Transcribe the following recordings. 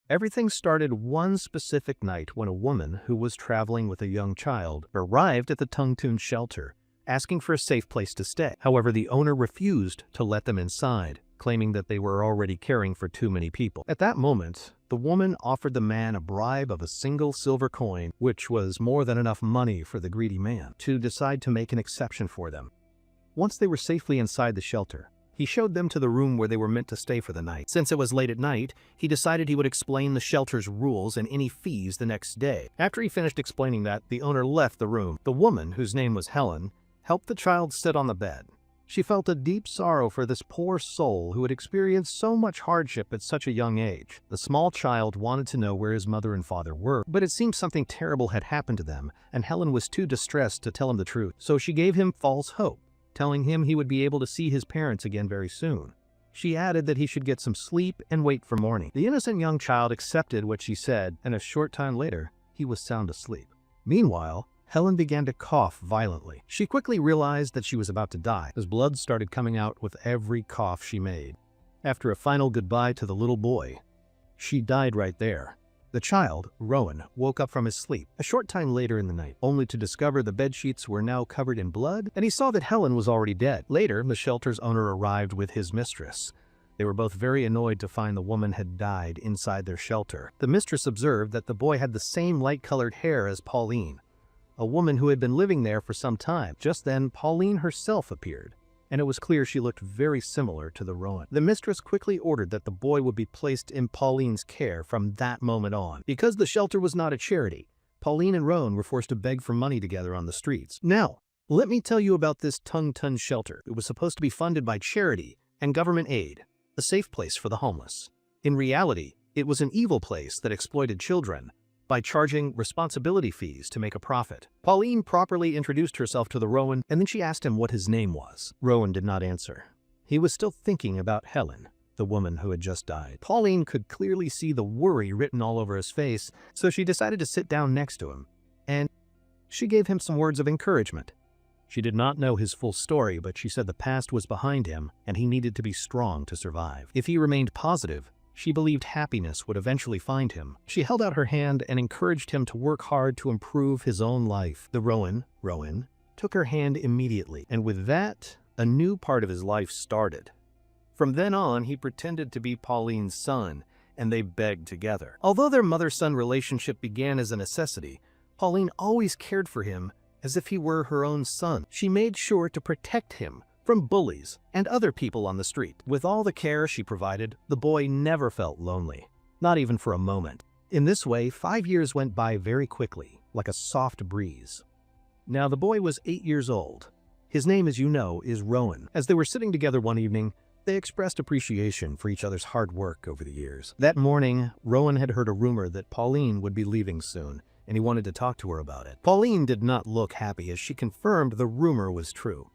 Everything started one specific night when a woman who was traveling with a young child arrived at the Tungtoon shelter, asking for a safe place to stay. However, the owner refused to let them inside, claiming that they were already caring for too many people. At that moment, the woman offered the man a bribe of a single silver coin, which was more than enough money for the greedy man, to decide to make an exception for them. Once they were safely inside the shelter, he showed them to the room where they were meant to stay for the night. Since it was late at night, he decided he would explain the shelter's rules and any fees the next day. After he finished explaining that, the owner left the room. The woman, whose name was Helen, helped the child sit on the bed. She felt a deep sorrow for this poor soul who had experienced so much hardship at such a young age. The small child wanted to know where his mother and father were, but it seemed something terrible had happened to them, and Helen was too distressed to tell him the truth. So she gave him false hope, telling him he would be able to see his parents again very soon. She added that he should get some sleep and wait for morning. The innocent young child accepted what she said, and a short time later, he was sound asleep. Meanwhile, Helen began to cough violently. She quickly realized that she was about to die, as blood started coming out with every cough she made. After a final goodbye to the little boy, she died right there. The child, Rowan, woke up from his sleep a short time later in the night, only to discover the bedsheets were now covered in blood, and he saw that Helen was already dead. Later, the shelter's owner arrived with his mistress. They were both very annoyed to find the woman had died inside their shelter. The mistress observed that the boy had the same light-colored hair as Pauline, a woman who had been living there for some time. Just then, Pauline herself appeared, and it was clear she looked very similar to the Rowan. The mistress quickly ordered that the boy would be placed in Pauline's care from that moment on. Because the shelter was not a charity, Pauline and Rowan were forced to beg for money together on the streets. Now, let me tell you about this Tungtoon shelter. It was supposed to be funded by charity and government aid, a safe place for the homeless. In reality, it was an evil place that exploited children by charging responsibility fees to make a profit. Pauline properly introduced herself to the Rowan, and then she asked him what his name was. Rowan did not answer. He was still thinking about Helen, the woman who had just died. Pauline could clearly see the worry written all over his face, so she decided to sit down next to him, and she gave him some words of encouragement. She did not know his full story, but she said the past was behind him, and he needed to be strong to survive. If he remained positive, she believed happiness would eventually find him. She held out her hand and encouraged him to work hard to improve his own life. The Rowan, took her hand immediately, and with that, a new part of his life started. From then on, he pretended to be Pauline's son, and they begged together. Although their mother-son relationship began as a necessity, Pauline always cared for him as if he were her own son. She made sure to protect him from bullies and other people on the street. With all the care she provided, the boy never felt lonely, not even for a moment. In this way, 5 years went by very quickly, like a soft breeze. Now the boy was 8 years old. His name, as you know, is Rowan. As they were sitting together one evening, they expressed appreciation for each other's hard work over the years. That morning, Rowan had heard a rumor that Pauline would be leaving soon, and he wanted to talk to her about it. Pauline did not look happy as she confirmed the rumor was true.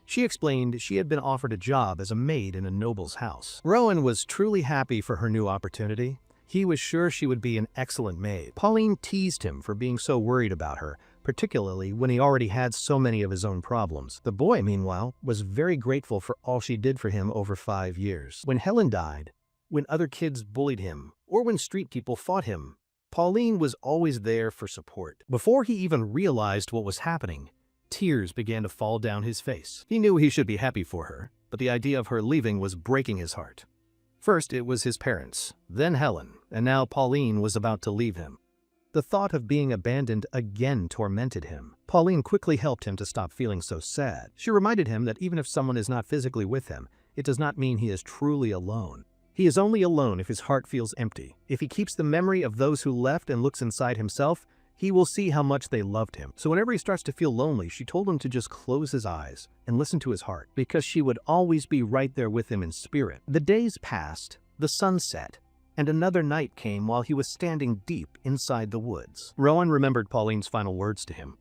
She explained she had been offered a job as a maid in a noble's house. Rowan was truly happy for her new opportunity. He was sure she would be an excellent maid. Pauline teased him for being so worried about her, particularly when he already had so many of his own problems. The boy, meanwhile, was very grateful for all she did for him over 5 years. When Helen died, when other kids bullied him, or when street people fought him, Pauline was always there for support. Before he even realized what was happening, tears began to fall down his face. He knew he should be happy for her, but the idea of her leaving was breaking his heart. First, it was his parents, then Helen, and now Pauline was about to leave him. The thought of being abandoned again tormented him. Pauline quickly helped him to stop feeling so sad. She reminded him that even if someone is not physically with him, it does not mean he is truly alone. He is only alone if his heart feels empty. If he keeps the memory of those who left and looks inside himself, he will see how much they loved him. So whenever he starts to feel lonely, she told him to just close his eyes and listen to his heart, because she would always be right there with him in spirit. The days passed, the sun set, and another night came while he was standing deep inside the woods. Rowan remembered Pauline's final words to him.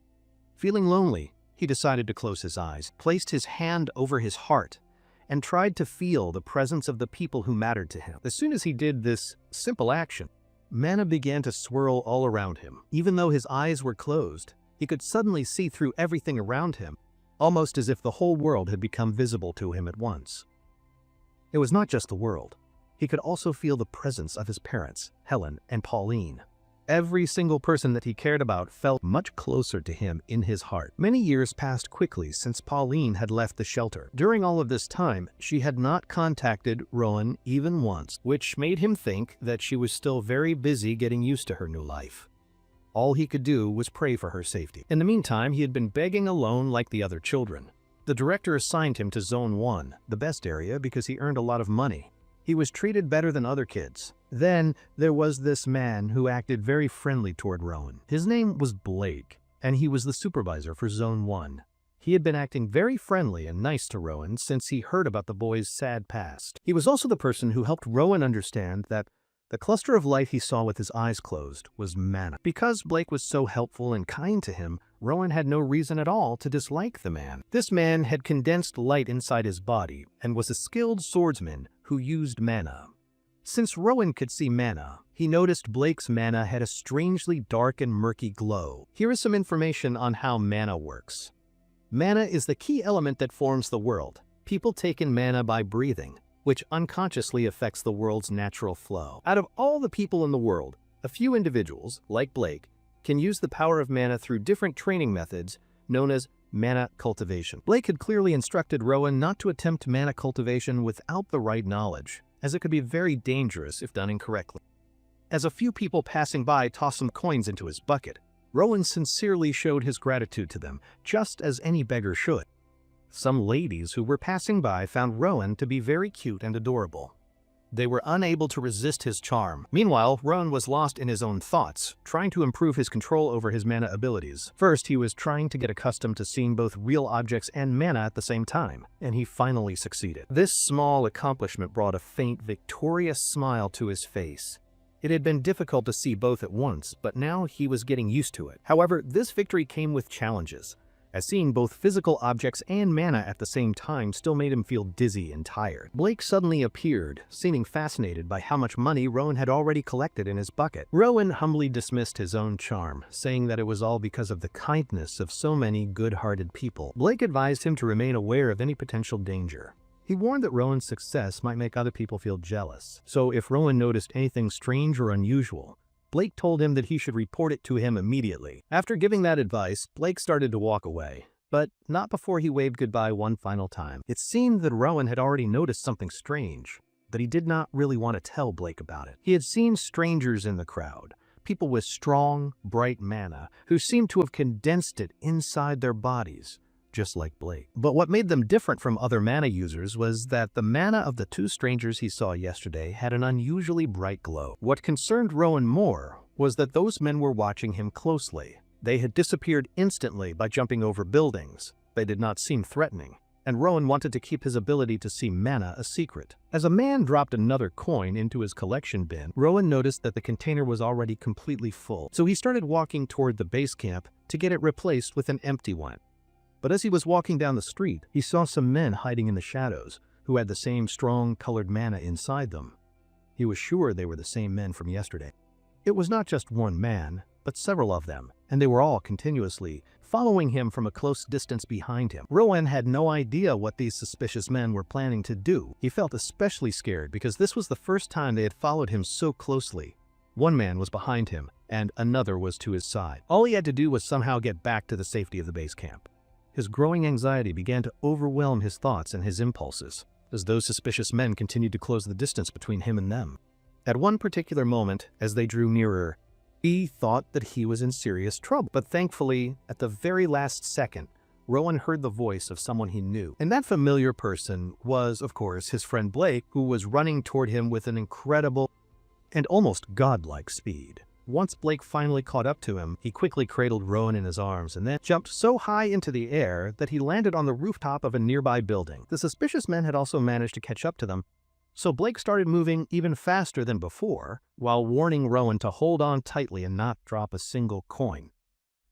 Feeling lonely, he decided to close his eyes, placed his hand over his heart, and tried to feel the presence of the people who mattered to him. As soon as he did this simple action, mana began to swirl all around him. Even though his eyes were closed, he could suddenly see through everything around him, almost as if the whole world had become visible to him at once. It was not just the world. he could also feel the presence of his parents, Helen and Pauline. Every single person that he cared about felt much closer to him in his heart. Many years passed quickly since Pauline had left the shelter. During all of this time, she had not contacted Rowan even once, which made him think that she was still very busy getting used to her new life. All he could do was pray for her safety. In the meantime, he had been begging alone like the other children. The director assigned him to Zone 1, the best area because he earned a lot of money. He was treated better than other kids. Then there was this man who acted very friendly toward Rowan. His name was Blake, and he was the supervisor for Zone 1. He had been acting very friendly and nice to Rowan since he heard about the boy's sad past. He was also the person who helped Rowan understand that the cluster of light he saw with his eyes closed was mana. Because Blake was so helpful and kind to him, Rowan had no reason at all to dislike the man. This man had condensed light inside his body and was a skilled swordsman who used mana. Since Rowan could see mana, he noticed Blake's mana had a strangely dark and murky glow. Here is some information on how mana works. Mana is the key element that forms the world. People take in mana by breathing, which unconsciously affects the world's natural flow. Out of all the people in the world, a few individuals, like Blake, can use the power of mana through different training methods known as mana cultivation. Blake had clearly instructed Rowan not to attempt mana cultivation without the right knowledge, as it could be very dangerous if done incorrectly. As a few people passing by tossed some coins into his bucket, Rowan sincerely showed his gratitude to them, just as any beggar should. Some ladies who were passing by found Rowan to be very cute and adorable. They were unable to resist his charm. Meanwhile, Rowan was lost in his own thoughts, trying to improve his control over his mana abilities. First, he was trying to get accustomed to seeing both real objects and mana at the same time, and he finally succeeded. This small accomplishment brought a faint, victorious smile to his face. It had been difficult to see both at once, but now he was getting used to it. However, this victory came with challenges, as seeing both physical objects and mana at the same time still made him feel dizzy and tired. Blake suddenly appeared, seeming fascinated by how much money Rowan had already collected in his bucket. Rowan humbly dismissed his own charm, saying that it was all because of the kindness of so many good-hearted people. Blake advised him to remain aware of any potential danger. He warned that Rowan's success might make other people feel jealous, so if Rowan noticed anything strange or unusual, Blake told him that he should report it to him immediately. After giving that advice, Blake started to walk away, but not before he waved goodbye one final time. It seemed that Rowan had already noticed something strange, but he did not really want to tell Blake about it. He had seen strangers in the crowd, people with strong, bright mana, who seemed to have condensed it inside their bodies, just like Blake. But what made them different from other mana users was that the mana of the two strangers he saw yesterday had an unusually bright glow. What concerned Rowan more was that those men were watching him closely. They had disappeared instantly by jumping over buildings. They did not seem threatening, and Rowan wanted to keep his ability to see mana a secret. As a man dropped another coin into his collection bin, Rowan noticed that the container was already completely full, so he started walking toward the base camp to get it replaced with an empty one. But as he was walking down the street, he saw some men hiding in the shadows who had the same strong colored mana inside them. He was sure they were the same men from yesterday. It was not just one man, but several of them, and they were all continuously following him from a close distance behind him. Rowan had no idea what these suspicious men were planning to do. He felt especially scared because this was the first time they had followed him so closely. One man was behind him, and another was to his side. All he had to do was somehow get back to the safety of the base camp. His growing anxiety began to overwhelm his thoughts and his impulses, as those suspicious men continued to close the distance between him and them. At one particular moment, as they drew nearer, he thought that he was in serious trouble. But thankfully, at the very last second, Rowan heard the voice of someone he knew. And that familiar person was, of course, his friend Blake, who was running toward him with an incredible and almost godlike speed. Once Blake finally caught up to him, he quickly cradled Rowan in his arms and then jumped so high into the air that he landed on the rooftop of a nearby building. The suspicious men had also managed to catch up to them, so Blake started moving even faster than before, while warning Rowan to hold on tightly and not drop a single coin.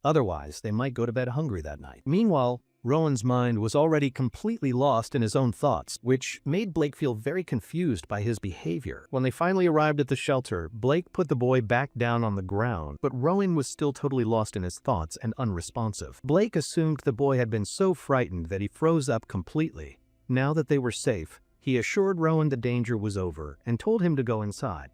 Otherwise, they might go to bed hungry that night. Meanwhile, Rowan's mind was already completely lost in his own thoughts, which made Blake feel very confused by his behavior. When they finally arrived at the shelter, Blake put the boy back down on the ground, but Rowan was still totally lost in his thoughts and unresponsive. Blake assumed the boy had been so frightened that he froze up completely. Now that they were safe, He assured Rowan the danger was over and told him to go inside.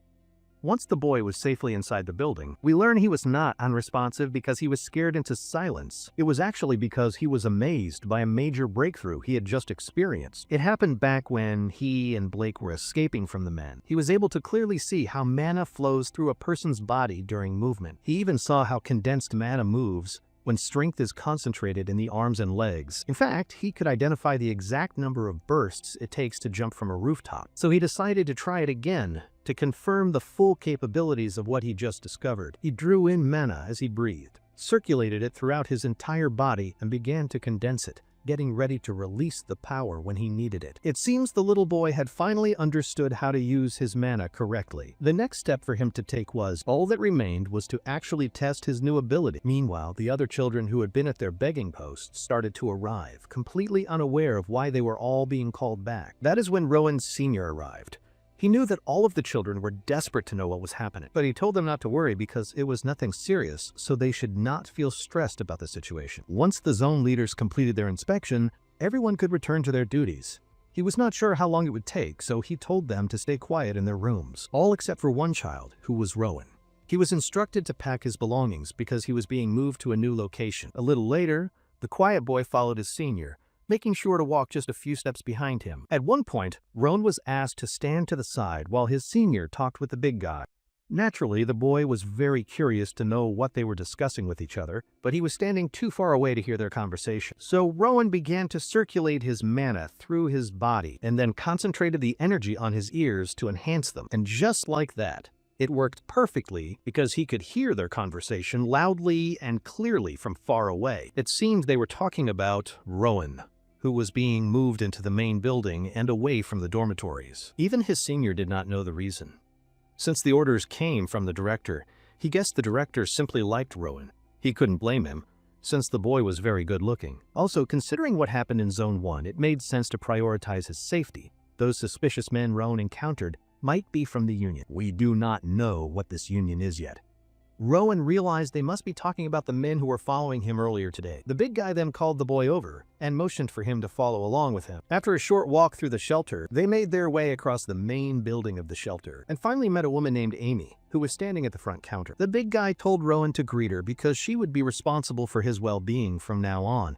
Once the boy was safely inside the building, we learn he was not unresponsive because he was scared into silence. It was actually because he was amazed by a major breakthrough he had just experienced. It happened back when he and Blake were escaping from the men. He was able to clearly see how mana flows through a person's body during movement. He even saw how condensed mana moves when strength is concentrated in the arms and legs. In fact, he could identify the exact number of bursts it takes to jump from a rooftop. So he decided to try it again to confirm the full capabilities of what he just discovered. He drew in mana as he breathed, circulated it throughout his entire body, and began to condense it, getting ready to release the power when he needed it. It seems the little boy had finally understood how to use his mana correctly. The next step for him to take was, all that remained was to actually test his new ability. Meanwhile, the other children who had been at their begging posts started to arrive, completely unaware of why they were all being called back. That is when Rowan Sr. arrived. He knew that all of the children were desperate to know what was happening, but he told them not to worry because it was nothing serious, so they should not feel stressed about the situation. Once the zone leaders completed their inspection, everyone could return to their duties. He was not sure how long it would take, so he told them to stay quiet in their rooms, all except for one child, who was Rowan. He was instructed to pack his belongings because he was being moved to a new location. A little later, the quiet boy followed his senior, making sure to walk just a few steps behind him. At one point, Rowan was asked to stand to the side while his senior talked with the big guy. Naturally, the boy was very curious to know what they were discussing with each other, but he was standing too far away to hear their conversation. So Rowan began to circulate his mana through his body and then concentrated the energy on his ears to enhance them. And just like that, it worked perfectly because he could hear their conversation loudly and clearly from far away. It seemed they were talking about Rowan, who was being moved into the main building and away from the dormitories. Even his senior did not know the reason. Since the orders came from the director, he guessed the director simply liked Rowan. He couldn't blame him, since the boy was very good looking. Also, considering what happened in Zone 1, it made sense to prioritize his safety. Those suspicious men Rowan encountered might be from the Union. We do not know what this Union is yet. Rowan realized they must be talking about the men who were following him earlier today. The big guy then called the boy over and motioned for him to follow along with him. After a short walk through the shelter, they made their way across the main building of the shelter and finally met a woman named Amy, who was standing at the front counter. The big guy told Rowan to greet her because she would be responsible for his well-being from now on.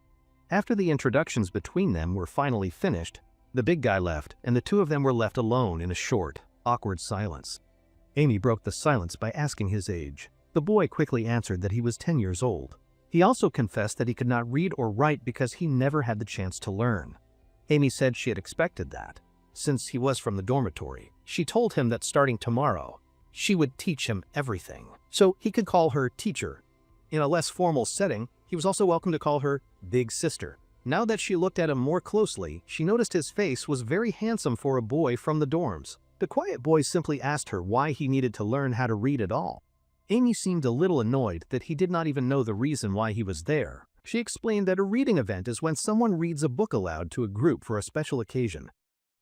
After the introductions between them were finally finished, the big guy left and the two of them were left alone in a short, awkward silence. Amy broke the silence by asking his age. The boy quickly answered that he was 10 years old. He also confessed that he could not read or write because he never had the chance to learn. Amy said she had expected that, since he was from the dormitory. She told him that starting tomorrow, she would teach him everything, so he could call her teacher. In a less formal setting, he was also welcome to call her big sister. Now that she looked at him more closely, she noticed his face was very handsome for a boy from the dorms. The quiet boy simply asked her why he needed to learn how to read at all. Amy seemed a little annoyed that he did not even know the reason why he was there. She explained that a reading event is when someone reads a book aloud to a group for a special occasion.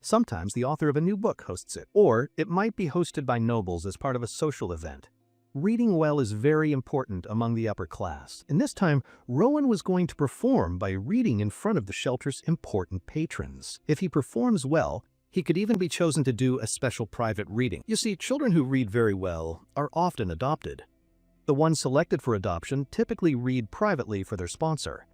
Sometimes the author of a new book hosts it, or it might be hosted by nobles as part of a social event. Reading well is very important among the upper class, and this time, Rowan was going to perform by reading in front of the shelter's important patrons. If he performs well, he could even be chosen to do a special private reading. You see, children who read very well are often adopted. The ones selected for adoption typically read privately for their sponsor.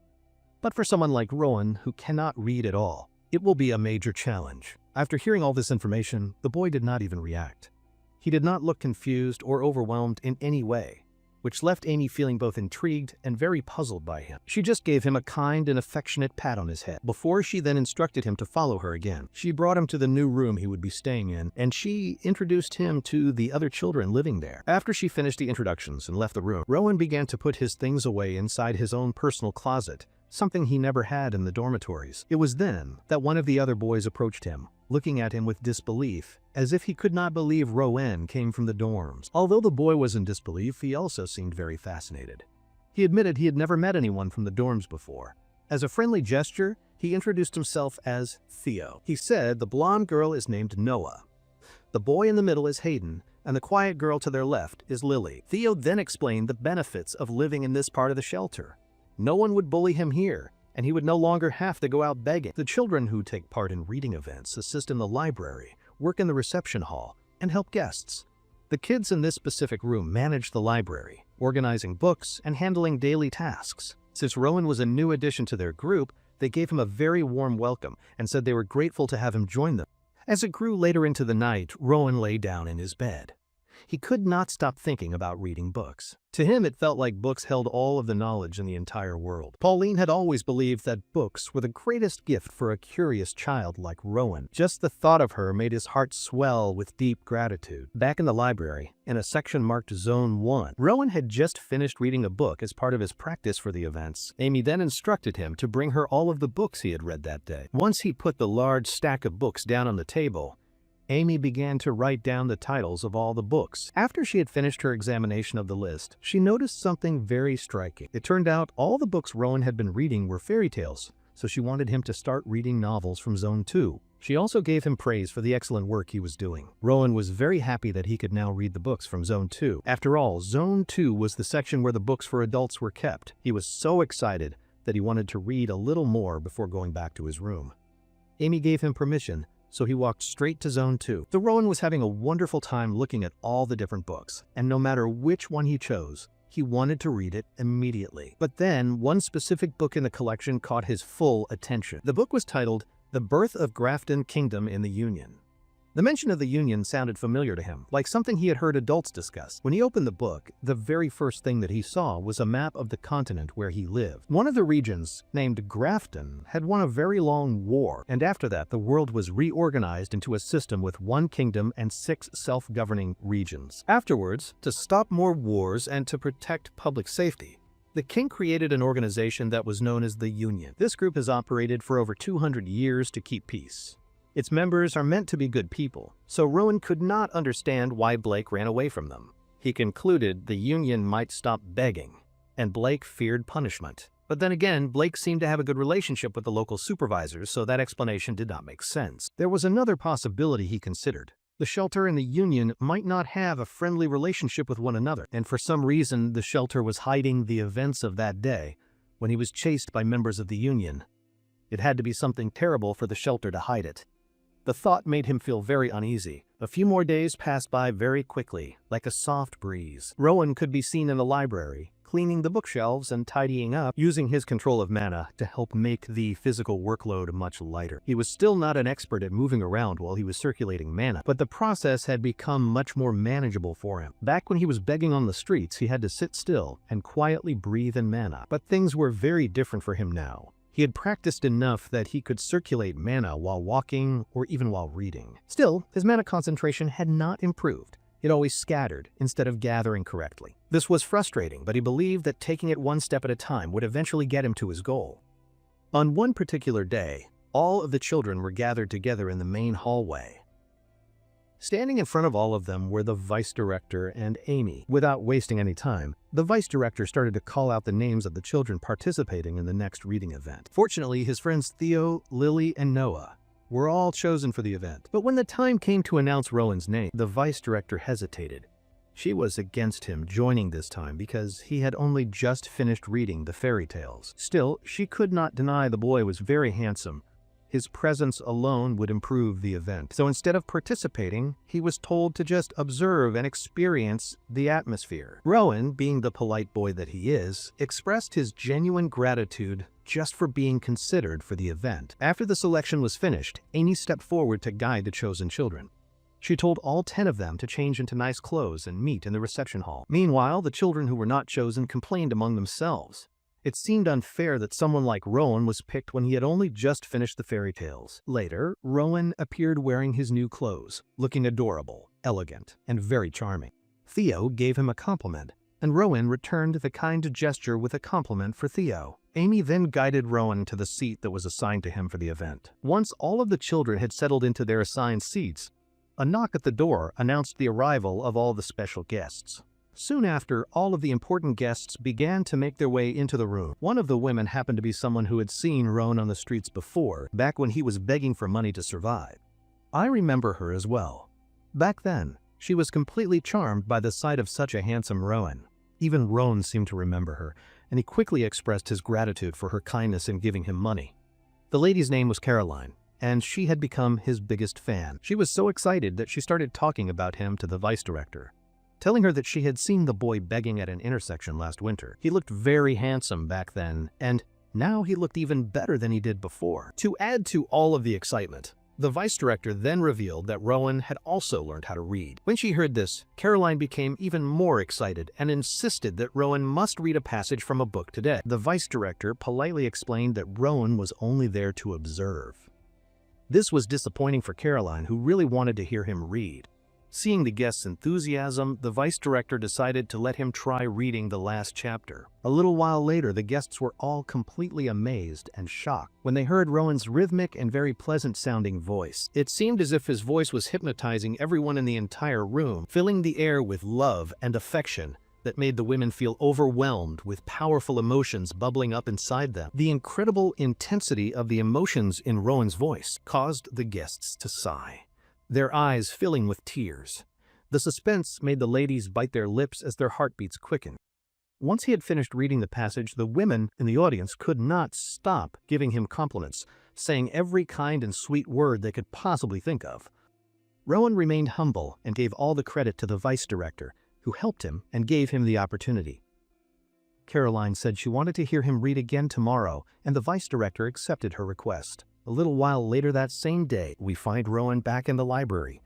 But for someone like Rowan, who cannot read at all, it will be a major challenge. After hearing all this information, the boy did not even react. He did not look confused or overwhelmed in any way, which left Amy feeling both intrigued and very puzzled by him. She just gave him a kind and affectionate pat on his head, before she then instructed him to follow her again. She brought him to the new room he would be staying in, and she introduced him to the other children living there. After she finished the introductions and left the room, Rowan began to put his things away inside his own personal closet, something he never had in the dormitories. It was then that one of the other boys approached him, looking at him with disbelief, as if he could not believe Rowan came from the dorms. Although the boy was in disbelief, he also seemed very fascinated. He admitted he had never met anyone from the dorms before. As a friendly gesture, he introduced himself as Theo. He said the blonde girl is named Noah. The boy in the middle is Hayden, and the quiet girl to their left is Lily. Theo then explained the benefits of living in this part of the shelter. No one would bully him here, and he would no longer have to go out begging. The children who take part in reading events assist in the library, work in the reception hall, and help guests. The kids in this specific room manage the library, organizing books and handling daily tasks. Since Rowan was a new addition to their group, they gave him a very warm welcome and said they were grateful to have him join them. As it grew later into the night, Rowan lay down in his bed. He could not stop thinking about reading books. To him, it felt like books held all of the knowledge in the entire world. Pauline had always believed that books were the greatest gift for a curious child like Rowan. Just the thought of her made his heart swell with deep gratitude. Back in the library, in a section marked Zone 1, Rowan had just finished reading a book as part of his practice for the events. Amy then instructed him to bring her all of the books he had read that day. Once he put the large stack of books down on the table, Amy began to write down the titles of all the books. After she had finished her examination of the list, she noticed something very striking. It turned out all the books Rowan had been reading were fairy tales, so she wanted him to start reading novels from Zone 2. She also gave him praise for the excellent work he was doing. Rowan was very happy that he could now read the books from Zone 2. After all, Zone 2 was the section where the books for adults were kept. He was so excited that he wanted to read a little more before going back to his room. Amy gave him permission, so he walked straight to Zone 2. The Rowan was having a wonderful time looking at all the different books, and no matter which one he chose, he wanted to read it immediately. But then, one specific book in the collection caught his full attention. The book was titled The Birth of Grafton Kingdom in the Union. The mention of the Union sounded familiar to him, like something he had heard adults discuss. When he opened the book, the very first thing that he saw was a map of the continent where he lived. One of the regions, named Grafton, had won a very long war, and after that the world was reorganized into a system with one kingdom and 6 self-governing regions. Afterwards, to stop more wars and to protect public safety, the king created an organization that was known as the Union. This group has operated for over 200 years to keep peace. Its members are meant to be good people, so Rowan could not understand why Blake ran away from them. He concluded the Union might stop begging, and Blake feared punishment. But then again, Blake seemed to have a good relationship with the local supervisors, so that explanation did not make sense. There was another possibility he considered. The shelter and the Union might not have a friendly relationship with one another, and for some reason the shelter was hiding the events of that day when he was chased by members of the Union. It had to be something terrible for the shelter to hide it. The thought made him feel very uneasy. A few more days passed by very quickly, like a soft breeze. Rowan could be seen in the library, cleaning the bookshelves and tidying up, using his control of mana to help make the physical workload much lighter. He was still not an expert at moving around while he was circulating mana, but the process had become much more manageable for him. Back when he was begging on the streets, he had to sit still and quietly breathe in mana. But things were very different for him now. He had practiced enough that he could circulate mana while walking or even while reading. Still, his mana concentration had not improved. It always scattered instead of gathering correctly. This was frustrating, but he believed that taking it one step at a time would eventually get him to his goal. On one particular day, all of the children were gathered together in the main hallway. Standing in front of all of them were the vice director and Amy. Without wasting any time, the vice director started to call out the names of the children participating in the next reading event. Fortunately, his friends Theo, Lily, and Noah were all chosen for the event. But when the time came to announce Rowan's name, the vice director hesitated. She was against him joining this time because he had only just finished reading the fairy tales. Still, she could not deny the boy was very handsome. His presence alone would improve the event. So instead of participating, he was told to just observe and experience the atmosphere. Rowan, being the polite boy that he is, expressed his genuine gratitude just for being considered for the event. After the selection was finished, Amy stepped forward to guide the chosen children. She told all 10 of them to change into nice clothes and meet in the reception hall. Meanwhile, the children who were not chosen complained among themselves. It seemed unfair that someone like Rowan was picked when he had only just finished the fairy tales. Later, Rowan appeared wearing his new clothes, looking adorable, elegant, and very charming. Theo gave him a compliment, and Rowan returned the kind gesture with a compliment for Theo. Amy then guided Rowan to the seat that was assigned to him for the event. Once all of the children had settled into their assigned seats, a knock at the door announced the arrival of all the special guests. Soon after, all of the important guests began to make their way into the room. One of the women happened to be someone who had seen Rowan on the streets before, back when he was begging for money to survive. I remember her as well. Back then, she was completely charmed by the sight of such a handsome Rowan. Even Rowan seemed to remember her, and he quickly expressed his gratitude for her kindness in giving him money. The lady's name was Caroline, and she had become his biggest fan. She was so excited that she started talking about him to the vice director, telling her that she had seen the boy begging at an intersection last winter. He looked very handsome back then, and now he looked even better than he did before. To add to all of the excitement, the vice director then revealed that Rowan had also learned how to read. When she heard this, Caroline became even more excited and insisted that Rowan must read a passage from a book today. The vice director politely explained that Rowan was only there to observe. This was disappointing for Caroline, who really wanted to hear him read. Seeing the guest's enthusiasm, the vice director decided to let him try reading the last chapter. A little while later, the guests were all completely amazed and shocked when they heard Rowan's rhythmic and very pleasant-sounding voice. It seemed as if his voice was hypnotizing everyone in the entire room, filling the air with love and affection that made the women feel overwhelmed with powerful emotions bubbling up inside them. The incredible intensity of the emotions in Rowan's voice caused the guests to sigh, their eyes filling with tears. The suspense made the ladies bite their lips as their heartbeats quickened. Once he had finished reading the passage, the women in the audience could not stop giving him compliments, saying every kind and sweet word they could possibly think of. Rowan remained humble and gave all the credit to the vice director, who helped him and gave him the opportunity. Caroline said she wanted to hear him read again tomorrow, and the vice director accepted her request. A little while later that same day, we find Rowan back in the library,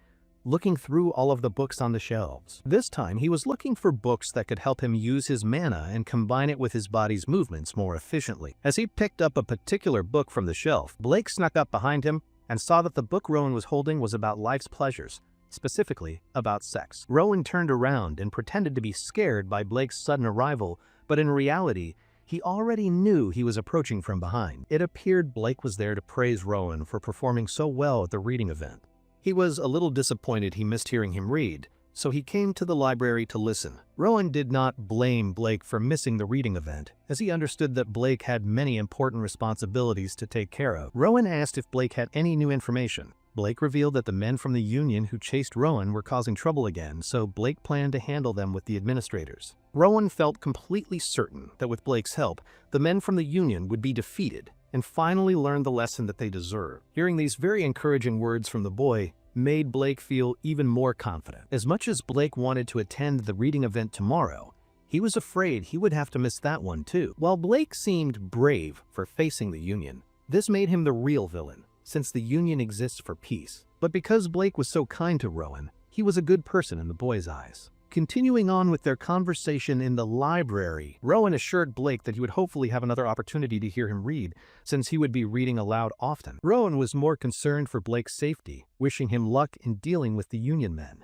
looking through all of the books on the shelves. This time, he was looking for books that could help him use his mana and combine it with his body's movements more efficiently. As he picked up a particular book from the shelf, Blake snuck up behind him and saw that the book Rowan was holding was about life's pleasures, specifically about sex. Rowan turned around and pretended to be scared by Blake's sudden arrival, but in reality, he already knew he was approaching from behind. It appeared Blake was there to praise Rowan for performing so well at the reading event. He was a little disappointed he missed hearing him read, so he came to the library to listen. Rowan did not blame Blake for missing the reading event, as he understood that Blake had many important responsibilities to take care of. Rowan asked if Blake had any new information. Blake revealed that the men from the Union who chased Rowan were causing trouble again, so Blake planned to handle them with the administrators. Rowan felt completely certain that with Blake's help, the men from the Union would be defeated and finally learn the lesson that they deserved. Hearing these very encouraging words from the boy made Blake feel even more confident. As much as Blake wanted to attend the reading event tomorrow, he was afraid he would have to miss that one too. While Blake seemed brave for facing the Union, this made him the real villain, since the Union exists for peace. But because Blake was so kind to Rowan, he was a good person in the boy's eyes. Continuing on with their conversation in the library, Rowan assured Blake that he would hopefully have another opportunity to hear him read, since he would be reading aloud often. Rowan was more concerned for Blake's safety, wishing him luck in dealing with the Union men.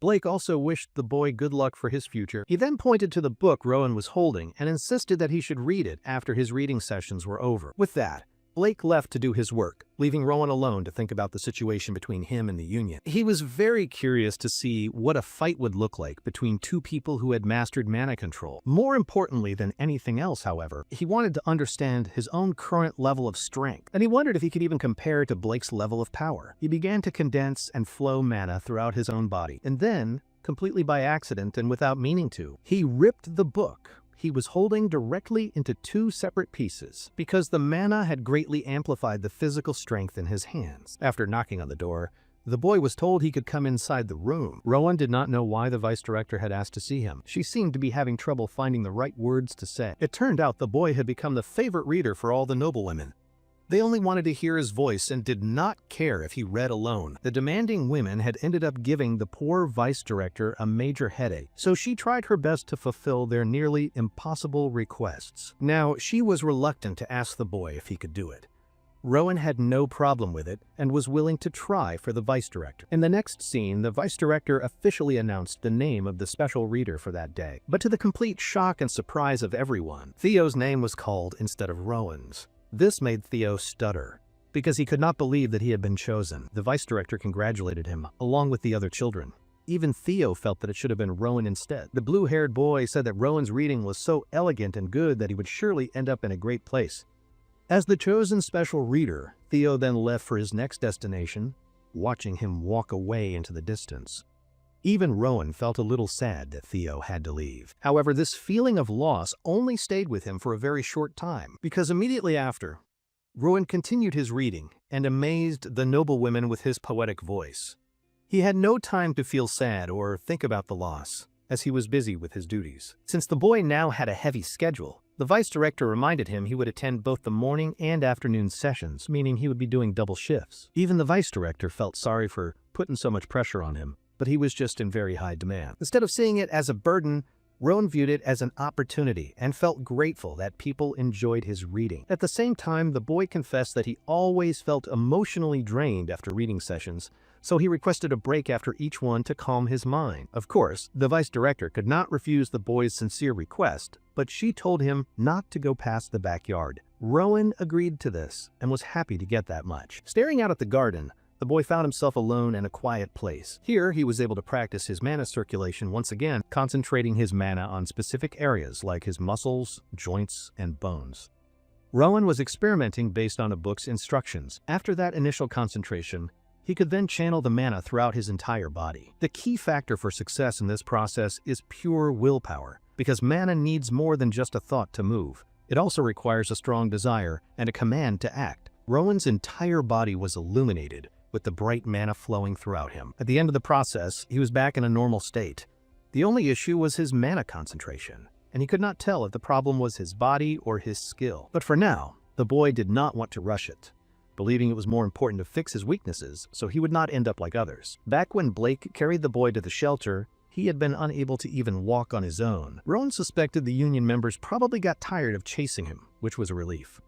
Blake also wished the boy good luck for his future. He then pointed to the book Rowan was holding and insisted that he should read it after his reading sessions were over. With that, Blake left to do his work, leaving Rowan alone to think about the situation between him and the Union. He was very curious to see what a fight would look like between two people who had mastered mana control. More importantly than anything else, however, he wanted to understand his own current level of strength, and he wondered if he could even compare it to Blake's level of power. He began to condense and flow mana throughout his own body, and then, completely by accident and without meaning to, he ripped the book he was holding directly into two separate pieces, because the mana had greatly amplified the physical strength in his hands. After knocking on the door, the boy was told he could come inside the room. Rowan did not know why the vice director had asked to see him. She seemed to be having trouble finding the right words to say. It turned out the boy had become the favorite reader for all the noblewomen. They only wanted to hear his voice and did not care if he read alone. The demanding women had ended up giving the poor vice director a major headache, so she tried her best to fulfill their nearly impossible requests. Now, she was reluctant to ask the boy if he could do it. Rowan had no problem with it and was willing to try for the vice director. In the next scene, the vice director officially announced the name of the special reader for that day. But to the complete shock and surprise of everyone, Theo's name was called instead of Rowan's. This made Theo stutter, because he could not believe that he had been chosen. The vice director congratulated him, along with the other children. Even Theo felt that it should have been Rowan instead. The blue-haired boy said that Rowan's reading was so elegant and good that he would surely end up in a great place. As the chosen special reader, Theo then left for his next destination, watching him walk away into the distance. Even Rowan felt a little sad that Theo had to leave. However, this feeling of loss only stayed with him for a very short time, because immediately after, Rowan continued his reading and amazed the noblewomen with his poetic voice. He had no time to feel sad or think about the loss, as he was busy with his duties. Since the boy now had a heavy schedule, the vice director reminded him he would attend both the morning and afternoon sessions, meaning he would be doing double shifts. Even the vice director felt sorry for putting so much pressure on him, but he was just in very high demand. Instead of seeing it as a burden, Rowan viewed it as an opportunity and felt grateful that people enjoyed his reading. At the same time, the boy confessed that he always felt emotionally drained after reading sessions, so he requested a break after each one to calm his mind. Of course, the vice director could not refuse the boy's sincere request, but she told him not to go past the backyard. Rowan agreed to this and was happy to get that much. Staring out at the garden, the boy found himself alone in a quiet place. Here, he was able to practice his mana circulation once again, concentrating his mana on specific areas like his muscles, joints, and bones. Rowan was experimenting based on a book's instructions. After that initial concentration, he could then channel the mana throughout his entire body. The key factor for success in this process is pure willpower, because mana needs more than just a thought to move. It also requires a strong desire and a command to act. Rowan's entire body was illuminated, with the bright mana flowing throughout him. At the end of the process, he was back in a normal state. The only issue was his mana concentration, and he could not tell if the problem was his body or his skill. But for now, the boy did not want to rush it, believing it was more important to fix his weaknesses so he would not end up like others. Back when Blake carried the boy to the shelter, he had been unable to even walk on his own. Rowan suspected the Union members probably got tired of chasing him, which was a relief.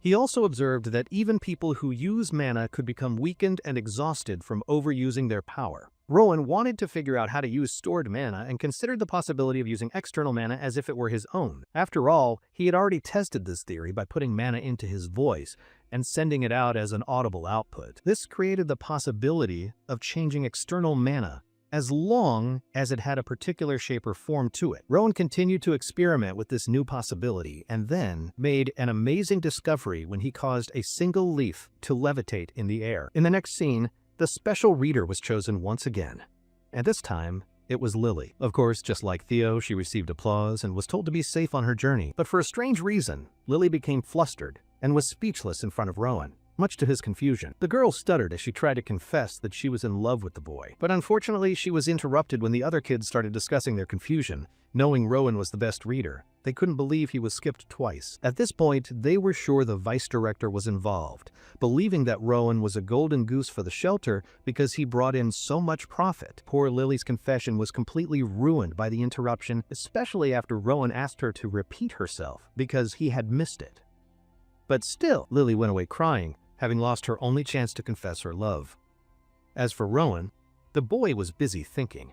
He also observed that even people who use mana could become weakened and exhausted from overusing their power. Rowan wanted to figure out how to use stored mana and considered the possibility of using external mana as if it were his own. After all, he had already tested this theory by putting mana into his voice and sending it out as an audible output. This created the possibility of changing external mana as long as it had a particular shape or form to it. Rowan continued to experiment with this new possibility and then made an amazing discovery when he caused a single leaf to levitate in the air. In the next scene, the special reader was chosen once again, and this time it was Lily. Of course, just like Theo, she received applause and was told to be safe on her journey. But for a strange reason, Lily became flustered and was speechless in front of Rowan. Much to his confusion, the girl stuttered as she tried to confess that she was in love with the boy. But unfortunately, she was interrupted when the other kids started discussing their confusion. Knowing Rowan was the best reader, they couldn't believe he was skipped twice. At this point, they were sure the vice director was involved, believing that Rowan was a golden goose for the shelter because he brought in so much profit. Poor Lily's confession was completely ruined by the interruption, especially after Rowan asked her to repeat herself because he had missed it. But still, Lily went away crying, having lost her only chance to confess her love. As for Rowan, the boy was busy thinking,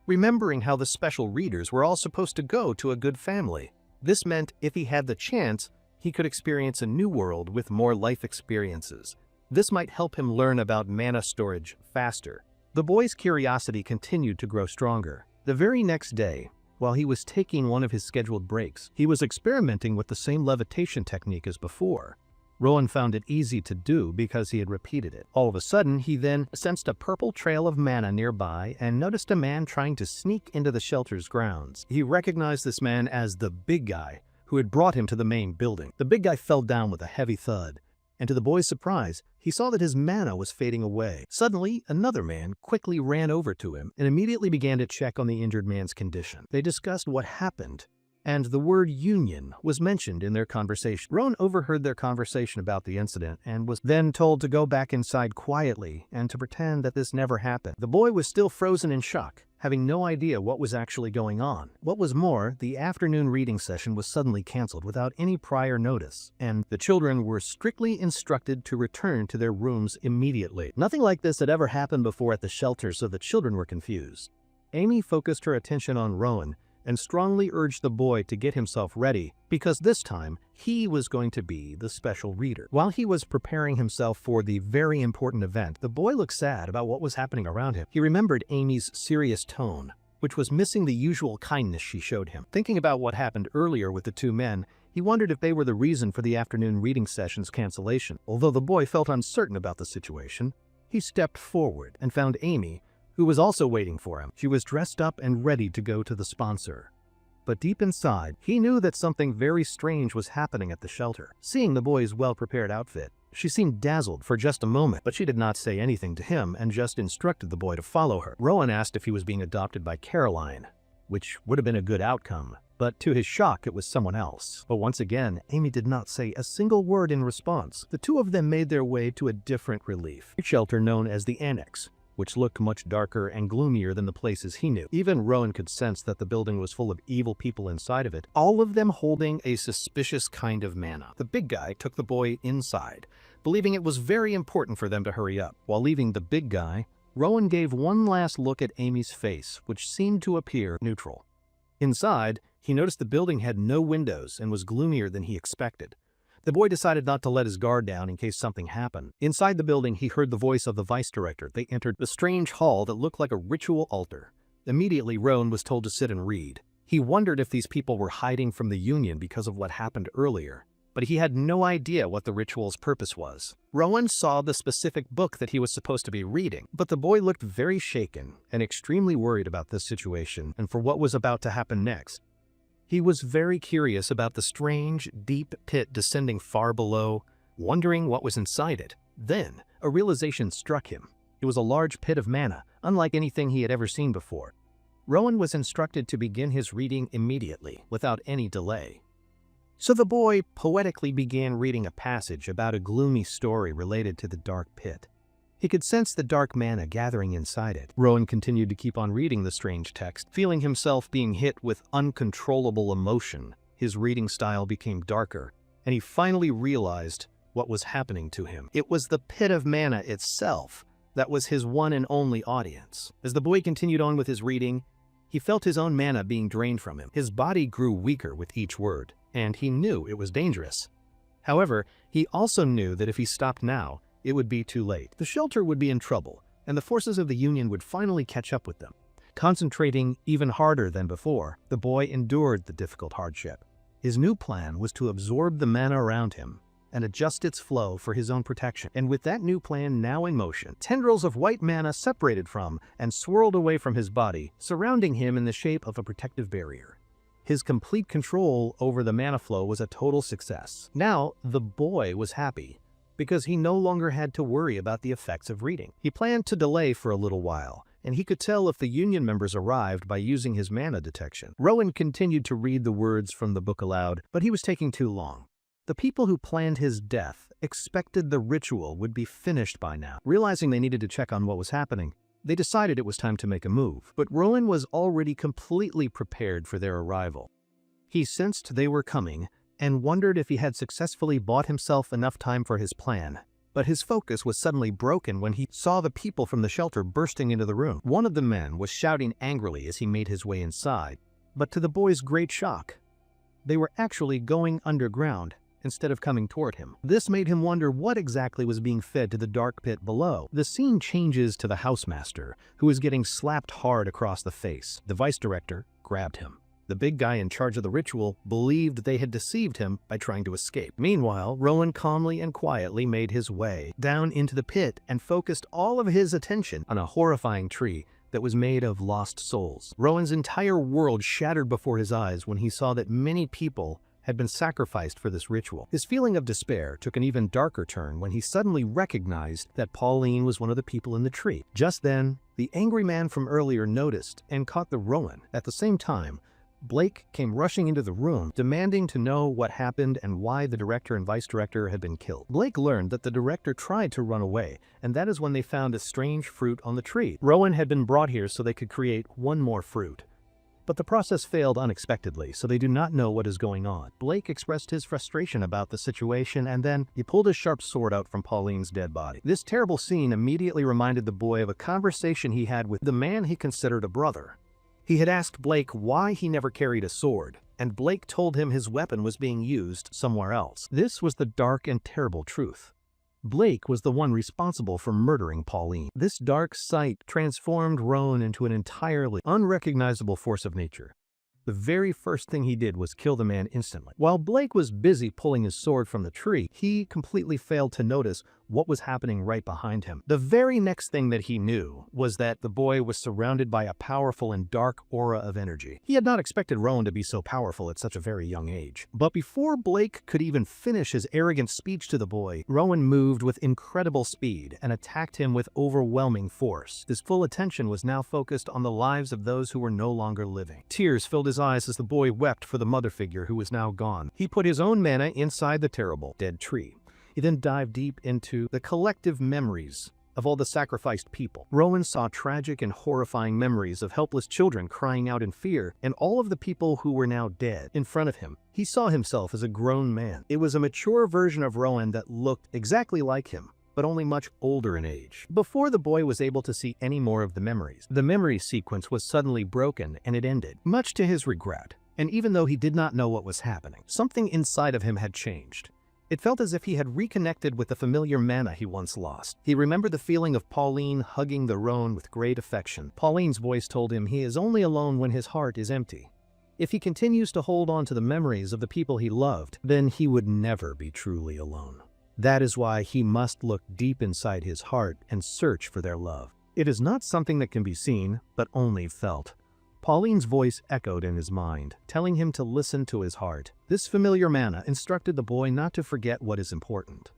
remembering how the special readers were all supposed to go to a good family. This meant if he had the chance, he could experience a new world with more life experiences. This might help him learn about mana storage faster. The boy's curiosity continued to grow stronger. The very next day, while he was taking one of his scheduled breaks, he was experimenting with the same levitation technique as before. Rowan found it easy to do because he had repeated it. All of a sudden, he then sensed a purple trail of mana nearby and noticed a man trying to sneak into the shelter's grounds. He recognized this man as the big guy who had brought him to the main building. The big guy fell down with a heavy thud, and to the boy's surprise, he saw that his mana was fading away. Suddenly, another man quickly ran over to him and immediately began to check on the injured man's condition. They discussed what happened, and the word union was mentioned in their conversation. Rowan overheard their conversation about the incident and was then told to go back inside quietly and to pretend that this never happened. The boy was still frozen in shock, having no idea what was actually going on. What was more, the afternoon reading session was suddenly canceled without any prior notice, and the children were strictly instructed to return to their rooms immediately. Nothing like this had ever happened before at the shelter, so the children were confused. Amy focused her attention on Rowan and strongly urged the boy to get himself ready, because this time he was going to be the special reader. While he was preparing himself for the very important event, the boy looked sad about what was happening around him. He remembered Amy's serious tone, which was missing the usual kindness she showed him. Thinking about what happened earlier with the two men, he wondered if they were the reason for the afternoon reading session's cancellation. Although the boy felt uncertain about the situation, he stepped forward and found Amy, who was also waiting for him. She was dressed up and ready to go to the sponsor. But deep inside, he knew that something very strange was happening at the shelter. Seeing the boy's well-prepared outfit, she seemed dazzled for just a moment, but she did not say anything to him and just instructed the boy to follow her. Rowan asked if he was being adopted by Caroline, which would have been a good outcome, but to his shock, it was someone else. But once again, Amy did not say a single word in response. The two of them made their way to a different relief shelter known as the Annex, which looked much darker and gloomier than the places he knew. Even Rowan could sense that the building was full of evil people inside of it, all of them holding a suspicious kind of mana. The big guy took the boy inside, believing it was very important for them to hurry up. While leaving the big guy, Rowan gave one last look at Amy's face, which seemed to appear neutral. Inside, he noticed the building had no windows and was gloomier than he expected. The boy decided not to let his guard down in case something happened. Inside the building, he heard the voice of the vice director. They entered the strange hall that looked like a ritual altar. Immediately, Rowan was told to sit and read. He wondered if these people were hiding from the Union because of what happened earlier, but he had no idea what the ritual's purpose was. Rowan saw the specific book that he was supposed to be reading, but the boy looked very shaken and extremely worried about this situation and for what was about to happen next. He was very curious about the strange, deep pit descending far below, wondering what was inside it. Then, a realization struck him. It was a large pit of mana, unlike anything he had ever seen before. Rowan was instructed to begin his reading immediately, without any delay. So the boy poetically began reading a passage about a gloomy story related to the dark pit. He could sense the dark mana gathering inside it. Rowan continued to keep on reading the strange text, feeling himself being hit with uncontrollable emotion. His reading style became darker, and he finally realized what was happening to him. It was the pit of mana itself that was his one and only audience. As the boy continued on with his reading, he felt his own mana being drained from him. His body grew weaker with each word, and he knew it was dangerous. However, he also knew that if he stopped now, it would be too late. The shelter would be in trouble, and the forces of the Union would finally catch up with them. Concentrating even harder than before, the boy endured the difficult hardship. His new plan was to absorb the mana around him and adjust its flow for his own protection. And with that new plan now in motion, tendrils of white mana separated from and swirled away from his body, surrounding him in the shape of a protective barrier. His complete control over the mana flow was a total success. Now, the boy was happy, because he no longer had to worry about the effects of reading. He planned to delay for a little while, and he could tell if the Union members arrived by using his mana detection. Rowan continued to read the words from the book aloud, but he was taking too long. The people who planned his death expected the ritual would be finished by now. Realizing they needed to check on what was happening, they decided it was time to make a move. But Rowan was already completely prepared for their arrival. He sensed they were coming, and wondered if he had successfully bought himself enough time for his plan. But his focus was suddenly broken when he saw the people from the shelter bursting into the room. One of the men was shouting angrily as he made his way inside, but to the boy's great shock, they were actually going underground instead of coming toward him. This made him wonder what exactly was being fed to the dark pit below. The scene changes to the housemaster, who is getting slapped hard across the face. The vice director grabbed him. The big guy in charge of the ritual believed they had deceived him by trying to escape. Meanwhile, Rowan calmly and quietly made his way down into the pit and focused all of his attention on a horrifying tree that was made of lost souls. Rowan's entire world shattered before his eyes when he saw that many people had been sacrificed for this ritual. His feeling of despair took an even darker turn when he suddenly recognized that Pauline was one of the people in the tree. Just then, the angry man from earlier noticed and caught the Rowan. At the same time, Blake came rushing into the room, demanding to know what happened and why the director and vice director had been killed. Blake learned that the director tried to run away, and that is when they found a strange fruit on the tree. Rowan had been brought here so they could create one more fruit. But the process failed unexpectedly, so they do not know what is going on. Blake expressed his frustration about the situation, and then he pulled his sharp sword out from Pauline's dead body. This terrible scene immediately reminded the boy of a conversation he had with the man he considered a brother. He had asked Blake why he never carried a sword, and Blake told him his weapon was being used somewhere else. This was the dark and terrible truth. Blake was the one responsible for murdering Pauline. This dark sight transformed Rowan into an entirely unrecognizable force of nature. The very first thing he did was kill the man instantly. While Blake was busy pulling his sword from the tree, he completely failed to notice what was happening right behind him. The very next thing that he knew was that the boy was surrounded by a powerful and dark aura of energy. He had not expected Rowan to be so powerful at such a very young age. But before Blake could even finish his arrogant speech to the boy, Rowan moved with incredible speed and attacked him with overwhelming force. His full attention was now focused on the lives of those who were no longer living. Tears filled his eyes as the boy wept for the mother figure who was now gone. He put his own mana inside the terrible dead tree. He then dived deep into the collective memories of all the sacrificed people. Rowan saw tragic and horrifying memories of helpless children crying out in fear, and all of the people who were now dead in front of him. He saw himself as a grown man. It was a mature version of Rowan that looked exactly like him, but only much older in age. Before the boy was able to see any more of the memory sequence was suddenly broken and it ended, much to his regret. And even though he did not know what was happening, something inside of him had changed. It felt as if he had reconnected with the familiar mana he once lost. He remembered the feeling of Pauline hugging the roan with great affection. Pauline's voice told him he is only alone when his heart is empty. If he continues to hold on to the memories of the people he loved, then he would never be truly alone. That is why he must look deep inside his heart and search for their love. It is not something that can be seen, but only felt. Pauline's voice echoed in his mind, telling him to listen to his heart. This familiar mana instructed the boy not to forget what is important.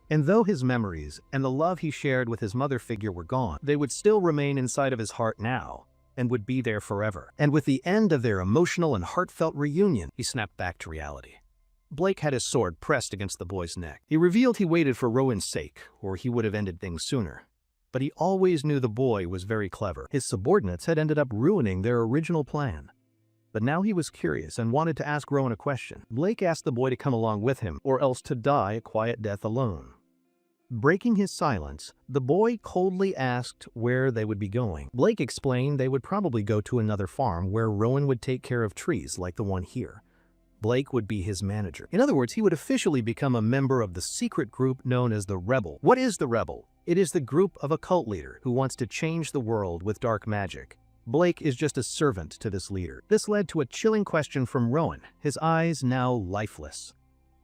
And though his memories and the love he shared with his mother figure were gone, they would still remain inside of his heart now, and would be there forever. And with the end of their emotional and heartfelt reunion, he snapped back to reality. Blake had his sword pressed against the boy's neck. He revealed he waited for Rowan's sake, or he would have ended things sooner. But he always knew the boy was very clever. His subordinates had ended up ruining their original plan. But now he was curious and wanted to ask Rowan a question. Blake asked the boy to come along with him, or else to die a quiet death alone. Breaking his silence, the boy coldly asked where they would be going. Blake explained they would probably go to another farm where Rowan would take care of trees like the one here. Blake would be his manager. In other words, he would officially become a member of the secret group known as the Rebel. What is the Rebel? It is the group of a cult leader who wants to change the world with dark magic. Blake is just a servant to this leader. This led to a chilling question from Rowan, his eyes now lifeless.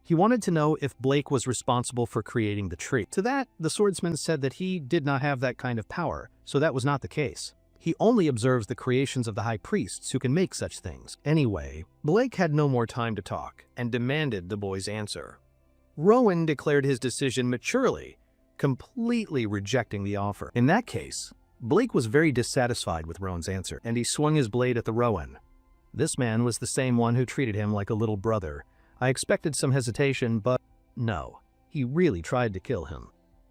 He wanted to know if Blake was responsible for creating the tree. To that, the swordsman said that he did not have that kind of power, so that was not the case. He only observes the creations of the high priests who can make such things. Anyway, Blake had no more time to talk and demanded the boy's answer. Rowan declared his decision maturely, completely rejecting the offer. In that case, Blake was very dissatisfied with Rowan's answer, and he swung his blade at the Rowan. This man was the same one who treated him like a little brother. I expected some hesitation, but no, he really tried to kill him.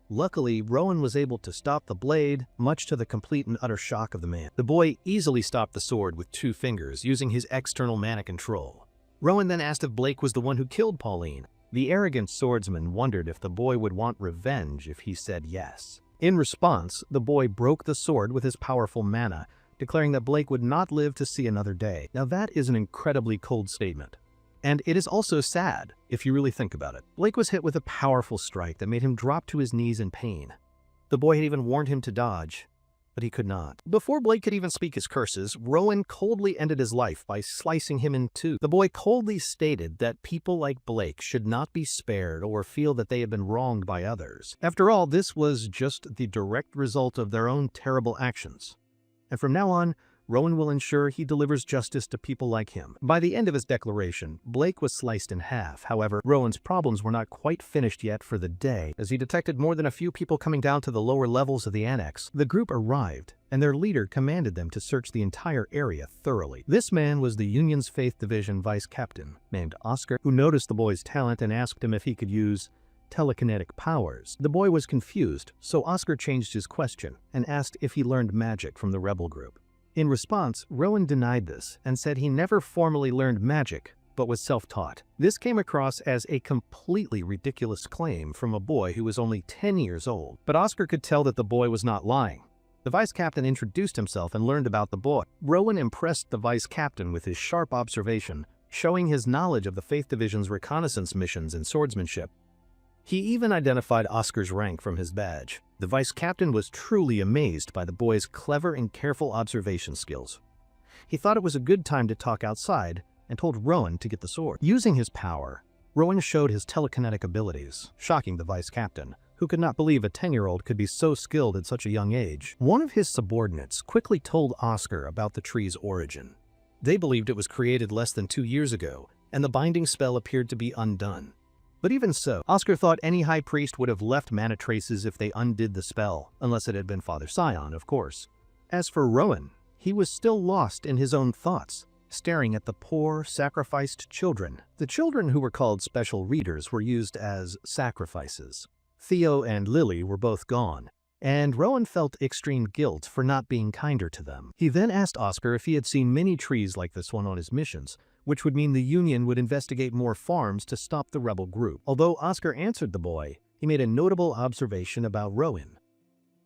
Luckily, Rowan was able to stop the blade, much to the complete and utter shock of the man. The boy easily stopped the sword with 2 fingers, using his external mana control. Rowan then asked if Blake was the one who killed Pauline. The arrogant swordsman wondered if the boy would want revenge if he said yes. In response, the boy broke the sword with his powerful mana, declaring that Blake would not live to see another day. Now that is an incredibly cold statement. And it is also sad, if you really think about it. Blake was hit with a powerful strike that made him drop to his knees in pain. The boy had even warned him to dodge, but he could not. Before Blake could even speak his curses, Rowan coldly ended his life by slicing him in 2. The boy coldly stated that people like Blake should not be spared or feel that they had been wronged by others. After all, this was just the direct result of their own terrible actions. And from now on, Rowan will ensure he delivers justice to people like him. By the end of his declaration, Blake was sliced in half. However, Rowan's problems were not quite finished yet for the day. As he detected more than a few people coming down to the lower levels of the annex, the group arrived, and their leader commanded them to search the entire area thoroughly. This man was the Union's Faith Division vice captain, named Oscar, who noticed the boy's talent and asked him if he could use telekinetic powers. The boy was confused, so Oscar changed his question and asked if he learned magic from the rebel group. In response, Rowan denied this and said he never formally learned magic, but was self-taught. This came across as a completely ridiculous claim from a boy who was only 10 years old, but Oscar could tell that the boy was not lying. The vice captain introduced himself and learned about the boy. Rowan impressed the vice captain with his sharp observation, showing his knowledge of the Faith Division's reconnaissance missions and swordsmanship. He even identified Oscar's rank from his badge. The vice captain was truly amazed by the boy's clever and careful observation skills. He thought it was a good time to talk outside and told Rowan to get the sword. Using his power, Rowan showed his telekinetic abilities, shocking the vice captain, who could not believe a 10-year-old could be so skilled at such a young age. One of his subordinates quickly told Oscar about the tree's origin. They believed it was created less than 2 years ago, and the binding spell appeared to be undone. But even so, Oscar thought any high priest would have left mana traces if they undid the spell, unless it had been Father Scion, of course. As for Rowan, he was still lost in his own thoughts, staring at the poor, sacrificed children. The children who were called special readers were used as sacrifices. Theo and Lily were both gone, and Rowan felt extreme guilt for not being kinder to them. He then asked Oscar if he had seen many trees like this one on his missions, which would mean the Union would investigate more farms to stop the rebel group. Although Oscar answered the boy, he made a notable observation about Rowan.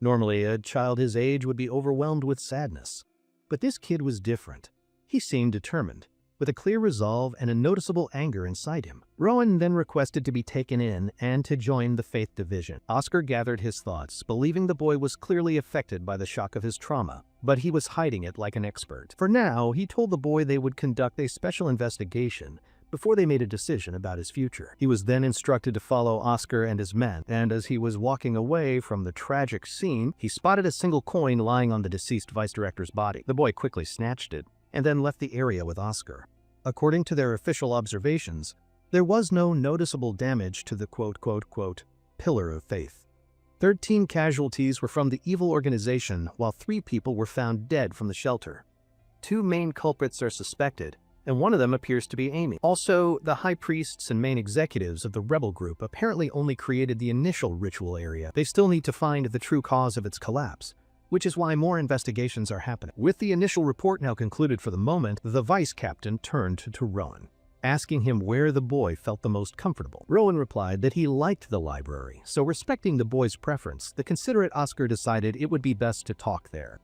Normally, a child his age would be overwhelmed with sadness, but this kid was different. He seemed determined, with a clear resolve and a noticeable anger inside him. Rowan then requested to be taken in and to join the Faith Division. Oscar gathered his thoughts, believing the boy was clearly affected by the shock of his trauma, but he was hiding it like an expert. For now, he told the boy they would conduct a special investigation before they made a decision about his future. He was then instructed to follow Oscar and his men, and as he was walking away from the tragic scene, he spotted a single coin lying on the deceased vice director's body. The boy quickly snatched it and then left the area with Oscar. According to their official observations, there was no noticeable damage to the quote-quote-quote pillar of faith. 13 casualties were from the evil organization, while 3 people were found dead from the shelter. 2 main culprits are suspected, and one of them appears to be Amy. Also, the high priests and main executives of the rebel group apparently only created the initial ritual area. They still need to find the true cause of its collapse, which is why more investigations are happening. With the initial report now concluded for the moment, the vice captain turned to Rowan, asking him where the boy felt the most comfortable. Rowan replied that he liked the library, so respecting the boy's preference, the considerate Oscar decided it would be best to talk there.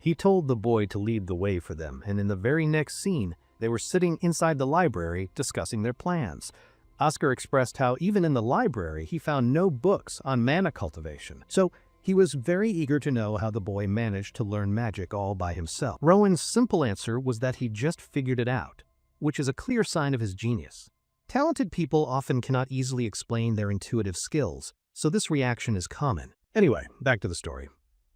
He told the boy to lead the way for them, and in the very next scene, they were sitting inside the library discussing their plans. Oscar expressed how even in the library he found no books on mana cultivation, so he was very eager to know how the boy managed to learn magic all by himself. Rowan's simple answer was that he just figured it out, which is a clear sign of his genius. Talented people often cannot easily explain their intuitive skills, so this reaction is common. Anyway, back to the story.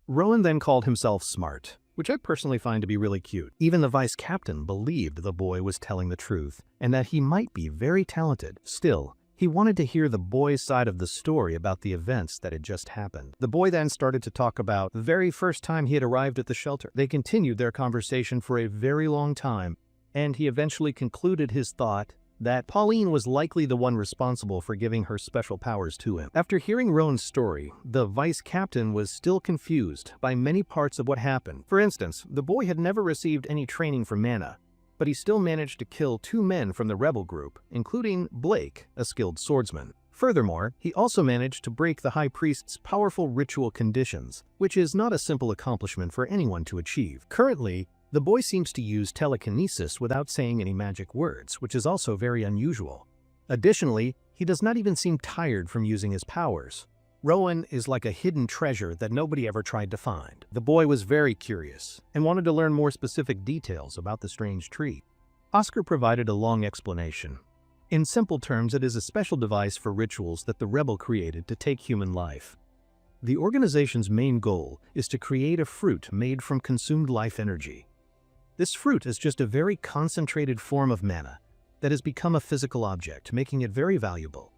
Rowan then called himself smart, which I personally find to be really cute. Even the vice captain believed the boy was telling the truth, and that he might be very talented. Still, he wanted to hear the boy's side of the story about the events that had just happened. The boy then started to talk about the very first time he had arrived at the shelter. They continued their conversation for a very long time, and he eventually concluded his thought that Pauline was likely the one responsible for giving her special powers to him. After hearing Rowan's story, the vice captain was still confused by many parts of what happened. For instance, the boy had never received any training for mana, but he still managed to kill 2 men from the rebel group, including Blake, a skilled swordsman. Furthermore, he also managed to break the high priest's powerful ritual conditions, which is not a simple accomplishment for anyone to achieve. Currently, the boy seems to use telekinesis without saying any magic words, which is also very unusual. Additionally, he does not even seem tired from using his powers. Rowan is like a hidden treasure that nobody ever tried to find. The boy was very curious and wanted to learn more specific details about the strange tree. Oscar provided a long explanation. In simple terms, it is a special device for rituals that the rebel created to take human life. The organization's main goal is to create a fruit made from consumed life energy. This fruit is just a very concentrated form of mana that has become a physical object, making it very valuable.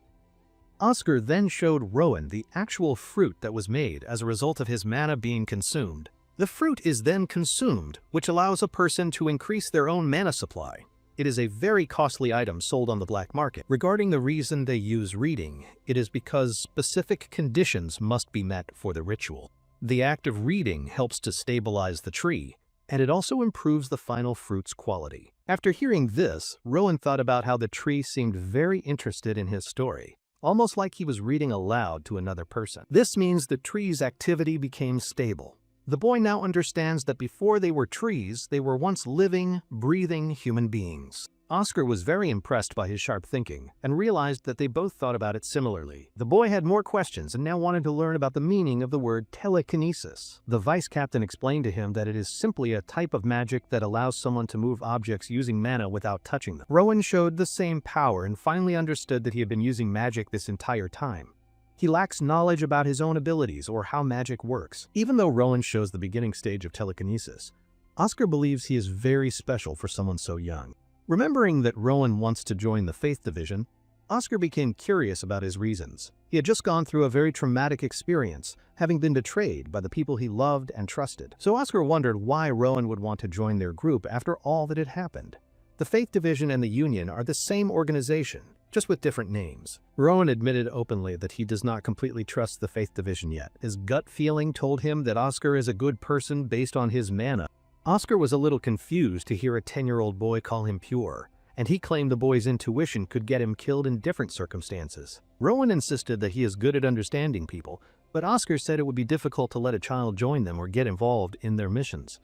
Oscar then showed Rowan the actual fruit that was made as a result of his mana being consumed. The fruit is then consumed, which allows a person to increase their own mana supply. It is a very costly item sold on the black market. Regarding the reason they use reading, it is because specific conditions must be met for the ritual. The act of reading helps to stabilize the tree, and it also improves the final fruit's quality. After hearing this, Rowan thought about how the tree seemed very interested in his story, almost like he was reading aloud to another person. This means the tree's activity became stable. The boy now understands that before they were trees, they were once living, breathing human beings. Oscar was very impressed by his sharp thinking and realized that they both thought about it similarly. The boy had more questions and now wanted to learn about the meaning of the word telekinesis. The vice captain explained to him that it is simply a type of magic that allows someone to move objects using mana without touching them. Rowan showed the same power and finally understood that he had been using magic this entire time. He lacks knowledge about his own abilities or how magic works. Even though Rowan shows the beginning stage of telekinesis, Oscar believes he is very special for someone so young. Remembering that Rowan wants to join the Faith Division, Oscar became curious about his reasons. He had just gone through a very traumatic experience, having been betrayed by the people he loved and trusted. So Oscar wondered why Rowan would want to join their group after all that had happened. The Faith Division and the Union are the same organization, just with different names. Rowan admitted openly that he does not completely trust the Faith Division yet. His gut feeling told him that Oscar is a good person based on his mana. Oscar was a little confused to hear a 10-year-old boy call him pure, and he claimed the boy's intuition could get him killed in different circumstances. Rowan insisted that he is good at understanding people, but Oscar said it would be difficult to let a child join them or get involved in their missions.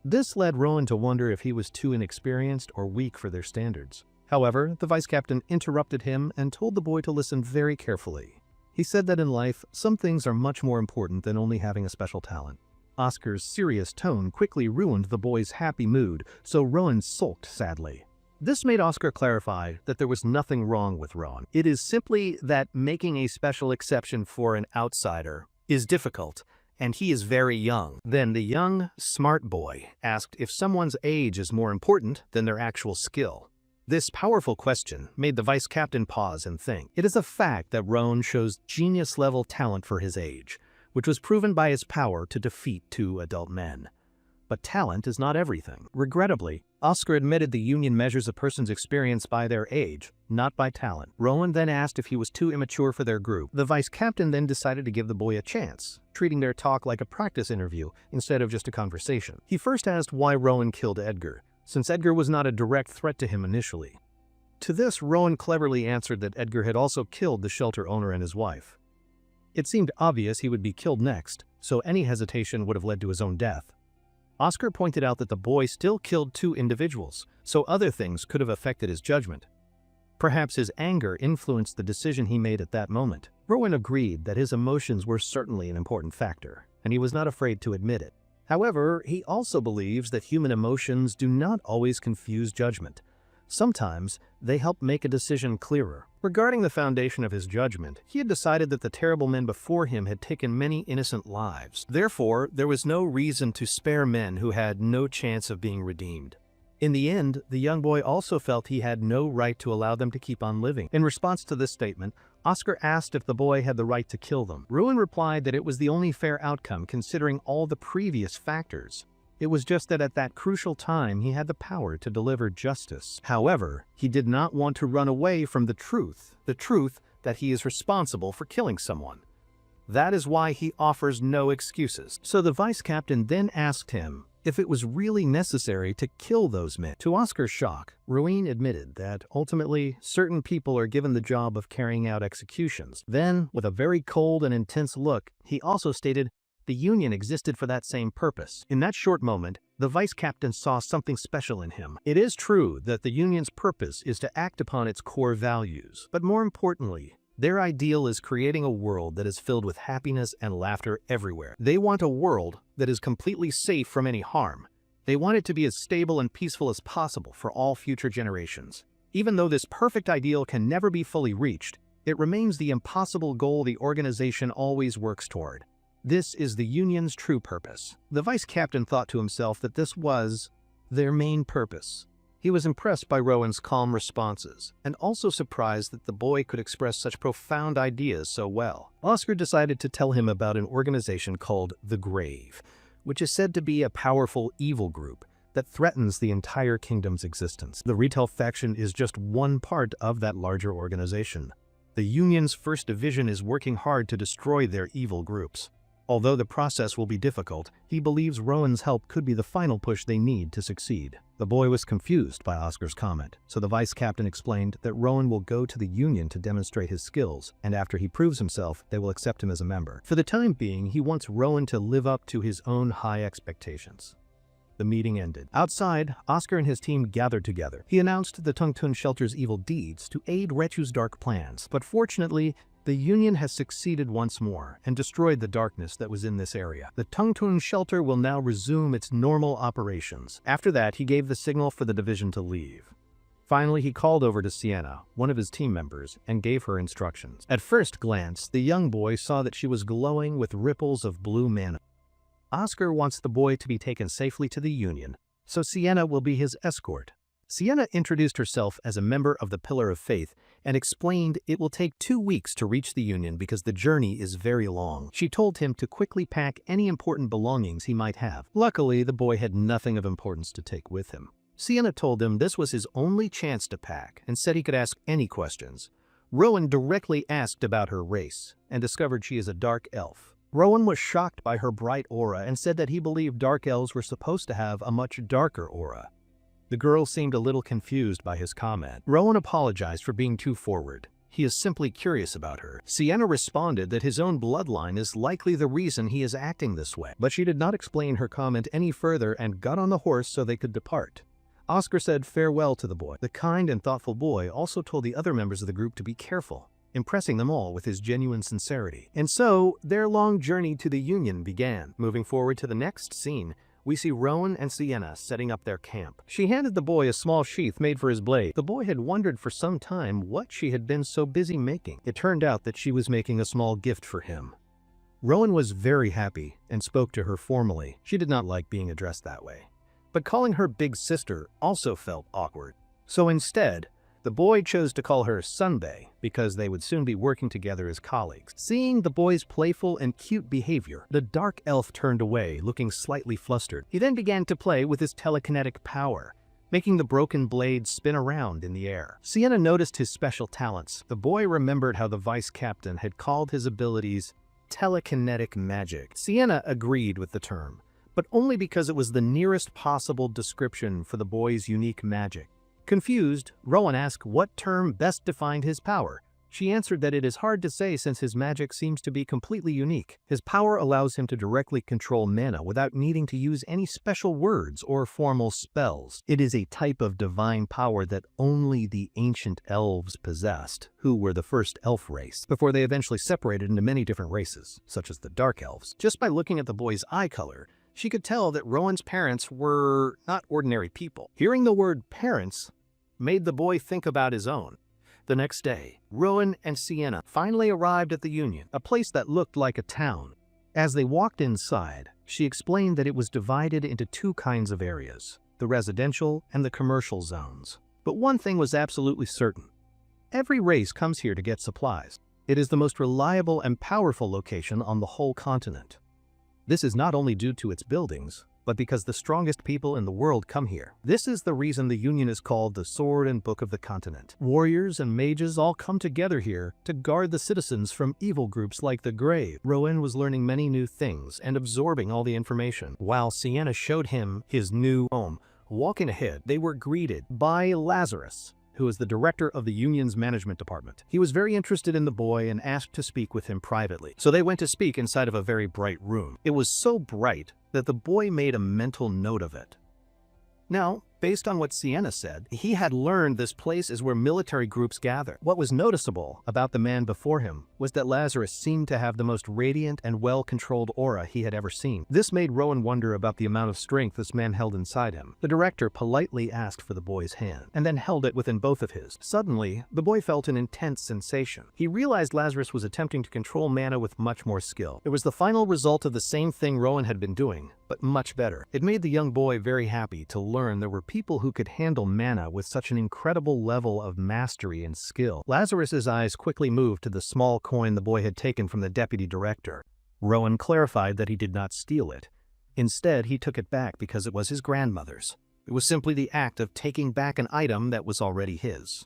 This led Rowan to wonder if he was too inexperienced or weak for their standards. However, the vice captain interrupted him and told the boy to listen very carefully. He said that in life, some things are much more important than only having a special talent. Oscar's serious tone quickly ruined the boy's happy mood, so Rowan sulked sadly. This made Oscar clarify that there was nothing wrong with Rowan. It is simply that making a special exception for an outsider is difficult, and he is very young. Then the young, smart boy asked if someone's age is more important than their actual skill. This powerful question made the vice captain pause and think. It is a fact that Rowan shows genius-level talent for his age, which was proven by his power to defeat 2 adult men. But talent is not everything. Regrettably, Oscar admitted the Union measures a person's experience by their age, not by talent. Rowan then asked if he was too immature for their group. The vice captain then decided to give the boy a chance, treating their talk like a practice interview instead of just a conversation. He first asked why Rowan killed Edgar, since Edgar was not a direct threat to him initially. To this, Rowan cleverly answered that Edgar had also killed the shelter owner and his wife. It seemed obvious he would be killed next, so any hesitation would have led to his own death. Oscar pointed out that the boy still killed 2 individuals, so other things could have affected his judgment. Perhaps his anger influenced the decision he made at that moment. Rowan agreed that his emotions were certainly an important factor, and he was not afraid to admit it. However, he also believes that human emotions do not always confuse judgment. Sometimes, they help make a decision clearer. Regarding the foundation of his judgment, he had decided that the terrible men before him had taken many innocent lives. Therefore, there was no reason to spare men who had no chance of being redeemed. In the end, the young boy also felt he had no right to allow them to keep on living. In response to this statement, Oscar asked if the boy had the right to kill them. Rowan replied that it was the only fair outcome considering all the previous factors. It was just that at that crucial time he had the power to deliver justice. However, he did not want to run away from the truth that he is responsible for killing someone. That is why he offers no excuses. So the vice captain then asked him if it was really necessary to kill those men. To Oscar's shock, Rowan admitted that ultimately certain people are given the job of carrying out executions. Then, with a very cold and intense look, he also stated the Union existed for that same purpose. In that short moment, the vice captain saw something special in him. It is true that the Union's purpose is to act upon its core values, but more importantly, their ideal is creating a world that is filled with happiness and laughter everywhere. They want a world that is completely safe from any harm. They want it to be as stable and peaceful as possible for all future generations. Even though this perfect ideal can never be fully reached, it remains the impossible goal the organization always works toward. This is the Union's true purpose. The vice captain thought to himself that this was their main purpose. He was impressed by Rowan's calm responses, and also surprised that the boy could express such profound ideas so well. Oscar decided to tell him about an organization called The Grave, which is said to be a powerful evil group that threatens the entire kingdom's existence. The retail faction is just one part of that larger organization. The Union's first division is working hard to destroy their evil groups. Although the process will be difficult, he believes Rowan's help could be the final push they need to succeed. The boy was confused by Oscar's comment, so the vice captain explained that Rowan will go to the Union to demonstrate his skills, and after he proves himself, they will accept him as a member. For the time being, he wants Rowan to live up to his own high expectations. The meeting ended. Outside, Oscar and his team gathered together. He announced the Tungtun Shelter's evil deeds to aid Rechu's dark plans, but fortunately, the Union has succeeded once more and destroyed the darkness that was in this area. The Tungtun Shelter will now resume its normal operations. After that, he gave the signal for the division to leave. Finally, he called over to Sienna, one of his team members, and gave her instructions. At first glance, the young boy saw that she was glowing with ripples of blue mana. Oscar wants the boy to be taken safely to the Union, so Sienna will be his escort. Sienna introduced herself as a member of the Pillar of Faith and explained it will take 2 weeks to reach the Union because the journey is very long. She told him to quickly pack any important belongings he might have. Luckily, the boy had nothing of importance to take with him. Sienna told him this was his only chance to pack and said he could ask any questions. Rowan directly asked about her race and discovered she is a dark elf. Rowan was shocked by her bright aura and said that he believed dark elves were supposed to have a much darker aura. The girl seemed a little confused by his comment. Rowan apologized for being too forward. He is simply curious about her. Sienna responded that his own bloodline is likely the reason he is acting this way, but she did not explain her comment any further and got on the horse so they could depart. Oscar said farewell to the boy. The kind and thoughtful boy also told the other members of the group to be careful, impressing them all with his genuine sincerity. And so, their long journey to the Union began. Moving forward to the next scene, we see Rowan and Sienna setting up their camp. She handed the boy a small sheath made for his blade. The boy had wondered for some time what she had been so busy making. It turned out that she was making a small gift for him. Rowan was very happy and spoke to her formally. She did not like being addressed that way. But calling her big sister also felt awkward. So instead, the boy chose to call her Sunbae because they would soon be working together as colleagues. Seeing the boy's playful and cute behavior, the dark elf turned away, looking slightly flustered. He then began to play with his telekinetic power, making the broken blade spin around in the air. Sienna noticed his special talents. The boy remembered how the vice captain had called his abilities telekinetic magic. Sienna agreed with the term, but only because it was the nearest possible description for the boy's unique magic. Confused, Rowan asked what term best defined his power. She answered that it is hard to say since his magic seems to be completely unique. His power allows him to directly control mana without needing to use any special words or formal spells. It is a type of divine power that only the ancient elves possessed, who were the first elf race, before they eventually separated into many different races, such as the dark elves. Just by looking at the boy's eye color, she could tell that Rowan's parents were not ordinary people. Hearing the word parents made the boy think about his own. The next day, Rowan and Sienna finally arrived at the Union, a place that looked like a town. As they walked inside, she explained that it was divided into 2 kinds of areas, the residential and the commercial zones. But one thing was absolutely certain. Every race comes here to get supplies. It is the most reliable and powerful location on the whole continent. This is not only due to its buildings, but because the strongest people in the world come here. This is the reason the Union is called the Sword and Book of the Continent. Warriors and mages all come together here to guard the citizens from evil groups like the Grave. Rowan was learning many new things and absorbing all the information, while Sienna showed him his new home. Walking ahead, they were greeted by Lazarus, who is the director of the Union's management department. He was very interested in the boy and asked to speak with him privately. So they went to speak inside of a very bright room. It was so bright that the boy made a mental note of it. Now, based on what Sienna said, he had learned this place is where military groups gather. What was noticeable about the man before him was that Lazarus seemed to have the most radiant and well-controlled aura he had ever seen. This made Rowan wonder about the amount of strength this man held inside him. The director politely asked for the boy's hand, and then held it within both of his. Suddenly, the boy felt an intense sensation. He realized Lazarus was attempting to control mana with much more skill. It was the final result of the same thing Rowan had been doing, but much better. It made the young boy very happy to learn there were people who could handle mana with such an incredible level of mastery and skill. Lazarus's eyes quickly moved to the small coin the boy had taken from the deputy director. Rowan clarified that he did not steal it. Instead, he took it back because it was his grandmother's. It was simply the act of taking back an item that was already his.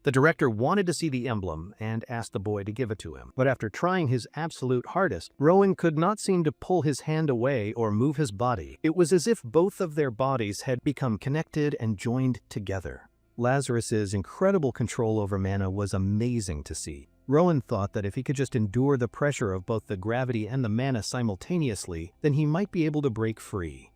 The director wanted to see the emblem and asked the boy to give it to him, but after trying his absolute hardest, Rowan could not seem to pull his hand away or move his body. It was as if both of their bodies had become connected and joined together. Lazarus's incredible control over mana was amazing to see. Rowan thought that if he could just endure the pressure of both the gravity and the mana simultaneously, then he might be able to break free.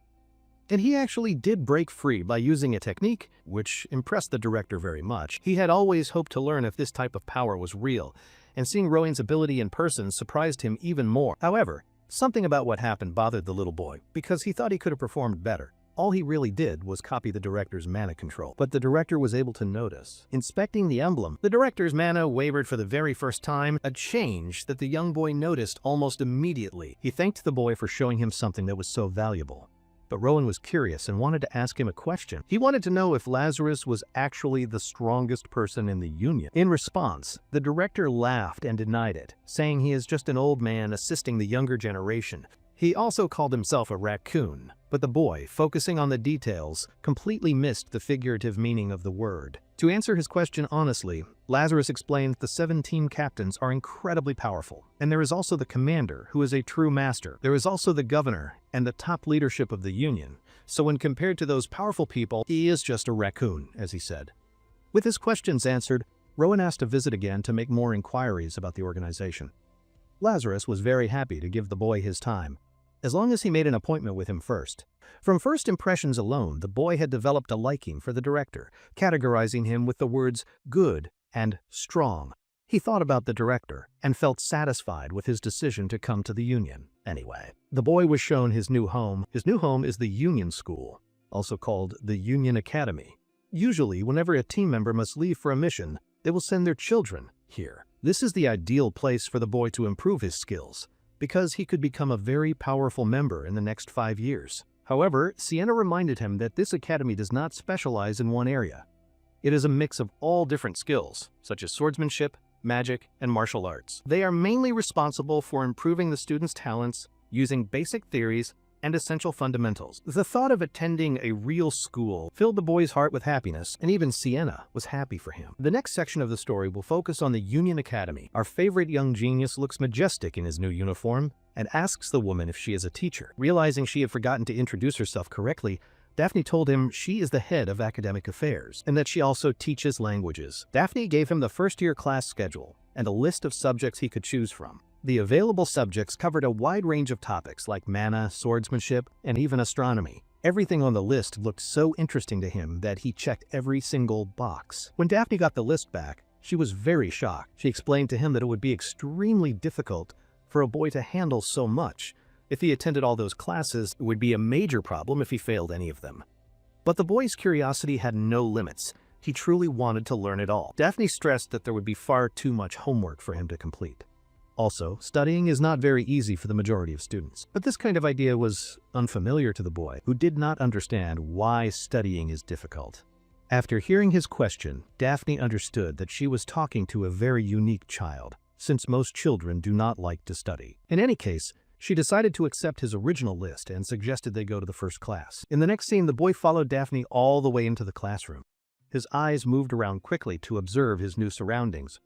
And he actually did break free by using a technique which impressed the director very much. He had always hoped to learn if this type of power was real, and seeing Rowan's ability in person surprised him even more. However, something about what happened bothered the little boy, because he thought he could have performed better. All he really did was copy the director's mana control, but the director was able to notice. Inspecting the emblem, the director's mana wavered for the very first time, a change that the young boy noticed almost immediately. He thanked the boy for showing him something that was so valuable. But Rowan was curious and wanted to ask him a question. He wanted to know if Lazarus was actually the strongest person in the Union. In response, the director laughed and denied it, saying he is just an old man assisting the younger generation. He also called himself a raccoon, but the boy, focusing on the details, completely missed the figurative meaning of the word. To answer his question honestly, Lazarus explained the 7 team captains are incredibly powerful, and there is also the commander, who is a true master. There is also the governor and the top leadership of the Union, so when compared to those powerful people, he is just a raccoon, as he said. With his questions answered, Rowan asked to visit again to make more inquiries about the organization. Lazarus was very happy to give the boy his time, as long as he made an appointment with him first. From first impressions alone, the boy had developed a liking for the director, categorizing him with the words good and strong. He thought about the director and felt satisfied with his decision to come to the Union. Anyway, the boy was shown his new home. His new home is the Union School, also called the Union Academy. Usually, whenever a team member must leave for a mission, they will send their children here. This is the ideal place for the boy to improve his skills, because he could become a very powerful member in the next 5 years. However, Sienna reminded him that this academy does not specialize in one area. It is a mix of all different skills, such as swordsmanship, magic, and martial arts. They are mainly responsible for improving the students' talents, using basic theories, and essential fundamentals. The thought of attending a real school filled the boy's heart with happiness, and even Sienna was happy for him. The next section of the story will focus on the Union Academy. Our favorite young genius looks majestic in his new uniform and asks the woman if she is a teacher. Realizing she had forgotten to introduce herself correctly, Daphne told him she is the head of academic affairs and that she also teaches languages. Daphne gave him the first-year class schedule and a list of subjects he could choose from. The available subjects covered a wide range of topics like mana, swordsmanship, and even astronomy. Everything on the list looked so interesting to him that he checked every single box. When Daphne got the list back, she was very shocked. She explained to him that it would be extremely difficult for a boy to handle so much. If he attended all those classes, it would be a major problem if he failed any of them. But the boy's curiosity had no limits. He truly wanted to learn it all. Daphne stressed that there would be far too much homework for him to complete. Also, studying is not very easy for the majority of students. But this kind of idea was unfamiliar to the boy, who did not understand why studying is difficult. After hearing his question, Daphne understood that she was talking to a very unique child, since most children do not like to study. In any case, she decided to accept his original list and suggested they go to the first class. In the next scene, the boy followed Daphne all the way into the classroom. His eyes moved around quickly to observe his new surroundings.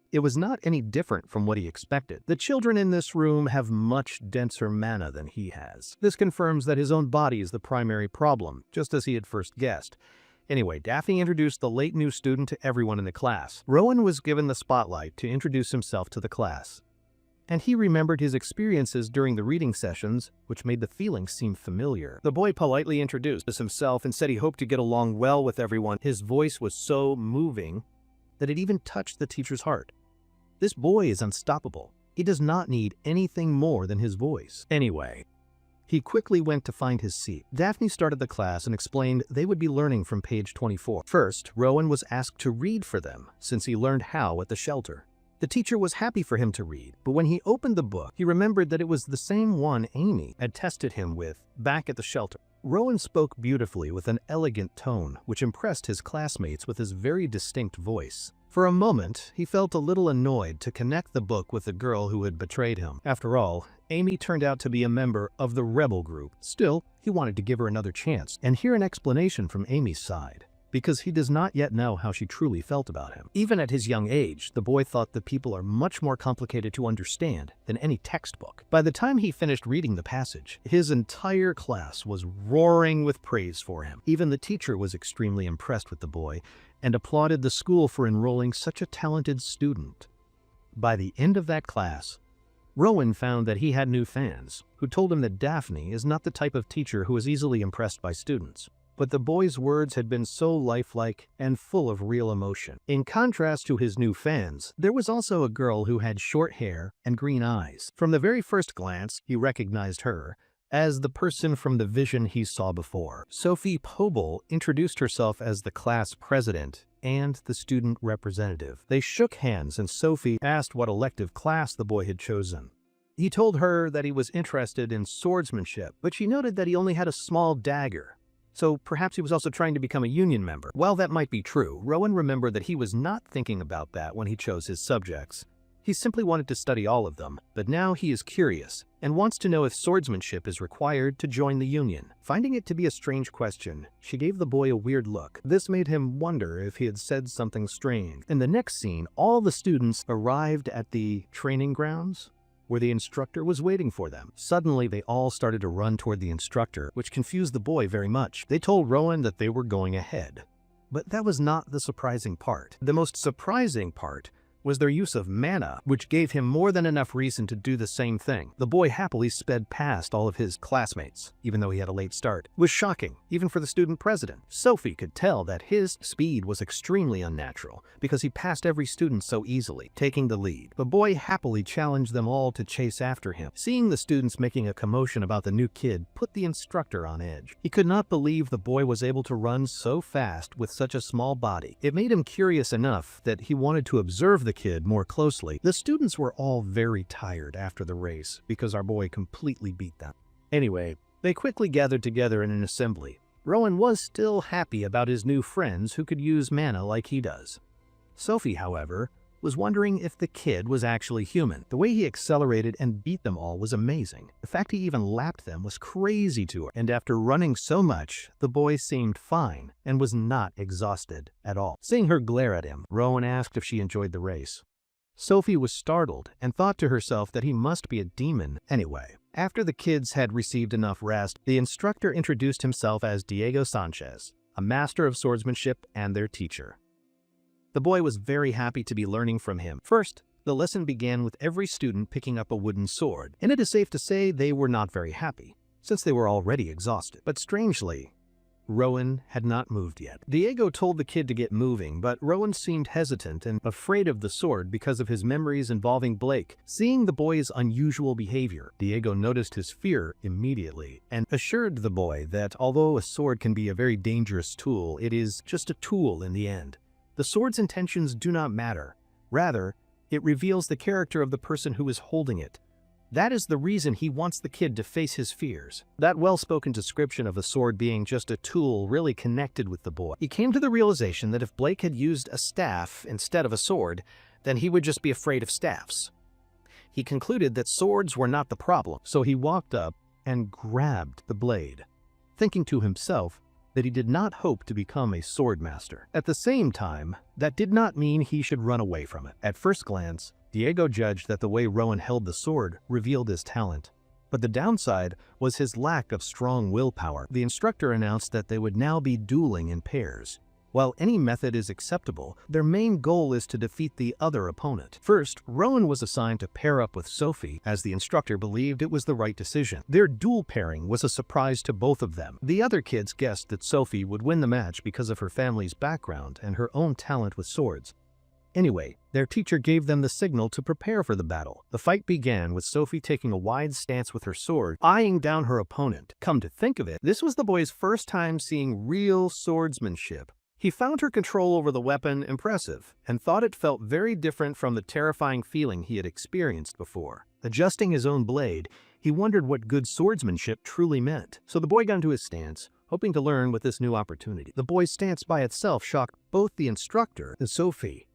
It was not any different from what he expected. The children in this room have much denser mana than he has. This confirms that his own body is the primary problem, just as he had first guessed. Anyway, Daphne introduced the late new student to everyone in the class. Rowan was given the spotlight to introduce himself to the class, and he remembered his experiences during the reading sessions, which made the feeling seem familiar. The boy politely introduced himself and said he hoped to get along well with everyone. His voice was so moving that it even touched the teacher's heart. This boy is unstoppable. He does not need anything more than his voice. Anyway, he quickly went to find his seat. Daphne started the class and explained they would be learning from page 24. First, Rowan was asked to read for them, since he learned how at the shelter. The teacher was happy for him to read, but when he opened the book, he remembered that it was the same one Amy had tested him with back at the shelter. Rowan spoke beautifully with an elegant tone, which impressed his classmates with his very distinct voice. For a moment, he felt a little annoyed to connect the book with the girl who had betrayed him. After all, Amy turned out to be a member of the rebel group. Still, he wanted to give her another chance and hear an explanation from Amy's side, because he does not yet know how she truly felt about him. Even at his young age, the boy thought that people are much more complicated to understand than any textbook. By the time he finished reading the passage, his entire class was roaring with praise for him. Even the teacher was extremely impressed with the boy and applauded the school for enrolling such a talented student. By the end of that class, Rowan found that he had new fans, who told him that Daphne is not the type of teacher who is easily impressed by students. But the boy's words had been so lifelike and full of real emotion. In contrast to his new fans, there was also a girl who had short hair and green eyes. From the very first glance, he recognized her as the person from the vision he saw before. Sophie Pobel introduced herself as the class president and the student representative. They shook hands and Sophie asked what elective class the boy had chosen. He told her that he was interested in swordsmanship, but she noted that he only had a small dagger. So perhaps he was also trying to become a union member. While that might be true, Rowan remembered that he was not thinking about that when he chose his subjects. He simply wanted to study all of them, but now he is curious and wants to know if swordsmanship is required to join the union. Finding it to be a strange question, she gave the boy a weird look. This made him wonder if he had said something strange. In the next scene, all the students arrived at the training grounds where the instructor was waiting for them. Suddenly, they all started to run toward the instructor, which confused the boy very much. They told Rowan that they were going ahead. But that was not the surprising part. The most surprising part was their use of mana, which gave him more than enough reason to do the same thing. The boy happily sped past all of his classmates, even though he had a late start. It was shocking, even for the student president. Sophie could tell that his speed was extremely unnatural, because he passed every student so easily, taking the lead. The boy happily challenged them all to chase after him. Seeing the students making a commotion about the new kid put the instructor on edge. He could not believe the boy was able to run so fast with such a small body. It made him curious enough that he wanted to observe the kid more closely. The students were all very tired after the race because our boy completely beat them. Anyway, they quickly gathered together in an assembly. Rowan was still happy about his new friends who could use mana like he does. Sophie, however, was wondering if the kid was actually human. The way he accelerated and beat them all was amazing. The fact he even lapped them was crazy to her. And after running so much, the boy seemed fine and was not exhausted at all. Seeing her glare at him, Rowan asked if she enjoyed the race. Sophie was startled and thought to herself that he must be a demon anyway. After the kids had received enough rest, the instructor introduced himself as Diego Sanchez, a master of swordsmanship and their teacher. The boy was very happy to be learning from him. First, the lesson began with every student picking up a wooden sword, and it is safe to say they were not very happy, since they were already exhausted. But strangely, Rowan had not moved yet. Diego told the kid to get moving, but Rowan seemed hesitant and afraid of the sword because of his memories involving Blake. Seeing the boy's unusual behavior, Diego noticed his fear immediately and assured the boy that although a sword can be a very dangerous tool, it is just a tool in the end. The sword's intentions do not matter. Rather, it reveals the character of the person who is holding it. That is the reason he wants the kid to face his fears. That well-spoken description of a sword being just a tool really connected with the boy. He came to the realization that if Blake had used a staff instead of a sword, then he would just be afraid of staffs. He concluded that swords were not the problem, so he walked up and grabbed the blade, thinking to himself that he did not hope to become a sword master. At the same time, that did not mean he should run away from it. At first glance, Diego judged that the way Rowan held the sword revealed his talent. But the downside was his lack of strong willpower. The instructor announced that they would now be dueling in pairs. While any method is acceptable, their main goal is to defeat the other opponent. First, Rowan was assigned to pair up with Sophie, as the instructor believed it was the right decision. Their duel pairing was a surprise to both of them. The other kids guessed that Sophie would win the match because of her family's background and her own talent with swords. Anyway, their teacher gave them the signal to prepare for the battle. The fight began with Sophie taking a wide stance with her sword, eyeing down her opponent. Come to think of it, this was the boy's first time seeing real swordsmanship. He found her control over the weapon impressive and thought it felt very different from the terrifying feeling he had experienced before. Adjusting his own blade, he wondered what good swordsmanship truly meant. So the boy got into his stance, hoping to learn with this new opportunity. The boy's stance by itself shocked both the instructor and Sophie,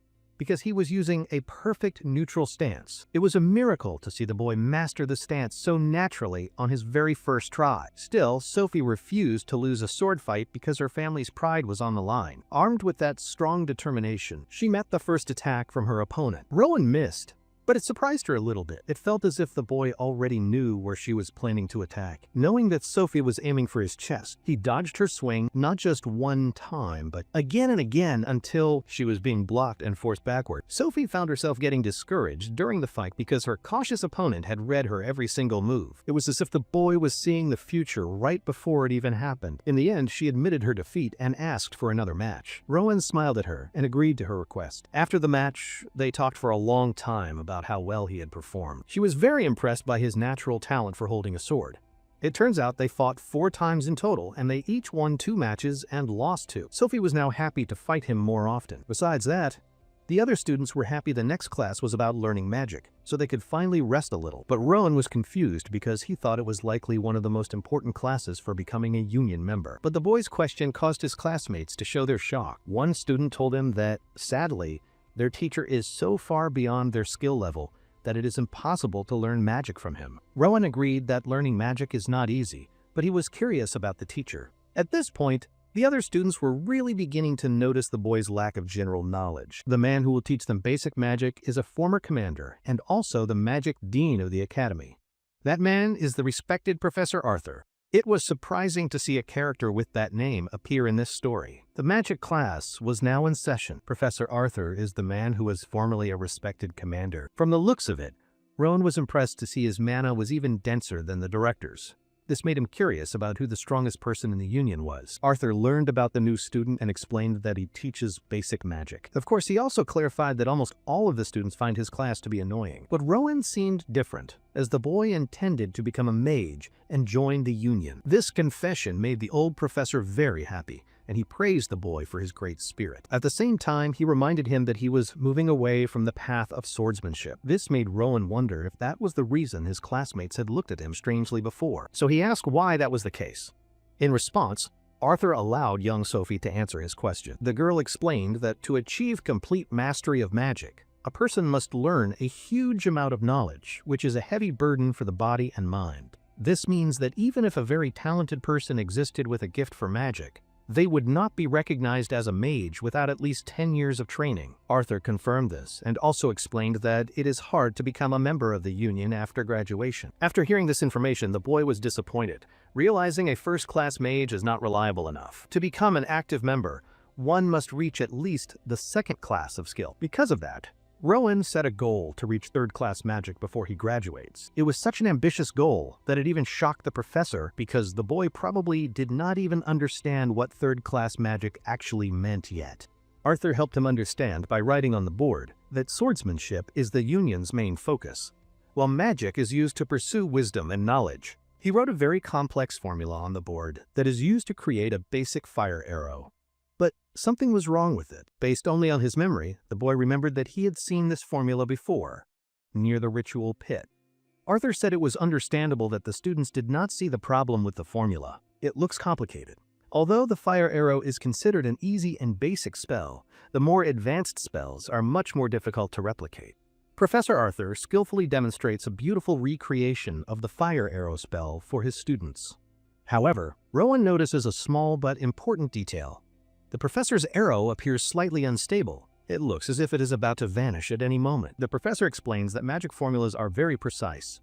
because he was using a perfect neutral stance. It was a miracle to see the boy master the stance so naturally on his very first try. Still, Sophie refused to lose a sword fight because her family's pride was on the line. Armed with that strong determination, she met the first attack from her opponent. Rowan missed, but but it surprised her a little bit. It felt as if the boy already knew where she was planning to attack. Knowing that Sophie was aiming for his chest, he dodged her swing not just one time, but again and again until she was being blocked and forced backward. Sophie found herself getting discouraged during the fight because her cautious opponent had read her every single move. It was as if the boy was seeing the future right before it even happened. In the end, she admitted her defeat and asked for another match. Rowan smiled at her and agreed to her request. After the match, they talked for a long time about how well he had performed. She was very impressed by his natural talent for holding a sword. It turns out they fought 4 times in total, and they each won 2 matches and lost 2. Sophie was now happy to fight him more often. Besides that, the other students were happy the next class was about learning magic, so they could finally rest a little. But Rowan was confused because he thought it was likely one of the most important classes for becoming a union member. But the boy's question caused his classmates to show their shock. One student told him that, sadly, their teacher is so far beyond their skill level that it is impossible to learn magic from him. Rowan agreed that learning magic is not easy, but he was curious about the teacher. At this point, the other students were really beginning to notice the boy's lack of general knowledge. The man who will teach them basic magic is a former commander and also the magic dean of the academy. That man is the respected Professor Arthur. It was surprising to see a character with that name appear in this story. The magic class was now in session. Professor Arthur is the man who was formerly a respected commander. From the looks of it, Rowan was impressed to see his mana was even denser than the director's. This made him curious about who the strongest person in the union was. Arthur learned about the new student and explained that he teaches basic magic. Of course, he also clarified that almost all of the students find his class to be annoying. But Rowan seemed different, as the boy intended to become a mage and join the union. This confession made the old professor very happy, and he praised the boy for his great spirit. At the same time, he reminded him that he was moving away from the path of swordsmanship. This made Rowan wonder if that was the reason his classmates had looked at him strangely before. So he asked why that was the case. In response, Arthur allowed young Sophie to answer his question. The girl explained that to achieve complete mastery of magic, a person must learn a huge amount of knowledge, which is a heavy burden for the body and mind. This means that even if a very talented person existed with a gift for magic, they would not be recognized as a mage without at least 10 years of training. Arthur confirmed this and also explained that it is hard to become a member of the union after graduation. After hearing this information, the boy was disappointed, realizing a first-class mage is not reliable enough. To become an active member, one must reach at least the 2nd class of skill. Because of that, Rowan set a goal to reach 3rd-class magic before he graduates. It was such an ambitious goal that it even shocked the professor because the boy probably did not even understand what 3rd-class magic actually meant yet. Arthur helped him understand by writing on the board that swordsmanship is the union's main focus, while magic is used to pursue wisdom and knowledge. He wrote a very complex formula on the board that is used to create a basic fire arrow. But something was wrong with it. Based only on his memory, the boy remembered that he had seen this formula before, near the ritual pit. Arthur said it was understandable that the students did not see the problem with the formula. It looks complicated. Although the fire arrow is considered an easy and basic spell, the more advanced spells are much more difficult to replicate. Professor Arthur skillfully demonstrates a beautiful recreation of the fire arrow spell for his students. However, Rowan notices a small but important detail. The professor's arrow appears slightly unstable. It looks as if it is about to vanish at any moment. The professor explains that magic formulas are very precise.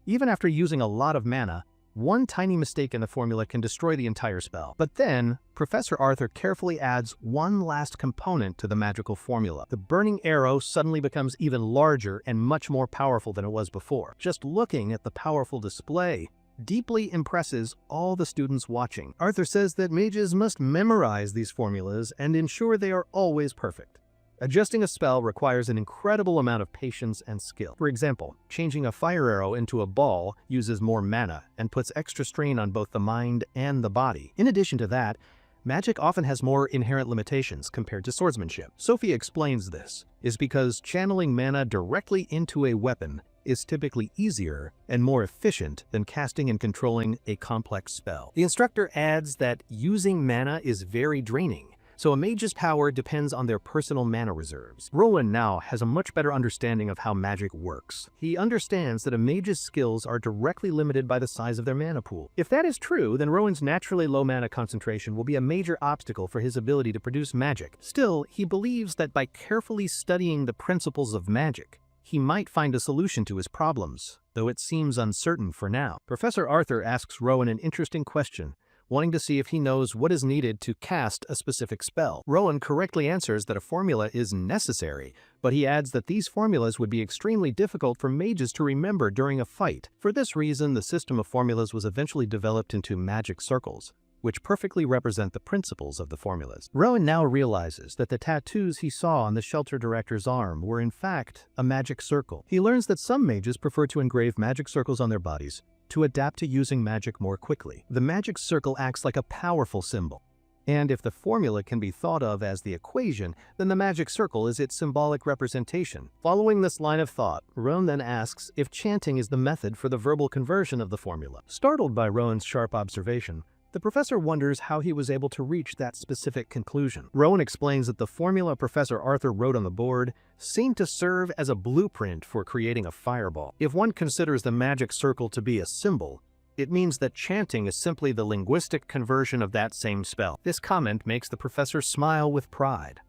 Even after using a lot of mana, one tiny mistake in the formula can destroy the entire spell. But then, Professor Arthur carefully adds one last component to the magical formula. The burning arrow suddenly becomes even larger and much more powerful than it was before. Just looking at the powerful display deeply impresses all the students watching. Arthur says that mages must memorize these formulas and ensure they are always perfect. Adjusting a spell requires an incredible amount of patience and skill. For example, changing a fire arrow into a ball uses more mana and puts extra strain on both the mind and the body. In addition to that, magic often has more inherent limitations compared to swordsmanship. Sophie explains this is because channeling mana directly into a weapon is typically easier and more efficient than casting and controlling a complex spell. The instructor adds that using mana is very draining, so a mage's power depends on their personal mana reserves. Rowan now has a much better understanding of how magic works. He understands that a mage's skills are directly limited by the size of their mana pool. If that is true, then Rowan's naturally low mana concentration will be a major obstacle for his ability to produce magic. Still, he believes that by carefully studying the principles of magic, he might find a solution to his problems, though it seems uncertain for now. Professor Arthur asks Rowan an interesting question, wanting to see if he knows what is needed to cast a specific spell. Rowan correctly answers that a formula is necessary, but he adds that these formulas would be extremely difficult for mages to remember during a fight. For this reason, the system of formulas was eventually developed into magic circles, which perfectly represent the principles of the formulas. Rowan now realizes that the tattoos he saw on the shelter director's arm were in fact a magic circle. He learns that some mages prefer to engrave magic circles on their bodies to adapt to using magic more quickly. The magic circle acts like a powerful symbol, and if the formula can be thought of as the equation, then the magic circle is its symbolic representation. Following this line of thought, Rowan then asks if chanting is the method for the verbal conversion of the formula. Startled by Rowan's sharp observation, the professor wonders how he was able to reach that specific conclusion. Rowan explains that the formula Professor Arthur wrote on the board seemed to serve as a blueprint for creating a fireball. If one considers the magic circle to be a symbol, it means that chanting is simply the linguistic conversion of that same spell. This comment makes the professor smile with pride.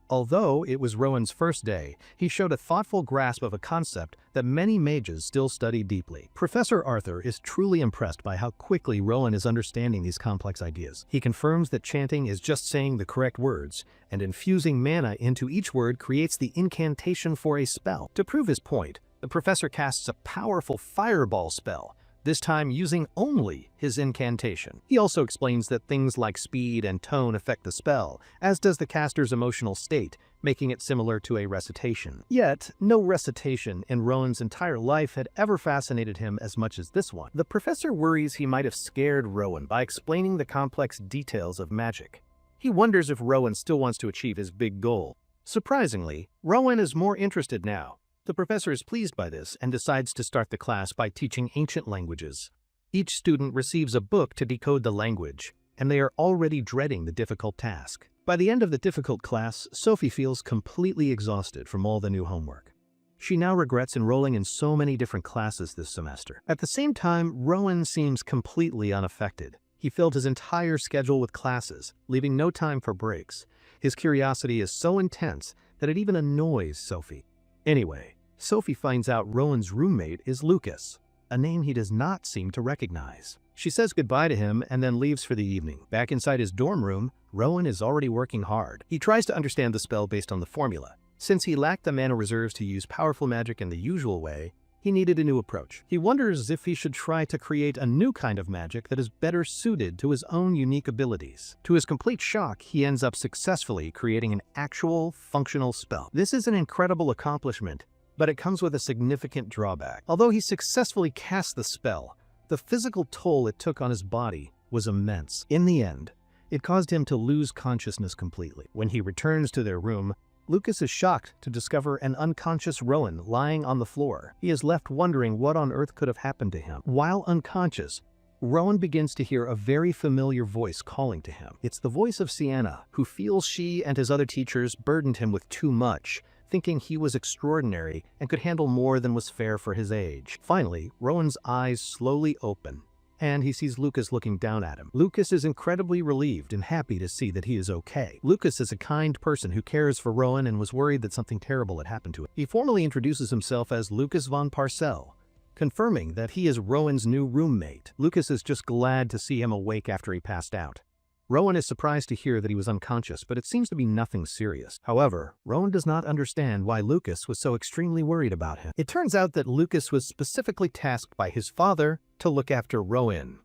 Although it was Rowan's first day, he showed a thoughtful grasp of a concept that many mages still study deeply. Professor Arthur is truly impressed by how quickly Rowan is understanding these complex ideas. He confirms that chanting is just saying the correct words, and infusing mana into each word creates the incantation for a spell. To prove his point, the professor casts a powerful fireball spell, this time using only his incantation. He also explains that things like speed and tone affect the spell, as does the caster's emotional state, making it similar to a recitation. Yet, no recitation in Rowan's entire life had ever fascinated him as much as this one. The professor worries he might have scared Rowan by explaining the complex details of magic. He wonders if Rowan still wants to achieve his big goal. Surprisingly, Rowan is more interested now. The professor is pleased by this and decides to start the class by teaching ancient languages. Each student receives a book to decode the language, and they are already dreading the difficult task. By the end of the difficult class, Sophie feels completely exhausted from all the new homework. She now regrets enrolling in so many different classes this semester. At the same time, Rowan seems completely unaffected. He filled his entire schedule with classes, leaving no time for breaks. His curiosity is so intense that it even annoys Sophie. Anyway, Sophie finds out Rowan's roommate is Lucas, a name he does not seem to recognize. She says goodbye to him and then leaves for the evening. Back inside his dorm room, Rowan is already working hard. He tries to understand the spell based on the formula. Since he lacked the mana reserves to use powerful magic in the usual way, he needed a new approach. He wonders if he should try to create a new kind of magic that is better suited to his own unique abilities. To his complete shock, he ends up successfully creating an actual, functional spell. This is an incredible accomplishment, but it comes with a significant drawback. Although he successfully cast the spell, the physical toll it took on his body was immense. In the end, it caused him to lose consciousness completely. When he returns to their room, Lucas is shocked to discover an unconscious Rowan lying on the floor. He is left wondering what on earth could have happened to him. While unconscious, Rowan begins to hear a very familiar voice calling to him. It's the voice of Sienna, who feels she and his other teachers burdened him with too much, thinking he was extraordinary and could handle more than was fair for his age. Finally, Rowan's eyes slowly open, and he sees Lucas looking down at him. Lucas is incredibly relieved and happy to see that he is okay. Lucas is a kind person who cares for Rowan and was worried that something terrible had happened to him. He formally introduces himself as Lucas von Parcell, confirming that he is Rowan's new roommate. Lucas is just glad to see him awake after he passed out. Rowan is surprised to hear that he was unconscious, but it seems to be nothing serious. However, Rowan does not understand why Lucas was so extremely worried about him. It turns out that Lucas was specifically tasked by his father to look after Rowan,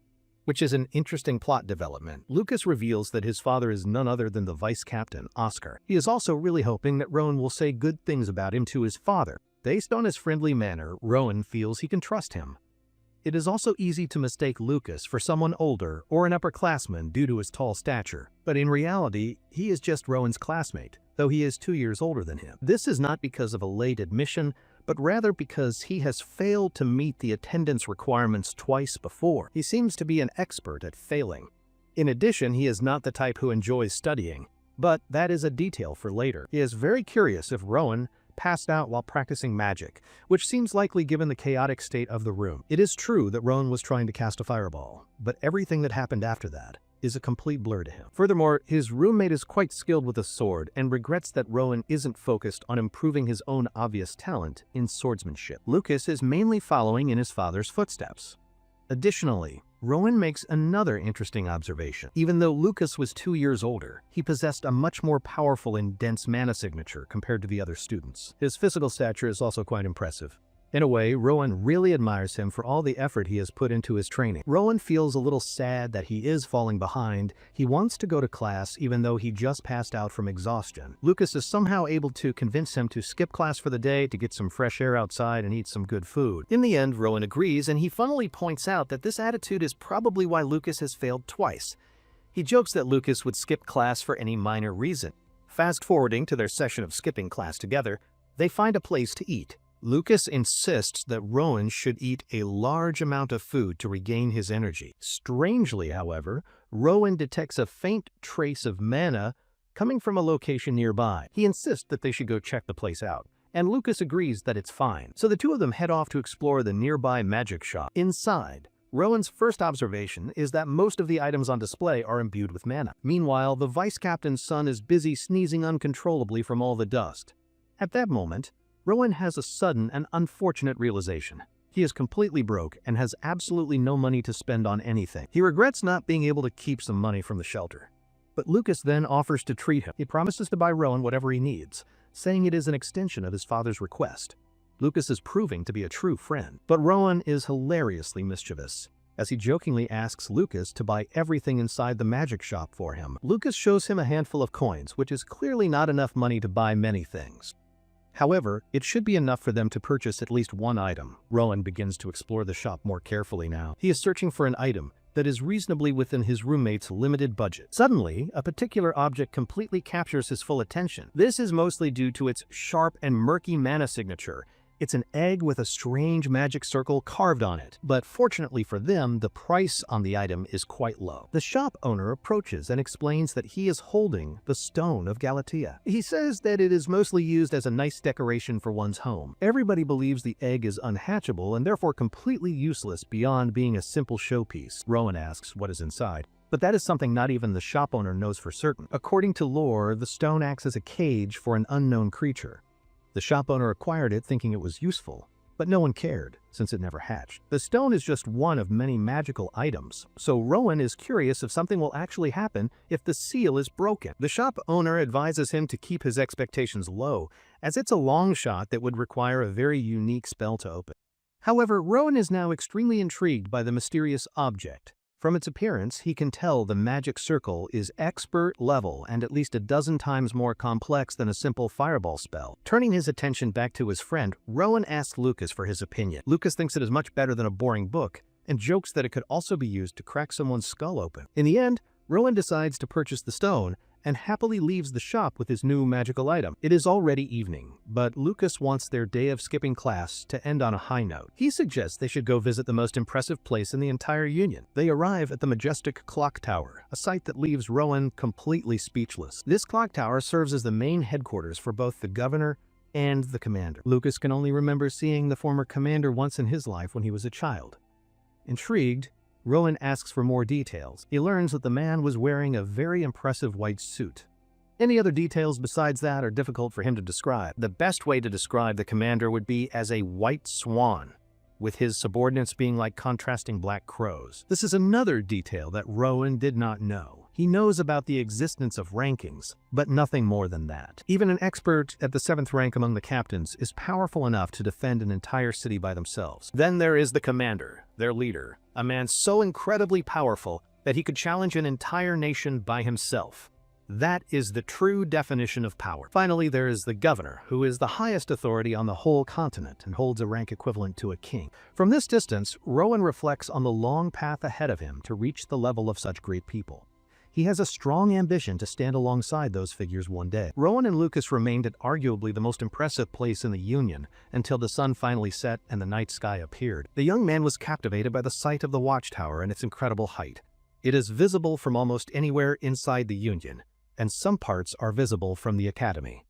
which is an interesting plot development. Lucas reveals that his father is none other than the vice captain, Oscar. He is also really hoping that Rowan will say good things about him to his father. Based on his friendly manner, Rowan feels he can trust him. It is also easy to mistake Lucas for someone older or an upperclassman due to his tall stature, but in reality, he is just Rowan's classmate, though he is 2 years older than him. This is not because of a late admission, but rather because he has failed to meet the attendance requirements twice before. He seems to be an expert at failing. In addition, he is not the type who enjoys studying, but that is a detail for later. He is very curious if Rowan passed out while practicing magic, which seems likely given the chaotic state of the room. It is true that Rowan was trying to cast a fireball, but everything that happened after that is a complete blur to him. Furthermore, his roommate is quite skilled with a sword and regrets that Rowan isn't focused on improving his own obvious talent in swordsmanship. Lucas is mainly following in his father's footsteps. Additionally, Rowan makes another interesting observation. Even though Lucas was 2 years older, he possessed a much more powerful and dense mana signature compared to the other students. His physical stature is also quite impressive. In a way, Rowan really admires him for all the effort he has put into his training. Rowan feels a little sad that he is falling behind. He wants to go to class even though he just passed out from exhaustion. Lucas is somehow able to convince him to skip class for the day to get some fresh air outside and eat some good food. In the end, Rowan agrees, and he funnily points out that this attitude is probably why Lucas has failed twice. He jokes that Lucas would skip class for any minor reason. Fast forwarding to their session of skipping class together, they find a place to eat. Lucas insists that Rowan should eat a large amount of food to regain his energy. Strangely, however, Rowan detects a faint trace of mana coming from a location nearby. He insists that they should go check the place out, and Lucas agrees that it's fine. So the two of them head off to explore the nearby magic shop. Inside, Rowan's first observation is that most of the items on display are imbued with mana. Meanwhile, the vice captain's son is busy sneezing uncontrollably from all the dust. At that moment, Rowan has a sudden and unfortunate realization. He is completely broke and has absolutely no money to spend on anything. He regrets not being able to keep some money from the shelter. But Lucas then offers to treat him. He promises to buy Rowan whatever he needs, saying it is an extension of his father's request. Lucas is proving to be a true friend. But Rowan is hilariously mischievous, as he jokingly asks Lucas to buy everything inside the magic shop for him. Lucas shows him a handful of coins, which is clearly not enough money to buy many things. However, it should be enough for them to purchase at least one item. Rowan begins to explore the shop more carefully now. He is searching for an item that is reasonably within his roommate's limited budget. Suddenly, a particular object completely captures his full attention. This is mostly due to its sharp and murky mana signature. It's an egg with a strange magic circle carved on it. But fortunately for them, the price on the item is quite low. The shop owner approaches and explains that he is holding the Stone of Galatea. He says that it is mostly used as a nice decoration for one's home. Everybody believes the egg is unhatchable and therefore completely useless beyond being a simple showpiece. Rowan asks what is inside, but that is something not even the shop owner knows for certain. According to lore, the stone acts as a cage for an unknown creature. The shop owner acquired it thinking it was useful, but no one cared since it never hatched. The stone is just one of many magical items, so Rowan is curious if something will actually happen if the seal is broken. The shop owner advises him to keep his expectations low, as it's a long shot that would require a very unique spell to open. However, Rowan is now extremely intrigued by the mysterious object. From its appearance, he can tell the magic circle is expert level and at least a dozen times more complex than a simple fireball spell. Turning his attention back to his friend, Rowan asks Lucas for his opinion. Lucas thinks it is much better than a boring book and jokes that it could also be used to crack someone's skull open. In the end, Rowan decides to purchase the stone and happily leaves the shop with his new magical item. It is already evening, but Lucas wants their day of skipping class to end on a high note. He suggests they should go visit the most impressive place in the entire Union. They arrive at the majestic clock tower, a sight that leaves Rowan completely speechless. This clock tower serves as the main headquarters for both the governor and the commander. Lucas can only remember seeing the former commander once in his life when he was a child. Intrigued, Rowan asks for more details. He learns that the man was wearing a very impressive white suit. Any other details besides that are difficult for him to describe. The best way to describe the commander would be as a white swan, with his subordinates being like contrasting black crows. This is another detail that Rowan did not know. He knows about the existence of rankings, but nothing more than that. Even an expert at the 7th rank among the captains is powerful enough to defend an entire city by themselves. Then there is the commander, their leader, a man so incredibly powerful that he could challenge an entire nation by himself. That is the true definition of power. Finally, there is the governor, who is the highest authority on the whole continent and holds a rank equivalent to a king. From this distance, Rowan reflects on the long path ahead of him to reach the level of such great people. He has a strong ambition to stand alongside those figures one day. Rowan and Lucas remained at arguably the most impressive place in the Union until the sun finally set and the night sky appeared. The young man was captivated by the sight of the watchtower and its incredible height. It is visible from almost anywhere inside the Union, and some parts are visible from the academy.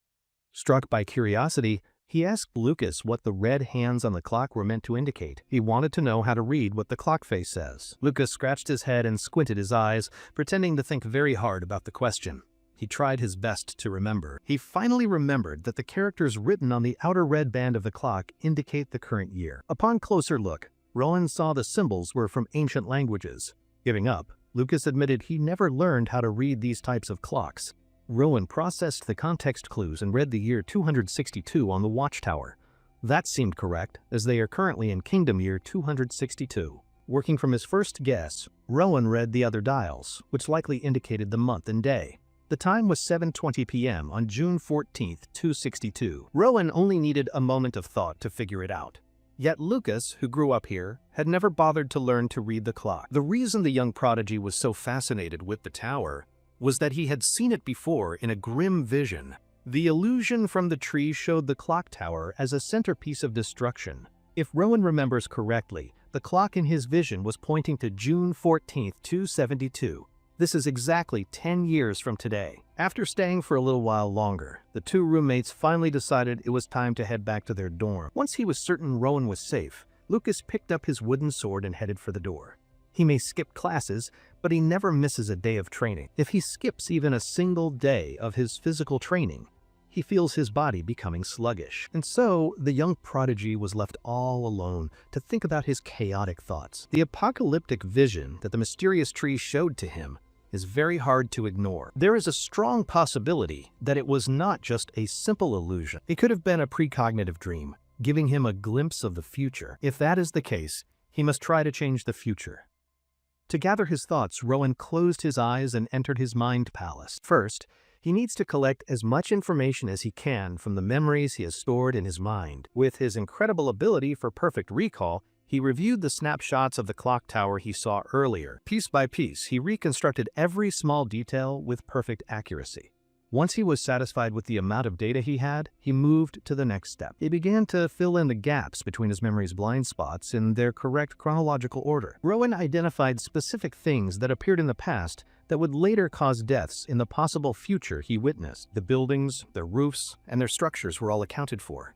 Struck by curiosity, He asked Lucas what the red hands on the clock were meant to indicate. He wanted to know how to read what the clock face says. Lucas scratched his head and squinted his eyes, pretending to think very hard about the question. He tried his best to remember. He finally remembered that the characters written on the outer red band of the clock indicate the current year. Upon closer look, Rowan saw the symbols were from ancient languages. Giving up, Lucas admitted he never learned how to read these types of clocks. Rowan processed the context clues and read the year 262 on the watchtower. That seemed correct, as they are currently in Kingdom Year 262. Working from his first guess, Rowan read the other dials, which likely indicated the month and day. The time was 7:20 p.m. on June 14, 262. Rowan only needed a moment of thought to figure it out. Yet Lucas, who grew up here, had never bothered to learn to read the clock. The reason the young prodigy was so fascinated with the tower was that he had seen it before in a grim vision. The illusion from the tree showed the clock tower as a centerpiece of destruction. If Rowan remembers correctly, the clock in his vision was pointing to June 14, 272. This is exactly 10 years from today. After staying for a little while longer, the two roommates finally decided it was time to head back to their dorm. Once he was certain Rowan was safe, Lucas picked up his wooden sword and headed for the door. He may skip classes, but he never misses a day of training. If he skips even a single day of his physical training, he feels his body becoming sluggish. And so, the young prodigy was left all alone to think about his chaotic thoughts. The apocalyptic vision that the mysterious tree showed to him is very hard to ignore. There is a strong possibility that it was not just a simple illusion. It could have been a precognitive dream, giving him a glimpse of the future. If that is the case, he must try to change the future. To gather his thoughts, Rowan closed his eyes and entered his mind palace. First, he needs to collect as much information as he can from the memories he has stored in his mind. With his incredible ability for perfect recall, he reviewed the snapshots of the clock tower he saw earlier. Piece by piece, he reconstructed every small detail with perfect accuracy. Once he was satisfied with the amount of data he had, he moved to the next step. He began to fill in the gaps between his memory's blind spots in their correct chronological order. Rowan identified specific things that appeared in the past that would later cause deaths in the possible future he witnessed. The buildings, their roofs, and their structures were all accounted for.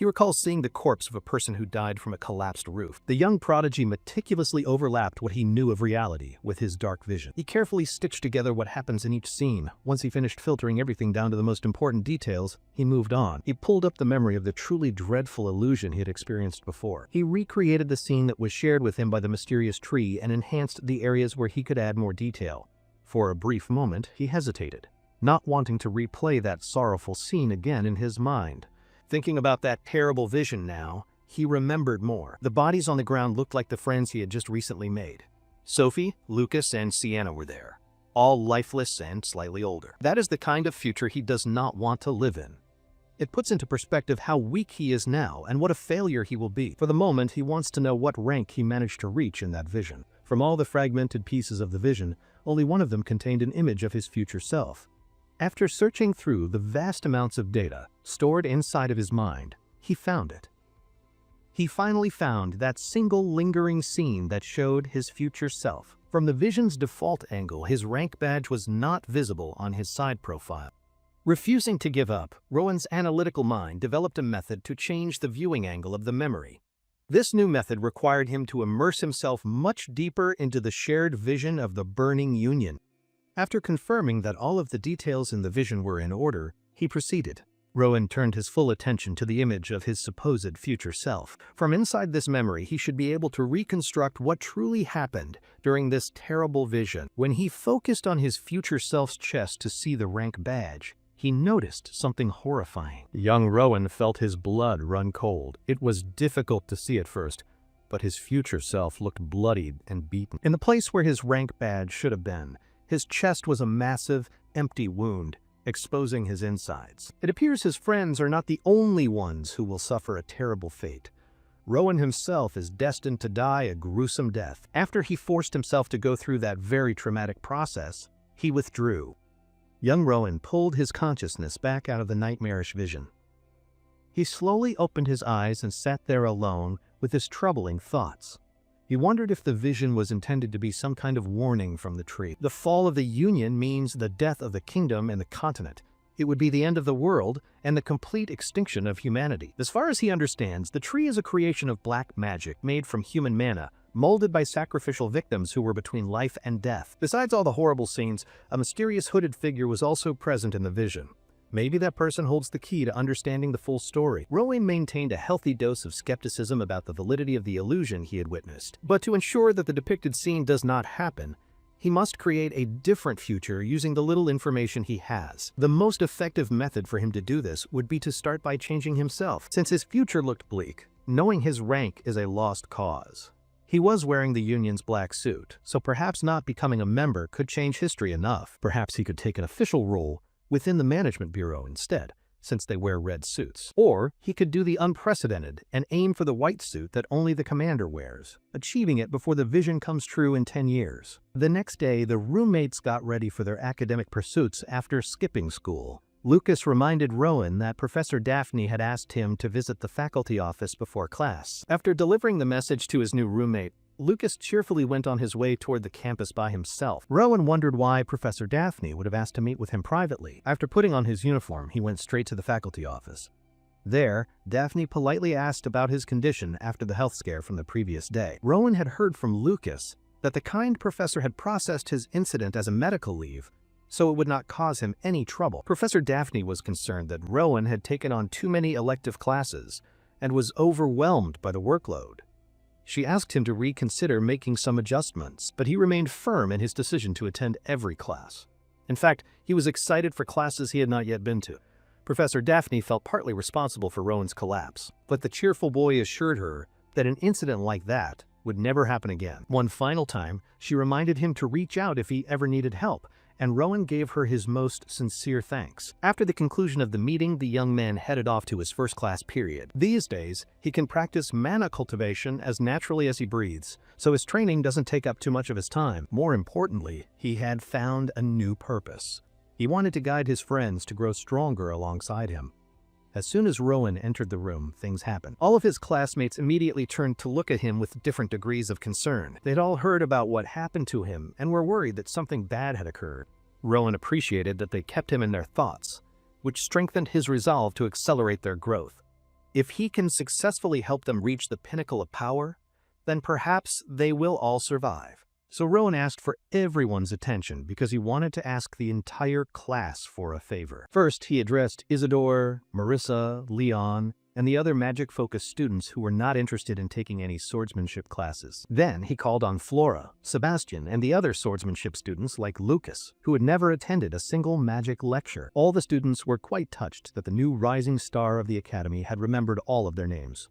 He recalls seeing the corpse of a person who died from a collapsed roof. The young prodigy meticulously overlapped what he knew of reality with his dark vision. He carefully stitched together what happens in each scene. Once he finished filtering everything down to the most important details, he moved on. He pulled up the memory of the truly dreadful illusion he had experienced before. He recreated the scene that was shared with him by the mysterious tree and enhanced the areas where he could add more detail. For a brief moment, he hesitated, not wanting to replay that sorrowful scene again in his mind. Thinking about that terrible vision now, he remembered more. The bodies on the ground looked like the friends he had just recently made. Sophie, Lucas, and Sienna were there, all lifeless and slightly older. That is the kind of future he does not want to live in. It puts into perspective how weak he is now and what a failure he will be. For the moment, he wants to know what rank he managed to reach in that vision. From all the fragmented pieces of the vision, only one of them contained an image of his future self. After searching through the vast amounts of data stored inside of his mind, he found it. He finally found that single lingering scene that showed his future self. From the vision's default angle, his rank badge was not visible on his side profile. Refusing to give up, Rowan's analytical mind developed a method to change the viewing angle of the memory. This new method required him to immerse himself much deeper into the shared vision of the burning Union. After confirming that all of the details in the vision were in order, he proceeded. Rowan turned his full attention to the image of his supposed future self. From inside this memory, he should be able to reconstruct what truly happened during this terrible vision. When he focused on his future self's chest to see the rank badge, he noticed something horrifying. Young Rowan felt his blood run cold. It was difficult to see at first, but his future self looked bloodied and beaten. In the place where his rank badge should have been, his chest was a massive, empty wound, exposing his insides. It appears his friends are not the only ones who will suffer a terrible fate. Rowan himself is destined to die a gruesome death. After he forced himself to go through that very traumatic process, he withdrew. Young Rowan pulled his consciousness back out of the nightmarish vision. He slowly opened his eyes and sat there alone with his troubling thoughts. He wondered if the vision was intended to be some kind of warning from the tree. The fall of the Union means the death of the kingdom and the continent. It would be the end of the world and the complete extinction of humanity. As far as he understands, the tree is a creation of black magic made from human mana, molded by sacrificial victims who were between life and death. Besides all the horrible scenes, a mysterious hooded figure was also present in the vision. Maybe that person holds the key to understanding the full story. Rowan maintained a healthy dose of skepticism about the validity of the illusion he had witnessed. But to ensure that the depicted scene does not happen, he must create a different future using the little information he has. The most effective method for him to do this would be to start by changing himself, since his future looked bleak, knowing his rank is a lost cause. He was wearing the Union's black suit, so perhaps not becoming a member could change history enough. Perhaps he could take an official role within the Management Bureau instead, since they wear red suits. Or he could do the unprecedented and aim for the white suit that only the commander wears, achieving it before the vision comes true in 10 years. The next day, the roommates got ready for their academic pursuits after skipping school. Lucas reminded Rowan that Professor Daphne had asked him to visit the faculty office before class. After delivering the message to his new roommate, Lucas cheerfully went on his way toward the campus by himself. Rowan wondered why Professor Daphne would have asked to meet with him privately. After putting on his uniform, he went straight to the faculty office. There, Daphne politely asked about his condition after the health scare from the previous day. Rowan had heard from Lucas that the kind professor had processed his incident as a medical leave, so it would not cause him any trouble. Professor Daphne was concerned that Rowan had taken on too many elective classes and was overwhelmed by the workload. She asked him to reconsider making some adjustments, but he remained firm in his decision to attend every class. In fact, he was excited for classes he had not yet been to. Professor Daphne felt partly responsible for Rowan's collapse, but the cheerful boy assured her that an incident like that would never happen again. One final time, she reminded him to reach out if he ever needed help, and Rowan gave her his most sincere thanks. After the conclusion of the meeting, the young man headed off to his first class period. These days, he can practice mana cultivation as naturally as he breathes, so his training doesn't take up too much of his time. More importantly, he had found a new purpose. He wanted to guide his friends to grow stronger alongside him. As soon as Rowan entered the room, things happened. All of his classmates immediately turned to look at him with different degrees of concern. They'd all heard about what happened to him and were worried that something bad had occurred. Rowan appreciated that they kept him in their thoughts, which strengthened his resolve to accelerate their growth. If he can successfully help them reach the pinnacle of power, then perhaps they will all survive. So Rowan asked for everyone's attention because he wanted to ask the entire class for a favor. First, he addressed Isidore, Marissa, Leon, and the other magic-focused students who were not interested in taking any swordsmanship classes. Then he called on Flora, Sebastian, and the other swordsmanship students like Lucas, who had never attended a single magic lecture. All the students were quite touched that the new rising star of the academy had remembered all of their names.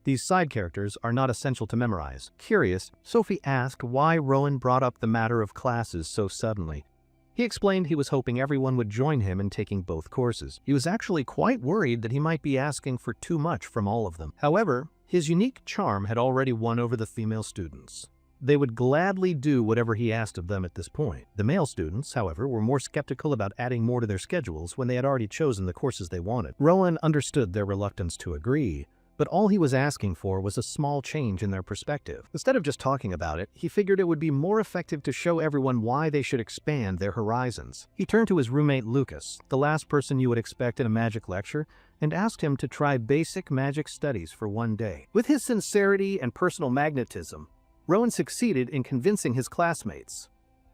These side characters are not essential to memorize. Curious, Sophie asked why Rowan brought up the matter of classes so suddenly. He explained he was hoping everyone would join him in taking both courses. He was actually quite worried that he might be asking for too much from all of them. However, his unique charm had already won over the female students. They would gladly do whatever he asked of them at this point. The male students, however, were more skeptical about adding more to their schedules when they had already chosen the courses they wanted. Rowan understood their reluctance to agree, but all he was asking for was a small change in their perspective. Instead of just talking about it, he figured it would be more effective to show everyone why they should expand their horizons. He turned to his roommate Lucas, the last person you would expect in a magic lecture, and asked him to try basic magic studies for one day. With his sincerity and personal magnetism, Rowan succeeded in convincing his classmates.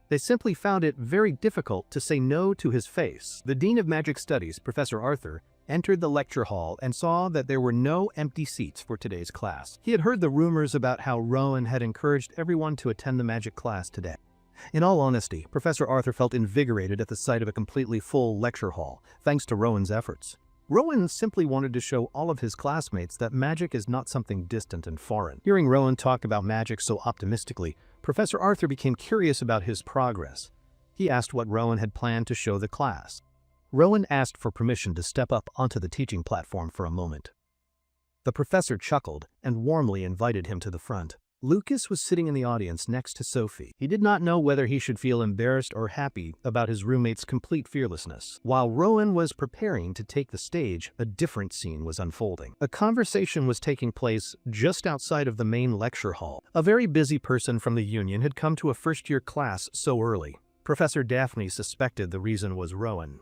They simply found it very difficult to say no to his face. The Dean of Magic Studies, Professor Arthur, entered the lecture hall and saw that there were no empty seats for today's class. He had heard the rumors about how Rowan had encouraged everyone to attend the magic class today. In all honesty, Professor Arthur felt invigorated at the sight of a completely full lecture hall, thanks to Rowan's efforts. Rowan simply wanted to show all of his classmates that magic is not something distant and foreign. Hearing Rowan talk about magic so optimistically, Professor Arthur became curious about his progress. He asked what Rowan had planned to show the class. Rowan asked for permission to step up onto the teaching platform for a moment. The professor chuckled and warmly invited him to the front. Lucas was sitting in the audience next to Sophie. He did not know whether he should feel embarrassed or happy about his roommate's complete fearlessness. While Rowan was preparing to take the stage, a different scene was unfolding. A conversation was taking place just outside of the main lecture hall. A very busy person from the Union had come to a first-year class so early. Professor Daphne suspected the reason was Rowan.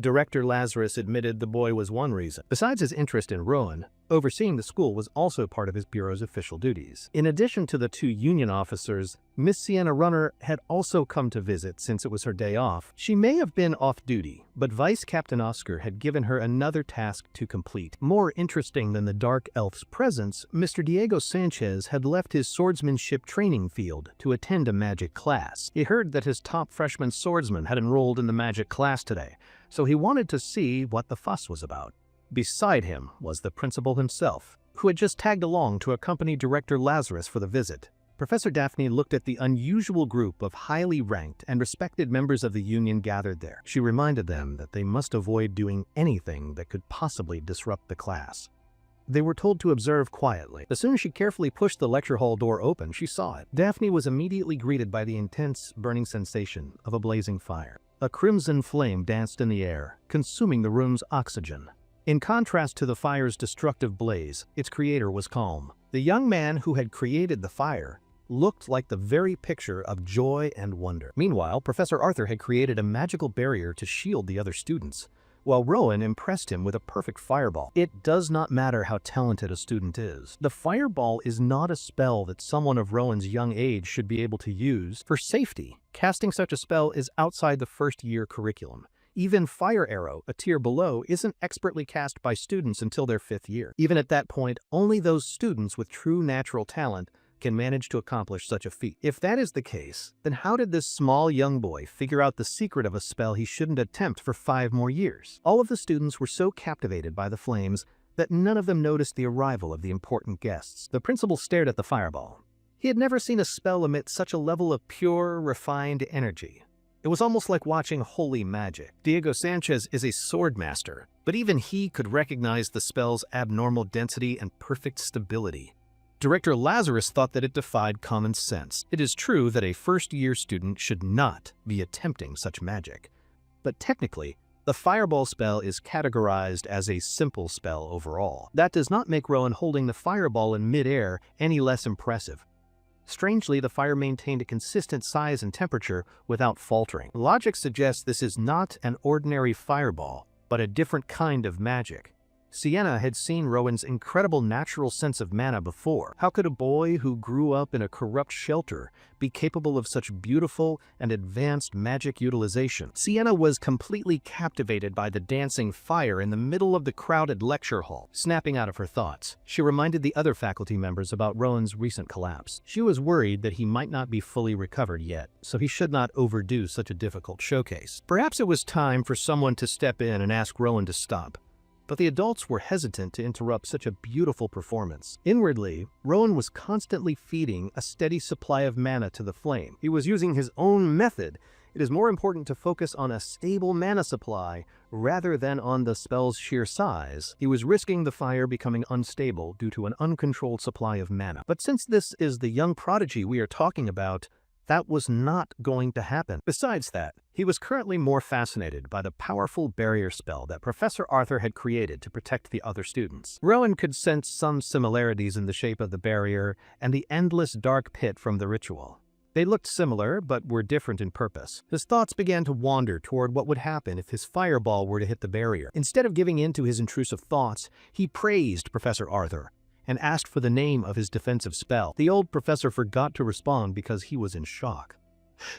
Director Lazarus admitted the boy was one reason. Besides his interest in Rowan, overseeing the school was also part of his bureau's official duties. In addition to the two union officers, Miss Sienna Runner had also come to visit since it was her day off. She may have been off duty, but Vice Captain Oscar had given her another task to complete. More interesting than the Dark Elf's presence, Mr. Diego Sanchez had left his swordsmanship training field to attend a magic class. He heard that his top freshman swordsman had enrolled in the magic class today, so he wanted to see what the fuss was about. Beside him was the principal himself, who had just tagged along to accompany Director Lazarus for the visit. Professor Daphne looked at the unusual group of highly ranked and respected members of the union gathered there. She reminded them that they must avoid doing anything that could possibly disrupt the class. They were told to observe quietly. As soon as she carefully pushed the lecture hall door open, she saw it. Daphne was immediately greeted by the intense, burning sensation of a blazing fire. A crimson flame danced in the air, consuming the room's oxygen. In contrast to the fire's destructive blaze, its creator was calm. The young man who had created the fire looked like the very picture of joy and wonder. Meanwhile, Professor Arthur had created a magical barrier to shield the other students, while Rowan impressed him with a perfect fireball. It does not matter how talented a student is. The fireball is not a spell that someone of Rowan's young age should be able to use for safety. Casting such a spell is outside the first-year curriculum. Even Fire Arrow, a tier below, isn't expertly cast by students until their 5th year. Even at that point, only those students with true natural talent can manage to accomplish such a feat. If that is the case, then how did this small young boy figure out the secret of a spell he shouldn't attempt for 5 more years? All of the students were so captivated by the flames that none of them noticed the arrival of the important guests. The principal stared at the fireball. He had never seen a spell emit such a level of pure, refined energy. It was almost like watching holy magic. Diego Sanchez is a sword master, but even he could recognize the spell's abnormal density and perfect stability. Director Lazarus thought that it defied common sense. It is true that a first-year student should not be attempting such magic, but technically, the fireball spell is categorized as a simple spell overall. That does not make Rowan holding the fireball in mid-air any less impressive. Strangely, the fire maintained a consistent size and temperature without faltering. Logic suggests this is not an ordinary fireball, but a different kind of magic. Sienna had seen Rowan's incredible natural sense of mana before. How could a boy who grew up in a corrupt shelter be capable of such beautiful and advanced magic utilization? Sienna was completely captivated by the dancing fire in the middle of the crowded lecture hall. Snapping out of her thoughts, she reminded the other faculty members about Rowan's recent collapse. She was worried that he might not be fully recovered yet, so he should not overdo such a difficult showcase. Perhaps it was time for someone to step in and ask Rowan to stop. But the adults were hesitant to interrupt such a beautiful performance. Inwardly, Rowan was constantly feeding a steady supply of mana to the flame. He was using his own method. It is more important to focus on a stable mana supply rather than on the spell's sheer size. He was risking the fire becoming unstable due to an uncontrolled supply of mana. But since this is the young prodigy we are talking about, that was not going to happen. Besides that, he was currently more fascinated by the powerful barrier spell that Professor Arthur had created to protect the other students. Rowan could sense some similarities in the shape of the barrier and the endless dark pit from the ritual. They looked similar, but were different in purpose. His thoughts began to wander toward what would happen if his fireball were to hit the barrier. Instead of giving in to his intrusive thoughts, he praised Professor Arthur and asked for the name of his defensive spell. The old professor forgot to respond because he was in shock.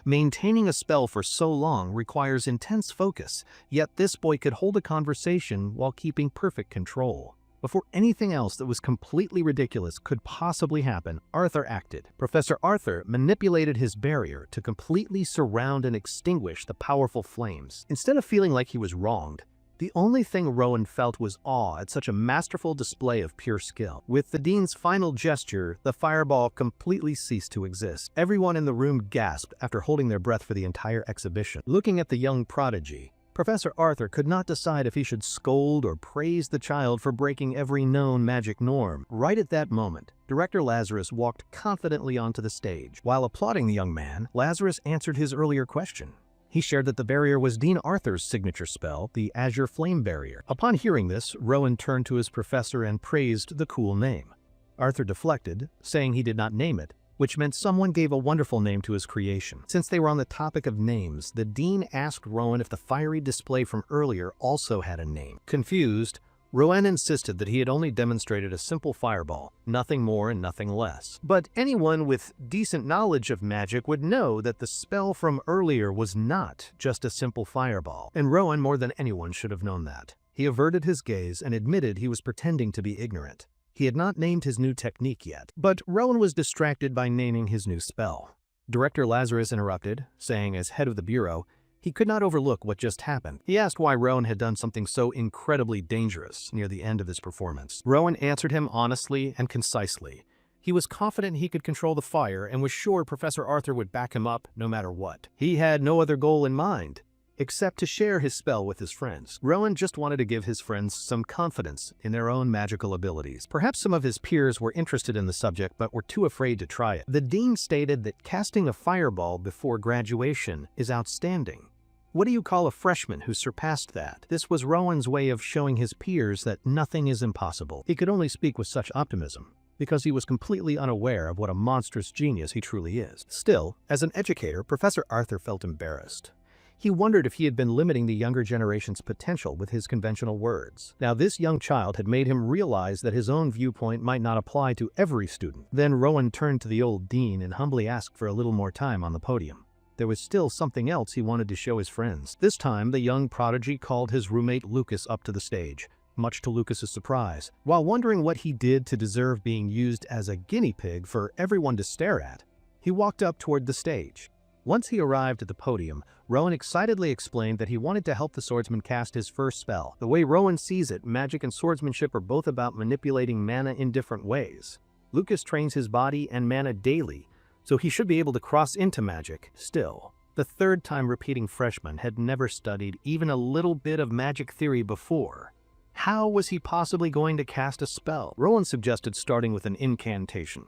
Maintaining a spell for so long requires intense focus, yet this boy could hold a conversation while keeping perfect control. Before anything else that was completely ridiculous could possibly happen, Arthur acted. Professor Arthur manipulated his barrier to completely surround and extinguish the powerful flames. Instead of feeling like he was wronged, the only thing Rowan felt was awe at such a masterful display of pure skill. With the dean's final gesture, the fireball completely ceased to exist. Everyone in the room gasped after holding their breath for the entire exhibition. Looking at the young prodigy, Professor Arthur could not decide if he should scold or praise the child for breaking every known magic norm. Right at that moment, Director Lazarus walked confidently onto the stage. While applauding the young man, Lazarus answered his earlier question. He shared that the barrier was Dean Arthur's signature spell, the Azure Flame Barrier. Upon hearing this, Rowan turned to his professor and praised the cool name. Arthur deflected, saying he did not name it, which meant someone gave a wonderful name to his creation. Since they were on the topic of names, the dean asked Rowan if the fiery display from earlier also had a name. Confused, Rowan insisted that he had only demonstrated a simple fireball, nothing more and nothing less. But anyone with decent knowledge of magic would know that the spell from earlier was not just a simple fireball, and Rowan more than anyone should have known that. He averted his gaze and admitted he was pretending to be ignorant. He had not named his new technique yet, but Rowan was distracted by naming his new spell. Director Lazarus interrupted, saying as head of the bureau, he could not overlook what just happened. He asked why Rowan had done something so incredibly dangerous near the end of his performance. Rowan answered him honestly and concisely. He was confident he could control the fire and was sure Professor Arthur would back him up no matter what. He had no other goal in mind, except to share his spell with his friends. Rowan just wanted to give his friends some confidence in their own magical abilities. Perhaps some of his peers were interested in the subject but were too afraid to try it. The dean stated that casting a fireball before graduation is outstanding. What do you call a freshman who surpassed that? This was Rowan's way of showing his peers that nothing is impossible. He could only speak with such optimism because he was completely unaware of what a monstrous genius he truly is. Still, as an educator, Professor Arthur felt embarrassed. He wondered if he had been limiting the younger generation's potential with his conventional words. Now, this young child had made him realize that his own viewpoint might not apply to every student. Then Rowan turned to the old dean and humbly asked for a little more time on the podium. There was still something else he wanted to show his friends. This time, the young prodigy called his roommate Lucas up to the stage, much to Lucas's surprise. While wondering what he did to deserve being used as a guinea pig for everyone to stare at, he walked up toward the stage. Once he arrived at the podium, Rowan excitedly explained that he wanted to help the swordsman cast his first spell. The way Rowan sees it, magic and swordsmanship are both about manipulating mana in different ways. Lucas trains his body and mana daily, so he should be able to cross into magic. Still, the third time repeating freshman had never studied even a little bit of magic theory before. How was he possibly going to cast a spell? Rowan suggested starting with an incantation.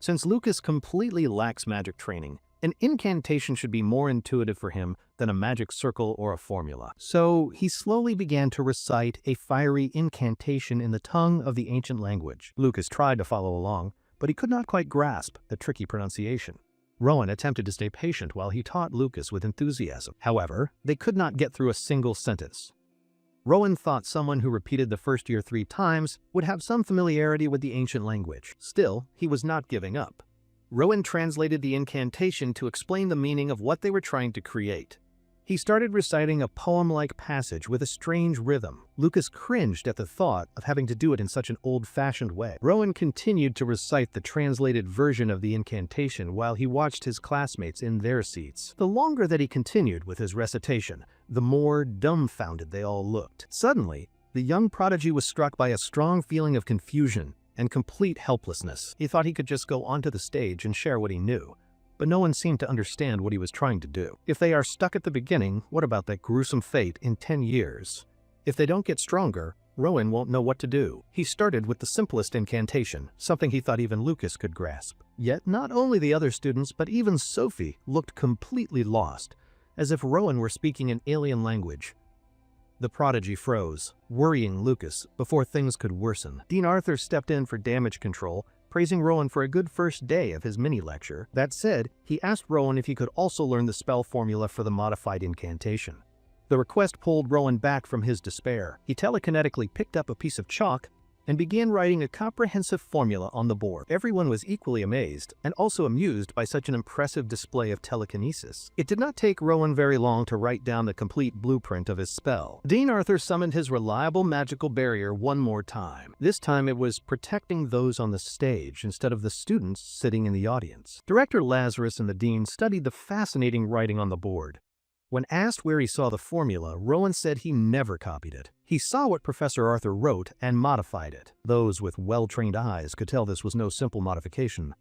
Since Lucas completely lacks magic training, an incantation should be more intuitive for him than a magic circle or a formula. So he slowly began to recite a fiery incantation in the tongue of the ancient language. Lucas tried to follow along, but he could not quite grasp the tricky pronunciation. Rowan attempted to stay patient while he taught Lucas with enthusiasm. However, they could not get through a single sentence. Rowan thought someone who repeated the first year 3 times would have some familiarity with the ancient language. Still, he was not giving up. Rowan translated the incantation to explain the meaning of what they were trying to create. He started reciting a poem-like passage with a strange rhythm. Lucas cringed at the thought of having to do it in such an old-fashioned way. Rowan continued to recite the translated version of the incantation while he watched his classmates in their seats. The longer that he continued with his recitation, the more dumbfounded they all looked. Suddenly, the young prodigy was struck by a strong feeling of confusion and complete helplessness. He thought he could just go onto the stage and share what he knew, but no one seemed to understand what he was trying to do. If they are stuck at the beginning, what about that gruesome fate in 10 years? If they don't get stronger, Rowan won't know what to do. He started with the simplest incantation, something he thought even Lucas could grasp. Yet not only the other students, but even Sophie looked completely lost, as if Rowan were speaking an alien language. The prodigy froze, worrying Lucas before things could worsen. Dean Arthur stepped in for damage control, praising Rowan for a good first day of his mini-lecture. That said, he asked Rowan if he could also learn the spell formula for the modified incantation. The request pulled Rowan back from his despair. He telekinetically picked up a piece of chalk and began writing a comprehensive formula on the board. Everyone was equally amazed and also amused by such an impressive display of telekinesis. It did not take Rowan very long to write down the complete blueprint of his spell. Dean Arthur summoned his reliable magical barrier one more time. This time it was protecting those on the stage instead of the students sitting in the audience. Director Lazarus and the dean studied the fascinating writing on the board. When asked where he saw the formula, Rowan said he never copied it. He saw what Professor Arthur wrote and modified it. Those with well-trained eyes could tell this was no simple modification.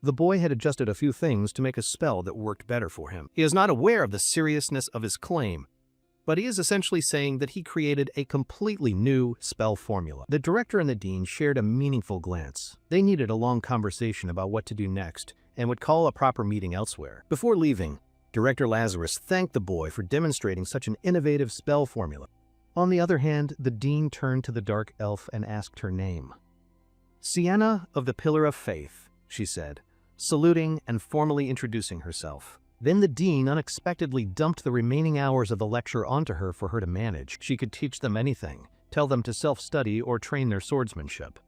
The boy had adjusted a few things to make a spell that worked better for him. He is not aware of the seriousness of his claim, but he is essentially saying that he created a completely new spell formula. The director and the dean shared a meaningful glance. They needed a long conversation about what to do next and would call a proper meeting elsewhere. Before leaving, Director Lazarus thanked the boy for demonstrating such an innovative spell formula. On the other hand, the dean turned to the dark elf and asked her name. "Sienna of the Pillar of Faith," she said, saluting and formally introducing herself. Then the dean unexpectedly dumped the remaining hours of the lecture onto her for her to manage. She could teach them anything, tell them to self-study or train their swordsmanship.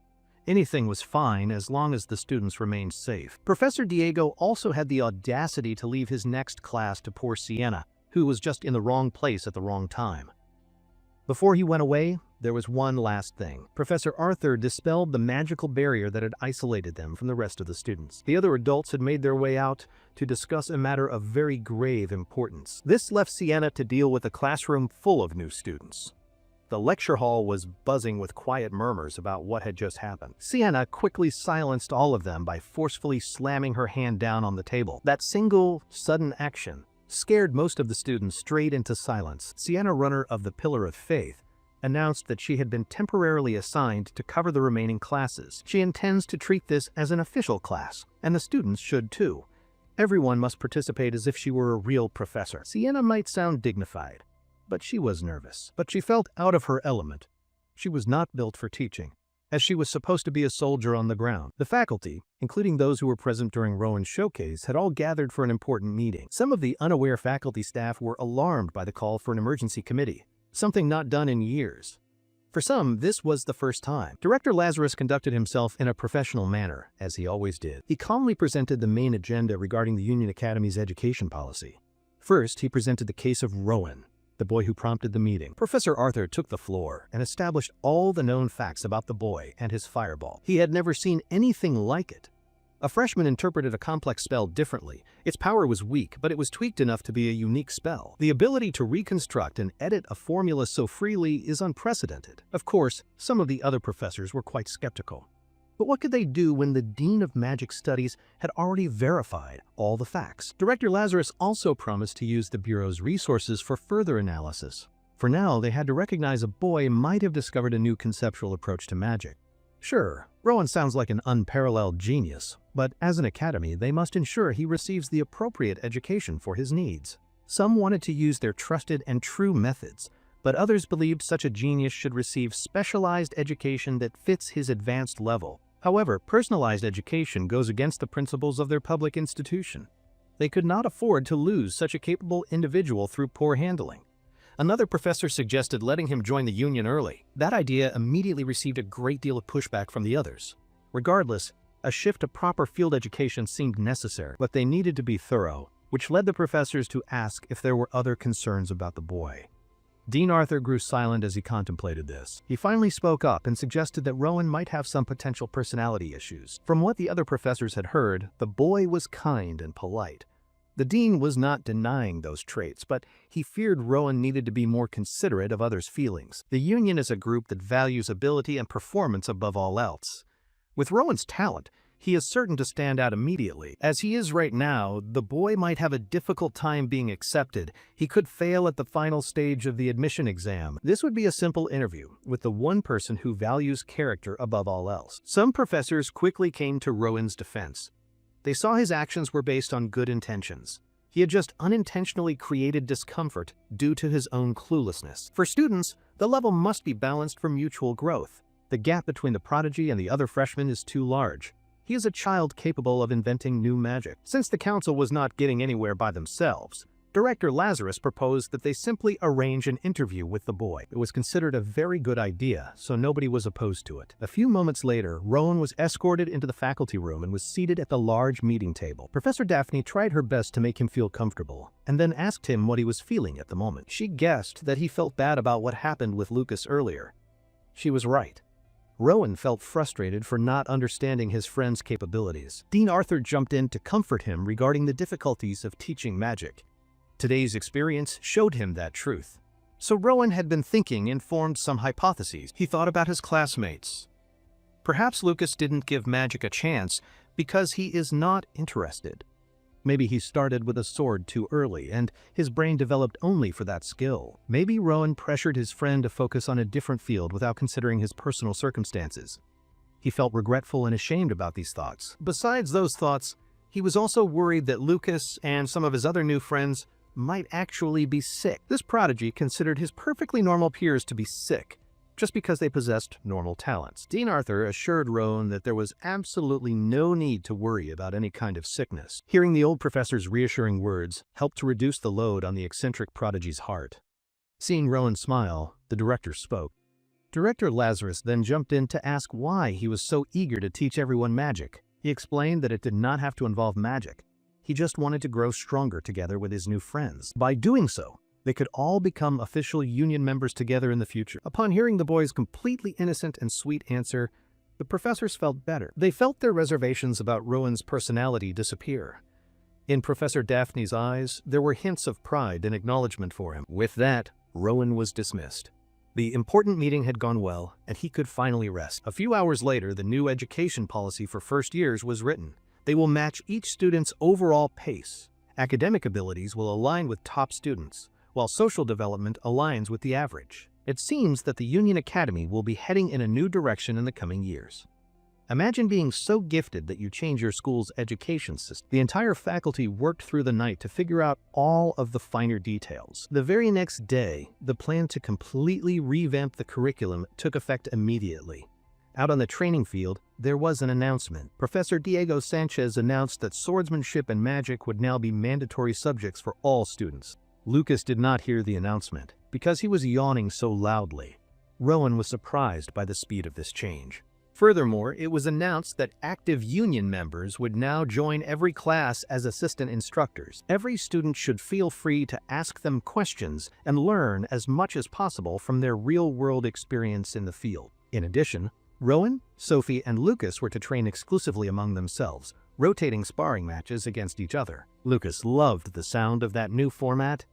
Anything was fine as long as the students remained safe. Professor Diego also had the audacity to leave his next class to poor Sienna, who was just in the wrong place at the wrong time. Before he went away, there was one last thing. Professor Arthur dispelled the magical barrier that had isolated them from the rest of the students. The other adults had made their way out to discuss a matter of very grave importance. This left Sienna to deal with a classroom full of new students. The lecture hall was buzzing with quiet murmurs about what had just happened. Sienna quickly silenced all of them by forcefully slamming her hand down on the table. That single, sudden action scared most of the students straight into silence. Sienna, runner of the Pillar of Faith, announced that she had been temporarily assigned to cover the remaining classes. She intends to treat this as an official class, and the students should too. Everyone must participate as if she were a real professor. Sienna might sound dignified, but she was nervous. But she felt out of her element. She was not built for teaching, as she was supposed to be a soldier on the ground. The faculty, including those who were present during Rowan's showcase, had all gathered for an important meeting. Some of the unaware faculty staff were alarmed by the call for an emergency committee, something not done in years. For some, this was the first time. Director Lazarus conducted himself in a professional manner, as he always did. He calmly presented the main agenda regarding the Union Academy's education policy. First, he presented the case of Rowan, the boy who prompted the meeting. Professor Arthur took the floor and established all the known facts about the boy and his fireball. He had never seen anything like it. A freshman interpreted a complex spell differently. Its power was weak, but it was tweaked enough to be a unique spell. The ability to reconstruct and edit a formula so freely is unprecedented. Of course, some of the other professors were quite skeptical. But what could they do when the Dean of Magic Studies had already verified all the facts? Director Lazarus also promised to use the Bureau's resources for further analysis. For now, they had to recognize a boy might have discovered a new conceptual approach to magic. Sure, Rowan sounds like an unparalleled genius, but as an academy, they must ensure he receives the appropriate education for his needs. Some wanted to use their trusted and true methods, but others believed such a genius should receive specialized education that fits his advanced level. However, personalized education goes against the principles of their public institution. They could not afford to lose such a capable individual through poor handling. Another professor suggested letting him join the union early. That idea immediately received a great deal of pushback from the others. Regardless, a shift to proper field education seemed necessary, but they needed to be thorough, which led the professors to ask if there were other concerns about the boy. Dean Arthur grew silent as he contemplated this. He finally spoke up and suggested that Rowan might have some potential personality issues. From what the other professors had heard, the boy was kind and polite. The dean was not denying those traits, but he feared Rowan needed to be more considerate of others' feelings. The union is a group that values ability and performance above all else. With Rowan's talent, he is certain to stand out immediately. As he is right now, the boy might have a difficult time being accepted. He could fail at the final stage of the admission exam. This would be a simple interview with the one person who values character above all else. Some professors quickly came to Rowan's defense. They saw his actions were based on good intentions. He had just unintentionally created discomfort due to his own cluelessness. For students, the level must be balanced for mutual growth. The gap between the prodigy and the other freshmen is too large. He is a child capable of inventing new magic. Since the council was not getting anywhere by themselves, Director Lazarus proposed that they simply arrange an interview with the boy. It was considered a very good idea, so nobody was opposed to it. A few moments later, Rowan was escorted into the faculty room and was seated at the large meeting table. Professor Daphne tried her best to make him feel comfortable, and then asked him what he was feeling at the moment. She guessed that he felt bad about what happened with Lucas earlier. She was right. Rowan felt frustrated for not understanding his friend's capabilities. Dean Arthur jumped in to comfort him regarding the difficulties of teaching magic. Today's experience showed him that truth. So Rowan had been thinking and formed some hypotheses. He thought about his classmates. Perhaps Lucas didn't give magic a chance because he is not interested. Maybe he started with a sword too early, and his brain developed only for that skill. Maybe Rowan pressured his friend to focus on a different field without considering his personal circumstances. He felt regretful and ashamed about these thoughts. Besides those thoughts, he was also worried that Lucas and some of his other new friends might actually be sick. This prodigy considered his perfectly normal peers to be sick. just because they possessed normal talents. Dean Arthur assured Rowan that there was absolutely no need to worry about any kind of sickness. Hearing the old professor's reassuring words helped to reduce the load on the eccentric prodigy's heart. Seeing Rowan smile, the director spoke. Director Lazarus then jumped in to ask why he was so eager to teach everyone magic. He explained that it did not have to involve magic. He just wanted to grow stronger together with his new friends. By doing so, they could all become official union members together in the future. Upon hearing the boy's completely innocent and sweet answer, the professors felt better. They felt their reservations about Rowan's personality disappear. In Professor Daphne's eyes, there were hints of pride and acknowledgement for him. With that, Rowan was dismissed. The important meeting had gone well, and he could finally rest. A few hours later, the new education policy for first years was written. They will match each student's overall pace. Academic abilities will align with top students, while social development aligns with the average. It seems that the Union Academy will be heading in a new direction in the coming years. Imagine being so gifted that you change your school's education system. The entire faculty worked through the night to figure out all of the finer details. The very next day, the plan to completely revamp the curriculum took effect immediately. Out on the training field, there was an announcement. Professor Diego Sanchez announced that swordsmanship and magic would now be mandatory subjects for all students. Lucas did not hear the announcement because he was yawning so loudly. Rowan was surprised by the speed of this change. Furthermore, it was announced that active union members would now join every class as assistant instructors. Every student should feel free to ask them questions and learn as much as possible from their real-world experience in the field. In addition, Rowan, Sophie, and Lucas were to train exclusively among themselves, rotating sparring matches against each other. Lucas loved the sound of that new format.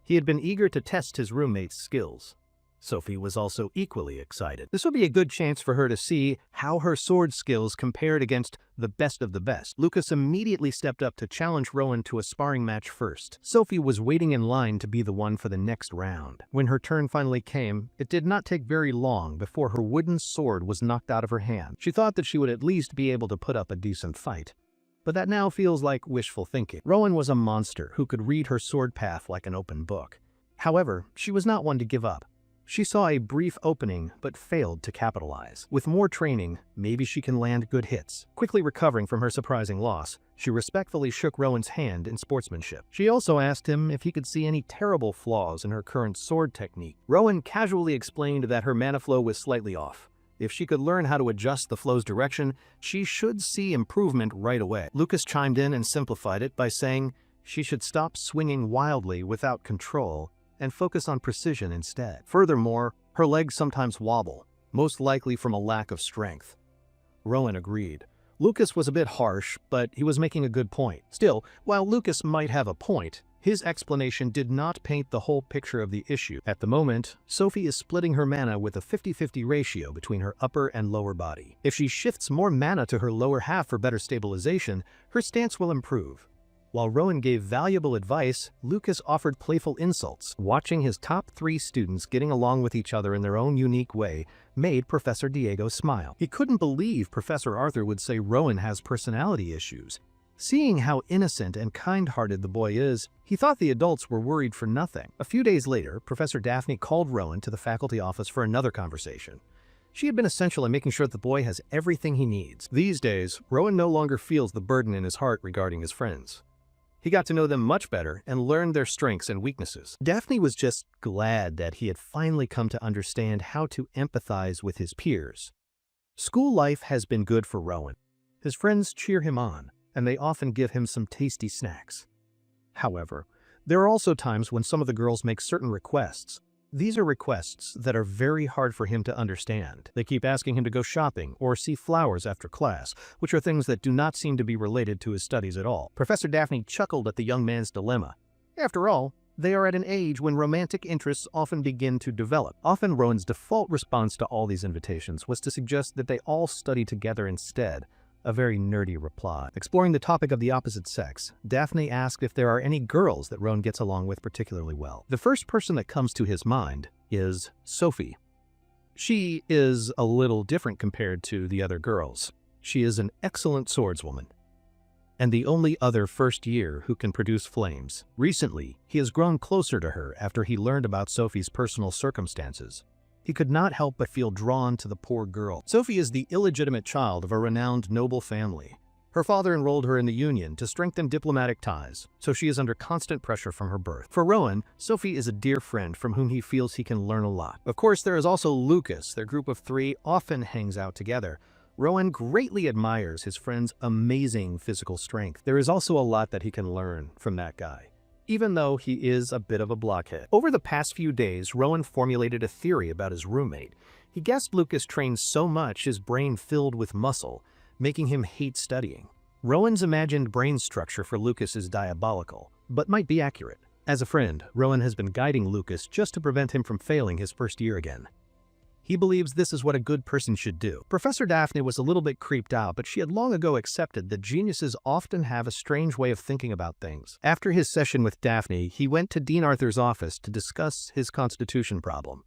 He had been eager to test his roommate's skills. Sophie was also equally excited. This would be a good chance for her to see how her sword skills compared against the best of the best. Lucas immediately stepped up to challenge Rowan to a sparring match first. Sophie was waiting in line to be the one for the next round. When her turn finally came, it did not take very long before her wooden sword was knocked out of her hand. She thought that she would at least be able to put up a decent fight. But that now feels like wishful thinking. Rowan was a monster who could read her sword path like an open book. However, she was not one to give up. She saw a brief opening, but failed to capitalize. With more training, maybe she can land good hits. Quickly recovering from her surprising loss, she respectfully shook Rowan's hand in sportsmanship. She also asked him if he could see any terrible flaws in her current sword technique. Rowan casually explained that her mana flow was slightly off. If she could learn how to adjust the flow's direction, she should see improvement right away. Lucas chimed in and simplified it by saying she should stop swinging wildly without control and focus on precision instead. Furthermore, her legs sometimes wobble, most likely from a lack of strength. Rowan agreed. Lucas was a bit harsh, but he was making a good point. Still, while Lucas might have a point, his explanation did not paint the whole picture of the issue. At the moment, Sophie is splitting her mana with a 50-50 ratio between her upper and lower body. If she shifts more mana to her lower half for better stabilization, her stance will improve. While Rowan gave valuable advice, Lucas offered playful insults. Watching his top 3 students getting along with each other in their own unique way made Professor Diego smile. He couldn't believe Professor Arthur would say Rowan has personality issues. Seeing how innocent and kind-hearted the boy is, he thought the adults were worried for nothing. A few days later, Professor Daphne called Rowan to the faculty office for another conversation. She had been essential in making sure that the boy has everything he needs. These days, Rowan no longer feels the burden in his heart regarding his friends. He got to know them much better and learned their strengths and weaknesses. Daphne was just glad that he had finally come to understand how to empathize with his peers. School life has been good for Rowan. His friends cheer him on, and they often give him some tasty snacks. However, there are also times when some of the girls make certain requests. These are requests that are very hard for him to understand. They keep asking him to go shopping or see flowers after class, which are things that do not seem to be related to his studies at all. Professor Daphne chuckled at the young man's dilemma. After all, they are at an age when romantic interests often begin to develop. Often Rowan's default response to all these invitations was to suggest that they all study together instead. A very nerdy reply. Exploring the topic of the opposite sex, Daphne asked if there are any girls that Rowan gets along with particularly well. The first person that comes to his mind is Sophie. She is a little different compared to the other girls. She is an excellent swordswoman, and the only other first year who can produce flames. Recently, he has grown closer to her after he learned about Sophie's personal circumstances. He could not help but feel drawn to the poor girl. Sophie is the illegitimate child of a renowned noble family. Her father enrolled her in the Union to strengthen diplomatic ties, so she is under constant pressure from her birth. For Rowan, Sophie is a dear friend from whom he feels he can learn a lot. Of course, there is also Lucas. Their group of three often hangs out together. Rowan greatly admires his friend's amazing physical strength. There is also a lot that he can learn from that guy, even though he is a bit of a blockhead. Over the past few days, Rowan formulated a theory about his roommate. He guessed Lucas trained so much his brain filled with muscle, making him hate studying. Rowan's imagined brain structure for Lucas is diabolical, but might be accurate. As a friend, Rowan has been guiding Lucas just to prevent him from failing his first year again. He believes this is what a good person should do. Professor Daphne was a little bit creeped out, but she had long ago accepted that geniuses often have a strange way of thinking about things. After his session with Daphne, he went to Dean Arthur's office to discuss his constitution problem.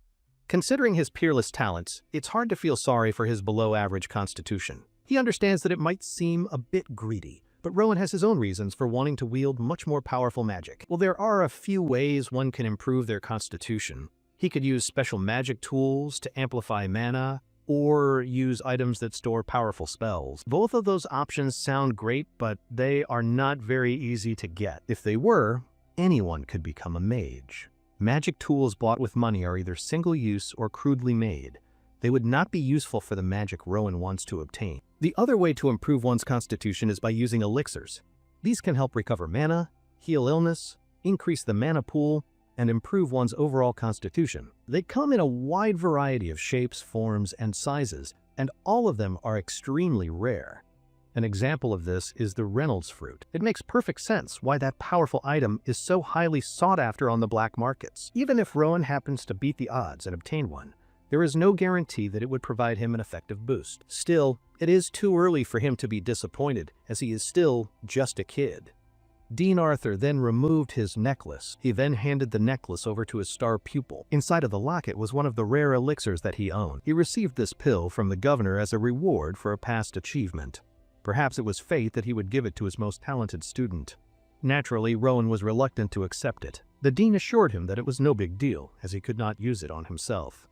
Considering his peerless talents, it's hard to feel sorry for his below-average constitution. He understands that it might seem a bit greedy, but Rowan has his own reasons for wanting to wield much more powerful magic. Well, there are a few ways one can improve their constitution. He could use special magic tools to amplify mana, or use items that store powerful spells. Both of those options sound great, but they are not very easy to get. If they were, anyone could become a mage. Magic tools bought with money are either single-use or crudely made. They would not be useful for the magic Rowan wants to obtain. The other way to improve one's constitution is by using elixirs. These can help recover mana, heal illness, increase the mana pool, and improve one's overall constitution. They come in a wide variety of shapes, forms, and sizes, and all of them are extremely rare. An example of this is the Reynolds fruit. It makes perfect sense why that powerful item is so highly sought after on the black markets. Even if Rowan happens to beat the odds and obtain one, there is no guarantee that it would provide him an effective boost. Still, it is too early for him to be disappointed, as he is still just a kid. Dean Arthur then removed his necklace. He then handed the necklace over to his star pupil. Inside of the locket was one of the rare elixirs that he owned. He received this pill from the governor as a reward for a past achievement. Perhaps it was fate that he would give it to his most talented student. Naturally, Rowan was reluctant to accept it. The dean assured him that it was no big deal, as he could not use it on himself.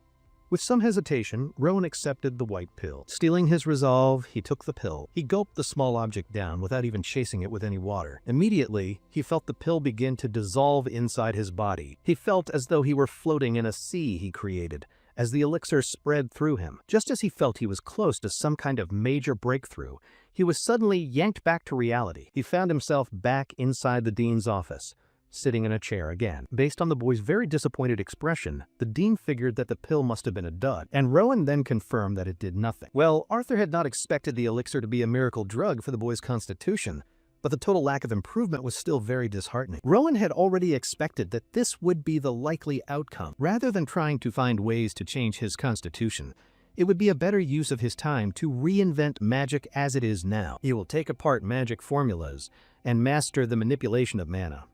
With some hesitation, Rowan accepted the white pill. Steeling his resolve, he took the pill. He gulped the small object down without even chasing it with any water. Immediately, he felt the pill begin to dissolve inside his body. He felt as though he were floating in a sea he created, as the elixir spread through him. Just as he felt he was close to some kind of major breakthrough, he was suddenly yanked back to reality. He found himself back inside the dean's office, sitting in a chair again. Based on the boy's very disappointed expression, the dean figured that the pill must have been a dud, and Rowan then confirmed that it did nothing. Well, Arthur had not expected the elixir to be a miracle drug for the boy's constitution, but the total lack of improvement was still very disheartening. Rowan had already expected that this would be the likely outcome. Rather than trying to find ways to change his constitution, it would be a better use of his time to reinvent magic as it is now. He will take apart magic formulas and master the manipulation of mana.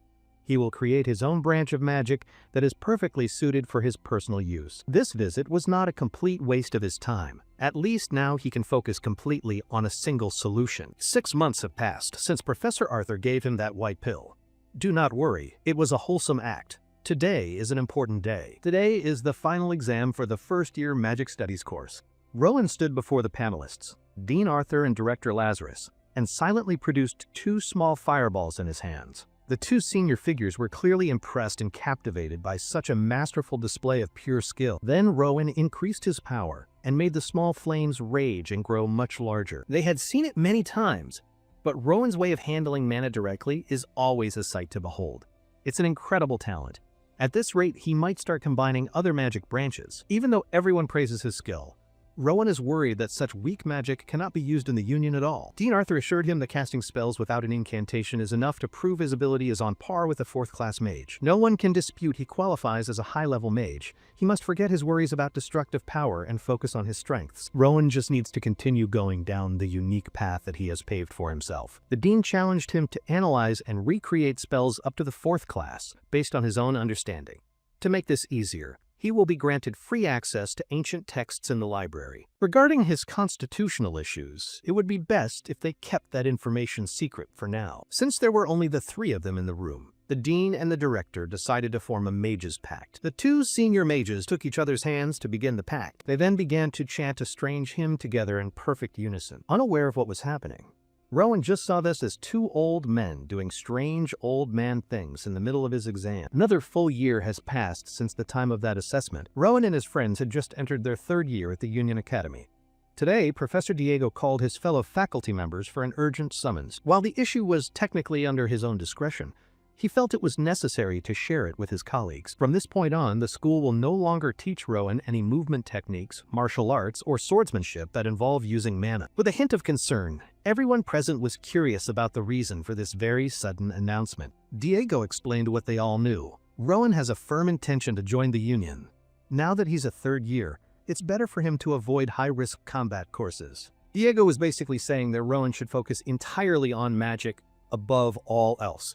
He will create his own branch of magic that is perfectly suited for his personal use. This visit was not a complete waste of his time. At least now he can focus completely on a single solution. 6 months have passed since Professor Arthur gave him that white pill. Do not worry, it was a wholesome act. Today is an important day. Today is the final exam for the first-year Magic Studies course. Rowan stood before the panelists, Dean Arthur and Director Lazarus, and silently produced 2 small fireballs in his hands. The 2 senior figures were clearly impressed and captivated by such a masterful display of pure skill. Then Rowan increased his power and made the small flames rage and grow much larger. They had seen it many times, but Rowan's way of handling mana directly is always a sight to behold. It's an incredible talent. At this rate, he might start combining other magic branches. Even though everyone praises his skill, Rowan is worried that such weak magic cannot be used in the Union at all. Dean Arthur assured him that casting spells without an incantation is enough to prove his ability is on par with a 4th-class mage. No one can dispute he qualifies as a high-level mage. He must forget his worries about destructive power and focus on his strengths. Rowan just needs to continue going down the unique path that he has paved for himself. The Dean challenged him to analyze and recreate spells up to the 4th class, based on his own understanding. To make this easier, he will be granted free access to ancient texts in the library. Regarding his constitutional issues, it would be best if they kept that information secret for now. Since there were only the 3 of them in the room, The dean and the director decided to form a mages pact. The two senior mages took each other's hands to begin the pact. They then began to chant a strange hymn together in perfect unison, unaware of what was happening. Rowan just saw this as two old men doing strange old man things in the middle of his exam. Another full year has passed since the time of that assessment. Rowan and his friends had just entered their third year at the Union Academy. Today, Professor Diego called his fellow faculty members for an urgent summons. While the issue was technically under his own discretion, he felt it was necessary to share it with his colleagues. From this point on, the school will no longer teach Rowan any movement techniques, martial arts, or swordsmanship that involve using mana. With a hint of concern, everyone present was curious about the reason for this very sudden announcement. Diego explained what they all knew. Rowan has a firm intention to join the Union. Now that he's a third year, it's better for him to avoid high-risk combat courses. Diego was basically saying that Rowan should focus entirely on magic above all else.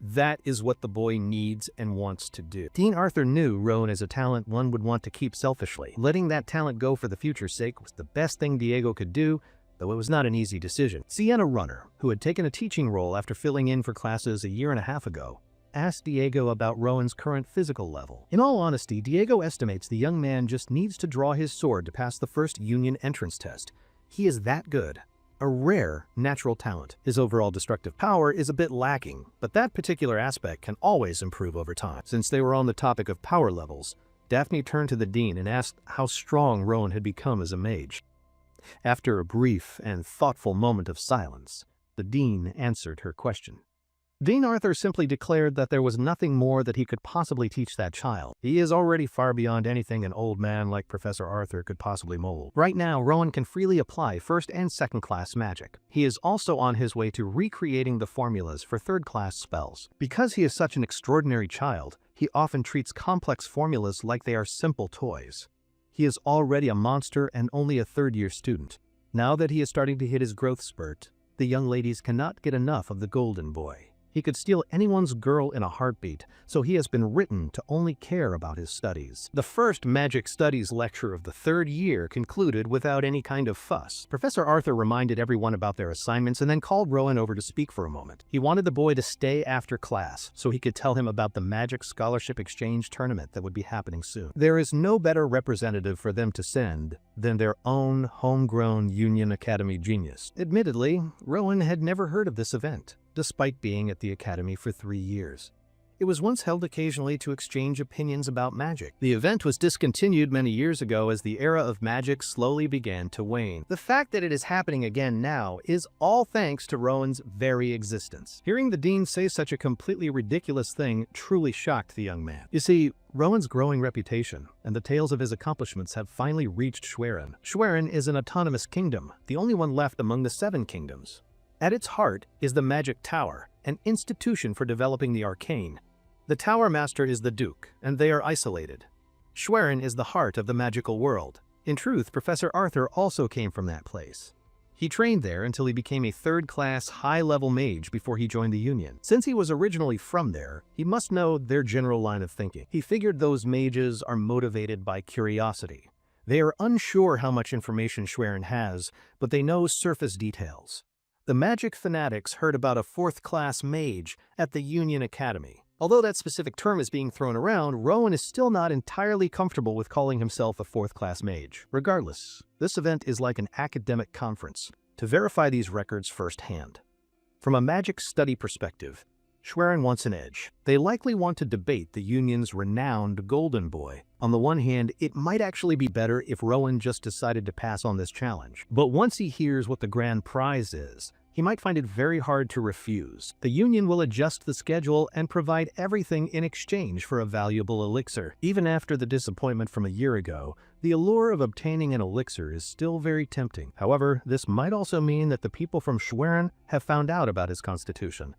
That is what the boy needs and wants to do. Dean Arthur knew Rowan is a talent one would want to keep selfishly. Letting that talent go for the future's sake was the best thing Diego could do, though it was not an easy decision. Sienna Runner, who had taken a teaching role after filling in for classes a year and a half ago, asked Diego about Rowan's current physical level. In all honesty, Diego estimates the young man just needs to draw his sword to pass the first Union entrance test. He is that good. A rare natural talent. His overall destructive power is a bit lacking, but that particular aspect can always improve over time. Since they were on the topic of power levels, Daphne turned to the dean and asked how strong Rowan had become as a mage. After a brief and thoughtful moment of silence, the dean answered her question. Dean Arthur simply declared that there was nothing more that he could possibly teach that child. He is already far beyond anything an old man like Professor Arthur could possibly mold. Right now, Rowan can freely apply first and second class magic. He is also on his way to recreating the formulas for third class spells. Because he is such an extraordinary child, he often treats complex formulas like they are simple toys. He is already a monster and only a third-year student. Now that he is starting to hit his growth spurt, the young ladies cannot get enough of the golden boy. He could steal anyone's girl in a heartbeat, so he has been written to only care about his studies. The first Magic Studies lecture of the third year concluded without any kind of fuss. Professor Arthur reminded everyone about their assignments and then called Rowan over to speak for a moment. He wanted the boy to stay after class so he could tell him about the Magic Scholarship Exchange tournament that would be happening soon. There is no better representative for them to send than their own homegrown Union Academy genius. Admittedly, Rowan had never heard of this event, despite being at the Academy for 3 years. It was once held occasionally to exchange opinions about magic. The event was discontinued many years ago as the era of magic slowly began to wane. The fact that it is happening again now is all thanks to Rowan's very existence. Hearing the dean say such a completely ridiculous thing truly shocked the young man. You see, Rowan's growing reputation and the tales of his accomplishments have finally reached Schwerin. Schwerin is an autonomous kingdom, the only one left among the 7 kingdoms. At its heart is the Magic Tower, an institution for developing the arcane. The Tower Master is the Duke, and they are isolated. Schwerin is the heart of the magical world. In truth, Professor Arthur also came from that place. He trained there until he became a third-class, high-level mage before he joined the Union. Since he was originally from there, he must know their general line of thinking. He figured those mages are motivated by curiosity. They are unsure how much information Schwerin has, but they know surface details. The magic fanatics heard about a 4th-class mage at the Union Academy. Although that specific term is being thrown around, Rowan is still not entirely comfortable with calling himself a 4th-class mage. Regardless, this event is like an academic conference to verify these records firsthand. From a magic study perspective, Schwerin wants an edge. They likely want to debate the Union's renowned Golden Boy. On the one hand, it might actually be better if Rowan just decided to pass on this challenge. But once he hears what the grand prize is, he might find it very hard to refuse. The Union will adjust the schedule and provide everything in exchange for a valuable elixir. Even after the disappointment from a year ago, the allure of obtaining an elixir is still very tempting. However, this might also mean that the people from Schwerin have found out about his constitution.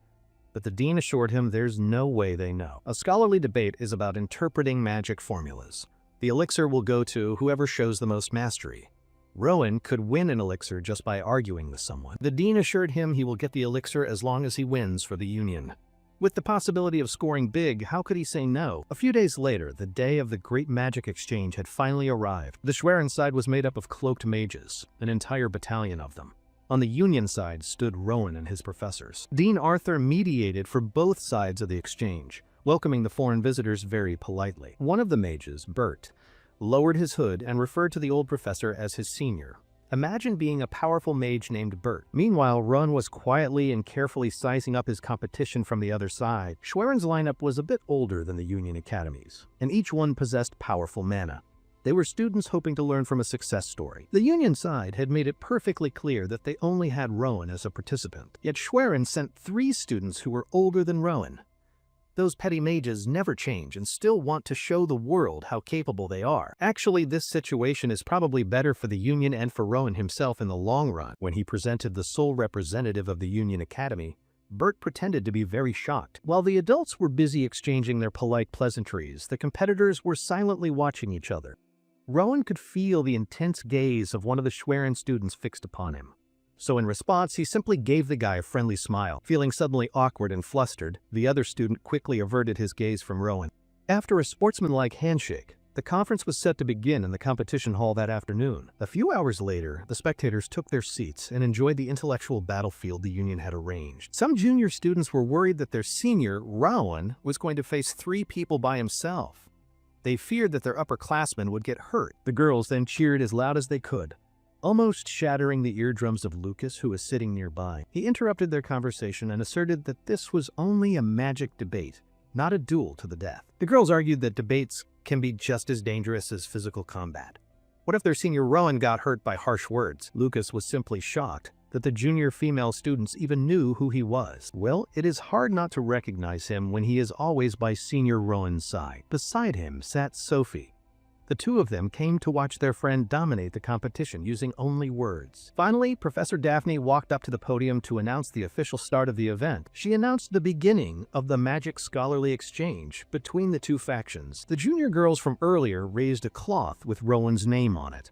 But the dean assured him there's no way they know. A scholarly debate is about interpreting magic formulas. The elixir will go to whoever shows the most mastery. Rowan could win an elixir just by arguing with someone. The dean assured him he will get the elixir as long as he wins for the Union. With the possibility of scoring big, how could he say no? A few days later, the day of the Great Magic Exchange had finally arrived. The Schwerin side was made up of cloaked mages, an entire battalion of them. On the Union side stood Rowan and his professors. Dean Arthur mediated for both sides of the exchange, welcoming the foreign visitors very politely. One of the mages, Bert, lowered his hood and referred to the old professor as his senior. Imagine being a powerful mage named Bert. Meanwhile, Rowan was quietly and carefully sizing up his competition from the other side. Schwerin's lineup was a bit older than the Union academies, and each one possessed powerful mana. They were students hoping to learn from a success story. The Union side had made it perfectly clear that they only had Rowan as a participant, yet Schwerin sent 3 students who were older than Rowan. Those petty mages never change and still want to show the world how capable they are. Actually, this situation is probably better for the Union and for Rowan himself in the long run. When he presented the sole representative of the Union Academy, Bert pretended to be very shocked. While the adults were busy exchanging their polite pleasantries, the competitors were silently watching each other. Rowan could feel the intense gaze of one of the Schwerin students fixed upon him. So in response, he simply gave the guy a friendly smile. Feeling suddenly awkward and flustered, the other student quickly averted his gaze from Rowan. After a sportsmanlike handshake, the conference was set to begin in the competition hall that afternoon. A few hours later, the spectators took their seats and enjoyed the intellectual battlefield the Union had arranged. Some junior students were worried that their senior, Rowan, was going to face 3 people by himself. They feared that their upperclassmen would get hurt. The girls then cheered as loud as they could, almost shattering the eardrums of Lucas, who was sitting nearby. He interrupted their conversation and asserted that this was only a magic debate, not a duel to the death. The girls argued that debates can be just as dangerous as physical combat. What if their senior Rowan got hurt by harsh words? Lucas was simply shocked that the junior female students even knew who he was. Well, it is hard not to recognize him when he is always by senior Rowan's side. Beside him sat Sophie. The 2 of them came to watch their friend dominate the competition using only words. Finally, Professor Daphne walked up to the podium to announce the official start of the event. She announced the beginning of the magic scholarly exchange between the 2 factions. The junior girls from earlier raised a cloth with Rowan's name on it.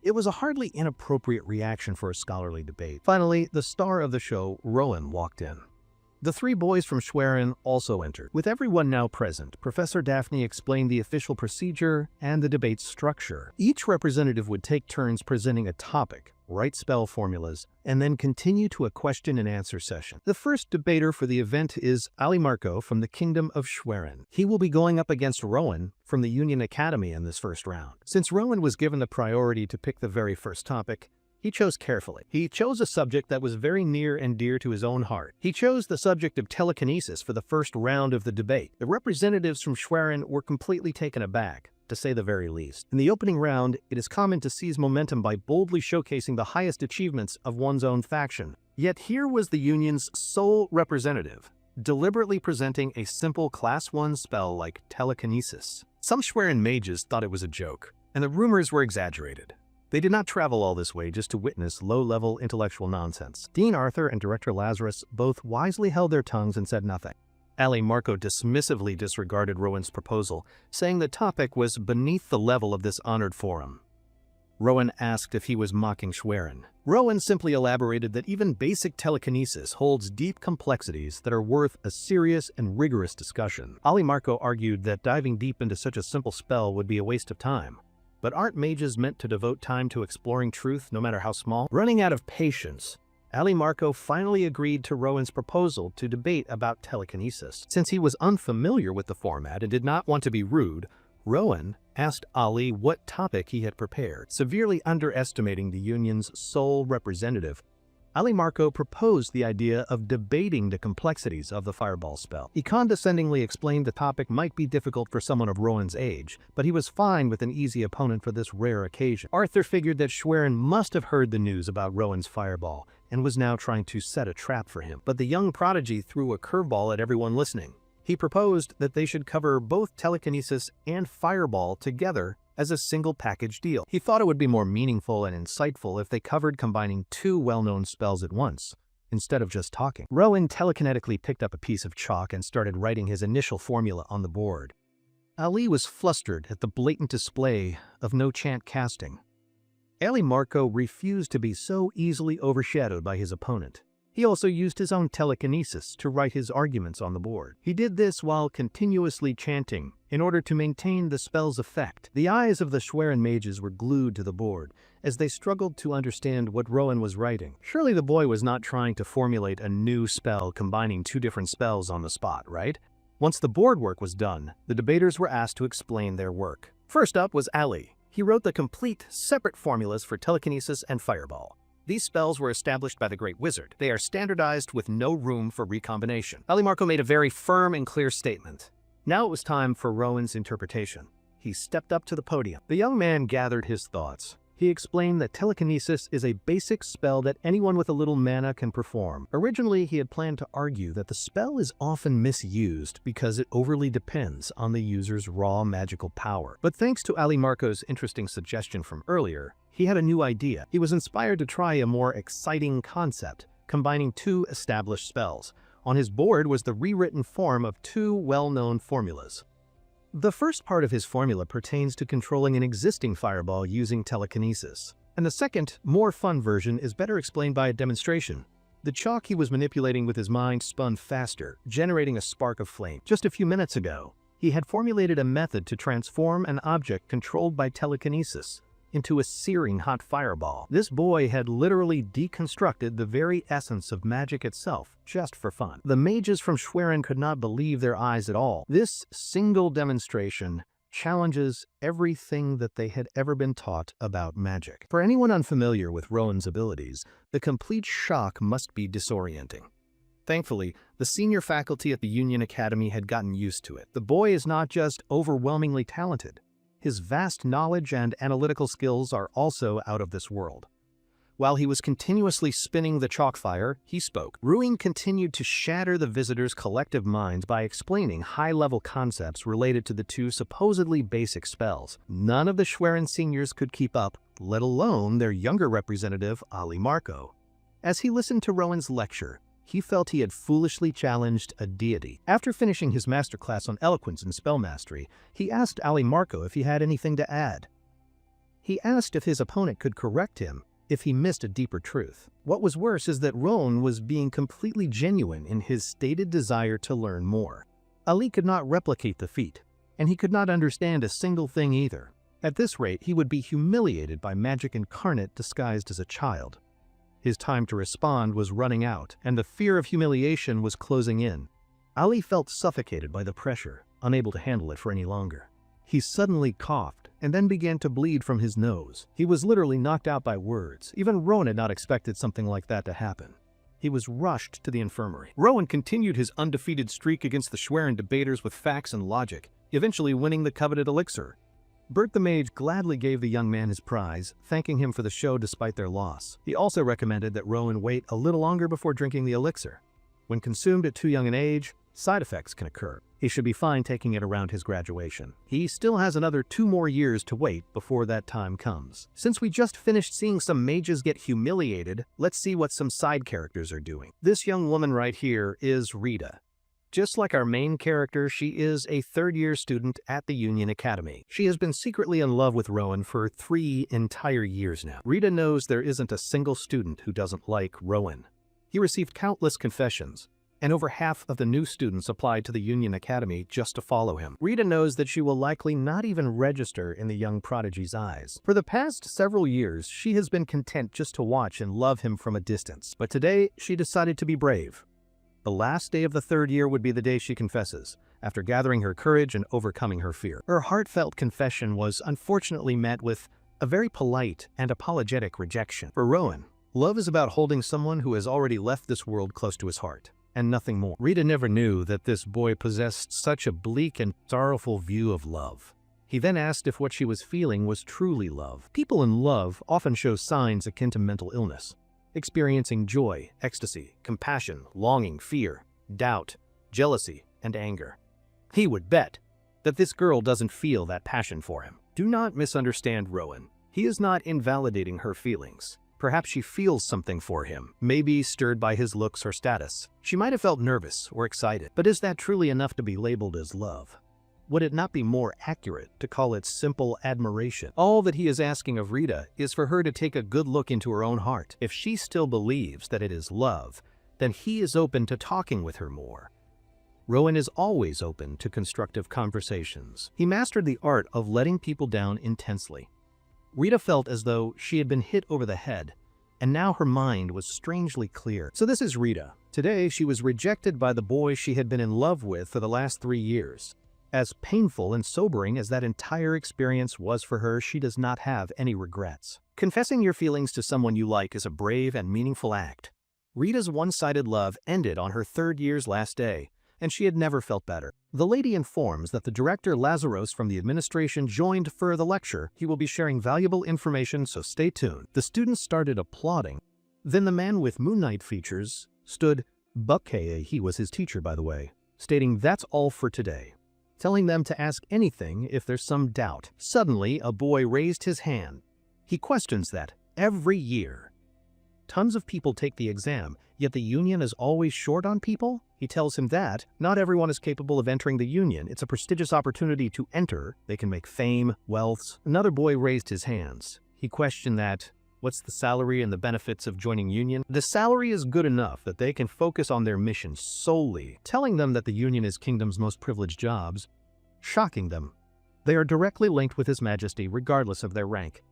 It was a hardly inappropriate reaction for a scholarly debate. Finally, the star of the show, Rowan, walked in. The 3 boys from Schwerin also entered. With everyone now present, Professor Daphne explained the official procedure and the debate's structure. Each representative would take turns presenting a topic, write spell formulas, and then continue to a question-and-answer session. The first debater for the event is Ali Marco from the Kingdom of Schwerin. He will be going up against Rowan from the Union Academy in this first round. Since Rowan was given the priority to pick the very first topic, he chose carefully. He chose a subject that was very near and dear to his own heart. He chose the subject of telekinesis for the first round of the debate. The representatives from Schwerin were completely taken aback, to say the very least. In the opening round, it is common to seize momentum by boldly showcasing the highest achievements of one's own faction. Yet here was the Union's sole representative, deliberately presenting a simple Class 1 spell like telekinesis. Some Schwerin mages thought it was a joke, and the rumors were exaggerated. They did not travel all this way just to witness low-level intellectual nonsense. Dean Arthur and Director Lazarus both wisely held their tongues and said nothing. Ali Marco dismissively disregarded Rowan's proposal, saying the topic was beneath the level of this honored forum. Rowan asked if he was mocking Schwerin. Rowan simply elaborated that even basic telekinesis holds deep complexities that are worth a serious and rigorous discussion. Ali Marco argued that diving deep into such a simple spell would be a waste of time. But aren't mages meant to devote time to exploring truth, no matter how small? Running out of patience, Ali Marco finally agreed to Rowan's proposal to debate about telekinesis. Since he was unfamiliar with the format and did not want to be rude, Rowan asked Ali what topic he had prepared. Severely underestimating the Union's sole representative, Ali Marco proposed the idea of debating the complexities of the fireball spell. He condescendingly explained the topic might be difficult for someone of Rowan's age, but he was fine with an easy opponent for this rare occasion. Arthur figured that Schwerin must have heard the news about Rowan's fireball and was now trying to set a trap for him. But the young prodigy threw a curveball at everyone listening. He proposed that they should cover both telekinesis and fireball together as a single package deal. He thought it would be more meaningful and insightful if they covered combining 2 well-known spells at once, instead of just talking. Rowan telekinetically picked up a piece of chalk and started writing his initial formula on the board. Ali was flustered at the blatant display of no-chant casting. Ali Marco refused to be so easily overshadowed by his opponent. He also used his own telekinesis to write his arguments on the board. He did this while continuously chanting in order to maintain the spell's effect. The eyes of the Schwerin mages were glued to the board as they struggled to understand what Rowan was writing. Surely the boy was not trying to formulate a new spell combining two different spells on the spot, right? Once the board work was done, the debaters were asked to explain their work. First up was Ali. He wrote the complete, separate formulas for telekinesis and fireball. These spells were established by the Great Wizard. They are standardized with no room for recombination. Ali Marco made a very firm and clear statement. Now it was time for Rowan's interpretation. He stepped up to the podium. The young man gathered his thoughts. He explained that telekinesis is a basic spell that anyone with a little mana can perform. Originally, he had planned to argue that the spell is often misused because it overly depends on the user's raw magical power. But thanks to Ali Marco's interesting suggestion from earlier, he had a new idea. He was inspired to try a more exciting concept, combining two established spells. On his board was the rewritten form of two well-known formulas. The first part of his formula pertains to controlling an existing fireball using telekinesis. And the second, more fun version is better explained by a demonstration. The chalk he was manipulating with his mind spun faster, generating a spark of flame. Just a few minutes ago, he had formulated a method to transform an object controlled by telekinesis into a searing hot fireball. This boy had literally deconstructed the very essence of magic itself, just for fun. The mages from Schwerin could not believe their eyes at all. This single demonstration challenges everything that they had ever been taught about magic. For anyone unfamiliar with Rowan's abilities, the complete shock must be disorienting. Thankfully, the senior faculty at the Union Academy had gotten used to it. The boy is not just overwhelmingly talented. His vast knowledge and analytical skills are also out of this world. While he was continuously spinning the chalk fire, he spoke. Rowan continued to shatter the visitors' collective minds by explaining high-level concepts related to the two supposedly basic spells. None of the Schwerin seniors could keep up, let alone their younger representative, Ali Marco. As he listened to Rowan's lecture, he felt he had foolishly challenged a deity. After finishing his masterclass on eloquence and spell mastery, he asked Ali Marco if he had anything to add. He asked if his opponent could correct him if he missed a deeper truth. What was worse is that Rowan was being completely genuine in his stated desire to learn more. Ali could not replicate the feat, and he could not understand a single thing either. At this rate, he would be humiliated by magic incarnate disguised as a child. His time to respond was running out, and the fear of humiliation was closing in. Ali felt suffocated by the pressure, unable to handle it for any longer. He suddenly coughed, and then began to bleed from his nose. He was literally knocked out by words. Even Rowan had not expected something like that to happen. He was rushed to the infirmary. Rowan continued his undefeated streak against the Schwerin debaters with facts and logic, eventually winning the coveted elixir. Bert the Mage gladly gave the young man his prize, thanking him for the show despite their loss. He also recommended that Rowan wait a little longer before drinking the elixir. When consumed at too young an age, side effects can occur. He should be fine taking it around his graduation. He still has another 2 more years to wait before that time comes. Since we just finished seeing some mages get humiliated, let's see what some side characters are doing. This young woman right here is Rita. Just like our main character, she is a third-year student at the Union Academy. She has been secretly in love with Rowan for 3 entire years now. Rita knows there isn't a single student who doesn't like Rowan. He received countless confessions, and over half of the new students applied to the Union Academy just to follow him. Rita knows that she will likely not even register in the young prodigy's eyes. For the past several years, she has been content just to watch and love him from a distance. But today, she decided to be brave. The last day of the 3rd year would be the day she confesses, after gathering her courage and overcoming her fear. Her heartfelt confession was unfortunately met with a very polite and apologetic rejection. For Rowan, love is about holding someone who has already left this world close to his heart, and nothing more. Rita never knew that this boy possessed such a bleak and sorrowful view of love. He then asked if what she was feeling was truly love. People in love often show signs akin to mental illness, experiencing joy, ecstasy, compassion, longing, fear, doubt, jealousy, and anger. He would bet that this girl doesn't feel that passion for him. Do not misunderstand Rowan. He is not invalidating her feelings. Perhaps she feels something for him, maybe stirred by his looks or status. She might have felt nervous or excited, but is that truly enough to be labeled as love? Would it not be more accurate to call it simple admiration? All that he is asking of Rita is for her to take a good look into her own heart. If she still believes that it is love, then he is open to talking with her more. Rowan is always open to constructive conversations. He mastered the art of letting people down intensely. Rita felt as though she had been hit over the head, and now her mind was strangely clear. So this is Rita. Today, she was rejected by the boy she had been in love with for the last 3 years. As painful and sobering as that entire experience was for her, she does not have any regrets. Confessing your feelings to someone you like is a brave and meaningful act. Rita's one-sided love ended on her 3rd year's last day, and she had never felt better. The lady informs that the director Lazarus from the administration joined for the lecture. He will be sharing valuable information, so stay tuned. The students started applauding. Then the man with Moon Knight features stood, Buckeye, he was his teacher by the way, stating that's all for today, telling them to ask anything if there's some doubt. Suddenly, a boy raised his hand. He questions that every year. Tons of people take the exam, yet the union is always short on people? He tells him that not everyone is capable of entering the union. It's a prestigious opportunity to enter. They can make fame, wealth. Another boy raised his hands. He questioned that, what's the salary and the benefits of joining union? The salary is good enough that they can focus on their mission solely, telling them that the union is kingdom's most privileged jobs, shocking them. They are directly linked with His Majesty regardless of their rank.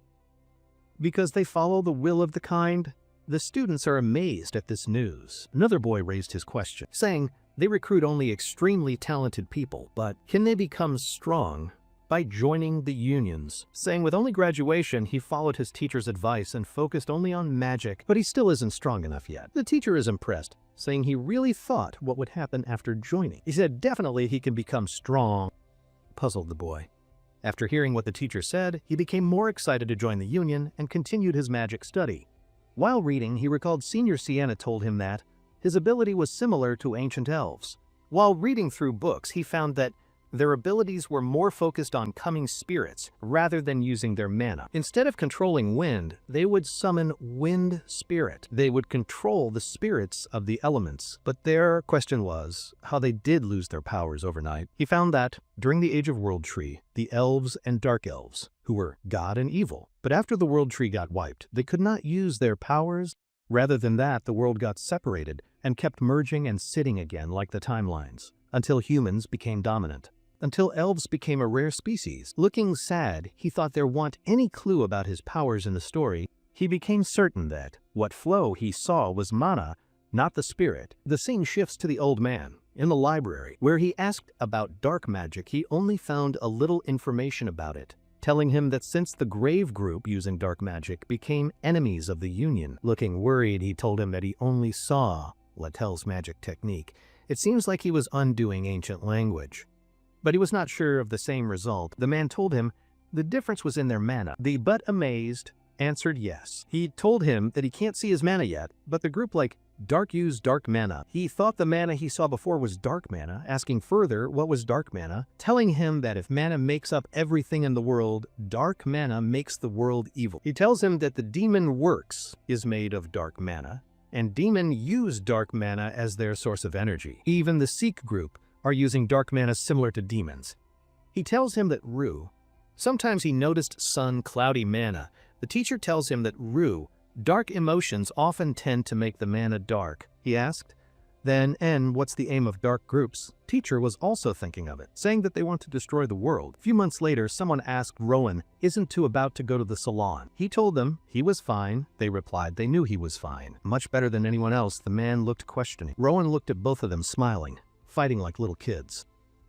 Because they follow the will of the kind, the students are amazed at this news. Another boy raised his question, saying they recruit only extremely talented people, but can they become strong by joining the unions? Saying with only graduation, he followed his teacher's advice and focused only on magic, but he still isn't strong enough yet. The teacher is impressed, saying he really thought what would happen after joining. He said definitely he can become strong. Puzzled the boy. After hearing what the teacher said, he became more excited to join the union and continued his magic study. While reading, he recalled Senior Sienna told him that his ability was similar to ancient elves. While reading through books, he found that their abilities were more focused on coming spirits rather than using their mana. Instead of controlling wind, they would summon wind spirit. They would control the spirits of the elements. But their question was how they did lose their powers overnight. He found that during the Age of World Tree, the elves and dark elves, who were God and evil, but after the World Tree got wiped, they could not use their powers. Rather than that, the world got separated and kept merging and sitting again like the timelines, until humans became dominant. Until elves became a rare species. Looking sad, he thought there wasn't any clue about his powers in the story. He became certain that what flow he saw was mana, not the spirit. The scene shifts to the old man in the library, where he asked about dark magic. He only found a little information about it, telling him that since the Grave group using dark magic became enemies of the Union. Looking worried, he told him that he only saw Latel's magic technique. It seems like he was undoing ancient language. But he was not sure of the same result. The man told him the difference was in their mana. The but amazed answered yes. He told him that he can't see his mana yet, but the group like dark used dark mana. He thought the mana he saw before was dark mana, asking further what was dark mana, telling him that if mana makes up everything in the world, dark mana makes the world evil. He tells him that the demon works is made of dark mana, and demon use dark mana as their source of energy. Even the Sikh group are using dark mana similar to demons. He tells him that sometimes he noticed sun cloudy mana. The teacher tells him that dark emotions often tend to make the mana dark. He asked, then, and what's the aim of dark groups? Teacher was also thinking of it, saying that they want to destroy the world. A few months later, someone asked Rowan, isn't too about to go to the salon? He told them he was fine. They replied they knew he was fine. Much better than anyone else, the man looked questioning. Rowan looked at both of them smiling, fighting like little kids.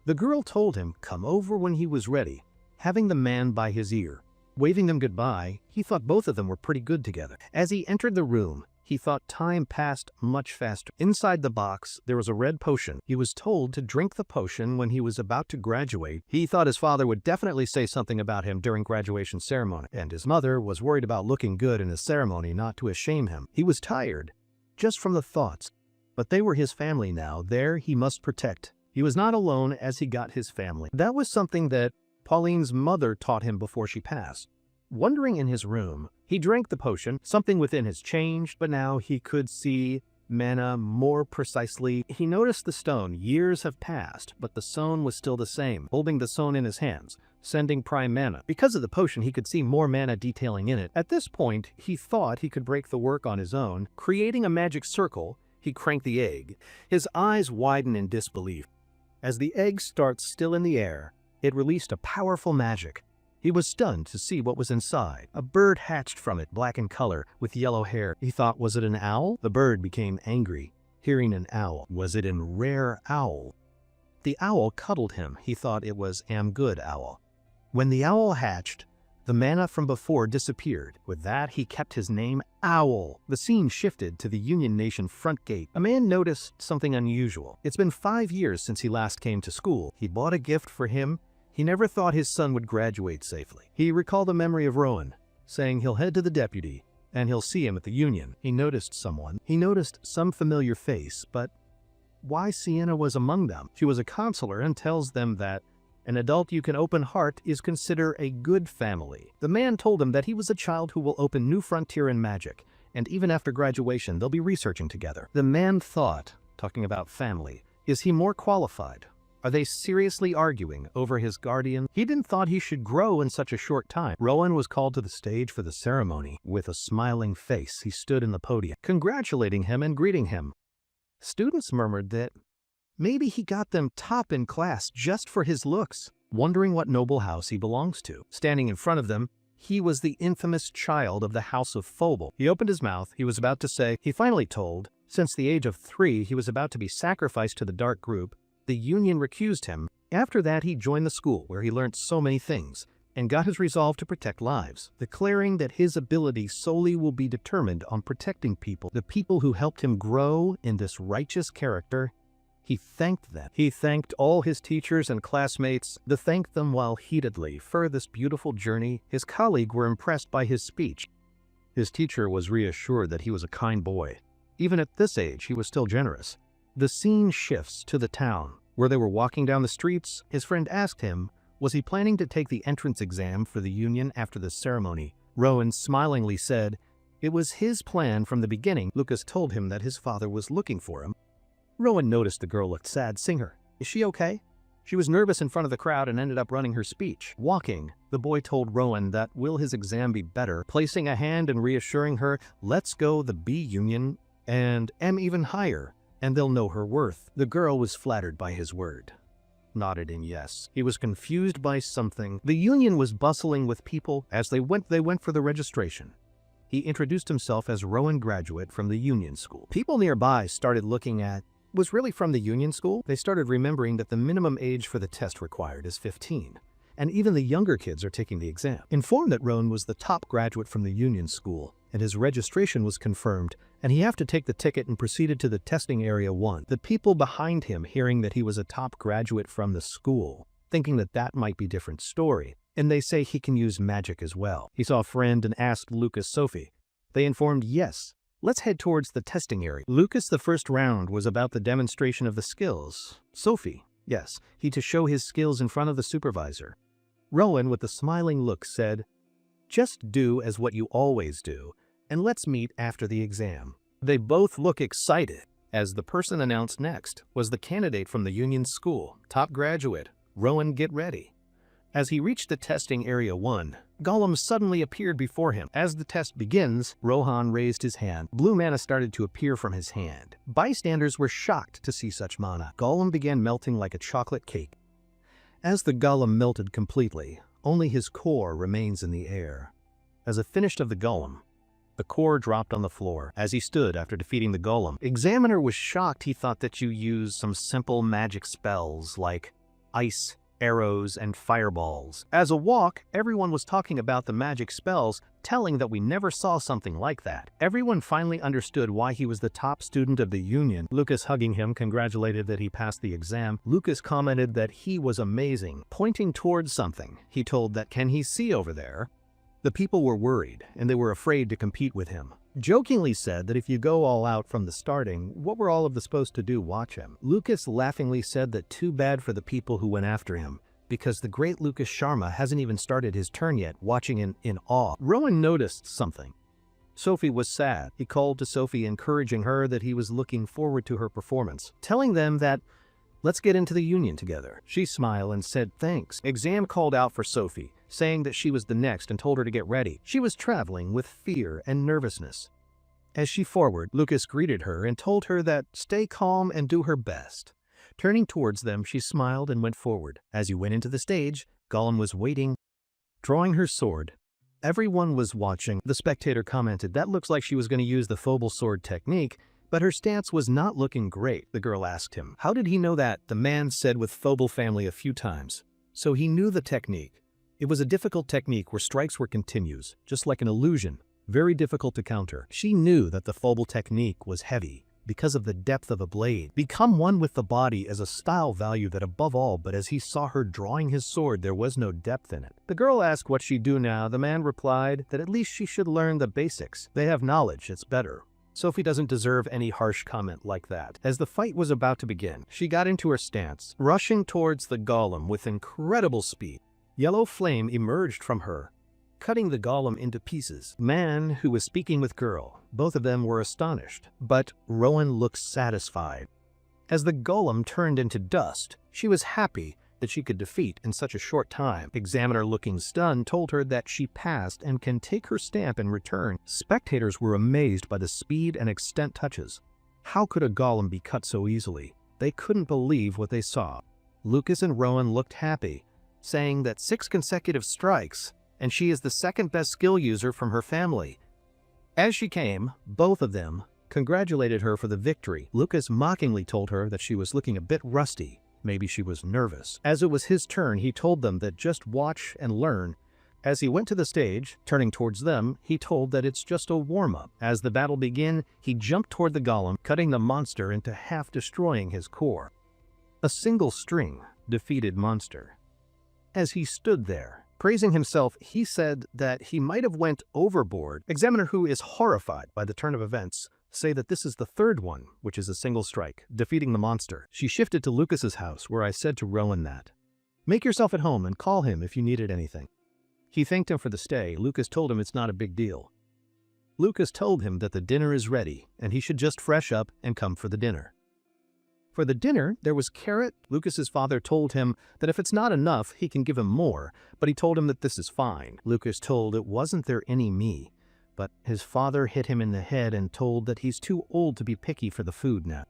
The girl told him come over when he was ready, having the man by his ear. Waving them goodbye, he thought both of them were pretty good together. As he entered the room, he thought time passed much faster. Inside the box, there was a red potion. He was told to drink the potion when he was about to graduate. He thought his father would definitely say something about him during graduation ceremony, and his mother was worried about looking good in his ceremony, not to shame him. He was tired, just from the thoughts. But they were his family now. There he must protect. He was not alone as he got his family. That was something that Pauline's mother taught him before she passed. Wandering in his room, he drank the potion. Something within has changed, but now he could see mana more precisely. He noticed the stone. Years have passed, but the stone was still the same, holding the stone in his hands, sending prime mana. Because of the potion, he could see more mana detailing in it. At this point, he thought he could break the work on his own. Creating a magic circle, He cranked the egg. His eyes widened in disbelief. As the egg starts still in the air, it released a powerful magic. He was stunned to see what was inside. A bird hatched from it, black in color, with yellow hair. He thought, was it an owl? The bird became angry, hearing an owl. Was it an rare owl? The owl cuddled him. He thought it was am good owl. When the owl hatched, the mana from before disappeared. With that, he kept his name Owl. The scene shifted to the Union Nation front gate. A man noticed something unusual. It's been 5 years since he last came to school. He bought a gift for him. He never thought his son would graduate safely. He recalled the memory of Rowan, saying he'll head to the deputy and he'll see him at the Union. He noticed someone. He noticed some familiar face, but why Sienna was among them? She was a counselor and tells them that an adult you can open heart is considered a good family. The man told him that he was a child who will open new frontier in magic, and even after graduation they'll be researching together. The man thought, talking about family, is he more qualified? Are they seriously arguing over his guardian? He didn't thought he should grow in such a short time. Rowan was called to the stage for the ceremony. With a smiling face, he stood in the podium, congratulating him and greeting him. Students murmured that maybe he got them top in class just for his looks, wondering what noble house he belongs to. Standing in front of them, he was the infamous child of the House of Phobal. He opened his mouth. He was about to say, he finally told, since the age of 3, he was about to be sacrificed to the dark group. The Union recused him. After that, he joined the school, where he learned so many things, and got his resolve to protect lives, declaring that his ability solely will be determined on protecting people, the people who helped him grow in this righteous character. He thanked them. He thanked all his teachers and classmates. He thanked them while heatedly. For this beautiful journey, his colleagues were impressed by his speech. His teacher was reassured that he was a kind boy. Even at this age, he was still generous. The scene shifts to the town, where they were walking down the streets. His friend asked him, was he planning to take the entrance exam for the Union after the ceremony? Rowan smilingly said, it was his plan from the beginning. Lucas told him that his father was looking for him. Rowan noticed the girl looked sad. Singer, is she okay? She was nervous in front of the crowd and ended up running her speech. Walking, the boy told Rowan that will his exam be better, placing a hand and reassuring her, let's go the B Union and M even higher, and they'll know her worth. The girl was flattered by his word, nodded in yes. He was confused by something. The Union was bustling with people. As they went for the registration. He introduced himself as Rowan, graduate from the Union School. People nearby started looking at, was really from the Union School? They started remembering that the minimum age for the test required is 15, and even the younger kids are taking the exam. Informed that Rowan was the top graduate from the Union School, and his registration was confirmed, and he had to take the ticket and proceeded to the testing area 1. The people behind him, hearing that he was a top graduate from the school, thinking that that might be a different story, and they say he can use magic as well. He saw a friend and asked Lucas Sophie. They informed, yes, let's head towards the testing area. Lucas, the first round was about the demonstration of the skills. Sophie, yes, he to show his skills in front of the supervisor. Rowan, with a smiling look, said, just do as what you always do, and let's meet after the exam. They both look excited, as the person announced next was the candidate from the Union School, top graduate. Rowan, get ready. As he reached the testing area 1, Gollum suddenly appeared before him. As the test begins, Rohan raised his hand. Blue mana started to appear from his hand. Bystanders were shocked to see such mana. Gollum began melting like a chocolate cake. As the golem melted completely, only his core remains in the air. As it finished of the golem, the core dropped on the floor. As he stood after defeating the golem, Examiner was shocked. He thought that you used some simple magic spells like ice, arrows, and fireballs. As a walk, everyone was talking about the magic spells, telling that we never saw something like that. Everyone finally understood why he was the top student of the Union. Lucas, hugging him, congratulated that he passed the exam. Lucas commented that he was amazing. Pointing towards something, he told that, can he see over there? The people were worried, and they were afraid to compete with him. Jokingly said that if you go all out from the starting, what were all of us supposed to do, watch him? Lucas laughingly said that too bad for the people who went after him, because the great Lucas Sharma hasn't even started his turn yet, watching in awe. Rowan noticed something. Sophie was sad. He called to Sophie, encouraging her that he was looking forward to her performance, telling them that, let's get into the Union together. She smiled and said thanks. Exam called out for Sophie, saying that she was the next and told her to get ready. She was traveling with fear and nervousness. As she forward, Lucas greeted her and told her that stay calm and do her best. Turning towards them, she smiled and went forward. As he went into the stage, Gollum was waiting, drawing her sword. Everyone was watching. The spectator commented, "That looks like she was going to use the Phobal sword technique, but her stance was not looking great." The girl asked him, "How did he know that?" The man said with Phobal family a few times. So he knew the technique. It was a difficult technique where strikes were continuous, just like an illusion, very difficult to counter. She knew that the Phobal technique was heavy because of the depth of a blade. Become one with the body as a style value that above all, but as he saw her drawing his sword, there was no depth in it. The girl asked what she'd do now. The man replied that at least she should learn the basics. They have knowledge, it's better. Sophie doesn't deserve any harsh comment like that. As the fight was about to begin, she got into her stance, rushing towards the golem with incredible speed. Yellow flame emerged from her, cutting the golem into pieces. Man who was speaking with girl, both of them were astonished, but Rowan looked satisfied. As the golem turned into dust, she was happy that she could defeat in such a short time. Examiner, looking stunned, told her that she passed and can take her stamp in return. Spectators were amazed by the speed and extent touches. How could a golem be cut so easily? They couldn't believe what they saw. Lucas and Rowan looked happy, saying that 6 consecutive strikes, and she is the second best skill user from her family. As she came, both of them congratulated her for the victory. Lucas mockingly told her that she was looking a bit rusty. Maybe she was nervous. As it was his turn, he told them that just watch and learn. As he went to the stage, turning towards them, he told that it's just a warm-up. As the battle began, he jumped toward the golem, cutting the monster into half, destroying his core. A single string defeated monster. As he stood there, praising himself, he said that he might have went overboard. Examiner, who is horrified by the turn of events, say that this is the third one, which is a single strike, defeating the monster. She shifted to Lucas's house, where I said to Rowan that, "Make yourself at home and call him if you needed anything." He thanked him for the stay. Lucas told him it's not a big deal. Lucas told him that the dinner is ready, and he should just fresh up and come for the dinner. For the dinner, there was carrot. Lucas's father told him that if it's not enough, he can give him more, but he told him that this is fine. Lucas told it wasn't there any me, but his father hit him in the head and told that he's too old to be picky for the food now.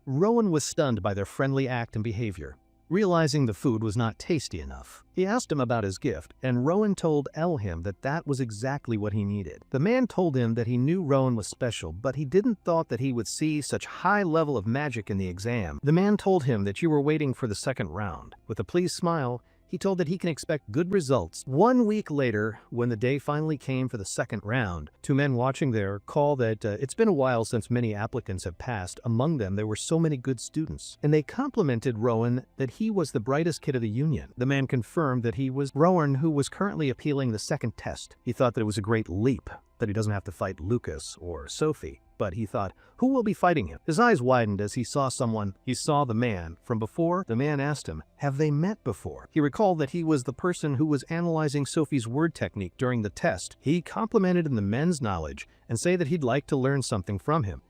Rowan was stunned by their friendly act and behavior. Realizing the food was not tasty enough, he asked him about his gift, and Rowan told him that that was exactly what he needed. The man told him that he knew Rowan was special, but he didn't thought that he would see such high level of magic in the exam. The man told him that you were waiting for the second round. With a pleased smile, he told that he can expect good results. 1 week later, when the day finally came for the second round, 2 men watching there called that it's been a while since many applicants have passed. Among them, there were so many good students. And they complimented Rowan that he was the brightest kid of the union. The man confirmed that he was Rowan, who was currently appealing the second test. He thought that it was a great leap, that he doesn't have to fight Lucas or Sophie. But he thought, who will be fighting him? His eyes widened as he saw someone. He saw the man from before. The man asked him, have they met before? He recalled that he was the person who was analyzing Sophie's word technique during the test. He complimented the man's knowledge and said that he'd like to learn something from him.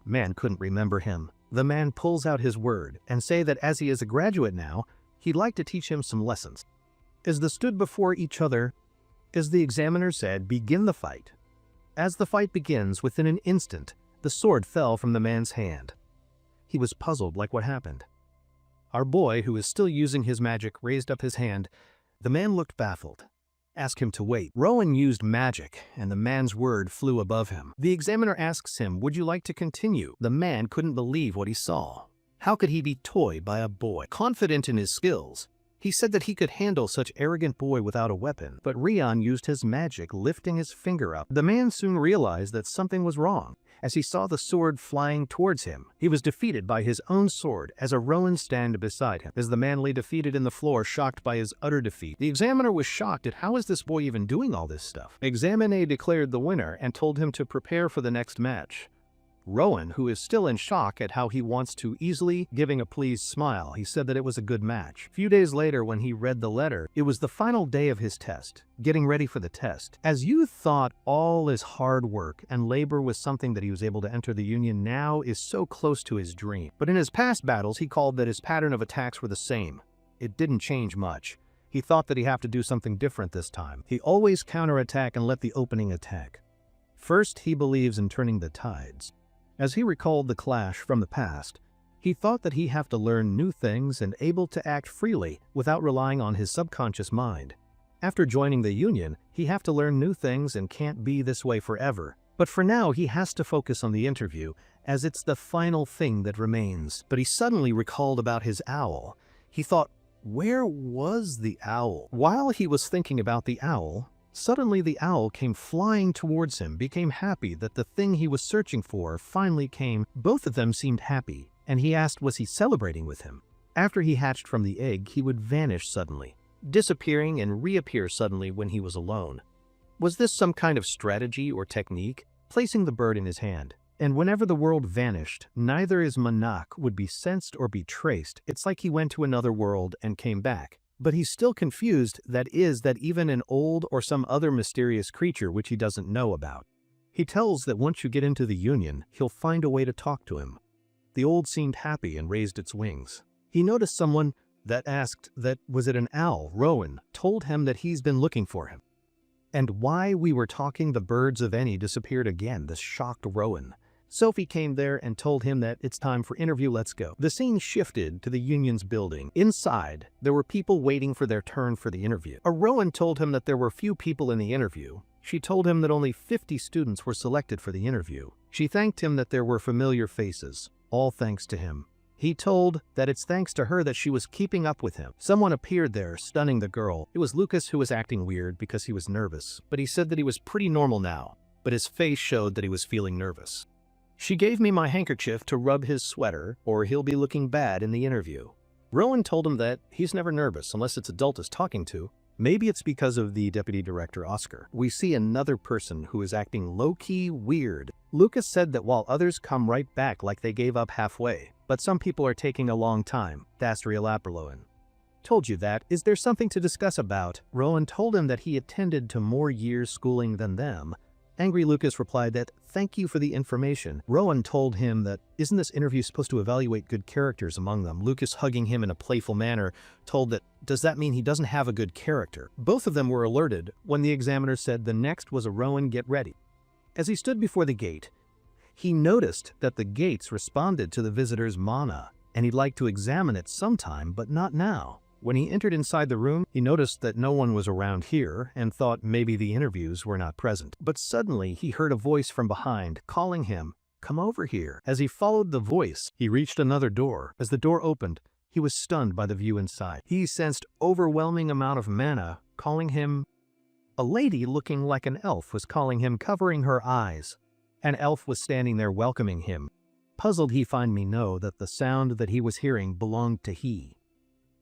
Man couldn't remember him. The man pulls out his word and say that as he is a graduate now, he'd like to teach him some lessons. As they stood before each other, as the examiner said, begin the fight. As the fight begins, within an instant, the sword fell from the man's hand. He was puzzled like what happened. Our boy, who is still using his magic, raised up his hand. The man looked baffled. Ask him to wait. Rowan used magic, and the man's word flew above him. The examiner asks him, would you like to continue? The man couldn't believe what he saw. How could he be toyed by a boy? Confident in his skills, he said that he could handle such arrogant boy without a weapon, but Rion used his magic, lifting his finger up. The man soon realized that something was wrong. As he saw the sword flying towards him, he was defeated by his own sword as a Rowan stand beside him. As the man lay defeated in the floor, shocked by his utter defeat, the examiner was shocked at how is this boy even doing all this stuff. Examiner declared the winner and told him to prepare for the next match. Rowan, who is still in shock at how he wants to easily, giving a pleased smile, he said that it was a good match. A few days later, when he read the letter, it was the final day of his test, getting ready for the test. As you thought all his hard work and labor was something that he was able to enter the Union, now is so close to his dream. But in his past battles, he called that his pattern of attacks were the same. It didn't change much. He thought that he'd have to do something different this time. He always counterattack and let the opening attack. First, he believes in turning the tides. As he recalled the clash from the past, he thought that he have to learn new things and able to act freely without relying on his subconscious mind. After joining the union, he have to learn new things and can't be this way forever. But for now, he has to focus on the interview, as it's the final thing that remains. But he suddenly recalled about his owl. He thought, where was the owl? While he was thinking about the owl, suddenly the owl came flying towards him, became happy that the thing he was searching for finally came. Both of them seemed happy, and he asked was he celebrating with him. After he hatched from the egg, he would vanish suddenly, disappearing and reappear suddenly when he was alone. Was this some kind of strategy or technique? Placing the bird in his hand. And whenever the world vanished, neither his manak would be sensed or be traced. It's like he went to another world and came back. But he's still confused that even an old or some other mysterious creature which he doesn't know about. He tells that once you get into the union, he'll find a way to talk to him. The old seemed happy and raised its wings. He noticed someone that asked that was it an owl. Rowan told him that he's been looking for him. And why we were talking, the birds of any disappeared again. This shocked Rowan. Sophie came there and told him that it's time for interview, let's go. The scene shifted to the union's building. Inside, there were people waiting for their turn for the interview. Rowan told him that there were few people in the interview. She told him that only 50 students were selected for the interview. She thanked him that there were familiar faces, all thanks to him. He told that it's thanks to her that she was keeping up with him. Someone appeared there, stunning the girl. It was Lucas, who was acting weird because he was nervous, but he said that he was pretty normal now, but his face showed that he was feeling nervous. She gave me my handkerchief to rub his sweater, or he'll be looking bad in the interview. Rowan told him that he's never nervous unless it's adults talking to. Maybe it's because of the deputy director, Oscar. We see another person who is acting low-key weird. Lucas said that while others come right back like they gave up halfway, but some people are taking a long time. That's real Rowan. Told you that. Is there something to discuss about? Rowan told him that he attended to more years schooling than them. Angry Lucas replied that, thank you for the information. Rowan told him that, isn't this interview supposed to evaluate good characters among them? Lucas, hugging him in a playful manner, told that, does that mean he doesn't have a good character? Both of them were alerted when the examiner said the next was a Rowan, get ready. As he stood before the gate, he noticed that the gates responded to the visitor's mana, and he'd like to examine it sometime, but not now. When he entered inside the room, he noticed that no one was around here and thought maybe the interviews were not present. But suddenly he heard a voice from behind calling him, come over here. As he followed the voice, he reached another door. As the door opened, he was stunned by the view inside. He sensed overwhelming amount of mana calling him. A lady looking like an elf was calling him, covering her eyes. An elf was standing there welcoming him. Puzzled, he find me know that the sound that he was hearing belonged to he.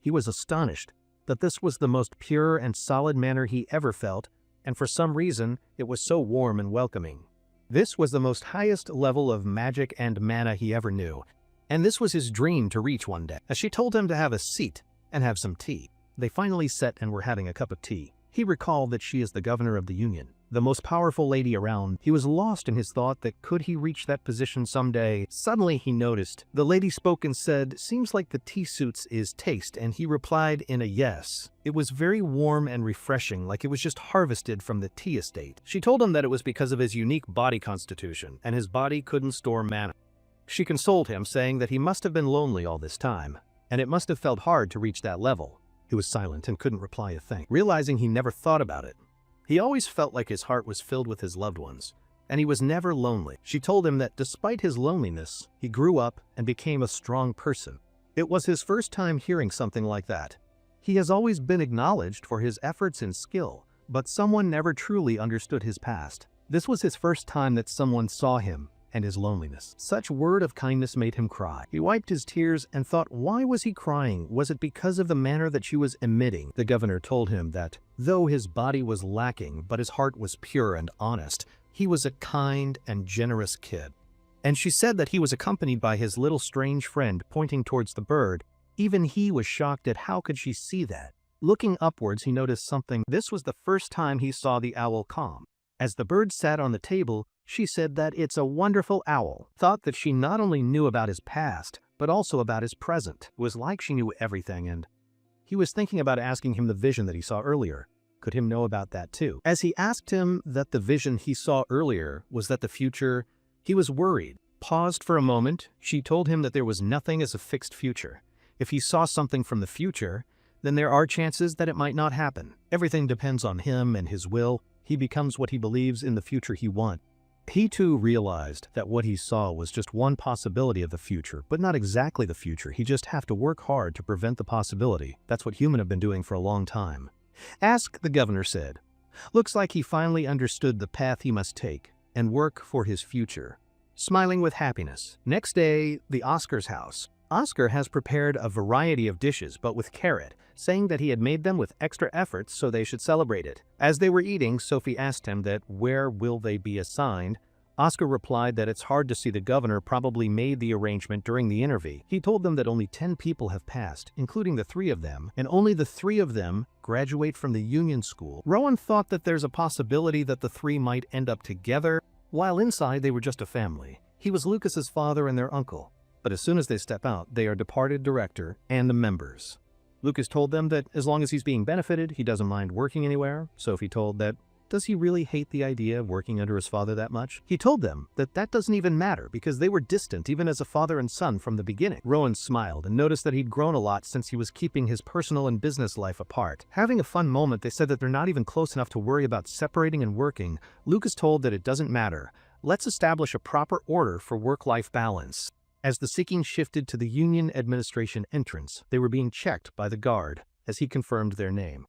He was astonished that this was the most pure and solid manner he ever felt, and for some reason, it was so warm and welcoming. This was the most highest level of magic and mana he ever knew, and this was his dream to reach one day. As she told him to have a seat and have some tea, they finally sat and were having a cup of tea. He recalled that she is the governor of the union, the most powerful lady around. He was lost in his thought that could he reach that position someday. Suddenly he noticed. The lady spoke and said, seems like the tea suits is taste, and he replied in a yes. It was very warm and refreshing, like it was just harvested from the tea estate. She told him that it was because of his unique body constitution, and his body couldn't store mana. She consoled him, saying that he must have been lonely all this time, and it must have felt hard to reach that level. He was silent and couldn't reply a thing, realizing he never thought about it. He always felt like his heart was filled with his loved ones, and he was never lonely. She told him that despite his loneliness, he grew up and became a strong person. It was his first time hearing something like that. He has always been acknowledged for his efforts and skill, but someone never truly understood his past. This was his first time that someone saw him and his loneliness. Such word of kindness made him cry. He wiped his tears and thought, why was he crying? Was it because of the manner that she was emitting? The governor told him that, though his body was lacking, but his heart was pure and honest, he was a kind and generous kid. And she said that he was accompanied by his little strange friend, pointing towards the bird. Even he was shocked at how could she see that. Looking upwards, he noticed something. This was the first time he saw the owl calm. As the bird sat on the table, she said that it's a wonderful owl. Thought that she not only knew about his past, but also about his present. It was like she knew everything, and he was thinking about asking him the vision that he saw earlier. could him know about that too. As he asked him that the vision he saw earlier was that the future, he was worried. Paused for a moment, she told him that there was nothing as a fixed future. If he saw something from the future, then there are chances that it might not happen. Everything depends on him and his will. He becomes what he believes in the future he wants. He too realized that what he saw was just one possibility of the future, but not exactly the future. He just have to work hard to prevent the possibility. That's what humans have been doing for a long time. Ask, the governor said. Looks like he finally understood the path he must take and work for his future. Smiling with happiness. Next day, the Oscar's house. Oscar has prepared a variety of dishes, but with carrot, saying that he had made them with extra efforts so they should celebrate it. As they were eating, Sophie asked him that where will they be assigned. Oscar replied that it's hard to see the governor probably made the arrangement during the interview. He told them that only 10 people have passed, including the 3 of them, and only the 3 of them graduate from the union school. Rowan thought that there's a possibility that the 3 might end up together, while inside they were just a family. He was Lucas's father and their uncle. But as soon as they step out, they are departed director and the members. Lucas told them that as long as he's being benefited, he doesn't mind working anywhere. Sophie told that, does he really hate the idea of working under his father that much? He told them that that doesn't even matter because they were distant even as a father and son from the beginning. Rowan smiled and noticed that he'd grown a lot since he was keeping his personal and business life apart. Having a fun moment, they said that they're not even close enough to worry about separating and working. Lucas told that it doesn't matter. Let's establish a proper order for work-life balance. As the seeking shifted to the Union Administration entrance, they were being checked by the guard as he confirmed their name.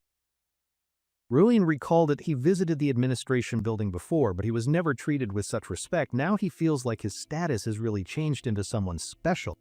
Rowan recalled that he visited the administration building before, but he was never treated with such respect. Now he feels like his status has really changed into someone special.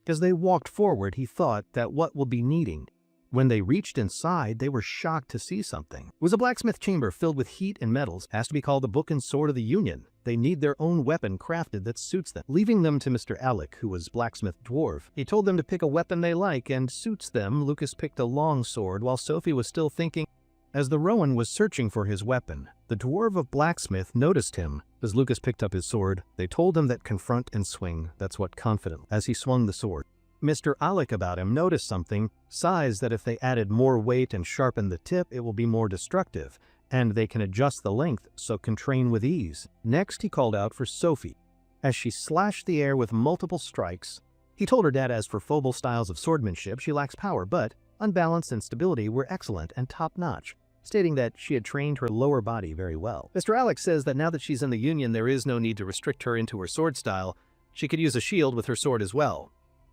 As they walked forward, he thought that what will be needing. When they reached inside, they were shocked to see something. It was a blacksmith chamber filled with heat and metals. Has to be called the Book and Sword of the Union. They need their own weapon crafted that suits them. Leaving them to Mr. Alec, who was blacksmith dwarf, he told them to pick a weapon they like and suits them. Lucas picked a long sword while Sophie was still thinking. As the Rowan was searching for his weapon, the dwarf of blacksmith noticed him. As Lucas picked up his sword, they told him that confront and swing, that's what confident. As he swung the sword, Mr. Alec about him noticed something, sighs that if they added more weight and sharpened the tip, it will be more destructive, and they can adjust the length so can train with ease. Next, he called out for Sophie. As she slashed the air with multiple strikes, he told her that as for Phobal styles of swordsmanship, she lacks power, but unbalance and stability were excellent and top-notch, stating that she had trained her lower body very well. Mr. Alec says that now that she's in the Union, there is no need to restrict her into her sword style. She could use a shield with her sword as well.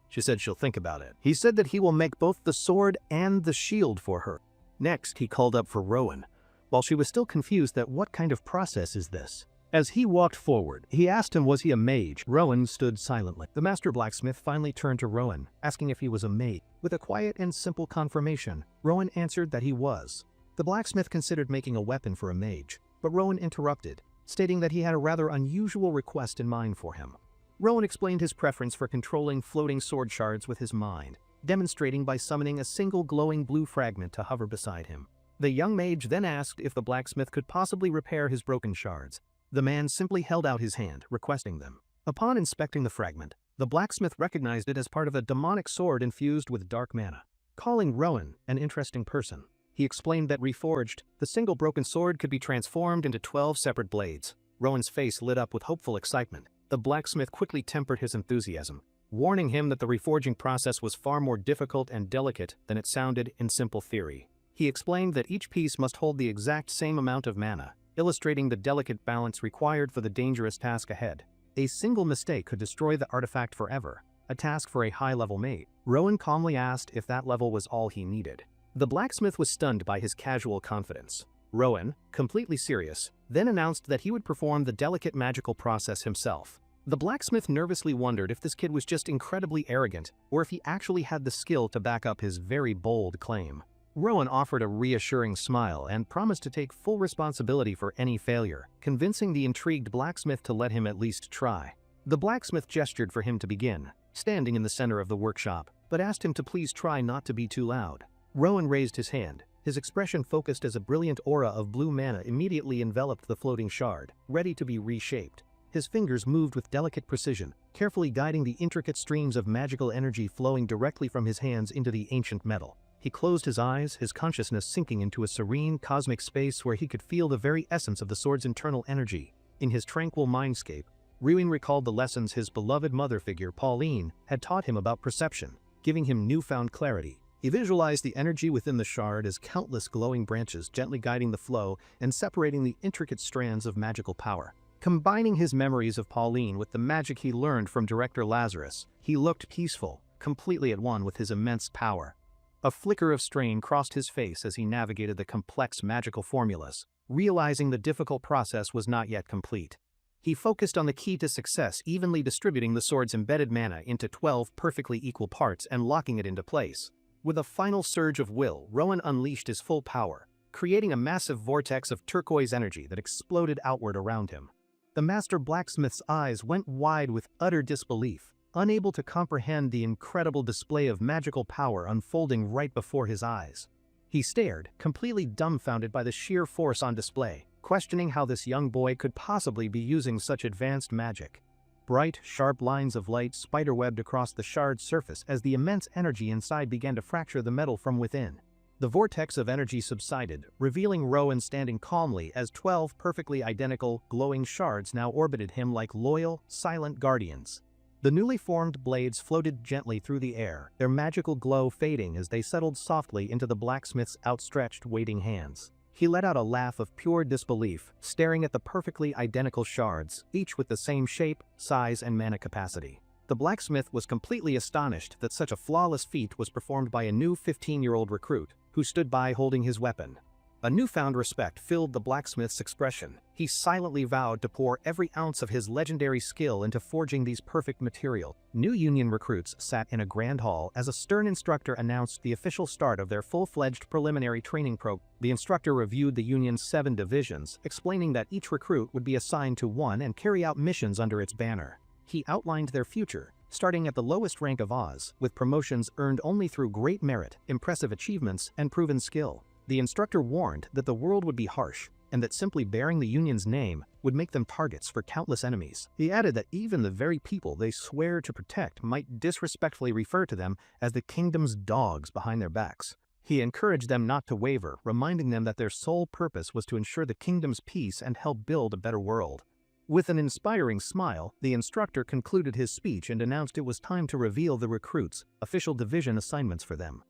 She said she'll think about it. He said that he will make both the sword and the shield for her. Next, he called up for Rowan, while she was still confused that what kind of process is this. As he walked forward, he asked him was he a mage. Rowan stood silently. The master blacksmith finally turned to Rowan, asking if he was a mage. With a quiet and simple confirmation, Rowan answered that he was. The blacksmith considered making a weapon for a mage, but Rowan interrupted, stating that he had a rather unusual request in mind for him. Rowan explained his preference for controlling floating sword shards with his mind, demonstrating by summoning a single glowing blue fragment to hover beside him. The young mage then asked if the blacksmith could possibly repair his broken shards. The man simply held out his hand, requesting them. Upon inspecting the fragment, the blacksmith recognized it as part of a demonic sword infused with dark mana. Calling Rowan an interesting person, he explained that reforged, the single broken sword could be transformed into 12 separate blades. Rowan's face lit up with hopeful excitement. The blacksmith quickly tempered his enthusiasm, warning him that the reforging process was far more difficult and delicate than it sounded in simple theory. He explained that each piece must hold the exact same amount of mana, illustrating the delicate balance required for the dangerous task ahead. A single mistake could destroy the artifact forever, a task for a high-level mage. Rowan calmly asked if that level was all he needed. The blacksmith was stunned by his casual confidence. Rowan, completely serious, then announced that he would perform the delicate magical process himself. The blacksmith nervously wondered if this kid was just incredibly arrogant, or if he actually had the skill to back up his very bold claim. Rowan offered a reassuring smile and promised to take full responsibility for any failure, convincing the intrigued blacksmith to let him at least try. The blacksmith gestured for him to begin, standing in the center of the workshop, but asked him to please try not to be too loud. Rowan raised his hand. His expression focused as a brilliant aura of blue mana immediately enveloped the floating shard, ready to be reshaped. His fingers moved with delicate precision, carefully guiding the intricate streams of magical energy flowing directly from his hands into the ancient metal. He He closed his eyes, his consciousness sinking into a serene, cosmic space where he could feel the very essence of the sword's internal energy. In his tranquil mindscape, Ryuin recalled the lessons his beloved mother figure, Pauline, had taught him about perception, giving him newfound clarity. He visualized the energy within the shard as countless glowing branches gently guiding the flow and separating the intricate strands of magical power. Combining his memories of Pauline with the magic he learned from Director Lazarus, he looked peaceful, completely at one with his immense power. A flicker of strain crossed his face as he navigated the complex magical formulas, realizing the difficult process was not yet complete. He focused on the key to success, evenly distributing the sword's embedded mana into 12 perfectly equal parts and locking it into place. With a final surge of will, Rowan unleashed his full power, creating a massive vortex of turquoise energy that exploded outward around him. The master blacksmith's eyes went wide with utter disbelief, unable to comprehend the incredible display of magical power unfolding right before his eyes. He stared, completely dumbfounded by the sheer force on display, questioning how this young boy could possibly be using such advanced magic. Bright, sharp lines of light spiderwebbed across the shard's surface as the immense energy inside began to fracture the metal from within. The vortex of energy subsided, revealing Rowan standing calmly as 12 perfectly identical, glowing shards now orbited him like loyal, silent guardians. The newly formed blades floated gently through the air, their magical glow fading as they settled softly into the blacksmith's outstretched, waiting hands. He let out a laugh of pure disbelief, staring at the perfectly identical shards, each with the same shape, size, and mana capacity. The blacksmith was completely astonished that such a flawless feat was performed by a new 15-year-old recruit, who stood by holding his weapon. A newfound respect filled the blacksmith's expression. He silently vowed to pour every ounce of his legendary skill into forging these perfect material. New Union recruits sat in a grand hall as a stern instructor announced the official start of their full-fledged preliminary training program. The instructor reviewed the Union's 7 divisions, explaining that each recruit would be assigned to one and carry out missions under its banner. He outlined their future, starting at the lowest rank of Oz, with promotions earned only through great merit, impressive achievements, and proven skill. The instructor warned that the world would be harsh, and that simply bearing the Union's name would make them targets for countless enemies. He added that even the very people they swear to protect might disrespectfully refer to them as the kingdom's dogs behind their backs. He encouraged them not to waver, reminding them that their sole purpose was to ensure the kingdom's peace and help build a better world. With an inspiring smile, the instructor concluded his speech and announced it was time to reveal the recruits' official division assignments for them.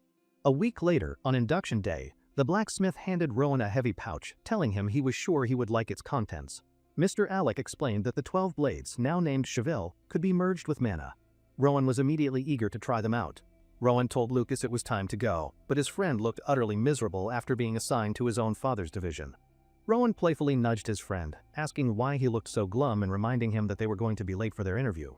A week later, on induction day, the blacksmith handed Rowan a heavy pouch, telling him he was sure he would like its contents. Mr. Alec explained that the 12 blades, now named Cheville, could be merged with mana. Rowan was immediately eager to try them out. Rowan told Lucas it was time to go, but his friend looked utterly miserable after being assigned to his own father's division. Rowan playfully nudged his friend, asking why he looked so glum and reminding him that they were going to be late for their interview.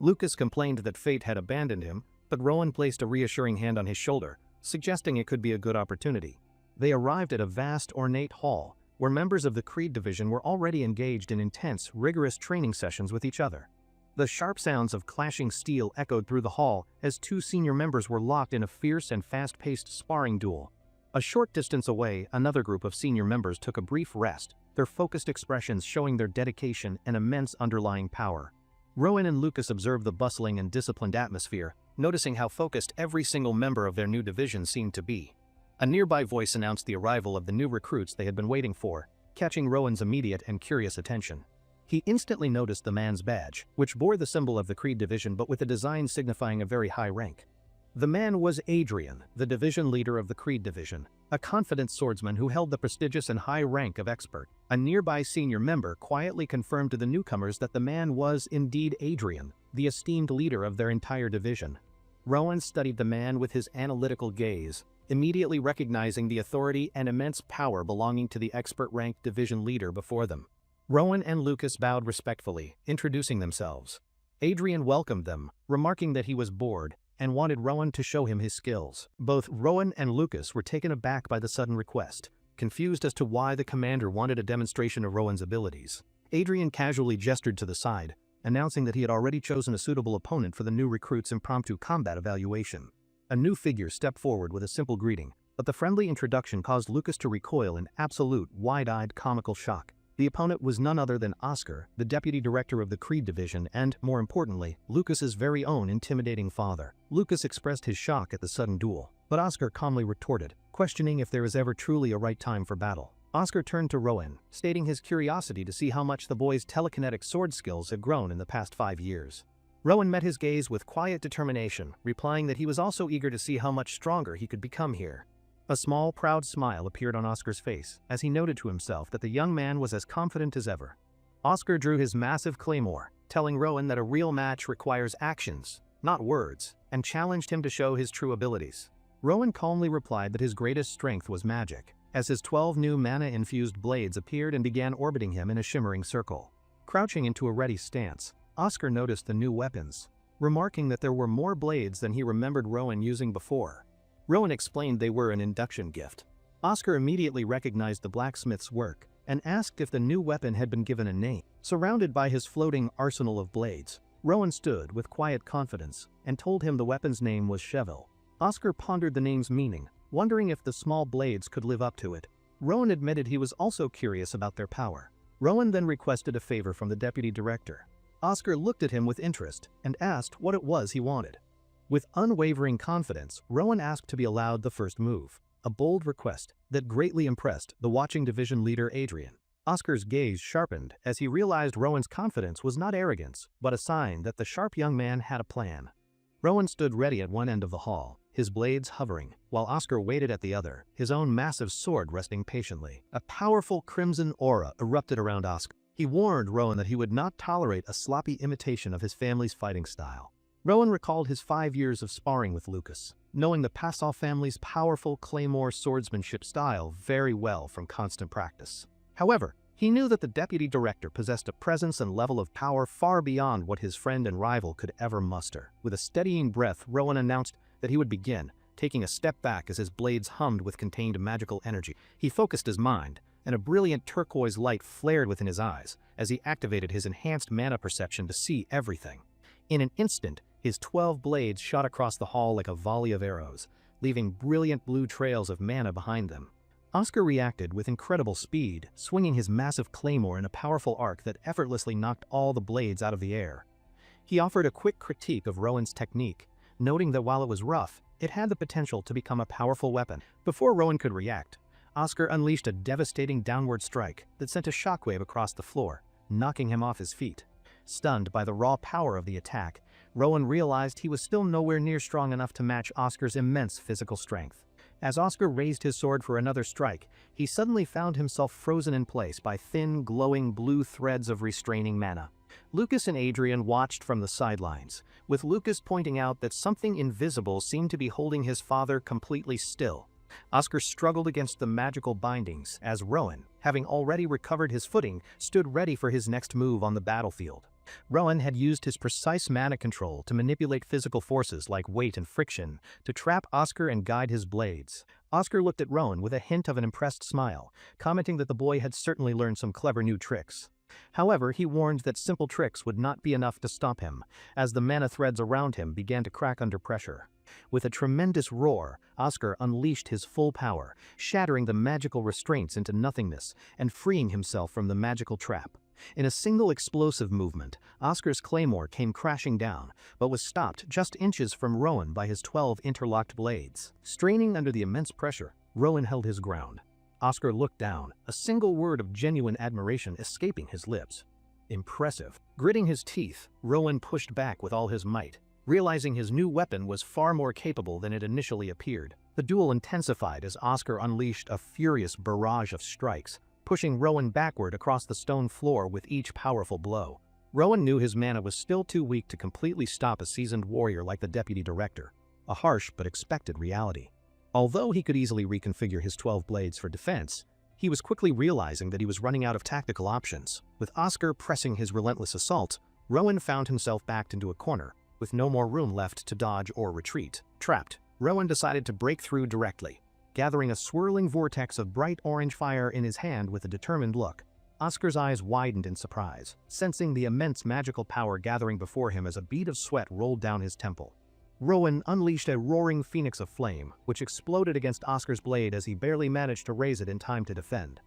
Lucas complained that fate had abandoned him, but Rowan placed a reassuring hand on his shoulder, suggesting it could be a good opportunity. They arrived at a vast, ornate hall, where members of the Creed division were already engaged in intense, rigorous training sessions with each other. The sharp sounds of clashing steel echoed through the hall as 2 senior members were locked in a fierce and fast-paced sparring duel. A short distance away, another group of senior members took a brief rest, their focused expressions showing their dedication and immense underlying power. Rowan and Lucas observed the bustling and disciplined atmosphere, noticing how focused every single member of their new division seemed to be. A nearby voice announced the arrival of the new recruits they had been waiting for, catching Rowan's immediate and curious attention. He instantly noticed the man's badge, which bore the symbol of the Creed division but with a design signifying a very high rank. The man was Adrian, the division leader of the Creed division, a confident swordsman who held the prestigious and high rank of expert. A nearby senior member quietly confirmed to the newcomers that the man was indeed Adrian, the esteemed leader of their entire division. Rowan studied the man with his analytical gaze, immediately recognizing the authority and immense power belonging to the expert-ranked division leader before them. Rowan and Lucas bowed respectfully, introducing themselves. Adrian welcomed them, remarking that he was bored and wanted Rowan to show him his skills. Both Rowan and Lucas were taken aback by the sudden request, confused as to why the commander wanted a demonstration of Rowan's abilities. Adrian casually gestured to the side, announcing that he had already chosen a suitable opponent for the new recruit's impromptu combat evaluation. A new figure stepped forward with a simple greeting, but the friendly introduction caused Lucas to recoil in absolute, wide-eyed comical shock. The opponent was none other than Oscar, the deputy director of the Creed division and, more importantly, Lucas's very own intimidating father. Lucas expressed his shock at the sudden duel, but Oscar calmly retorted, questioning if there is ever truly a right time for battle. Oscar turned to Rowan, stating his curiosity to see how much the boy's telekinetic sword skills had grown in the past 5 years. Rowan met his gaze with quiet determination, replying that he was also eager to see how much stronger he could become here. A small, proud smile appeared on Oscar's face as he noted to himself that the young man was as confident as ever. Oscar drew his massive claymore, telling Rowan that a real match requires actions, not words, and challenged him to show his true abilities. Rowan calmly replied that his greatest strength was magic, as his 12 new mana-infused blades appeared and began orbiting him in a shimmering circle. Crouching into a ready stance, Oscar noticed the new weapons, remarking that there were more blades than he remembered Rowan using before. Rowan explained they were an induction gift. Oscar immediately recognized the blacksmith's work and asked if the new weapon had been given a name. Surrounded by his floating arsenal of blades, Rowan stood with quiet confidence and told him the weapon's name was Cheval. Oscar pondered the name's meaning, wondering if the small blades could live up to it. Rowan admitted he was also curious about their power. Rowan then requested a favor from the deputy director. Oscar looked at him with interest and asked what it was he wanted. With unwavering confidence, Rowan asked to be allowed the first move, a bold request that greatly impressed the watching division leader Adrian. Oscar's gaze sharpened as he realized Rowan's confidence was not arrogance, but a sign that the sharp young man had a plan. Rowan stood ready at one end of the hall, his blades hovering, while Oscar waited at the other, his own massive sword resting patiently. A powerful crimson aura erupted around Oscar. He warned Rowan that he would not tolerate a sloppy imitation of his family's fighting style. Rowan recalled his 5 years of sparring with Lucas, knowing the Passau family's powerful claymore swordsmanship style very well from constant practice. However, he knew that the deputy director possessed a presence and level of power far beyond what his friend and rival could ever muster. With a steadying breath, Rowan announced that he would begin, taking a step back as his blades hummed with contained magical energy. He focused his mind, and a brilliant turquoise light flared within his eyes as he activated his enhanced mana perception to see everything. In an instant, his 12 blades shot across the hall like a volley of arrows, leaving brilliant blue trails of mana behind them. Oscar reacted with incredible speed, swinging his massive claymore in a powerful arc that effortlessly knocked all the blades out of the air. He offered a quick critique of Rowan's technique, noting that while it was rough, it had the potential to become a powerful weapon. Before Rowan could react, Oscar unleashed a devastating downward strike that sent a shockwave across the floor, knocking him off his feet. Stunned by the raw power of the attack, Rowan realized he was still nowhere near strong enough to match Oscar's immense physical strength. As Oscar raised his sword for another strike, he suddenly found himself frozen in place by thin, glowing blue threads of restraining mana. Lucas and Adrian watched from the sidelines, with Lucas pointing out that something invisible seemed to be holding his father completely still. Oscar struggled against the magical bindings as Rowan, having already recovered his footing, stood ready for his next move on the battlefield. Rowan had used his precise mana control to manipulate physical forces like weight and friction to trap Oscar and guide his blades. Oscar looked at Rowan with a hint of an impressed smile, commenting that the boy had certainly learned some clever new tricks. However, he warned that simple tricks would not be enough to stop him, as the mana threads around him began to crack under pressure. With a tremendous roar, Oscar unleashed his full power, shattering the magical restraints into nothingness and freeing himself from the magical trap. In a single explosive movement, Oscar's claymore came crashing down, but was stopped just inches from Rowan by his 12 interlocked blades. Straining under the immense pressure, Rowan held his ground. Oscar looked down, a single word of genuine admiration escaping his lips. Impressive. Gritting his teeth, Rowan pushed back with all his might, realizing his new weapon was far more capable than it initially appeared. The duel intensified as Oscar unleashed a furious barrage of strikes, pushing Rowan backward across the stone floor with each powerful blow. Rowan knew his mana was still too weak to completely stop a seasoned warrior like the deputy director, a harsh but expected reality. Although he could easily reconfigure his 12 blades for defense, he was quickly realizing that he was running out of tactical options. With Oscar pressing his relentless assault, Rowan found himself backed into a corner, with no more room left to dodge or retreat. Trapped, Rowan decided to break through directly, gathering a swirling vortex of bright orange fire in his hand with a determined look. Oscar's eyes widened in surprise, sensing the immense magical power gathering before him as a bead of sweat rolled down his temple. Rowan unleashed a roaring phoenix of flame, which exploded against Oscar's blade as he barely managed to raise it in time to defend.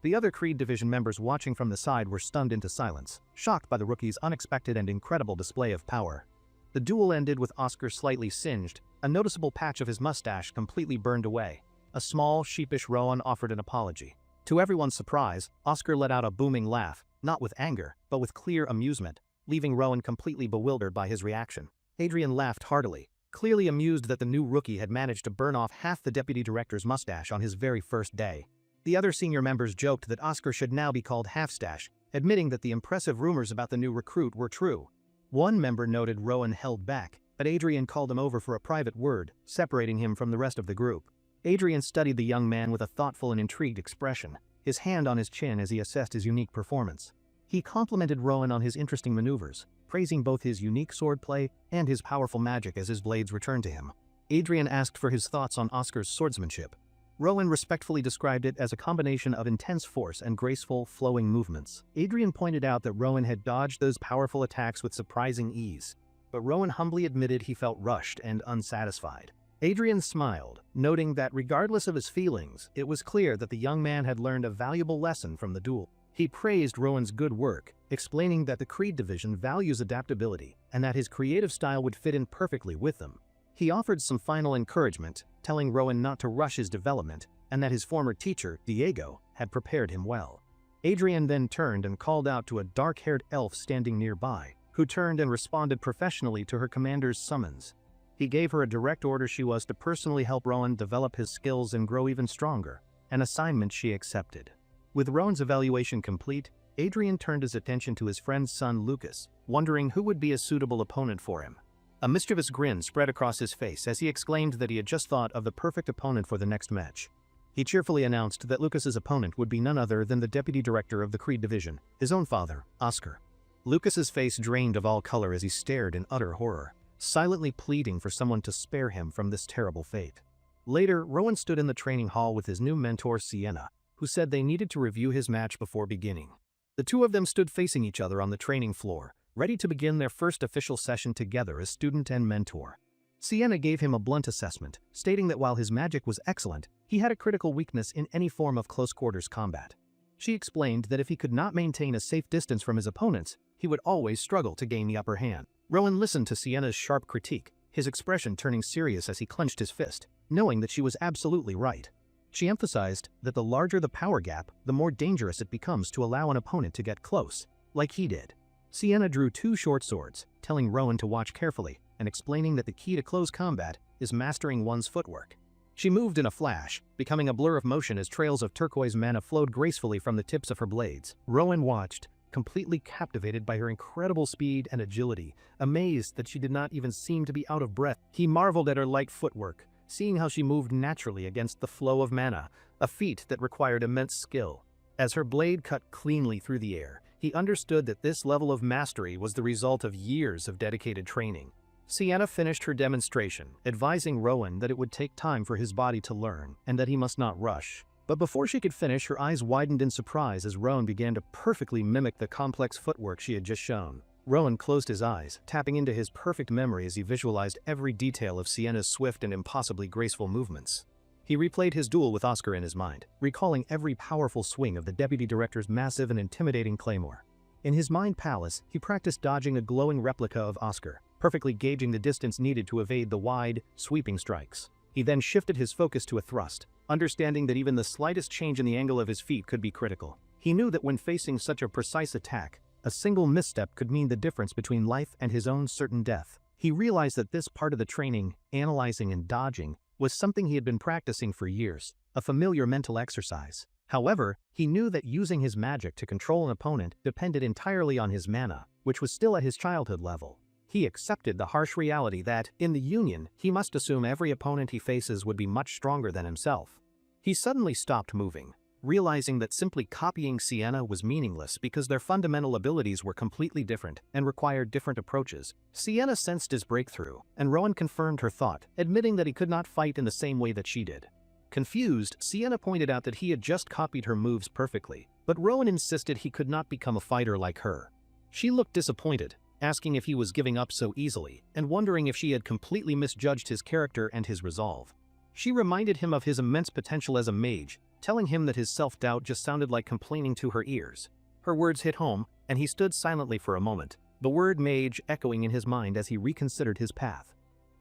The other Creed Division members watching from the side were stunned into silence, shocked by the rookie's unexpected and incredible display of power. The duel ended with Oscar slightly singed, a noticeable patch of his mustache completely burned away. A small, sheepish Rowan offered an apology. To everyone's surprise, Oscar let out a booming laugh, not with anger, but with clear amusement, leaving Rowan completely bewildered by his reaction. Adrian laughed heartily, clearly amused that the new rookie had managed to burn off half the deputy director's mustache on his very first day. The other senior members joked that Oscar should now be called Half-Stash, admitting that the impressive rumors about the new recruit were true. One member noted Rowan held back, but Adrian called him over for a private word, separating him from the rest of the group. Adrian studied the young man with a thoughtful and intrigued expression, his hand on his chin as he assessed his unique performance. He complimented Rowan on his interesting maneuvers, praising both his unique swordplay and his powerful magic as his blades returned to him. Adrian asked for his thoughts on Oscar's swordsmanship. Rowan respectfully described it as a combination of intense force and graceful, flowing movements. Adrian pointed out that Rowan had dodged those powerful attacks with surprising ease, but Rowan humbly admitted he felt rushed and unsatisfied. Adrian smiled, noting that regardless of his feelings, it was clear that the young man had learned a valuable lesson from the duel. He praised Rowan's good work, explaining that the Creed Division values adaptability and that his creative style would fit in perfectly with them. He offered some final encouragement, telling Rowan not to rush his development and that his former teacher, Diego, had prepared him well. Adrian then turned and called out to a dark-haired elf standing nearby, who turned and responded professionally to her commander's summons. He gave her a direct order she was to personally help Rowan develop his skills and grow even stronger, an assignment she accepted. With Rowan's evaluation complete, Adrian turned his attention to his friend's son Lucas, wondering who would be a suitable opponent for him. A mischievous grin spread across his face as he exclaimed that he had just thought of the perfect opponent for the next match. He cheerfully announced that Lucas's opponent would be none other than the deputy director of the Creed Division, his own father, Oscar. Lucas's face drained of all color as he stared in utter horror, silently pleading for someone to spare him from this terrible fate. Later, Rowan stood in the training hall with his new mentor Sienna, who said they needed to review his match before beginning. The two of them stood facing each other on the training floor, ready to begin their first official session together as student and mentor. Sienna gave him a blunt assessment, stating that while his magic was excellent, he had a critical weakness in any form of close-quarters combat. She explained that if he could not maintain a safe distance from his opponents, he would always struggle to gain the upper hand. Rowan listened to Sienna's sharp critique, his expression turning serious as he clenched his fist, knowing that she was absolutely right. She emphasized that the larger the power gap, the more dangerous it becomes to allow an opponent to get close, like he did. Sienna drew two short swords, telling Rowan to watch carefully and explaining that the key to close combat is mastering one's footwork. She moved in a flash, becoming a blur of motion as trails of turquoise mana flowed gracefully from the tips of her blades. Rowan watched, completely captivated by her incredible speed and agility, amazed that she did not even seem to be out of breath. He marveled at her light footwork, seeing how she moved naturally against the flow of mana, a feat that required immense skill. As her blade cut cleanly through the air, he understood that this level of mastery was the result of years of dedicated training. Sienna finished her demonstration, advising Rowan that it would take time for his body to learn and that he must not rush. But before she could finish, her eyes widened in surprise as Rowan began to perfectly mimic the complex footwork she had just shown. Rowan closed his eyes, tapping into his perfect memory as he visualized every detail of Sienna's swift and impossibly graceful movements. He replayed his duel with Oscar in his mind, recalling every powerful swing of the deputy director's massive and intimidating claymore. In his mind palace, he practiced dodging a glowing replica of Oscar, perfectly gauging the distance needed to evade the wide, sweeping strikes. He then shifted his focus to a thrust, understanding that even the slightest change in the angle of his feet could be critical. He knew that when facing such a precise attack, a single misstep could mean the difference between life and his own certain death. He realized that this part of the training, analyzing and dodging, was something he had been practicing for years, a familiar mental exercise. However, he knew that using his magic to control an opponent depended entirely on his mana, which was still at his childhood level. He accepted the harsh reality that, in the Union, he must assume every opponent he faces would be much stronger than himself. He suddenly stopped moving, realizing that simply copying Sienna was meaningless because their fundamental abilities were completely different and required different approaches. Sienna sensed his breakthrough, and Rowan confirmed her thought, admitting that he could not fight in the same way that she did. Confused, Sienna pointed out that he had just copied her moves perfectly, but Rowan insisted he could not become a fighter like her. She looked disappointed, asking if he was giving up so easily, and wondering if she had completely misjudged his character and his resolve. She reminded him of his immense potential as a mage, telling him that his self-doubt just sounded like complaining to her ears. Her words hit home, and he stood silently for a moment, the word mage echoing in his mind as he reconsidered his path.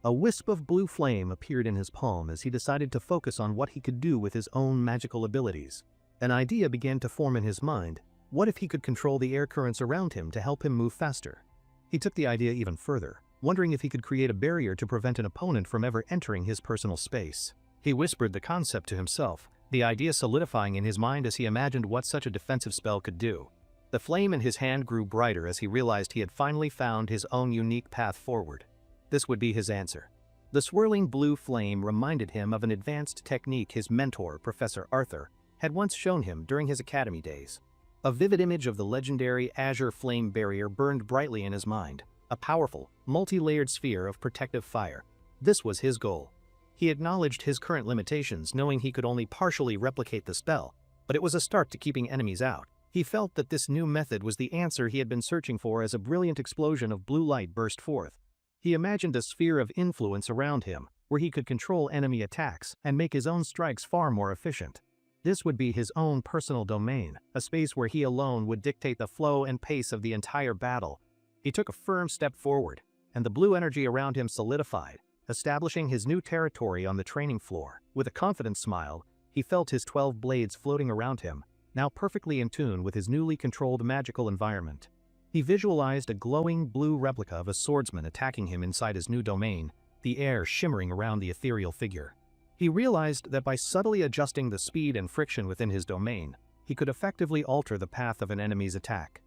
A wisp of blue flame appeared in his palm as he decided to focus on what he could do with his own magical abilities. An idea began to form in his mind. What if he could control the air currents around him to help him move faster? He took the idea even further, wondering if he could create a barrier to prevent an opponent from ever entering his personal space. He whispered the concept to himself, the idea solidifying in his mind as he imagined what such a defensive spell could do. The flame in his hand grew brighter as he realized he had finally found his own unique path forward. This would be his answer. The swirling blue flame reminded him of an advanced technique his mentor, Professor Arthur, had once shown him during his academy days. A vivid image of the legendary azure flame barrier burned brightly in his mind, a powerful, multi-layered sphere of protective fire. This was his goal. He acknowledged his current limitations, knowing he could only partially replicate the spell, but it was a start to keeping enemies out. He felt that this new method was the answer he had been searching for as a brilliant explosion of blue light burst forth. He imagined a sphere of influence around him, where he could control enemy attacks and make his own strikes far more efficient. This would be his own personal domain, a space where he alone would dictate the flow and pace of the entire battle. He took a firm step forward, and the blue energy around him solidified, establishing his new territory on the training floor. With a confident smile, he felt his 12 blades floating around him, now perfectly in tune with his newly controlled magical environment. He visualized a glowing blue replica of a swordsman attacking him inside his new domain, the air shimmering around the ethereal figure. He realized that by subtly adjusting the speed and friction within his domain, he could effectively alter the path of an enemy's attack.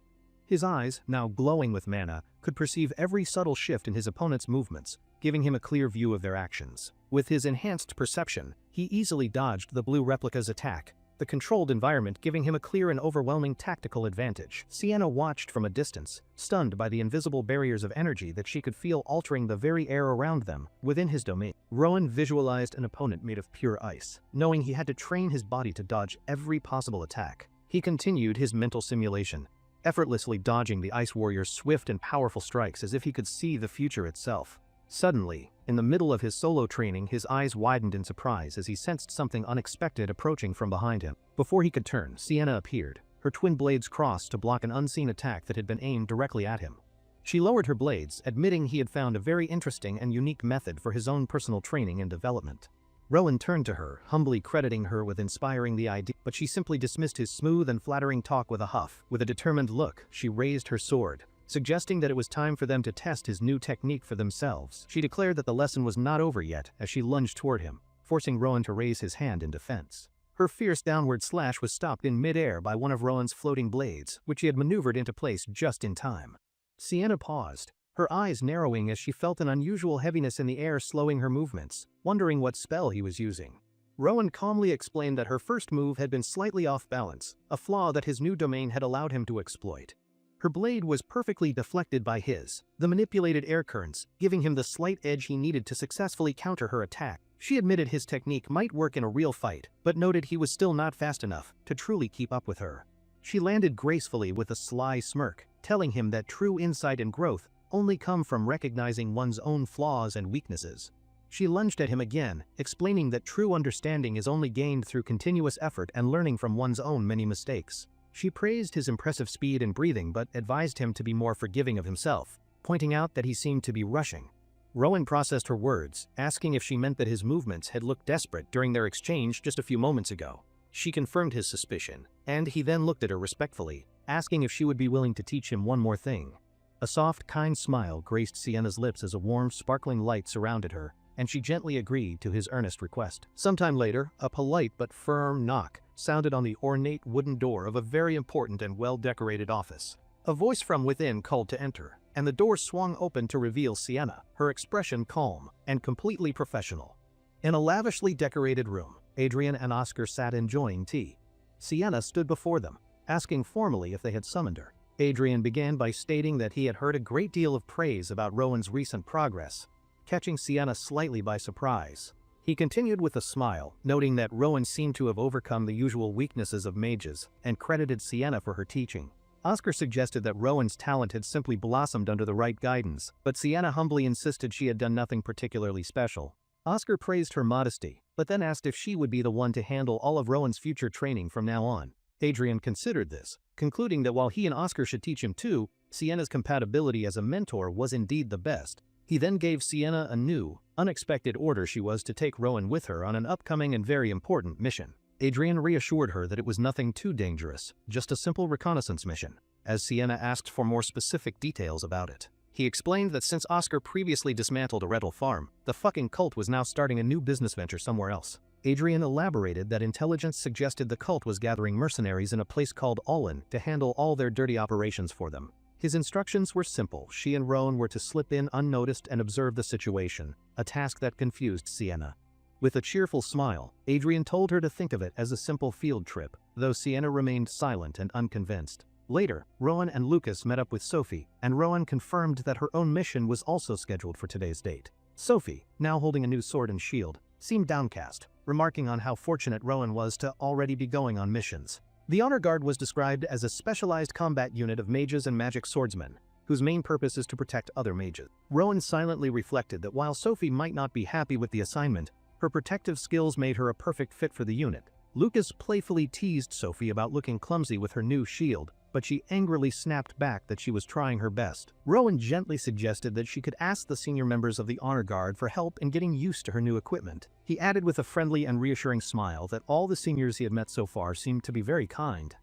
His eyes, now glowing with mana, could perceive every subtle shift in his opponent's movements, giving him a clear view of their actions. With his enhanced perception, he easily dodged the blue replica's attack, the controlled environment giving him a clear and overwhelming tactical advantage. Sienna watched from a distance, stunned by the invisible barriers of energy that she could feel altering the very air around them, within his domain. Rowan visualized an opponent made of pure ice, knowing he had to train his body to dodge every possible attack. He continued his mental simulation, effortlessly dodging the Ice Warrior's swift and powerful strikes as if he could see the future itself. Suddenly, in the middle of his solo training, his eyes widened in surprise as he sensed something unexpected approaching from behind him. Before he could turn, Sienna appeared, her twin blades crossed to block an unseen attack that had been aimed directly at him. She lowered her blades, admitting he had found a very interesting and unique method for his own personal training and development. Rowan turned to her, humbly crediting her with inspiring the idea, but she simply dismissed his smooth and flattering talk with a huff. With a determined look, she raised her sword, suggesting that it was time for them to test his new technique for themselves. She declared that the lesson was not over yet as she lunged toward him, forcing Rowan to raise his hand in defense. Her fierce downward slash was stopped in mid-air by one of Rowan's floating blades, which he had maneuvered into place just in time. Sienna paused, her eyes narrowing as she felt an unusual heaviness in the air slowing her movements, wondering what spell he was using. Rowan calmly explained that her first move had been slightly off balance, a flaw that his new domain had allowed him to exploit. Her blade was perfectly deflected by his, the manipulated air currents, giving him the slight edge he needed to successfully counter her attack. She admitted his technique might work in a real fight, but noted he was still not fast enough to truly keep up with her. She landed gracefully with a sly smirk, telling him that true insight and growth only come from recognizing one's own flaws and weaknesses. She lunged at him again, explaining that true understanding is only gained through continuous effort and learning from one's own many mistakes. She praised his impressive speed and breathing but advised him to be more forgiving of himself, pointing out that he seemed to be rushing. Rowan processed her words, asking if she meant that his movements had looked desperate during their exchange just a few moments ago. She confirmed his suspicion, and he then looked at her respectfully, asking if she would be willing to teach him one more thing. A soft, kind smile graced Sienna's lips as a warm, sparkling light surrounded her, and she gently agreed to his earnest request. Sometime later, a polite but firm knock sounded on the ornate wooden door of a very important and well-decorated office. A voice from within called to enter, and the door swung open to reveal Sienna, her expression calm and completely professional. In a lavishly decorated room, Adrian and Oscar sat enjoying tea. Sienna stood before them, asking formally if they had summoned her. Adrian began by stating that he had heard a great deal of praise about Rowan's recent progress, catching Sienna slightly by surprise. He continued with a smile, noting that Rowan seemed to have overcome the usual weaknesses of mages, and credited Sienna for her teaching. Oscar suggested that Rowan's talent had simply blossomed under the right guidance, but Sienna humbly insisted she had done nothing particularly special. Oscar praised her modesty, but then asked if she would be the one to handle all of Rowan's future training from now on. Adrian considered this, concluding that while he and Oscar should teach him too, Sienna's compatibility as a mentor was indeed the best. He then gave Sienna a new, unexpected order: she was to take Rowan with her on an upcoming and very important mission. Adrian reassured her that it was nothing too dangerous, just a simple reconnaissance mission, as Sienna asked for more specific details about it. He explained that since Oscar previously dismantled a rental farm, the fucking cult was now starting a new business venture somewhere else. Adrian elaborated that intelligence suggested the cult was gathering mercenaries in a place called Olin to handle all their dirty operations for them. His instructions were simple: she and Rowan were to slip in unnoticed and observe the situation, a task that confused Sienna. With a cheerful smile, Adrian told her to think of it as a simple field trip, though Sienna remained silent and unconvinced. Later, Rowan and Lucas met up with Sophie, and Rowan confirmed that her own mission was also scheduled for today's date. Sophie, now holding a new sword and shield, seemed downcast, remarking on how fortunate Rowan was to already be going on missions. The Honor Guard was described as a specialized combat unit of mages and magic swordsmen, whose main purpose is to protect other mages. Rowan silently reflected that while Sophie might not be happy with the assignment, her protective skills made her a perfect fit for the unit. Lucas playfully teased Sophie about looking clumsy with her new shield, but she angrily snapped back that she was trying her best. Rowan gently suggested that she could ask the senior members of the Honor Guard for help in getting used to her new equipment. He added with a friendly and reassuring smile that all the seniors he had met so far seemed to be very kind.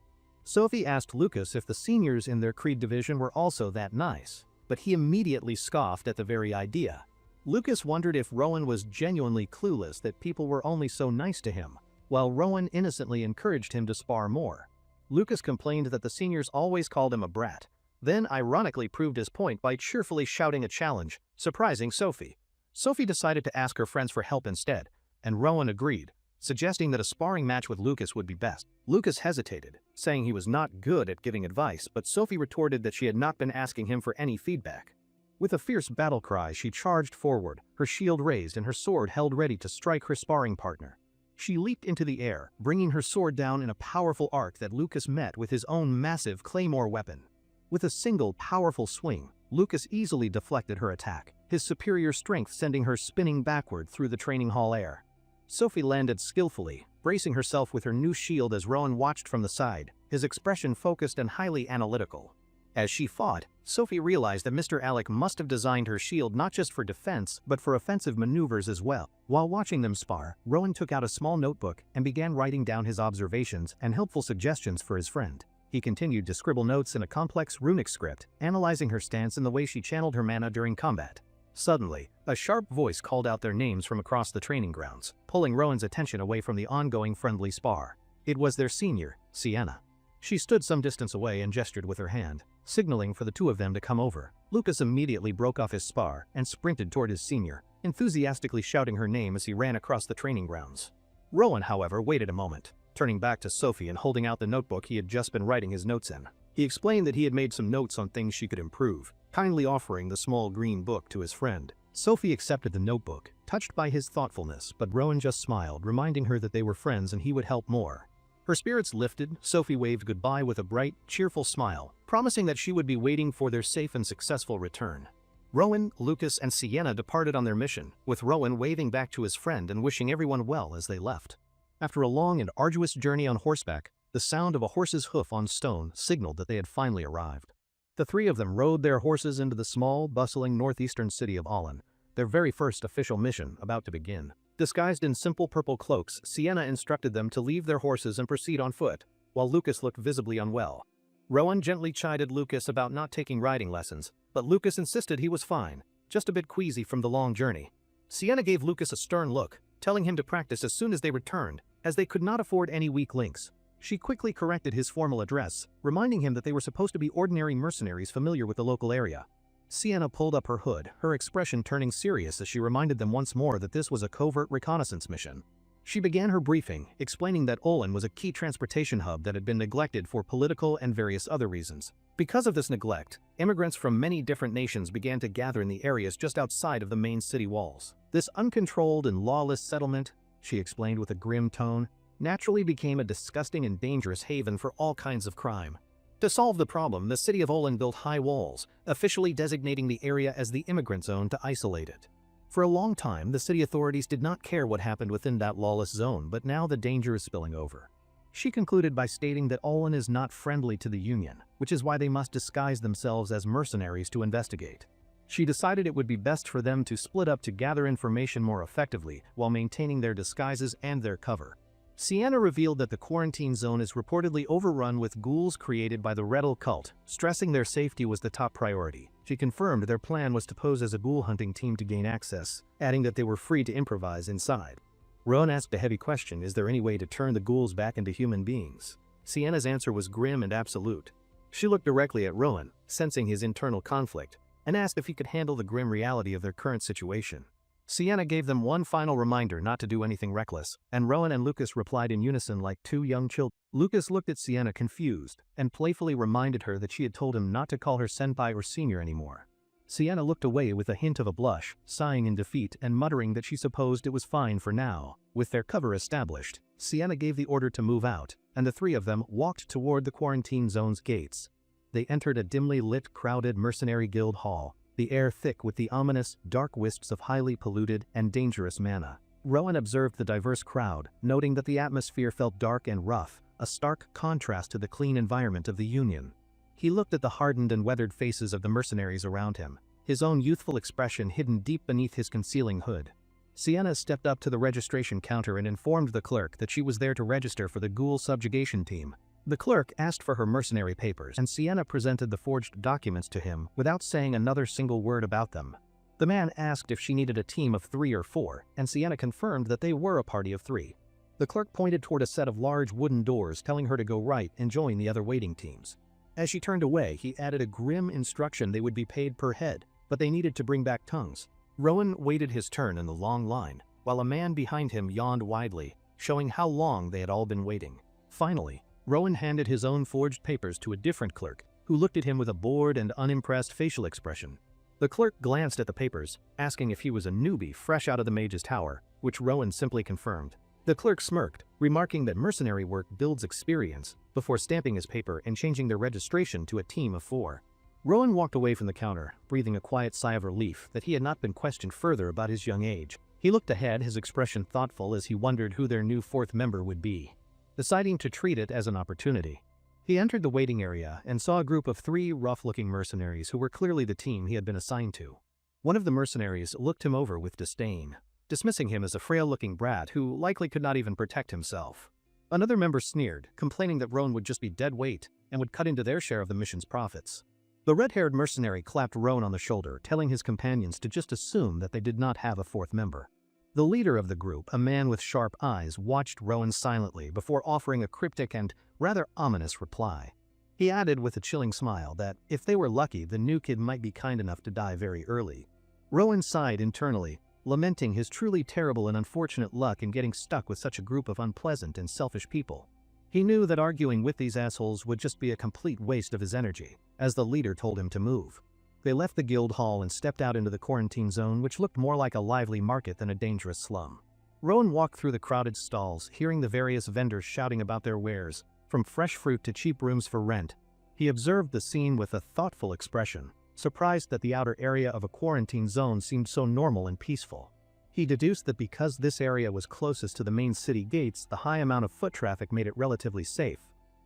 Sophie asked Lucas if the seniors in their Creed division were also that nice, but he immediately scoffed at the very idea. Lucas wondered if Rowan was genuinely clueless that people were only so nice to him, while Rowan innocently encouraged him to spar more. Lucas complained that the seniors always called him a brat, then ironically proved his point by cheerfully shouting a challenge, surprising Sophie. Sophie decided to ask her friends for help instead, and Rowan agreed, suggesting that a sparring match with Lucas would be best. Lucas hesitated, saying he was not good at giving advice, but Sophie retorted that she had not been asking him for any feedback. With a fierce battle cry, she charged forward, her shield raised and her sword held ready to strike her sparring partner. She leaped into the air, bringing her sword down in a powerful arc that Lucas met with his own massive claymore weapon. With a single powerful swing, Lucas easily deflected her attack, his superior strength sending her spinning backward through the training hall air. Sophie landed skillfully, bracing herself with her new shield as Rowan watched from the side, his expression focused and highly analytical. As she fought, Sophie realized that Mr. Alec must have designed her shield not just for defense but for offensive maneuvers as well. While watching them spar, Rowan took out a small notebook and began writing down his observations and helpful suggestions for his friend. He continued to scribble notes in a complex runic script, analyzing her stance and the way she channeled her mana during combat. Suddenly, a sharp voice called out their names from across the training grounds, pulling Rowan's attention away from the ongoing friendly spar. It was their senior, Sienna. She stood some distance away and gestured with her hand, signaling for the two of them to come over. Lucas immediately broke off his spar and sprinted toward his senior, enthusiastically shouting her name as he ran across the training grounds. Rowan, however, waited a moment, turning back to Sophie and holding out the notebook he had just been writing his notes in. He explained that he had made some notes on things she could improve, kindly offering the small green book to his friend. Sophie accepted the notebook, touched by his thoughtfulness, but Rowan just smiled, reminding her that they were friends and he would help more. Her spirits lifted, Sophie waved goodbye with a bright, cheerful smile, promising that she would be waiting for their safe and successful return. Rowan, Lucas, and Sienna departed on their mission, with Rowan waving back to his friend and wishing everyone well as they left. After a long and arduous journey on horseback, the sound of a horse's hoof on stone signaled that they had finally arrived. The three of them rode their horses into the small, bustling northeastern city of Olin, their very first official mission about to begin. Disguised in simple purple cloaks, Sienna instructed them to leave their horses and proceed on foot, while Lucas looked visibly unwell. Rowan gently chided Lucas about not taking riding lessons, but Lucas insisted he was fine, just a bit queasy from the long journey. Sienna gave Lucas a stern look, telling him to practice as soon as they returned, as they could not afford any weak links. She quickly corrected his formal address, reminding him that they were supposed to be ordinary mercenaries familiar with the local area. Sienna pulled up her hood, her expression turning serious as she reminded them once more that this was a covert reconnaissance mission. She began her briefing, explaining that Olin was a key transportation hub that had been neglected for political and various other reasons. Because of this neglect, immigrants from many different nations began to gather in the areas just outside of the main city walls. This uncontrolled and lawless settlement, she explained with a grim tone, naturally became a disgusting and dangerous haven for all kinds of crime. To solve the problem, the city of Olin built high walls, officially designating the area as the immigrant zone to isolate it. For a long time, the city authorities did not care what happened within that lawless zone, but now the danger is spilling over. She concluded by stating that Olin is not friendly to the Union, which is why they must disguise themselves as mercenaries to investigate. She decided it would be best for them to split up to gather information more effectively while maintaining their disguises and their cover. Sienna revealed that the quarantine zone is reportedly overrun with ghouls created by the Redel cult, stressing their safety was the top priority. She confirmed their plan was to pose as a ghoul hunting team to gain access, adding that they were free to improvise inside. Rowan asked a heavy question: is there any way to turn the ghouls back into human beings? Sienna's answer was grim and absolute. She looked directly at Rowan, sensing his internal conflict, and asked if he could handle the grim reality of their current situation. Sienna gave them one final reminder not to do anything reckless, and Rowan and Lucas replied in unison like two young children. Lucas looked at Sienna confused, and playfully reminded her that she had told him not to call her senpai or senior anymore. Sienna looked away with a hint of a blush, sighing in defeat and muttering that she supposed it was fine for now. With their cover established, Sienna gave the order to move out, and the three of them walked toward the quarantine zone's gates. They entered a dimly lit, crowded mercenary guild hall, the air thick with the ominous, dark wisps of highly polluted and dangerous mana. Rowan observed the diverse crowd, noting that the atmosphere felt dark and rough, a stark contrast to the clean environment of the Union. He looked at the hardened and weathered faces of the mercenaries around him, his own youthful expression hidden deep beneath his concealing hood. Sienna stepped up to the registration counter and informed the clerk that she was there to register for the ghoul subjugation team. The clerk asked for her mercenary papers, and Sienna presented the forged documents to him without saying another single word about them. The man asked if she needed a team of 3 or 4, and Sienna confirmed that they were a party of 3. The clerk pointed toward a set of large wooden doors, telling her to go right and join the other waiting teams. As she turned away, he added a grim instruction: they would be paid per head, but they needed to bring back tongues. Rowan waited his turn in the long line, while a man behind him yawned widely, showing how long they had all been waiting. Finally, Rowan handed his own forged papers to a different clerk, who looked at him with a bored and unimpressed facial expression. The clerk glanced at the papers, asking if he was a newbie fresh out of the mage's tower, which Rowan simply confirmed. The clerk smirked, remarking that mercenary work builds experience, before stamping his paper and changing their registration to a team of 4. Rowan walked away from the counter, breathing a quiet sigh of relief that he had not been questioned further about his young age. He looked ahead, his expression thoughtful as he wondered who their new 4th member would be, deciding to treat it as an opportunity. He entered the waiting area and saw a group of 3 rough-looking mercenaries who were clearly the team he had been assigned to. One of the mercenaries looked him over with disdain, dismissing him as a frail-looking brat who likely could not even protect himself. Another member sneered, complaining that Rowan would just be dead weight and would cut into their share of the mission's profits. The red-haired mercenary clapped Rowan on the shoulder, telling his companions to just assume that they did not have a 4th member. The leader of the group, a man with sharp eyes, watched Rowan silently before offering a cryptic and rather ominous reply. He added with a chilling smile that, if they were lucky, the new kid might be kind enough to die very early. Rowan sighed internally, lamenting his truly terrible and unfortunate luck in getting stuck with such a group of unpleasant and selfish people. He knew that arguing with these assholes would just be a complete waste of his energy, as the leader told him to move. They left the guild hall and stepped out into the quarantine zone, which looked more like a lively market than a dangerous slum. Rowan walked through the crowded stalls, hearing the various vendors shouting about their wares, from fresh fruit to cheap rooms for rent. He observed the scene with a thoughtful expression, surprised that the outer area of a quarantine zone seemed so normal and peaceful. He deduced that because this area was closest to the main city gates, the high amount of foot traffic made it relatively safe.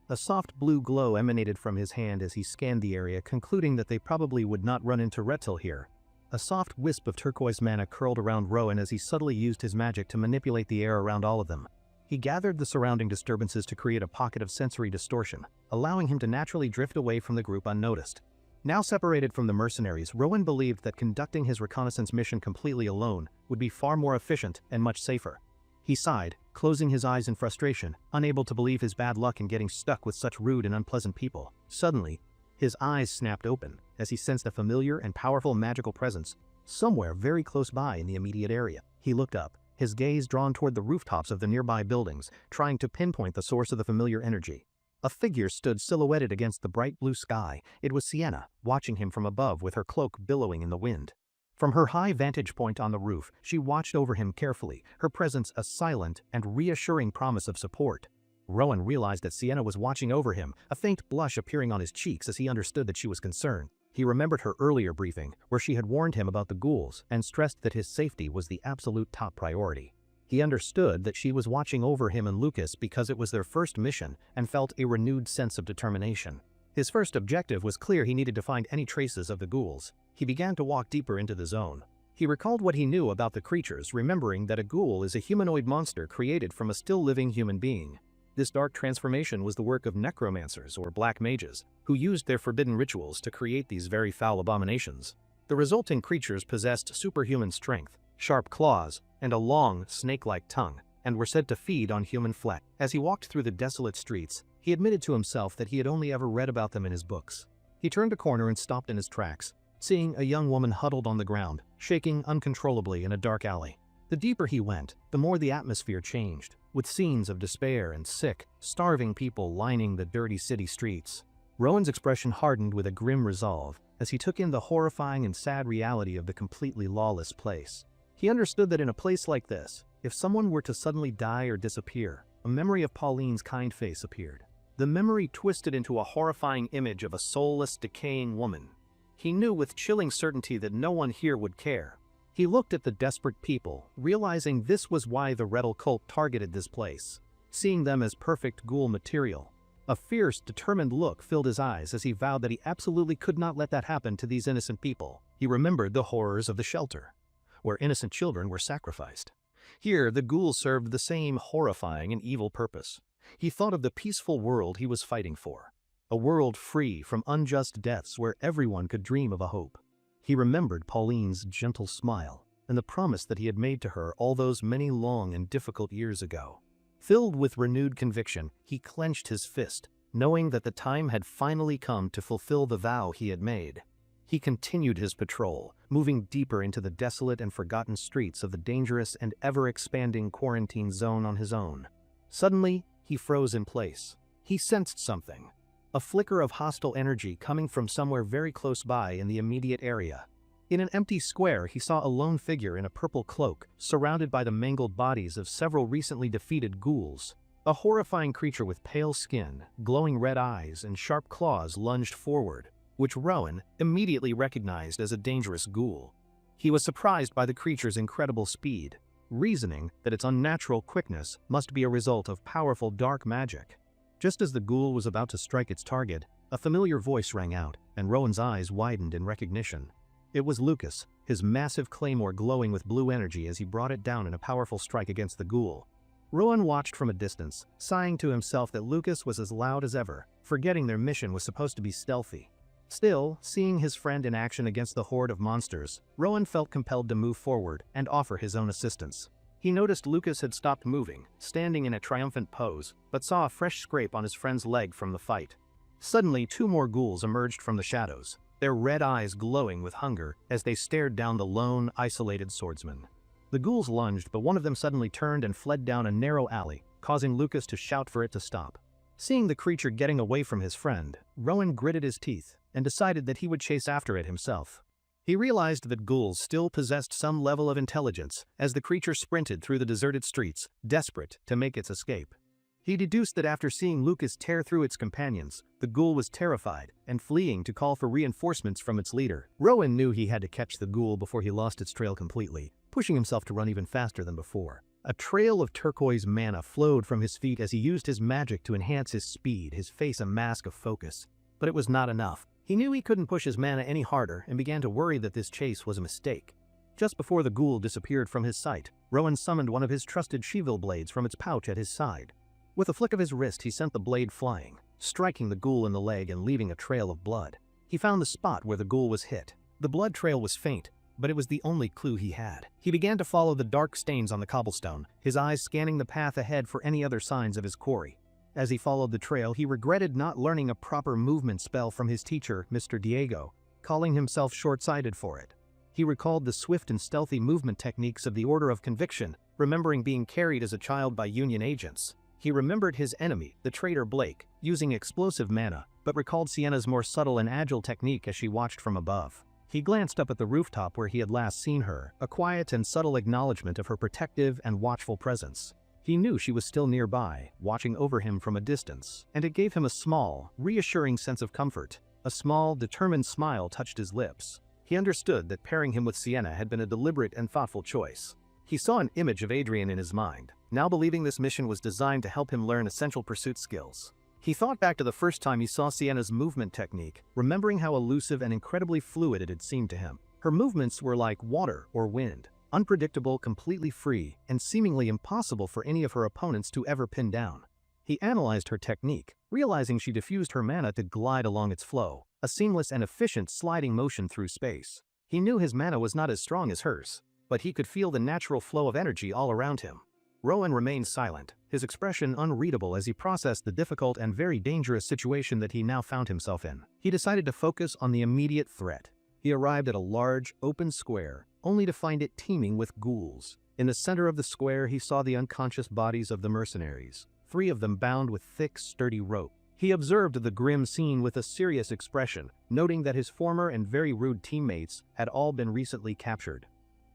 A soft blue glow emanated from his hand as he scanned the area, concluding that they probably would not run into Reptil here. A soft wisp of turquoise mana curled around Rowan as he subtly used his magic to manipulate the air around all of them. He gathered the surrounding disturbances to create a pocket of sensory distortion, allowing him to naturally drift away from the group unnoticed. Now separated from the mercenaries, Rowan believed that conducting his reconnaissance mission completely alone would be far more efficient and much safer. He sighed, closing his eyes in frustration, unable to believe his bad luck in getting stuck with such rude and unpleasant people. Suddenly, his eyes snapped open as he sensed a familiar and powerful magical presence somewhere very close by in the immediate area. He looked up, his gaze drawn toward the rooftops of the nearby buildings, trying to pinpoint the source of the familiar energy. A figure stood silhouetted against the bright blue sky. It was Sienna, watching him from above with her cloak billowing in the wind. From her high vantage point on the roof, she watched over him carefully, her presence a silent and reassuring promise of support. Rowan realized that Sienna was watching over him, a faint blush appearing on his cheeks as he understood that she was concerned. He remembered her earlier briefing, where she had warned him about the ghouls and stressed that his safety was the absolute top priority. He understood that she was watching over him and Lucas because it was their first mission and felt a renewed sense of determination. His first objective was clear: he needed to find any traces of the ghouls. He began to walk deeper into the zone. He recalled what he knew about the creatures, remembering that a ghoul is a humanoid monster created from a still-living human being. This dark transformation was the work of necromancers or black mages, who used their forbidden rituals to create these very foul abominations. The resulting creatures possessed superhuman strength, sharp claws, and a long, snake-like tongue, and were said to feed on human flesh. As he walked through the desolate streets, he admitted to himself that he had only ever read about them in his books. He turned a corner and stopped in his tracks, seeing a young woman huddled on the ground, shaking uncontrollably in a dark alley. The deeper he went, the more the atmosphere changed, with scenes of despair and sick, starving people lining the dirty city streets. Rowan's expression hardened with a grim resolve as he took in the horrifying and sad reality of the completely lawless place. He understood that in a place like this, if someone were to suddenly die or disappear, a memory of Pauline's kind face appeared. The memory twisted into a horrifying image of a soulless, decaying woman. He knew with chilling certainty that no one here would care. He looked at the desperate people, realizing this was why the Rettel cult targeted this place, seeing them as perfect ghoul material. A fierce, determined look filled his eyes as he vowed that he absolutely could not let that happen to these innocent people. He remembered the horrors of the shelter, where innocent children were sacrificed. Here, the ghouls served the same horrifying and evil purpose. He thought of the peaceful world he was fighting for. A world free from unjust deaths where everyone could dream of a hope. He remembered Pauline's gentle smile and the promise that he had made to her all those many long and difficult years ago. Filled with renewed conviction, he clenched his fist, knowing that the time had finally come to fulfill the vow he had made. He continued his patrol, moving deeper into the desolate and forgotten streets of the dangerous and ever-expanding quarantine zone on his own. Suddenly, he froze in place. He sensed something. A flicker of hostile energy coming from somewhere very close by in the immediate area. In an empty square, he saw a lone figure in a purple cloak, surrounded by the mangled bodies of several recently defeated ghouls. A horrifying creature with pale skin, glowing red eyes, and sharp claws lunged forward, which Rowan immediately recognized as a dangerous ghoul. He was surprised by the creature's incredible speed, reasoning that its unnatural quickness must be a result of powerful dark magic. Just as the ghoul was about to strike its target, a familiar voice rang out, and Rowan's eyes widened in recognition. It was Lucas, his massive claymore glowing with blue energy as he brought it down in a powerful strike against the ghoul. Rowan watched from a distance, sighing to himself that Lucas was as loud as ever, forgetting their mission was supposed to be stealthy. Still, seeing his friend in action against the horde of monsters, Rowan felt compelled to move forward and offer his own assistance. He noticed Lucas had stopped moving, standing in a triumphant pose, but saw a fresh scrape on his friend's leg from the fight. Suddenly, two more ghouls emerged from the shadows, their red eyes glowing with hunger as they stared down the lone, isolated swordsman. The ghouls lunged, but one of them suddenly turned and fled down a narrow alley, causing Lucas to shout for it to stop. Seeing the creature getting away from his friend, Rowan gritted his teeth and decided that he would chase after it himself. He realized that ghouls still possessed some level of intelligence as the creature sprinted through the deserted streets, desperate to make its escape. He deduced that after seeing Lucas tear through its companions, the ghoul was terrified and fleeing to call for reinforcements from its leader. Rowan knew he had to catch the ghoul before he lost its trail completely, pushing himself to run even faster than before. A trail of turquoise mana flowed from his feet as he used his magic to enhance his speed, his face a mask of focus. But it was not enough. He knew he couldn't push his mana any harder and began to worry that this chase was a mistake. Just before the ghoul disappeared from his sight, Rowan summoned one of his trusted Shivil blades from its pouch at his side. With a flick of his wrist, he sent the blade flying, striking the ghoul in the leg and leaving a trail of blood. He found the spot where the ghoul was hit. The blood trail was faint, but it was the only clue he had. He began to follow the dark stains on the cobblestone, his eyes scanning the path ahead for any other signs of his quarry. As he followed the trail, he regretted not learning a proper movement spell from his teacher, Mr. Diego, calling himself short-sighted for it. He recalled the swift and stealthy movement techniques of the Order of Conviction, remembering being carried as a child by Union agents. He remembered his enemy, the traitor Blake, using explosive mana, but recalled Sienna's more subtle and agile technique as she watched from above. He glanced up at the rooftop where he had last seen her, a quiet and subtle acknowledgement of her protective and watchful presence. He knew she was still nearby, watching over him from a distance, and it gave him a small, reassuring sense of comfort. A small, determined smile touched his lips. He understood that pairing him with Sienna had been a deliberate and thoughtful choice. He saw an image of Adrian in his mind, now believing this mission was designed to help him learn essential pursuit skills. He thought back to the first time he saw Sienna's movement technique, remembering how elusive and incredibly fluid it had seemed to him. Her movements were like water or wind, unpredictable, completely free, and seemingly impossible for any of her opponents to ever pin down. He analyzed her technique, realizing she diffused her mana to glide along its flow, a seamless and efficient sliding motion through space. He knew his mana was not as strong as hers, but he could feel the natural flow of energy all around him. Rowan remained silent, his expression unreadable as he processed the difficult and very dangerous situation that he now found himself in. He decided to focus on the immediate threat. He arrived at a large, open square, only to find it teeming with ghouls. In the center of the square he saw the unconscious bodies of the mercenaries, 3 of them bound with thick, sturdy rope. He observed the grim scene with a serious expression, noting that his former and very rude teammates had all been recently captured.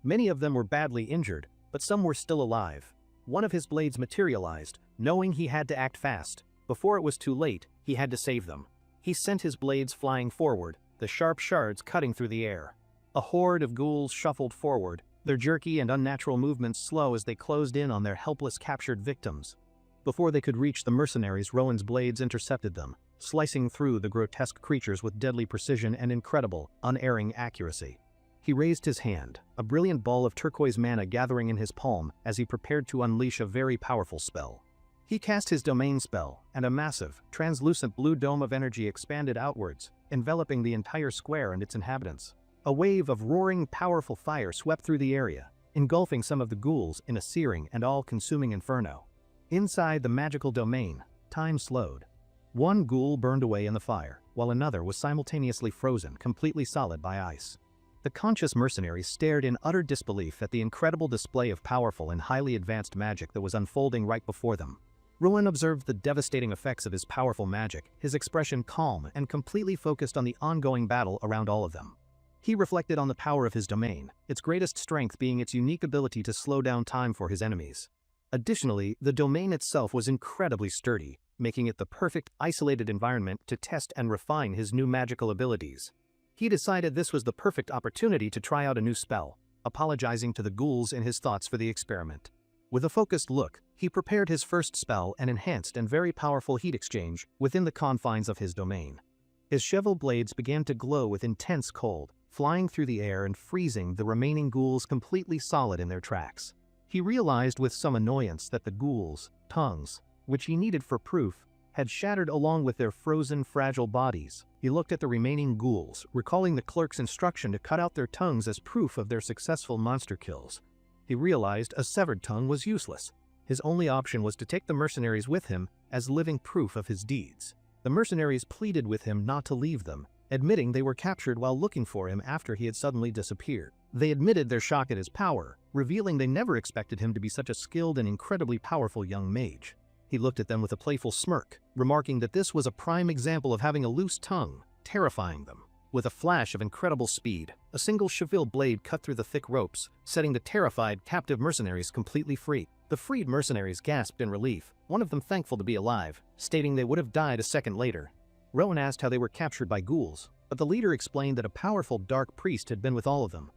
Many of them were badly injured, but some were still alive. One of his blades materialized, knowing he had to act fast. Before it was too late, he had to save them. He sent his blades flying forward, the sharp shards cutting through the air. A horde of ghouls shuffled forward, their jerky and unnatural movements slow as they closed in on their helpless captured victims. Before they could reach the mercenaries, Rowan's blades intercepted them, slicing through the grotesque creatures with deadly precision and incredible, unerring accuracy. He raised his hand, a brilliant ball of turquoise mana gathering in his palm as he prepared to unleash a very powerful spell. He cast his domain spell, and a massive, translucent blue dome of energy expanded outwards, enveloping the entire square and its inhabitants. A wave of roaring, powerful fire swept through the area, engulfing some of the ghouls in a searing and all-consuming inferno. Inside the magical domain, time slowed. One ghoul burned away in the fire, while another was simultaneously frozen, completely solid by ice. The conscious mercenaries stared in utter disbelief at the incredible display of powerful and highly advanced magic that was unfolding right before them. Rowan observed the devastating effects of his powerful magic, his expression calm and completely focused on the ongoing battle around all of them. He reflected on the power of his domain, its greatest strength being its unique ability to slow down time for his enemies. Additionally, the domain itself was incredibly sturdy, making it the perfect isolated environment to test and refine his new magical abilities. He decided this was the perfect opportunity to try out a new spell, apologizing to the ghouls in his thoughts for the experiment. With a focused look, he prepared his first spell, an enhanced and very powerful heat exchange, within the confines of his domain. His shovel blades began to glow with intense cold, flying through the air and freezing the remaining ghouls completely solid in their tracks. He realized with some annoyance that the ghouls' tongues, which he needed for proof, had shattered along with their frozen, fragile bodies. He looked at the remaining ghouls, recalling the clerk's instruction to cut out their tongues as proof of their successful monster kills. He realized a severed tongue was useless. His only option was to take the mercenaries with him as living proof of his deeds. The mercenaries pleaded with him not to leave them, admitting they were captured while looking for him after he had suddenly disappeared. They admitted their shock at his power, revealing they never expected him to be such a skilled and incredibly powerful young mage. He looked at them with a playful smirk, remarking that this was a prime example of having a loose tongue, terrifying them. With a flash of incredible speed, a single cheval blade cut through the thick ropes, setting the terrified, captive mercenaries completely free. The freed mercenaries gasped in relief, one of them thankful to be alive, stating they would have died a second later. Rowan asked how they were captured by ghouls, but the leader explained that a powerful dark priest had been with all of them.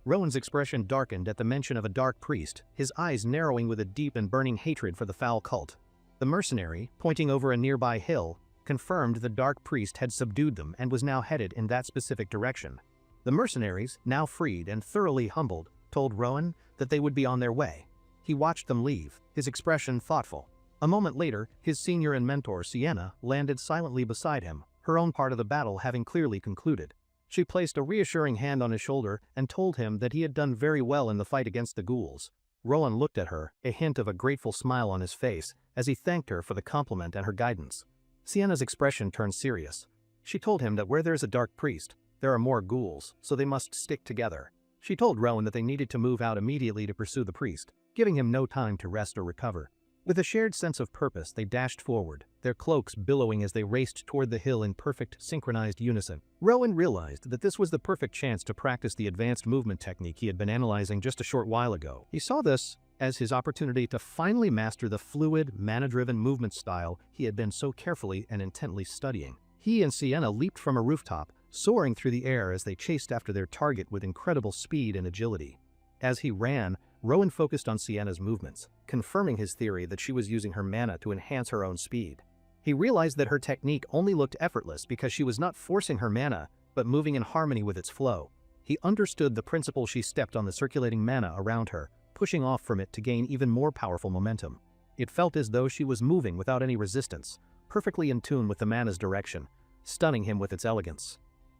Rowan's expression darkened at the mention of a dark priest, his eyes narrowing with a deep and burning hatred for the foul cult. The mercenary, pointing over a nearby hill, confirmed the dark priest had subdued them and was now headed in that specific direction. The mercenaries, now freed and thoroughly humbled, told Rowan that they would be on their way. He watched them leave, his expression thoughtful. A moment later, his senior and mentor, Sienna, landed silently beside him, her own part of the battle having clearly concluded. She placed a reassuring hand on his shoulder and told him that he had done very well in the fight against the ghouls. Rowan looked at her, a hint of a grateful smile on his face, as he thanked her for the compliment and her guidance. Sienna's expression turned serious. She told him that where there's a dark priest, there are more ghouls, so they must stick together. She told Rowan that they needed to move out immediately to pursue the priest, giving him no time to rest or recover. With a shared sense of purpose, they dashed forward, their cloaks billowing as they raced toward the hill in perfect, synchronized unison. Rowan realized that this was the perfect chance to practice the advanced movement technique he had been analyzing just a short while ago. He saw this as his opportunity to finally master the fluid, mana-driven movement style he had been so carefully and intently studying. He and Sienna leaped from a rooftop, soaring through the air as they chased after their target with incredible speed and agility. As he ran, Rowan focused on Sienna's movements, confirming his theory that she was using her mana to enhance her own speed. He realized that her technique only looked effortless because she was not forcing her mana, but moving in harmony with its flow. He understood the principle. She stepped on the circulating mana around her, pushing off from it to gain even more powerful momentum. It felt as though she was moving without any resistance, perfectly in tune with the mana's direction, stunning him with its elegance.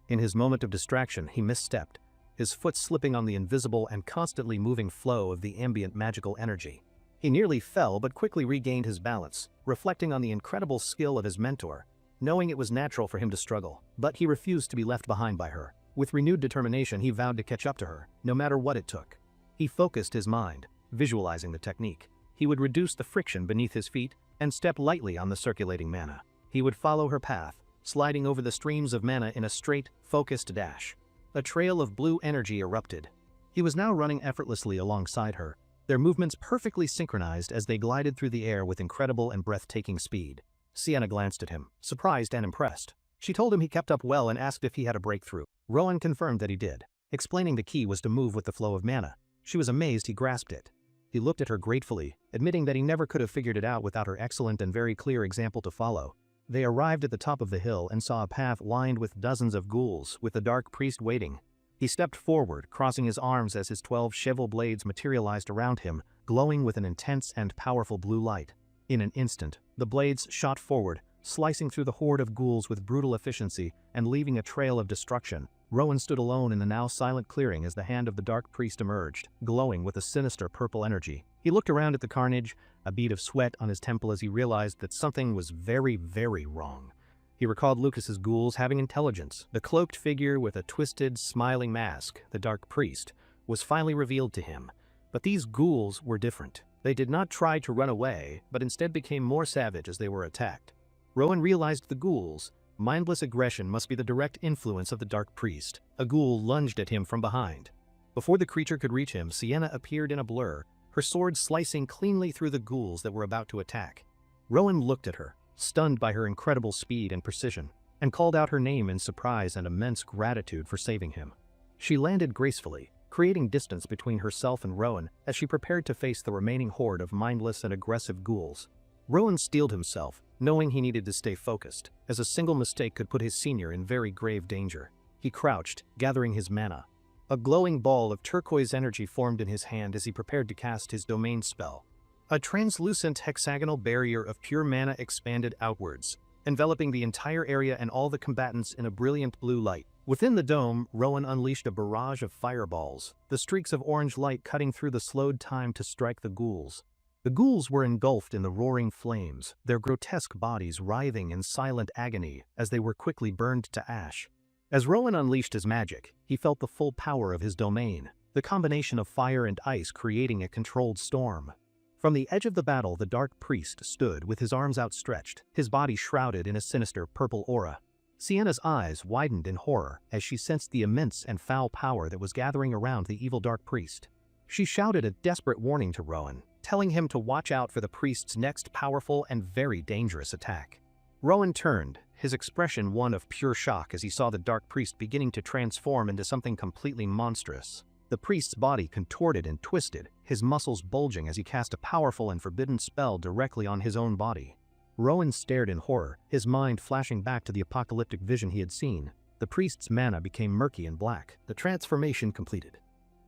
In his moment of distraction, he misstepped, his foot slipping on the invisible and constantly moving flow of the ambient magical energy. He nearly fell but quickly regained his balance, reflecting on the incredible skill of his mentor, knowing it was natural for him to struggle, but he refused to be left behind by her. With renewed determination, he vowed to catch up to her, no matter what it took. He focused his mind, visualizing the technique. He would reduce the friction beneath his feet and step lightly on the circulating mana. He would follow her path, sliding over the streams of mana in a straight, focused dash. A trail of blue energy erupted. He was now running effortlessly alongside her, their movements perfectly synchronized as they glided through the air with incredible and breathtaking speed. Sienna glanced at him, surprised and impressed. She told him he kept up well and asked if he had a breakthrough. Rowan confirmed that he did, explaining the key was to move with the flow of mana. She was amazed he grasped it. He looked at her gratefully, admitting that he never could have figured it out without her excellent and very clear example to follow. They arrived at the top of the hill and saw a path lined with dozens of ghouls, with the dark priest waiting. He stepped forward, crossing his arms as his 12 shovel blades materialized around him, glowing with an intense and powerful blue light. In an instant, the blades shot forward, slicing through the horde of ghouls with brutal efficiency and leaving a trail of destruction. Rowan stood alone in the now silent clearing as the hand of the dark priest emerged, glowing with a sinister purple energy. He looked around at the carnage, a bead of sweat on his temple as he realized that something was very, very wrong. He recalled Lucas's ghouls having intelligence. The cloaked figure with a twisted, smiling mask, the dark priest, was finally revealed to him. But these ghouls were different. They did not try to run away, but instead became more savage as they were attacked. Rowan realized the ghouls' mindless aggression must be the direct influence of the dark priest. A ghoul lunged at him from behind. Before the creature could reach him, Sienna appeared in a blur, her sword slicing cleanly through the ghouls that were about to attack. Rowan looked at her, stunned by her incredible speed and precision, and called out her name in surprise and immense gratitude for saving him. She landed gracefully, creating distance between herself and Rowan as she prepared to face the remaining horde of mindless and aggressive ghouls. Rowan steeled himself, knowing he needed to stay focused, as a single mistake could put his senior in very grave danger. He crouched, gathering his mana. A glowing ball of turquoise energy formed in his hand as he prepared to cast his domain spell. A translucent hexagonal barrier of pure mana expanded outwards, enveloping the entire area and all the combatants in a brilliant blue light. Within the dome, Rowan unleashed a barrage of fireballs, the streaks of orange light cutting through the slowed time to strike the ghouls. The ghouls were engulfed in the roaring flames, their grotesque bodies writhing in silent agony as they were quickly burned to ash. As Rowan unleashed his magic, he felt the full power of his domain, the combination of fire and ice creating a controlled storm. From the edge of the battle, the dark priest stood with his arms outstretched, his body shrouded in a sinister purple aura. Sienna's eyes widened in horror as she sensed the immense and foul power that was gathering around the evil dark priest. She shouted a desperate warning to Rowan, telling him to watch out for the priest's next powerful and very dangerous attack. Rowan turned, his expression one of pure shock as he saw the dark priest beginning to transform into something completely monstrous. The priest's body contorted and twisted, his muscles bulging as he cast a powerful and forbidden spell directly on his own body. Rowan stared in horror, his mind flashing back to the apocalyptic vision he had seen. The priest's mana became murky and black, the transformation completed.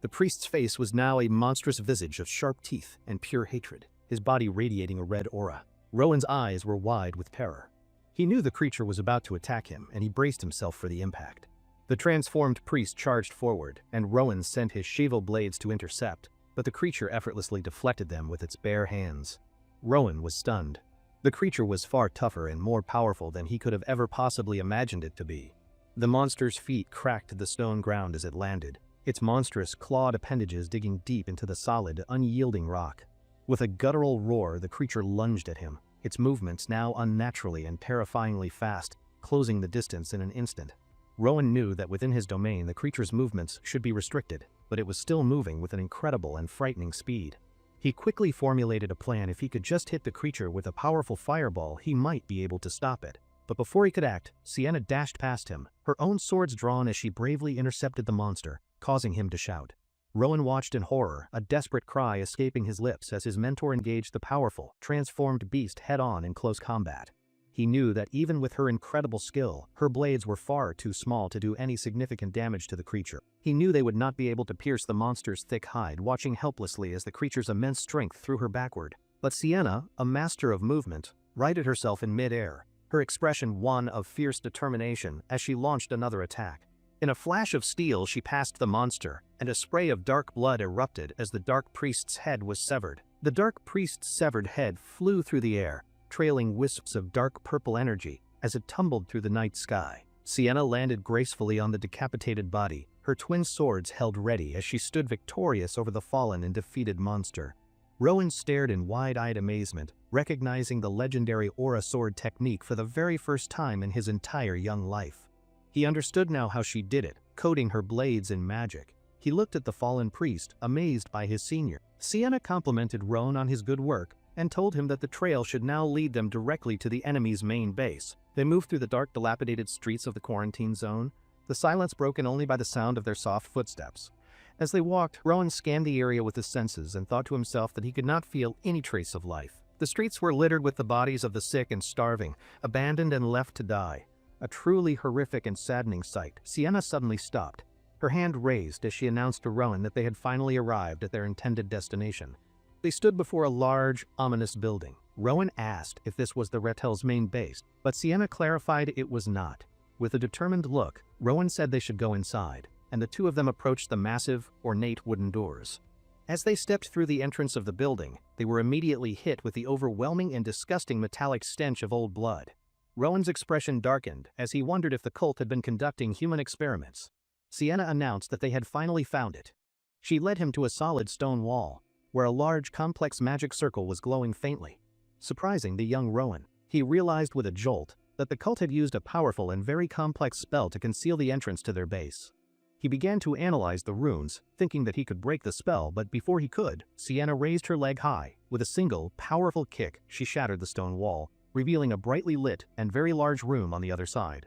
The priest's face was now a monstrous visage of sharp teeth and pure hatred, his body radiating a red aura. Rowan's eyes were wide with terror. He knew the creature was about to attack him, and he braced himself for the impact. The transformed priest charged forward, and Rowan sent his shovel blades to intercept, but the creature effortlessly deflected them with its bare hands. Rowan was stunned. The creature was far tougher and more powerful than he could have ever possibly imagined it to be. The monster's feet cracked the stone ground as it landed, its monstrous clawed appendages digging deep into the solid, unyielding rock. With a guttural roar, the creature lunged at him, its movements now unnaturally and terrifyingly fast, closing the distance in an instant. Rowan knew that within his domain the creature's movements should be restricted, but it was still moving with an incredible and frightening speed. He quickly formulated a plan. If he could just hit the creature with a powerful fireball, he might be able to stop it. But before he could act, Sienna dashed past him, her own swords drawn as she bravely intercepted the monster, causing him to shout. Rowan watched in horror, a desperate cry escaping his lips as his mentor engaged the powerful, transformed beast head-on in close combat. He knew that even with her incredible skill, her blades were far too small to do any significant damage to the creature. He knew they would not be able to pierce the monster's thick hide, watching helplessly as the creature's immense strength threw her backward. But Sienna, a master of movement, righted herself in mid-air, her expression one of fierce determination as she launched another attack. In a flash of steel she passed the monster, and a spray of dark blood erupted as the dark priest's head was severed. The dark priest's severed head flew through the air, trailing wisps of dark purple energy as it tumbled through the night sky. Sienna landed gracefully on the decapitated body, her twin swords held ready as she stood victorious over the fallen and defeated monster. Rowan stared in wide-eyed amazement, recognizing the legendary aura sword technique for the very first time in his entire young life. He understood now how she did it, coating her blades in magic. He looked at the fallen priest, amazed by his senior. Sienna complimented Rowan on his good work and told him that the trail should now lead them directly to the enemy's main base. They moved through the dark, dilapidated streets of the quarantine zone, the silence broken only by the sound of their soft footsteps. As they walked, Rowan scanned the area with his senses and thought to himself that he could not feel any trace of life. The streets were littered with the bodies of the sick and starving, abandoned and left to die. A truly horrific and saddening sight. Sienna suddenly stopped, her hand raised as she announced to Rowan that they had finally arrived at their intended destination. They stood before a large, ominous building. Rowan asked if this was the Rettel's main base, but Sienna clarified it was not. With a determined look, Rowan said they should go inside, and the two of them approached the massive, ornate wooden doors. As they stepped through the entrance of the building, they were immediately hit with the overwhelming and disgusting metallic stench of old blood. Rowan's expression darkened as he wondered if the cult had been conducting human experiments. Sienna announced that they had finally found it. She led him to a solid stone wall, where a large, complex magic circle was glowing faintly. Surprising the young Rowan, he realized with a jolt that the cult had used a powerful and very complex spell to conceal the entrance to their base. He began to analyze the runes, thinking that he could break the spell, but before he could, Sienna raised her leg high. With a single, powerful kick, she shattered the stone wall, revealing a brightly lit and very large room on the other side.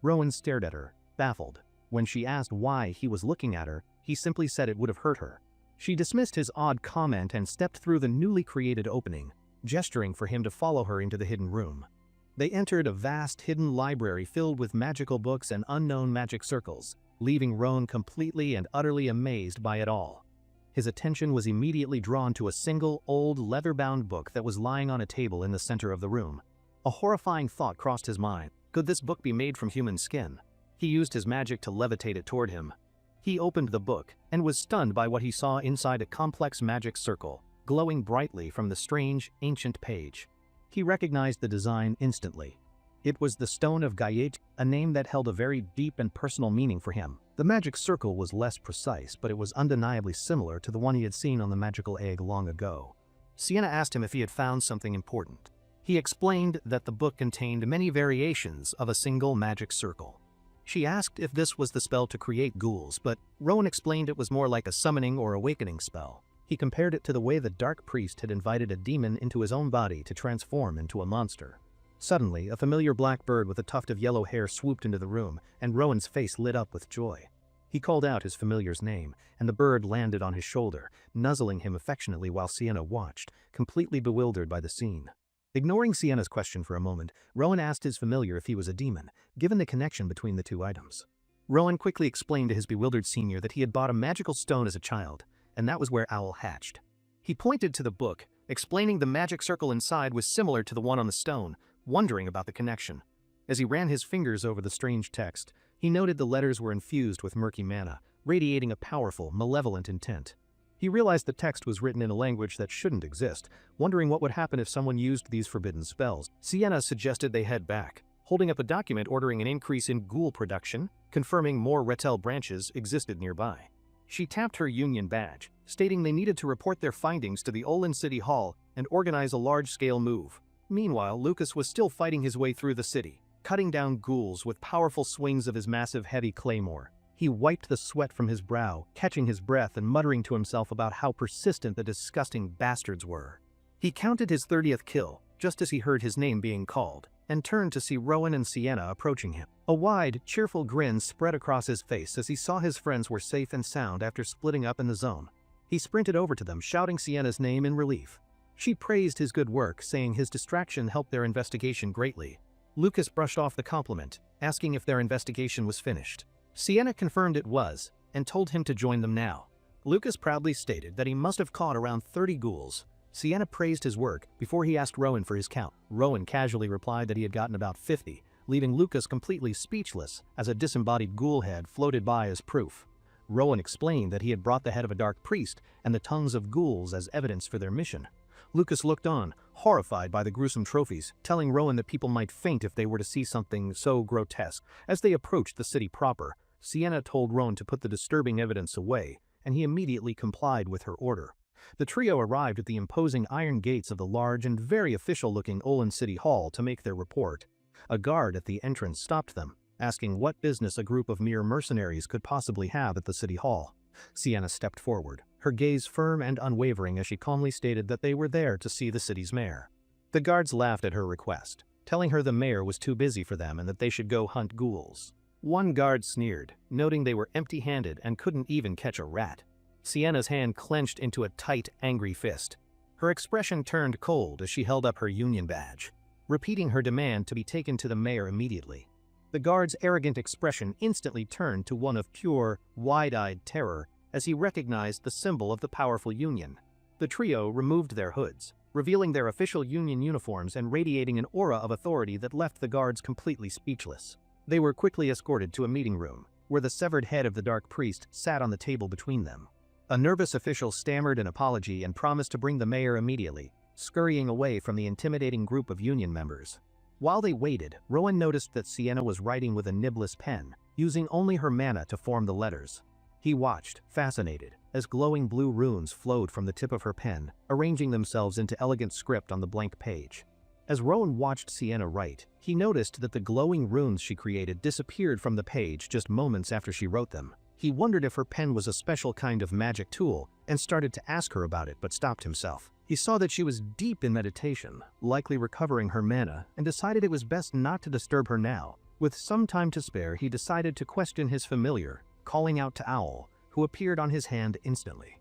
Rowan stared at her, baffled. When she asked why he was looking at her, he simply said it would have hurt her. She dismissed his odd comment and stepped through the newly created opening, gesturing for him to follow her into the hidden room. They entered a vast hidden library filled with magical books and unknown magic circles, leaving Rowan completely and utterly amazed by it all. His attention was immediately drawn to a single, old, leather-bound book that was lying on a table in the center of the room. A horrifying thought crossed his mind. Could this book be made from human skin? He used his magic to levitate it toward him. He opened the book and was stunned by what he saw inside a complex magic circle, glowing brightly from the strange, ancient page. He recognized the design instantly. It was the Stone of Gayet, a name that held a very deep and personal meaning for him. The magic circle was less precise, but it was undeniably similar to the one he had seen on the magical egg long ago. Sienna asked him if he had found something important. He explained that the book contained many variations of a single magic circle. She asked if this was the spell to create ghouls, but Rowan explained it was more like a summoning or awakening spell. He compared it to the way the dark priest had invited a demon into his own body to transform into a monster. Suddenly, a familiar black bird with a tuft of yellow hair swooped into the room, and Rowan's face lit up with joy. He called out his familiar's name, and the bird landed on his shoulder, nuzzling him affectionately while Sienna watched, completely bewildered by the scene. Ignoring Sienna's question for a moment, Rowan asked his familiar if he was a demon, given the connection between the two items. Rowan quickly explained to his bewildered senior that he had bought a magical stone as a child, and that was where Owl hatched. He pointed to the book, explaining the magic circle inside was similar to the one on the stone, wondering about the connection. As he ran his fingers over the strange text, he noted the letters were infused with murky mana, radiating a powerful, malevolent intent. He realized the text was written in a language that shouldn't exist, wondering what would happen if someone used these forbidden spells. Sienna suggested they head back, holding up a document ordering an increase in ghoul production, confirming more Rettel branches existed nearby. She tapped her union badge, stating they needed to report their findings to the Olin City Hall and organize a large-scale move. Meanwhile, Lucas was still fighting his way through the city, cutting down ghouls with powerful swings of his massive heavy claymore. He wiped the sweat from his brow, catching his breath and muttering to himself about how persistent the disgusting bastards were. He counted his 30th kill, just as he heard his name being called, and turned to see Rowan and Sienna approaching him. A wide, cheerful grin spread across his face as he saw his friends were safe and sound after splitting up in the zone. He sprinted over to them, shouting Sienna's name in relief. She praised his good work, saying his distraction helped their investigation greatly. Lucas brushed off the compliment, asking if their investigation was finished. Sienna confirmed it was, and told him to join them now. Lucas proudly stated that he must have caught around 30 ghouls. Sienna praised his work before he asked Rowan for his count. Rowan casually replied that he had gotten about 50, leaving Lucas completely speechless as a disembodied ghoul head floated by as proof. Rowan explained that he had brought the head of a dark priest and the tongues of ghouls as evidence for their mission. Lucas looked on, horrified by the gruesome trophies, telling Rowan that people might faint if they were to see something so grotesque. As they approached the city proper, Sienna told Rowan to put the disturbing evidence away, and he immediately complied with her order. The trio arrived at the imposing iron gates of the large and very official-looking Olin City Hall to make their report. A guard at the entrance stopped them, asking what business a group of mere mercenaries could possibly have at the City Hall. Sienna stepped forward, her gaze firm and unwavering as she calmly stated that they were there to see the city's mayor. The guards laughed at her request, telling her the mayor was too busy for them and that they should go hunt ghouls. One guard sneered, noting they were empty-handed and couldn't even catch a rat. Sienna's hand clenched into a tight, angry fist. Her expression turned cold as she held up her union badge, repeating her demand to be taken to the mayor immediately. The guard's arrogant expression instantly turned to one of pure, wide-eyed terror as he recognized the symbol of the powerful union. The trio removed their hoods, revealing their official union uniforms and radiating an aura of authority that left the guards completely speechless. They were quickly escorted to a meeting room, where the severed head of the dark priest sat on the table between them. A nervous official stammered an apology and promised to bring the mayor immediately, scurrying away from the intimidating group of union members. While they waited, Rowan noticed that Sienna was writing with a nibless pen, using only her mana to form the letters. He watched, fascinated, as glowing blue runes flowed from the tip of her pen, arranging themselves into elegant script on the blank page. As Rowan watched Sienna write, he noticed that the glowing runes she created disappeared from the page just moments after she wrote them. He wondered if her pen was a special kind of magic tool and started to ask her about it but stopped himself. He saw that she was deep in meditation, likely recovering her mana, and decided it was best not to disturb her now. With some time to spare, he decided to question his familiar, calling out to Owl, who appeared on his hand instantly.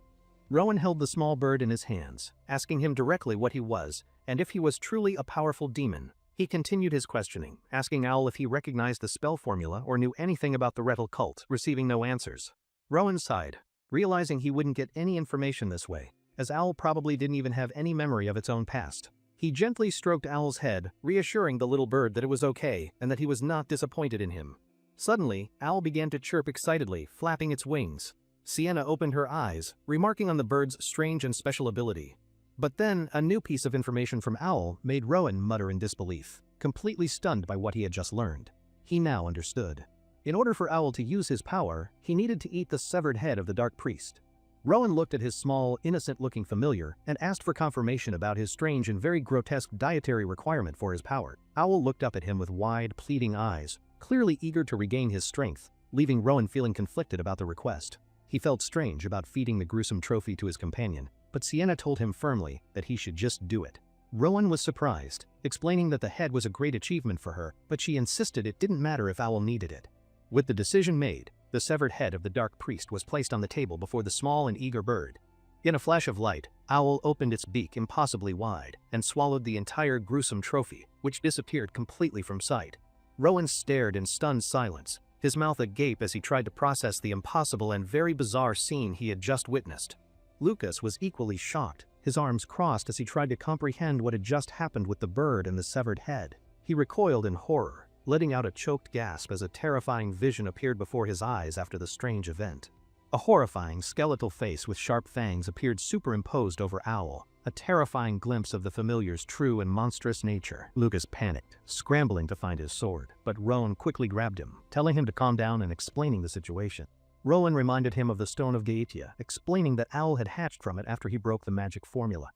Rowan held the small bird in his hands, asking him directly what he was and if he was truly a powerful demon. He continued his questioning, asking Owl if he recognized the spell formula or knew anything about the Rettel cult, receiving no answers. Rowan sighed, realizing he wouldn't get any information this way, as Owl probably didn't even have any memory of its own past. He gently stroked Owl's head, reassuring the little bird that it was okay and that he was not disappointed in him. Suddenly, Owl began to chirp excitedly, flapping its wings. Sienna opened her eyes, remarking on the bird's strange and special ability. But then, a new piece of information from Owl made Rowan mutter in disbelief, completely stunned by what he had just learned. He now understood. In order for Owl to use his power, he needed to eat the severed head of the dark priest. Rowan looked at his small, innocent-looking familiar and asked for confirmation about his strange and very grotesque dietary requirement for his power. Owl looked up at him with wide, pleading eyes, clearly eager to regain his strength, leaving Rowan feeling conflicted about the request. He felt strange about feeding the gruesome trophy to his companion, but Sienna told him firmly that he should just do it. Rowan was surprised, explaining that the head was a great achievement for her, but she insisted it didn't matter if Owl needed it. With the decision made, the severed head of the dark priest was placed on the table before the small and eager bird. In a flash of light, Owl opened its beak impossibly wide and swallowed the entire gruesome trophy, which disappeared completely from sight. Rowan stared in stunned silence, his mouth agape as he tried to process the impossible and very bizarre scene he had just witnessed. Lucas was equally shocked, his arms crossed as he tried to comprehend what had just happened with the bird and the severed head. He recoiled in horror, letting out a choked gasp as a terrifying vision appeared before his eyes after the strange event. A horrifying skeletal face with sharp fangs appeared superimposed over Owl, a terrifying glimpse of the familiar's true and monstrous nature. Lucas panicked, scrambling to find his sword, but Rowan quickly grabbed him, telling him to calm down and explaining the situation. Rowan reminded him of the Stone of Gaetia, explaining that Owl had hatched from it after he broke the magic formula.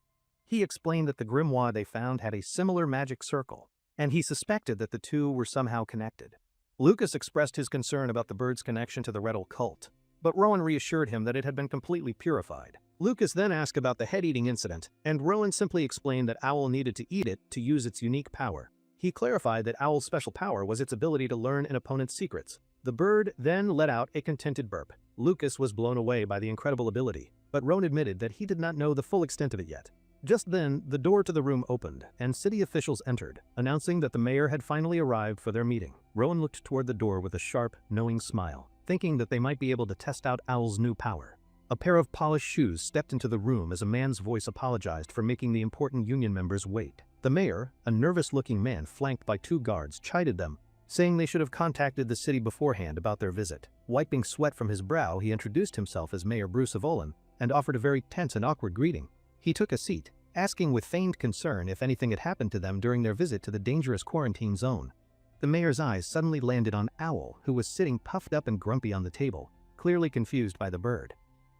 He explained that the grimoire they found had a similar magic circle, and he suspected that the two were somehow connected. Lucas expressed his concern about the bird's connection to the Rettel cult, but Rowan reassured him that it had been completely purified. Lucas then asked about the head-eating incident, and Rowan simply explained that Owl needed to eat it to use its unique power. He clarified that Owl's special power was its ability to learn an opponent's secrets. The bird then let out a contented burp. Lucas was blown away by the incredible ability, but Rowan admitted that he did not know the full extent of it yet. Just then, the door to the room opened, and city officials entered, announcing that the mayor had finally arrived for their meeting. Rowan looked toward the door with a sharp, knowing smile, thinking that they might be able to test out Owl's new power. A pair of polished shoes stepped into the room as a man's voice apologized for making the important union members wait. The mayor, a nervous-looking man flanked by 2 guards, chided them, saying they should have contacted the city beforehand about their visit. Wiping sweat from his brow, he introduced himself as Mayor Bruce of Olin and offered a very tense and awkward greeting. He took a seat, asking with feigned concern if anything had happened to them during their visit to the dangerous quarantine zone. The mayor's eyes suddenly landed on Owl, who was sitting puffed up and grumpy on the table, clearly confused by the bird.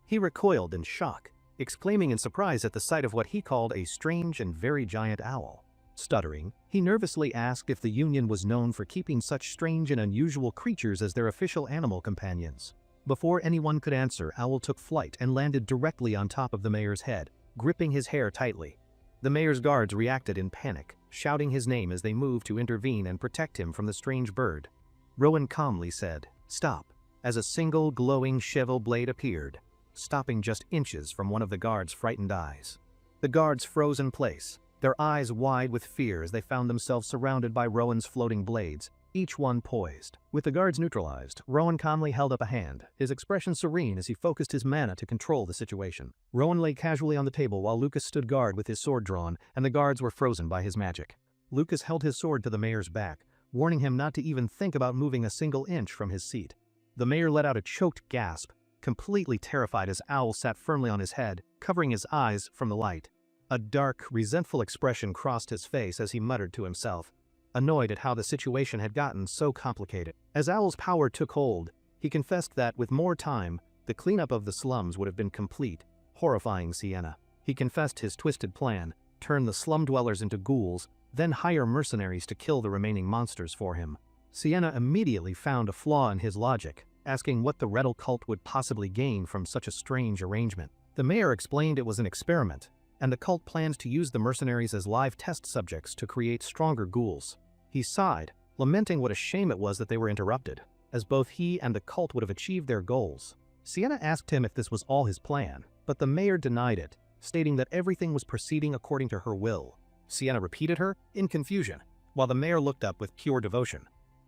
He recoiled in shock, exclaiming in surprise at the sight of what he called a strange and very giant owl. Stuttering, he nervously asked if the Union was known for keeping such strange and unusual creatures as their official animal companions. Before anyone could answer, Owl took flight and landed directly on top of the mayor's head, gripping his hair tightly. The mayor's guards reacted in panic, shouting his name as they moved to intervene and protect him from the strange bird. Rowan calmly said, "Stop," as a single glowing cheval blade appeared, stopping just inches from one of the guards' frightened eyes. The guards froze in place, their eyes wide with fear as they found themselves surrounded by Rowan's floating blades, each one poised. With the guards neutralized, Rowan calmly held up a hand, his expression serene as he focused his mana to control the situation. Rowan lay casually on the table while Lucas stood guard with his sword drawn, and the guards were frozen by his magic. Lucas held his sword to the mayor's back, warning him not to even think about moving a single inch from his seat. The mayor let out a choked gasp, completely terrified as Owl sat firmly on his head, covering his eyes from the light. A dark, resentful expression crossed his face as he muttered to himself, annoyed at how the situation had gotten so complicated. As Owl's power took hold, he confessed that, with more time, the cleanup of the slums would have been complete, horrifying Sienna. He confessed his twisted plan, turn the slum dwellers into ghouls, then hire mercenaries to kill the remaining monsters for him. Sienna immediately found a flaw in his logic, asking what the Rettle cult would possibly gain from such a strange arrangement. The mayor explained it was an experiment, and the cult planned to use the mercenaries as live test subjects to create stronger ghouls. He sighed, lamenting what a shame it was that they were interrupted, as both he and the cult would have achieved their goals. Sienna asked him if this was all his plan, but the mayor denied it, stating that everything was proceeding according to her will. Sienna repeated her, in confusion, while the mayor looked up with pure devotion,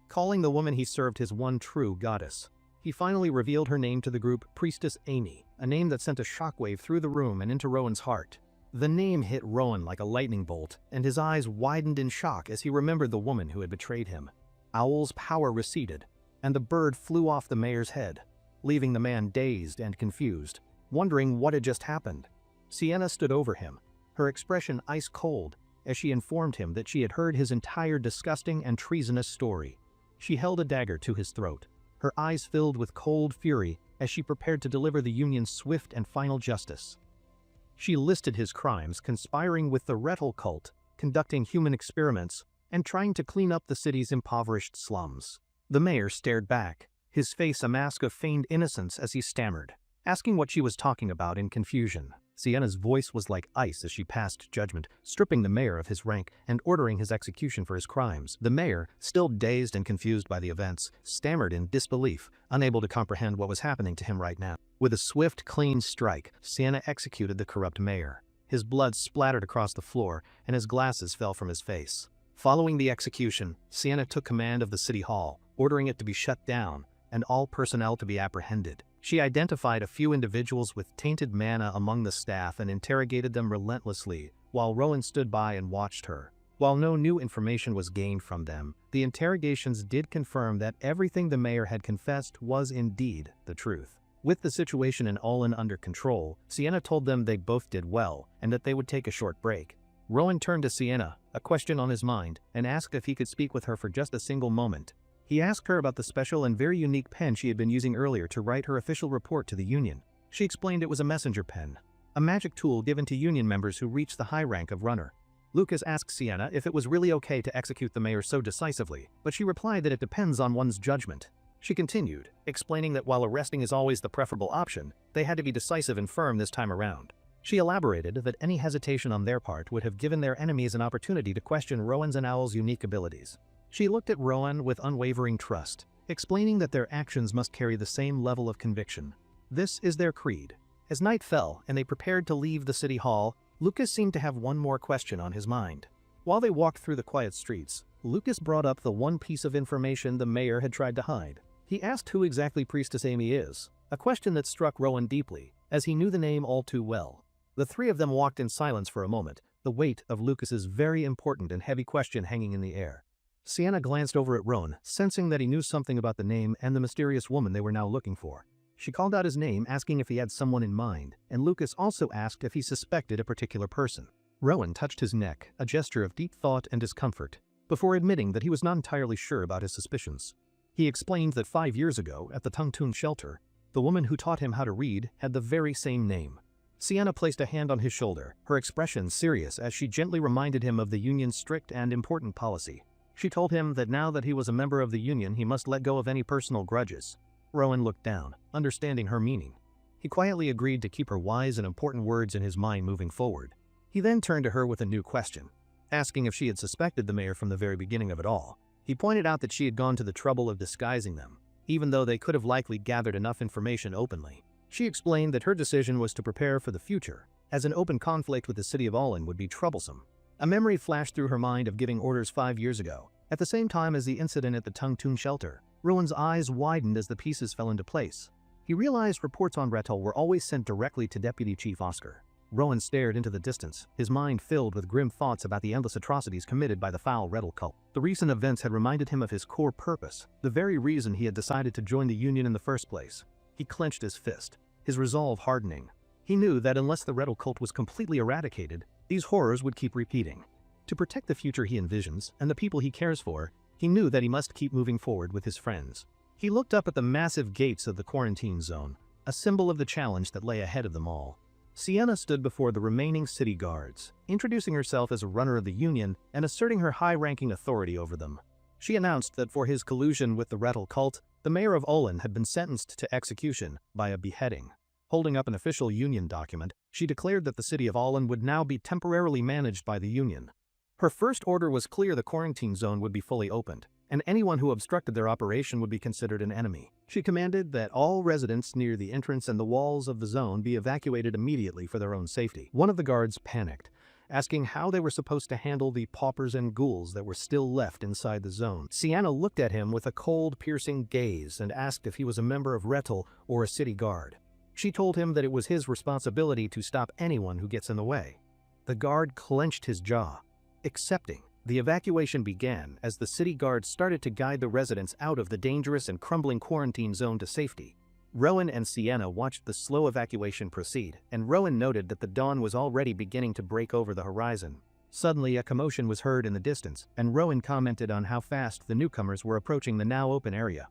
calling the woman he served his one true goddess. He finally revealed her name to the group, Priestess Amy, a name that sent a shockwave through the room and into Rowan's heart. The name hit Rowan like a lightning bolt, and his eyes widened in shock as he remembered the woman who had betrayed him. Owl's power receded, and the bird flew off the mayor's head, leaving the man dazed and confused, wondering what had just happened. Sienna stood over him, her expression ice cold, as she informed him that she had heard his entire disgusting and treasonous story. She held a dagger to his throat, her eyes filled with cold fury as she prepared to deliver the Union's swift and final justice. She listed his crimes, conspiring with the Rettle cult, conducting human experiments, and trying to clean up the city's impoverished slums. The mayor stared back, his face a mask of feigned innocence as he stammered, asking what she was talking about in confusion. Sienna's voice was like ice as she passed judgment, stripping the mayor of his rank and ordering his execution for his crimes. The mayor, still dazed and confused by the events, stammered in disbelief, unable to comprehend what was happening to him right now. With a swift, clean strike, Sienna executed the corrupt mayor. His blood splattered across the floor, and his glasses fell from his face. Following the execution, Sienna took command of the city hall, ordering it to be shut down and all personnel to be apprehended. She identified a few individuals with tainted mana among the staff and interrogated them relentlessly, while Rowan stood by and watched her. While no new information was gained from them, the interrogations did confirm that everything the mayor had confessed was indeed the truth. With the situation in Olin under control, Sienna told them they both did well and that they would take a short break. Rowan turned to Sienna, a question on his mind, and asked if he could speak with her for just a single moment. He asked her about the special and very unique pen she had been using earlier to write her official report to the Union. She explained it was a messenger pen, a magic tool given to Union members who reached the high rank of runner. Lucas asked Sienna if it was really okay to execute the mayor so decisively, but she replied that it depends on one's judgment. She continued, explaining that while arresting is always the preferable option, they had to be decisive and firm this time around. She elaborated that any hesitation on their part would have given their enemies an opportunity to question Rowan's and Owl's unique abilities. She looked at Rowan with unwavering trust, explaining that their actions must carry the same level of conviction. This is their creed. As night fell and they prepared to leave the city hall, Lucas seemed to have one more question on his mind. While they walked through the quiet streets, Lucas brought up the one piece of information the mayor had tried to hide. He asked who exactly Priestess Amy is, a question that struck Rowan deeply, as he knew the name all too well. The three of them walked in silence for a moment, the weight of Lucas's very important and heavy question hanging in the air. Sienna glanced over at Rowan, sensing that he knew something about the name and the mysterious woman they were now looking for. She called out his name, asking if he had someone in mind, and Lucas also asked if he suspected a particular person. Rowan touched his neck, a gesture of deep thought and discomfort, before admitting that he was not entirely sure about his suspicions. He explained that 5 years ago, at the Tungtoon shelter, the woman who taught him how to read had the very same name. Sienna placed a hand on his shoulder, her expression serious as she gently reminded him of the Union's strict and important policy. She told him that now that he was a member of the Union, he must let go of any personal grudges. Rowan looked down, understanding her meaning. He quietly agreed to keep her wise and important words in his mind moving forward. He then turned to her with a new question, asking if she had suspected the mayor from the very beginning of it all. He pointed out that she had gone to the trouble of disguising them, even though they could have likely gathered enough information openly. She explained that her decision was to prepare for the future, as an open conflict with the city of Allin would be troublesome. A memory flashed through her mind of giving orders 5 years ago, at the same time as the incident at the Tungtoon shelter. Rowan's eyes widened as the pieces fell into place. He realized reports on Retal were always sent directly to Deputy Chief Oscar. Rowan stared into the distance, his mind filled with grim thoughts about the endless atrocities committed by the foul Retal cult. The recent events had reminded him of his core purpose, the very reason he had decided to join the Union in the first place. He clenched his fist, his resolve hardening. He knew that unless the Retal cult was completely eradicated, these horrors would keep repeating. To protect the future he envisions and the people he cares for, he knew that he must keep moving forward with his friends. He looked up at the massive gates of the quarantine zone, a symbol of the challenge that lay ahead of them all. Sienna stood before the remaining city guards, introducing herself as a runner of the Union and asserting her high-ranking authority over them. She announced that for his collusion with the Retal cult, the mayor of Olin had been sentenced to execution by a beheading. Holding up an official Union document, she declared that the city of Olin would now be temporarily managed by the Union. Her first order was clear: the quarantine zone would be fully opened, and anyone who obstructed their operation would be considered an enemy. She commanded that all residents near the entrance and the walls of the zone be evacuated immediately for their own safety. One of the guards panicked, asking how they were supposed to handle the paupers and ghouls that were still left inside the zone. Sienna looked at him with a cold, piercing gaze and asked if he was a member of Retal or a city guard. She told him that it was his responsibility to stop anyone who gets in the way. The guard clenched his jaw, accepting. The evacuation began as the city guards started to guide the residents out of the dangerous and crumbling quarantine zone to safety. Rowan and Sienna watched the slow evacuation proceed, and Rowan noted that the dawn was already beginning to break over the horizon. Suddenly, a commotion was heard in the distance, and Rowan commented on how fast the newcomers were approaching the now open area.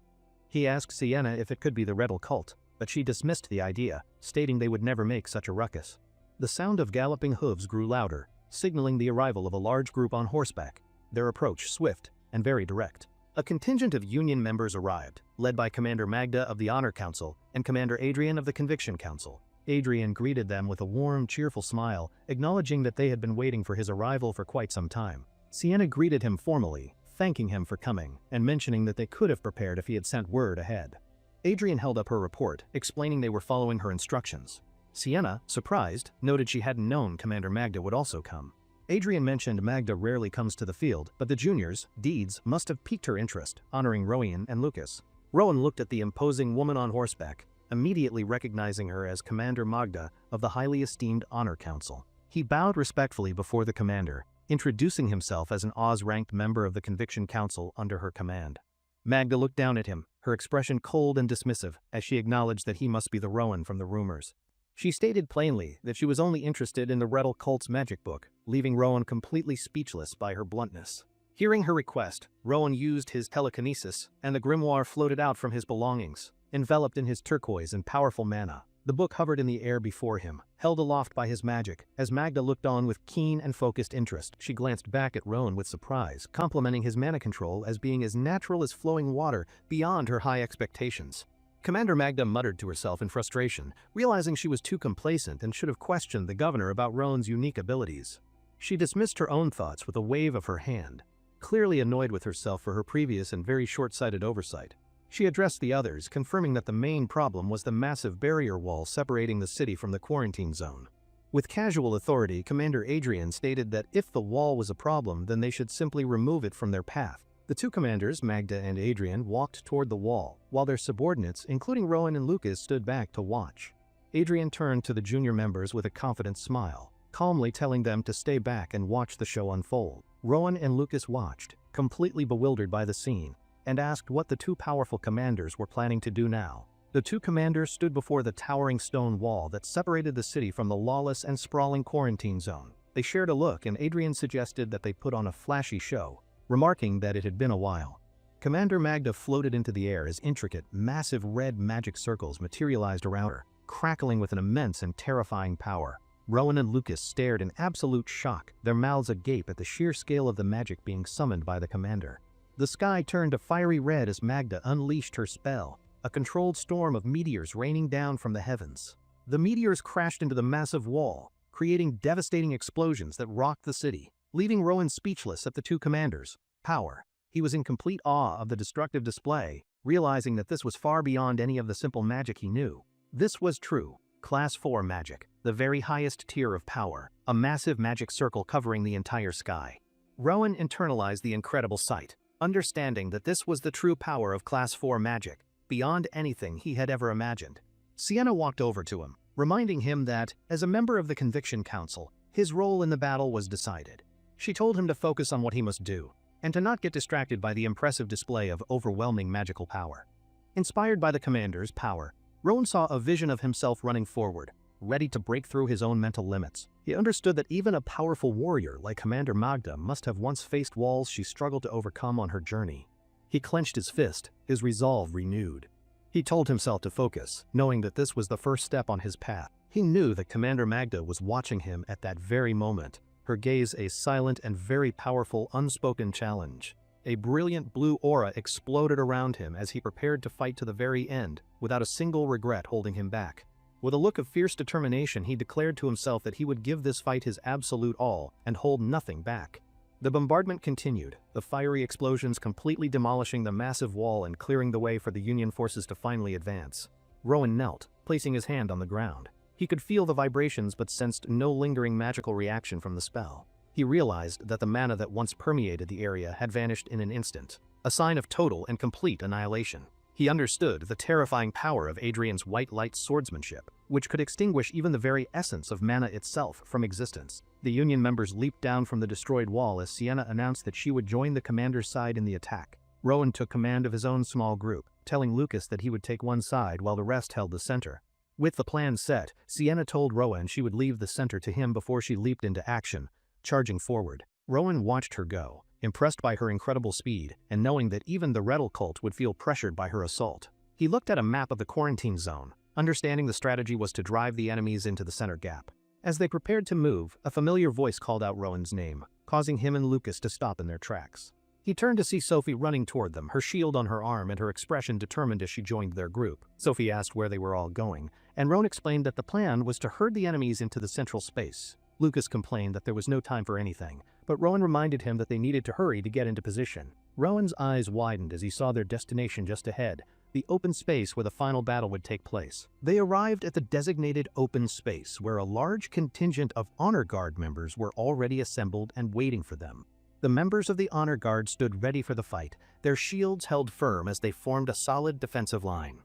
He asked Sienna if it could be the Retal cult, but she dismissed the idea, stating they would never make such a ruckus. The sound of galloping hooves grew louder, signaling the arrival of a large group on horseback, their approach swift and very direct. A contingent of Union members arrived, led by Commander Magda of the Honor Council and Commander Adrian of the Conviction Council. Adrian greeted them with a warm, cheerful smile, acknowledging that they had been waiting for his arrival for quite some time. Sienna greeted him formally, thanking him for coming, and mentioning that they could have prepared if he had sent word ahead. Adrian held up her report, explaining they were following her instructions. Sienna, surprised, noted she hadn't known Commander Magda would also come. Adrian mentioned Magda rarely comes to the field, but the juniors, Deeds, must have piqued her interest, honoring Rowan and Lucas. Rowan looked at the imposing woman on horseback, immediately recognizing her as Commander Magda of the highly esteemed Honor Council. He bowed respectfully before the commander, introducing himself as an Oz-ranked member of the Conviction Council under her command. Magda looked down at him, her expression cold and dismissive, as she acknowledged that he must be the Rowan from the rumors. She stated plainly that she was only interested in the Retal cult's magic book, leaving Rowan completely speechless by her bluntness. Hearing her request, Rowan used his telekinesis, and the grimoire floated out from his belongings, enveloped in his turquoise and powerful mana. The book hovered in the air before him, held aloft by his magic. As Magda looked on with keen and focused interest, she glanced back at Rowan with surprise, complimenting his mana control as being as natural as flowing water, beyond her high expectations. Commander Magda muttered to herself in frustration, realizing she was too complacent and should have questioned the governor about Rowan's unique abilities. She dismissed her own thoughts with a wave of her hand, clearly annoyed with herself for her previous and very short-sighted oversight. She addressed the others, confirming that the main problem was the massive barrier wall separating the city from the quarantine zone. With casual authority, Commander Adrian stated that if the wall was a problem, then they should simply remove it from their path. The two commanders, Magda and Adrian, walked toward the wall, while their subordinates, including Rowan and Lucas, stood back to watch. Adrian turned to the junior members with a confident smile, calmly telling them to stay back and watch the show unfold. Rowan and Lucas watched, completely bewildered by the scene, and asked what the two powerful commanders were planning to do now. The two commanders stood before the towering stone wall that separated the city from the lawless and sprawling quarantine zone. They shared a look, and Adrian suggested that they put on a flashy show, remarking that it had been a while. Commander Magda floated into the air as intricate, massive red magic circles materialized around her, crackling with an immense and terrifying power. Rowan and Lucas stared in absolute shock, their mouths agape at the sheer scale of the magic being summoned by the commander. The sky turned a fiery red as Magda unleashed her spell, a controlled storm of meteors raining down from the heavens. The meteors crashed into the massive wall, creating devastating explosions that rocked the city, leaving Rowan speechless at the two commanders' power. He was in complete awe of the destructive display, realizing that this was far beyond any of the simple magic he knew. This was true Class 4 magic, the very highest tier of power, a massive magic circle covering the entire sky. Rowan internalized the incredible sight, understanding that this was the true power of Class 4 magic, beyond anything he had ever imagined. Sienna walked over to him, reminding him that, as a member of the Conviction Council, his role in the battle was decided. She told him to focus on what he must do, and to not get distracted by the impressive display of overwhelming magical power. Inspired by the commander's power, Rowan saw a vision of himself running forward, ready to break through his own mental limits. He understood that even a powerful warrior like Commander Magda must have once faced walls she struggled to overcome on her journey. He clenched his fist, his resolve renewed. He told himself to focus, knowing that this was the first step on his path. He knew that Commander Magda was watching him at that very moment, her gaze a silent and very powerful unspoken challenge. A brilliant blue aura exploded around him as he prepared to fight to the very end, without a single regret holding him back. With a look of fierce determination, he declared to himself that he would give this fight his absolute all and hold nothing back. The bombardment continued, the fiery explosions completely demolishing the massive wall and clearing the way for the Union forces to finally advance. Rowan knelt, placing his hand on the ground. He could feel the vibrations but sensed no lingering magical reaction from the spell. He realized that the mana that once permeated the area had vanished in an instant, a sign of total and complete annihilation. He understood the terrifying power of Adrian's white light swordsmanship, which could extinguish even the very essence of mana itself from existence. The Union members leaped down from the destroyed wall as Sienna announced that she would join the commander's side in the attack. Rowan took command of his own small group, telling Lucas that he would take one side while the rest held the center. With the plan set, Sienna told Rowan she would leave the center to him before she leaped into action, charging forward. Rowan watched her go, impressed by her incredible speed and knowing that even the Rettel cult would feel pressured by her assault. He looked at a map of the quarantine zone, understanding the strategy was to drive the enemies into the center gap. As they prepared to move, a familiar voice called out Rowan's name, causing him and Lucas to stop in their tracks. He turned to see Sophie running toward them, her shield on her arm and her expression determined as she joined their group. Sophie asked where they were all going, and Rowan explained that the plan was to herd the enemies into the central space. Lucas complained that there was no time for anything, but Rowan reminded him that they needed to hurry to get into position. Rowan's eyes widened as he saw their destination just ahead, the open space where the final battle would take place. They arrived at the designated open space where a large contingent of Honor Guard members were already assembled and waiting for them. The members of the Honor Guard stood ready for the fight, their shields held firm as they formed a solid defensive line.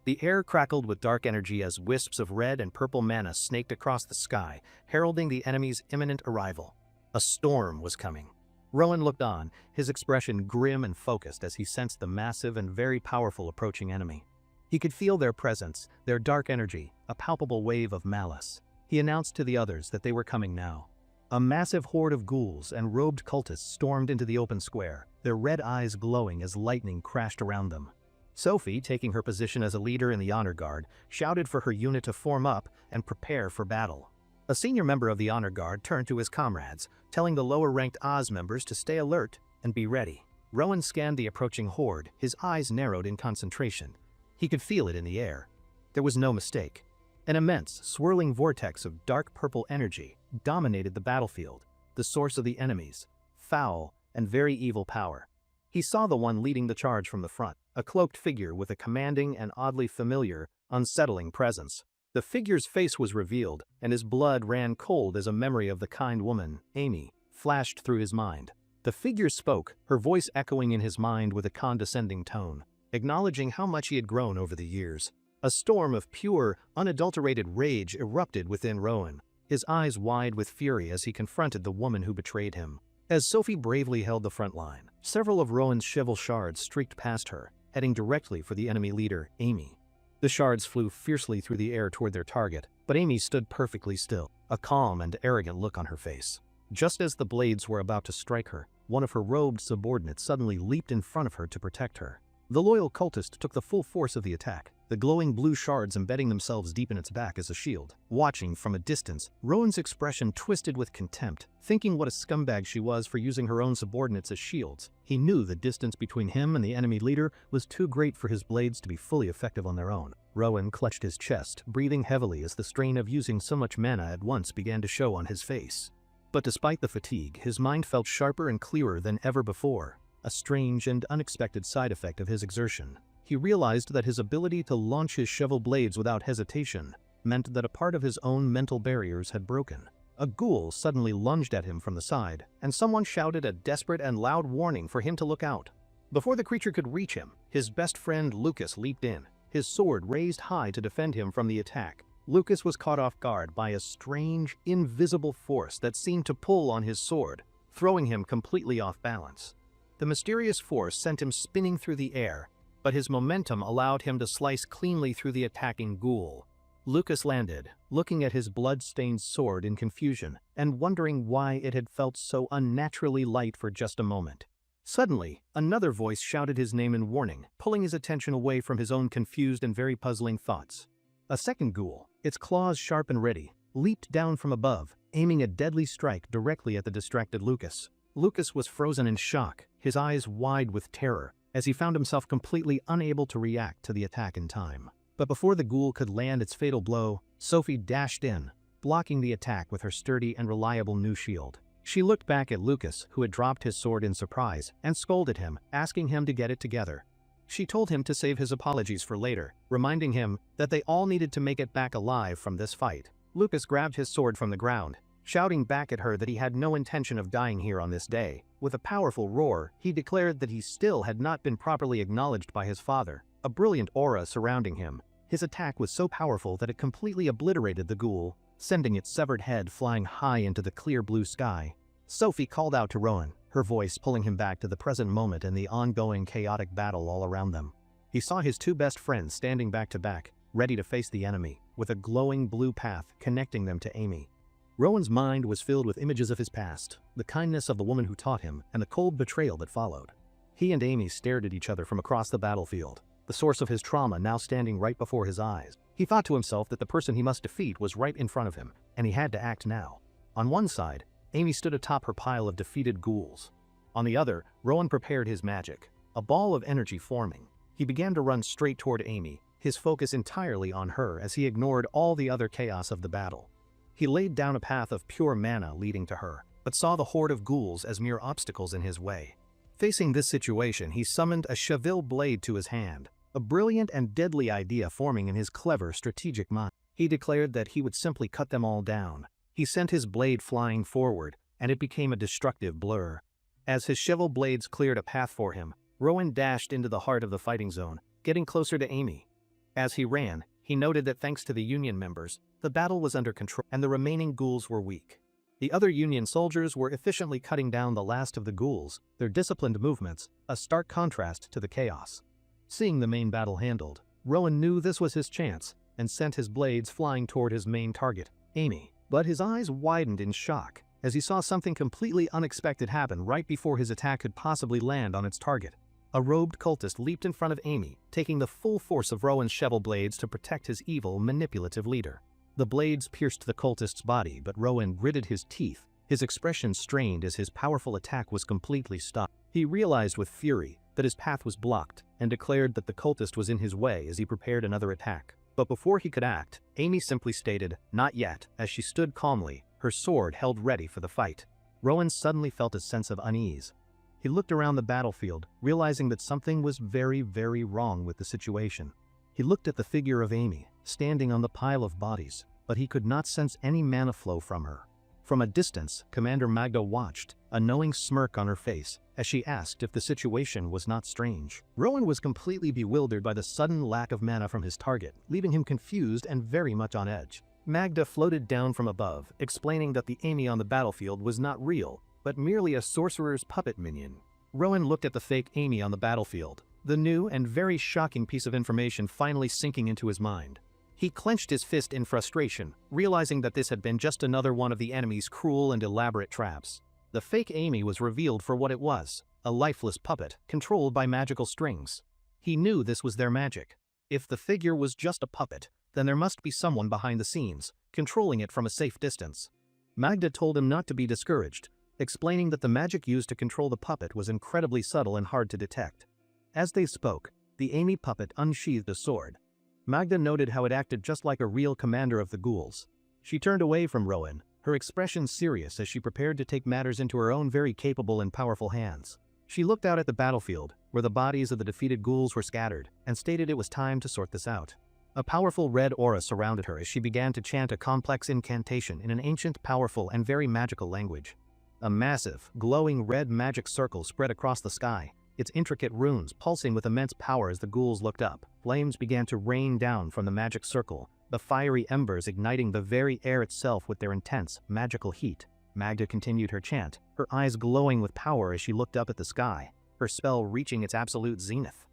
The air crackled with dark energy as wisps of red and purple mana snaked across the sky, heralding the enemy's imminent arrival. A storm was coming. Rowan looked on, his expression grim and focused as he sensed the massive and very powerful approaching enemy. He could feel their presence, their dark energy, a palpable wave of malice. He announced to the others that they were coming now. A massive horde of ghouls and robed cultists stormed into the open square, their red eyes glowing as lightning crashed around them. Sophie, taking her position as a leader in the honor guard, shouted for her unit to form up and prepare for battle. A senior member of the honor guard turned to his comrades, telling the lower-ranked Oz members to stay alert and be ready. Rowan scanned the approaching horde, his eyes narrowed in concentration. He could feel it in the air. There was no mistake. An immense, swirling vortex of dark purple energy dominated the battlefield, the source of the enemy's foul and very evil power. He saw the one leading the charge from the front, a cloaked figure with a commanding and oddly familiar, unsettling presence. The figure's face was revealed, and his blood ran cold as a memory of the kind woman, Amy, flashed through his mind. The figure spoke, her voice echoing in his mind with a condescending tone, acknowledging how much he had grown over the years. A storm of pure, unadulterated rage erupted within Rowan, his eyes wide with fury as he confronted the woman who betrayed him. As Sophie bravely held the front line, several of Rowan's cheval shards streaked past her, heading directly for the enemy leader, Amy. The shards flew fiercely through the air toward their target, but Amy stood perfectly still, a calm and arrogant look on her face. Just as the blades were about to strike her, one of her robed subordinates suddenly leaped in front of her to protect her. The loyal cultist took the full force of the attack, the glowing blue shards embedding themselves deep in its back as a shield. Watching from a distance, Rowan's expression twisted with contempt, thinking what a scumbag she was for using her own subordinates as shields. He knew the distance between him and the enemy leader was too great for his blades to be fully effective on their own. Rowan clutched his chest, breathing heavily as the strain of using so much mana at once began to show on his face. But despite the fatigue, his mind felt sharper and clearer than ever before, a strange and unexpected side effect of his exertion. He realized that his ability to launch his shovel blades without hesitation meant that a part of his own mental barriers had broken. A ghoul suddenly lunged at him from the side, and someone shouted a desperate and loud warning for him to look out. Before the creature could reach him, his best friend Lucas leaped in, his sword raised high to defend him from the attack. Lucas was caught off guard by a strange, invisible force that seemed to pull on his sword, throwing him completely off balance. The mysterious force sent him spinning through the air, but his momentum allowed him to slice cleanly through the attacking ghoul. Lucas landed, looking at his blood-stained sword in confusion and wondering why it had felt so unnaturally light for just a moment. Suddenly, another voice shouted his name in warning, pulling his attention away from his own confused and very puzzling thoughts. A second ghoul, its claws sharp and ready, leaped down from above, aiming a deadly strike directly at the distracted Lucas. Lucas was frozen in shock, his eyes wide with terror, as he found himself completely unable to react to the attack in time. But before the ghoul could land its fatal blow, Sophie dashed in, blocking the attack with her sturdy and reliable new shield. She looked back at Lucas, who had dropped his sword in surprise, and scolded him, asking him to get it together. She told him to save his apologies for later, reminding him that they all needed to make it back alive from this fight. Lucas grabbed his sword from the ground, shouting back at her that he had no intention of dying here on this day. With a powerful roar, he declared that he still had not been properly acknowledged by his father, a brilliant aura surrounding him. His attack was so powerful that it completely obliterated the ghoul, sending its severed head flying high into the clear blue sky. Sophie called out to Rowan, her voice pulling him back to the present moment and the ongoing chaotic battle all around them. He saw his two best friends standing back to back, ready to face the enemy, with a glowing blue path connecting them to Amy. Rowan's mind was filled with images of his past, the kindness of the woman who taught him, and the cold betrayal that followed. He and Amy stared at each other from across the battlefield, the source of his trauma now standing right before his eyes. He thought to himself that the person he must defeat was right in front of him, and he had to act now. On one side, Amy stood atop her pile of defeated ghouls. On the other, Rowan prepared his magic, a ball of energy forming. He began to run straight toward Amy, his focus entirely on her as he ignored all the other chaos of the battle. He laid down a path of pure mana leading to her, but saw the horde of ghouls as mere obstacles in his way. Facing this situation, he summoned a cheval blade to his hand, a brilliant and deadly idea forming in his clever, strategic mind. He declared that he would simply cut them all down. He sent his blade flying forward, and it became a destructive blur. As his cheval blades cleared a path for him, Rowan dashed into the heart of the fighting zone, getting closer to Amy. As he ran, he noted that thanks to the Union members, the battle was under control and the remaining ghouls were weak. The other Union soldiers were efficiently cutting down the last of the ghouls, their disciplined movements, a stark contrast to the chaos. Seeing the main battle handled, Rowan knew this was his chance and sent his blades flying toward his main target, Amy. But his eyes widened in shock as he saw something completely unexpected happen right before his attack could possibly land on its target. A robed cultist leaped in front of Amy, taking the full force of Rowan's shovel blades to protect his evil, manipulative leader. The blades pierced the cultist's body, but Rowan gritted his teeth, his expression strained as his powerful attack was completely stopped. He realized with fury that his path was blocked and declared that the cultist was in his way as he prepared another attack. But before he could act, Amy simply stated, "Not yet," as she stood calmly, her sword held ready for the fight. Rowan suddenly felt a sense of unease. He looked around the battlefield, realizing that something was very, very wrong with the situation. He looked at the figure of Amy, standing on the pile of bodies, but he could not sense any mana flow from her. From a distance, Commander Magda watched, a knowing smirk on her face, as she asked if the situation was not strange. Rowan was completely bewildered by the sudden lack of mana from his target, leaving him confused and very much on edge. Magda floated down from above, explaining that the Amy on the battlefield was not real, but merely a sorcerer's puppet minion. Rowan looked at the fake Amy on the battlefield, the new and very shocking piece of information finally sinking into his mind. He clenched his fist in frustration, realizing that this had been just another one of the enemy's cruel and elaborate traps. The fake Amy was revealed for what it was, a lifeless puppet controlled by magical strings. He knew this was their magic. If the figure was just a puppet, then there must be someone behind the scenes, controlling it from a safe distance. Magda told him not to be discouraged, explaining that the magic used to control the puppet was incredibly subtle and hard to detect. As they spoke, the Amy puppet unsheathed a sword. Magda noted how it acted just like a real commander of the ghouls. She turned away from Rowan, her expression serious as she prepared to take matters into her own very capable and powerful hands. She looked out at the battlefield, where the bodies of the defeated ghouls were scattered, and stated it was time to sort this out. A powerful red aura surrounded her as she began to chant a complex incantation in an ancient, powerful, and very magical language. A massive, glowing red magic circle spread across the sky, its intricate runes pulsing with immense power as the ghouls looked up. Flames began to rain down from the magic circle, the fiery embers igniting the very air itself with their intense, magical heat. Magda continued her chant, her eyes glowing with power as she looked up at the sky, her spell reaching its absolute zenith.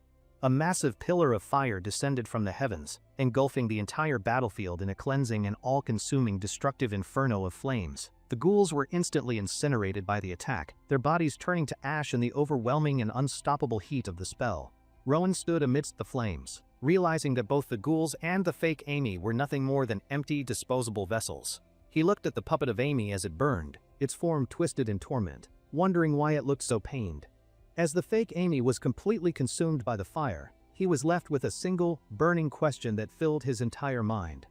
A massive pillar of fire descended from the heavens, engulfing the entire battlefield in a cleansing and all-consuming destructive inferno of flames. The ghouls were instantly incinerated by the attack, their bodies turning to ash in the overwhelming and unstoppable heat of the spell. Rowan stood amidst the flames, realizing that both the ghouls and the fake Amy were nothing more than empty, disposable vessels. He looked at the puppet of Amy as it burned, its form twisted in torment, wondering why it looked so pained. As the fake Amy was completely consumed by the fire, he was left with a single, burning question that filled his entire mind.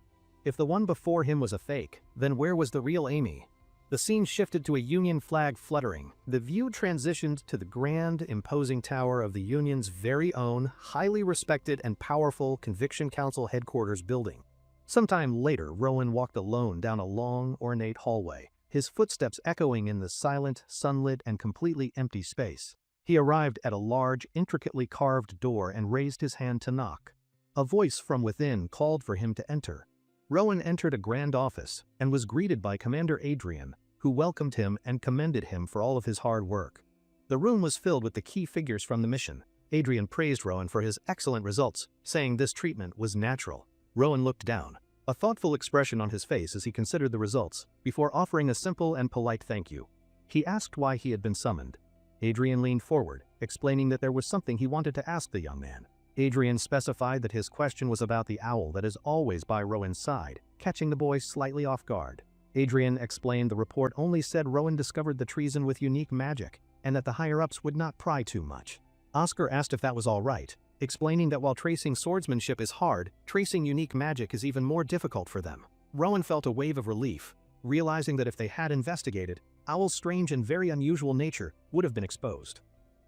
If the one before him was a fake, then where was the real Amy? The scene shifted to a Union flag fluttering. The view transitioned to the grand, imposing tower of the Union's very own, highly respected and powerful Conviction Council headquarters building. Sometime later, Rowan walked alone down a long, ornate hallway, his footsteps echoing in the silent, sunlit, and completely empty space. He arrived at a large, intricately carved door and raised his hand to knock. A voice from within called for him to enter. Rowan entered a grand office and was greeted by Commander Adrian, who welcomed him and commended him for all of his hard work. The room was filled with the key figures from the mission. Adrian praised Rowan for his excellent results, saying this treatment was natural. Rowan looked down, a thoughtful expression on his face as he considered the results, before offering a simple and polite thank you. He asked why he had been summoned. Adrian leaned forward, explaining that there was something he wanted to ask the young man. Adrian specified that his question was about the owl that is always by Rowan's side, catching the boy slightly off guard. Adrian explained the report only said Rowan discovered the treason with unique magic, and that the higher-ups would not pry too much. Oscar asked if that was all right, explaining that while tracing swordsmanship is hard, tracing unique magic is even more difficult for them. Rowan felt a wave of relief, realizing that if they had investigated, Owl's strange and very unusual nature would have been exposed.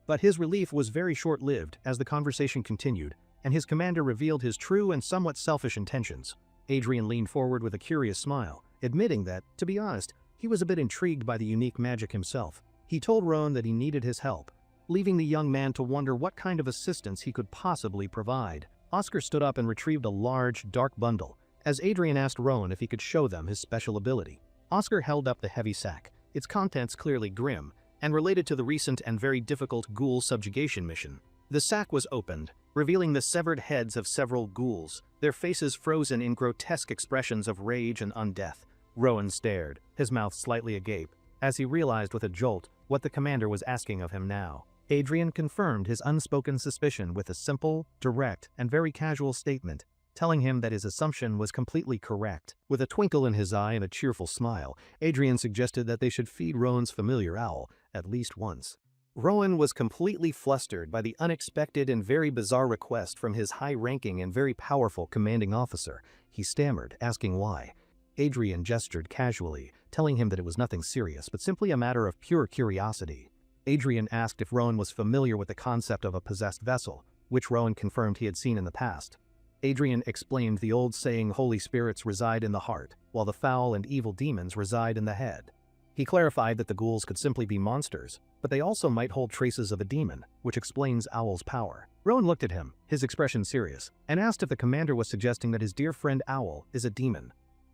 But his relief was very short-lived as the conversation continued, and his commander revealed his true and somewhat selfish intentions. Adrian leaned forward with a curious smile, admitting that, to be honest, he was a bit intrigued by the unique magic himself. He told Rowan that he needed his help, leaving the young man to wonder what kind of assistance he could possibly provide. Oscar stood up and retrieved a large, dark bundle, as Adrian asked Rowan if he could show them his special ability. Oscar held up the heavy sack, its contents clearly grim, and related to the recent and very difficult ghoul subjugation mission. The sack was opened, revealing the severed heads of several ghouls, their faces frozen in grotesque expressions of rage and undeath. Rowan stared, his mouth slightly agape, as he realized with a jolt what the commander was asking of him now. Adrian confirmed his unspoken suspicion with a simple, direct, and very casual statement, telling him that his assumption was completely correct. With a twinkle in his eye and a cheerful smile, Adrian suggested that they should feed Rowan's familiar owl at least once. Rowan was completely flustered by the unexpected and very bizarre request from his high-ranking and very powerful commanding officer. He stammered, asking why. Adrian gestured casually, telling him that it was nothing serious, but simply a matter of pure curiosity. Adrian asked if Rowan was familiar with the concept of a possessed vessel, which Rowan confirmed he had seen in the past. Adrian explained the old saying holy spirits reside in the heart, while the foul and evil demons reside in the head. He clarified that the ghouls could simply be monsters, but they also might hold traces of a demon, which explains Owl's power. Rowan looked at him, his expression serious, and asked if the commander was suggesting that his dear friend Owl is a demon.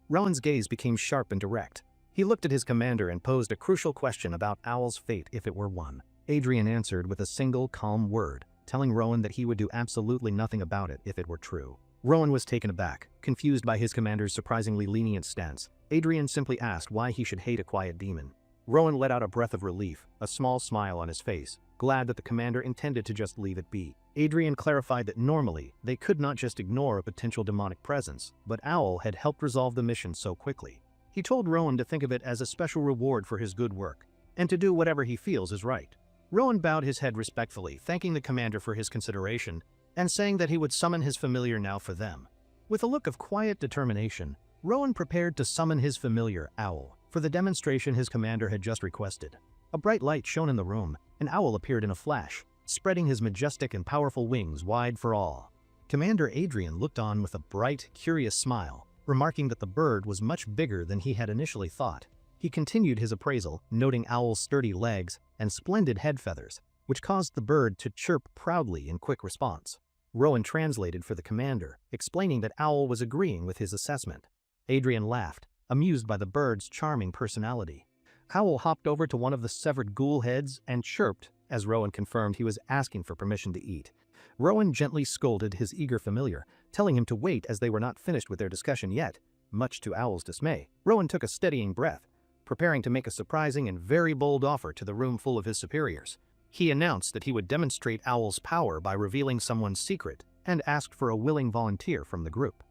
Rowan's gaze became sharp and direct. He looked at his commander and posed a crucial question about Owl's fate if it were one. Adrian answered with a single calm word, telling Rowan that he would do absolutely nothing about it if it were true. Rowan was taken aback, confused by his commander's surprisingly lenient stance. Adrian simply asked why he should hate a quiet demon. Rowan let out a breath of relief, a small smile on his face, glad that the commander intended to just leave it be. Adrian clarified that normally, they could not just ignore a potential demonic presence, but Owl had helped resolve the mission so quickly. He told Rowan to think of it as a special reward for his good work, and to do whatever he feels is right. Rowan bowed his head respectfully, thanking the commander for his consideration, and saying that he would summon his familiar now for them. With a look of quiet determination, Rowan prepared to summon his familiar, Owl, for the demonstration his commander had just requested. A bright light shone in the room, and Owl appeared in a flash, spreading his majestic and powerful wings wide for all. Commander Adrian looked on with a bright, curious smile, remarking that the bird was much bigger than he had initially thought. He continued his appraisal, noting Owl's sturdy legs and splendid head feathers, which caused the bird to chirp proudly in quick response. Rowan translated for the commander, explaining that Owl was agreeing with his assessment. Adrian laughed, amused by the bird's charming personality. Owl hopped over to one of the severed ghoul heads and chirped, as Rowan confirmed he was asking for permission to eat. Rowan gently scolded his eager familiar, telling him to wait as they were not finished with their discussion yet. Much to Owl's dismay, Rowan took a steadying breath, preparing to make a surprising and very bold offer to the room full of his superiors. He announced that he would demonstrate Owl's power by revealing someone's secret, and asked for a willing volunteer from the group.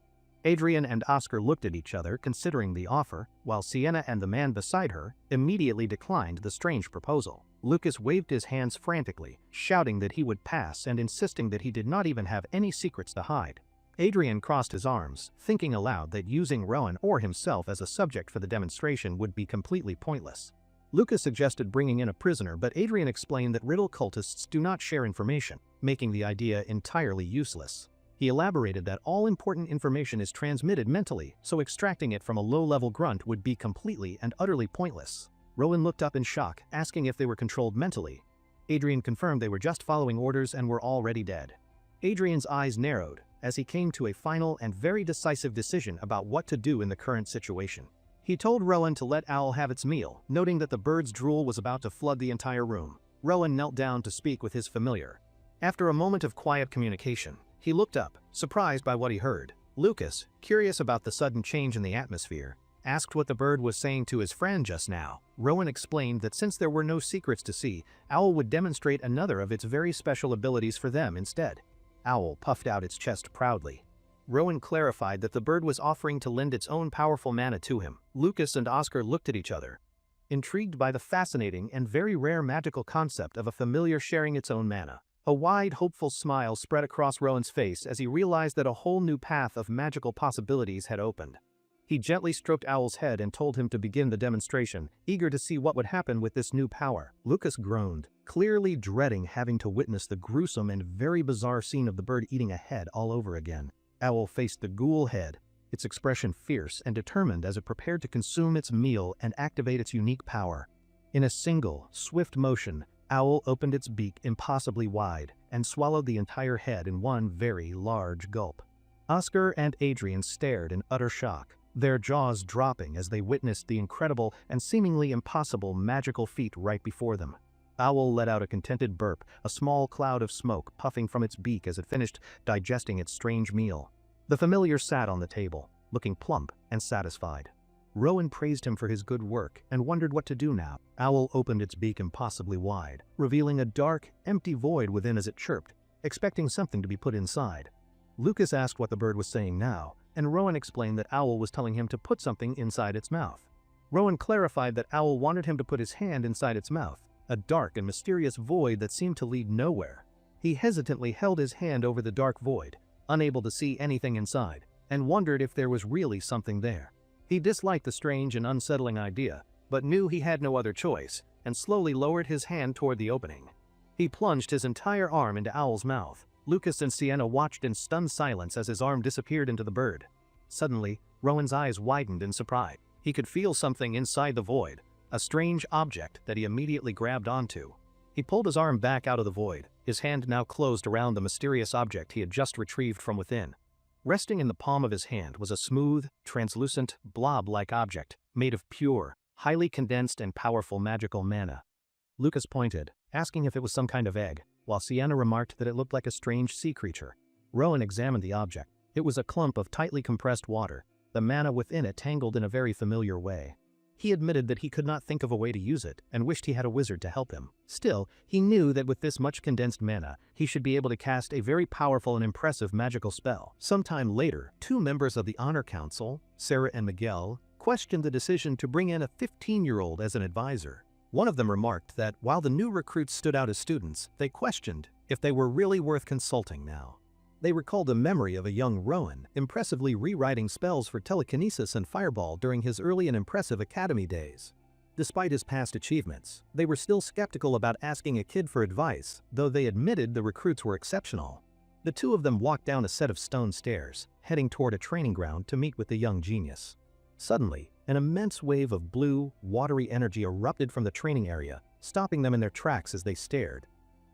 Adrian and Oscar looked at each other, considering the offer, while Sienna and the man beside her immediately declined the strange proposal. Lucas waved his hands frantically, shouting that he would pass and insisting that he did not even have any secrets to hide. Adrian crossed his arms, thinking aloud that using Rowan or himself as a subject for the demonstration would be completely pointless. Lucas suggested bringing in a prisoner, but Adrian explained that riddle cultists do not share information, making the idea entirely useless. He elaborated that all important information is transmitted mentally, so extracting it from a low-level grunt would be completely and utterly pointless. Rowan looked up in shock, asking if they were controlled mentally. Adrian confirmed they were just following orders and were already dead. Adrian's eyes narrowed as he came to a final and very decisive decision about what to do in the current situation. He told Rowan to let Owl have its meal, noting that the bird's drool was about to flood the entire room. Rowan knelt down to speak with his familiar. After a moment of quiet communication, he looked up, surprised by what he heard. Lucas, curious about the sudden change in the atmosphere, asked what the bird was saying to his friend just now. Rowan explained that since there were no secrets to see, Owl would demonstrate another of its very special abilities for them instead. Owl puffed out its chest proudly. Rowan clarified that the bird was offering to lend its own powerful mana to him. Lucas and Oscar looked at each other, intrigued by the fascinating and very rare magical concept of a familiar sharing its own mana. A wide, hopeful smile spread across Rowan's face as he realized that a whole new path of magical possibilities had opened. He gently stroked Owl's head and told him to begin the demonstration, eager to see what would happen with this new power. Lucas groaned, clearly dreading having to witness the gruesome and very bizarre scene of the bird eating a head all over again. Owl faced the ghoul head, its expression fierce and determined as it prepared to consume its meal and activate its unique power. In a single, swift motion, Owl opened its beak impossibly wide and swallowed the entire head in one very large gulp. Oscar and Adrian stared in utter shock, their jaws dropping as they witnessed the incredible and seemingly impossible magical feat right before them. Owl let out a contented burp, a small cloud of smoke puffing from its beak as it finished digesting its strange meal. The familiar sat on the table, looking plump and satisfied. Rowan praised him for his good work and wondered what to do now. Owl opened its beak impossibly wide, revealing a dark, empty void within as it chirped, expecting something to be put inside. Lucas asked what the bird was saying now, and Rowan explained that Owl was telling him to put something inside its mouth. Rowan clarified that Owl wanted him to put his hand inside its mouth, a dark and mysterious void that seemed to lead nowhere. He hesitantly held his hand over the dark void, unable to see anything inside, and wondered if there was really something there. He disliked the strange and unsettling idea, but knew he had no other choice, and slowly lowered his hand toward the opening. He plunged his entire arm into Owl's mouth. Lucas and Sienna watched in stunned silence as his arm disappeared into the bird. Suddenly, Rowan's eyes widened in surprise. He could feel something inside the void, a strange object that he immediately grabbed onto. He pulled his arm back out of the void, his hand now closed around the mysterious object he had just retrieved from within. Resting in the palm of his hand was a smooth, translucent, blob-like object, made of pure, highly condensed and powerful magical mana. Lucas pointed, asking if it was some kind of egg, while Sienna remarked that it looked like a strange sea creature. Rowan examined the object. It was a clump of tightly compressed water, the mana within it tangled in a very familiar way. He admitted that he could not think of a way to use it, and wished he had a wizard to help him. Still, he knew that with this much condensed mana, he should be able to cast a very powerful and impressive magical spell. Sometime later, two members of the Honor Council, Sarah and Miguel, questioned the decision to bring in a 15-year-old as an advisor. One of them remarked that while the new recruits stood out as students, they questioned if they were really worth consulting now. They recalled a memory of a young Rowan impressively rewriting spells for telekinesis and fireball during his early and impressive academy days. Despite his past achievements, they were still skeptical about asking a kid for advice, though they admitted the recruits were exceptional. The two of them walked down a set of stone stairs, heading toward a training ground to meet with the young genius. Suddenly, an immense wave of blue, watery energy erupted from the training area, stopping them in their tracks as they stared.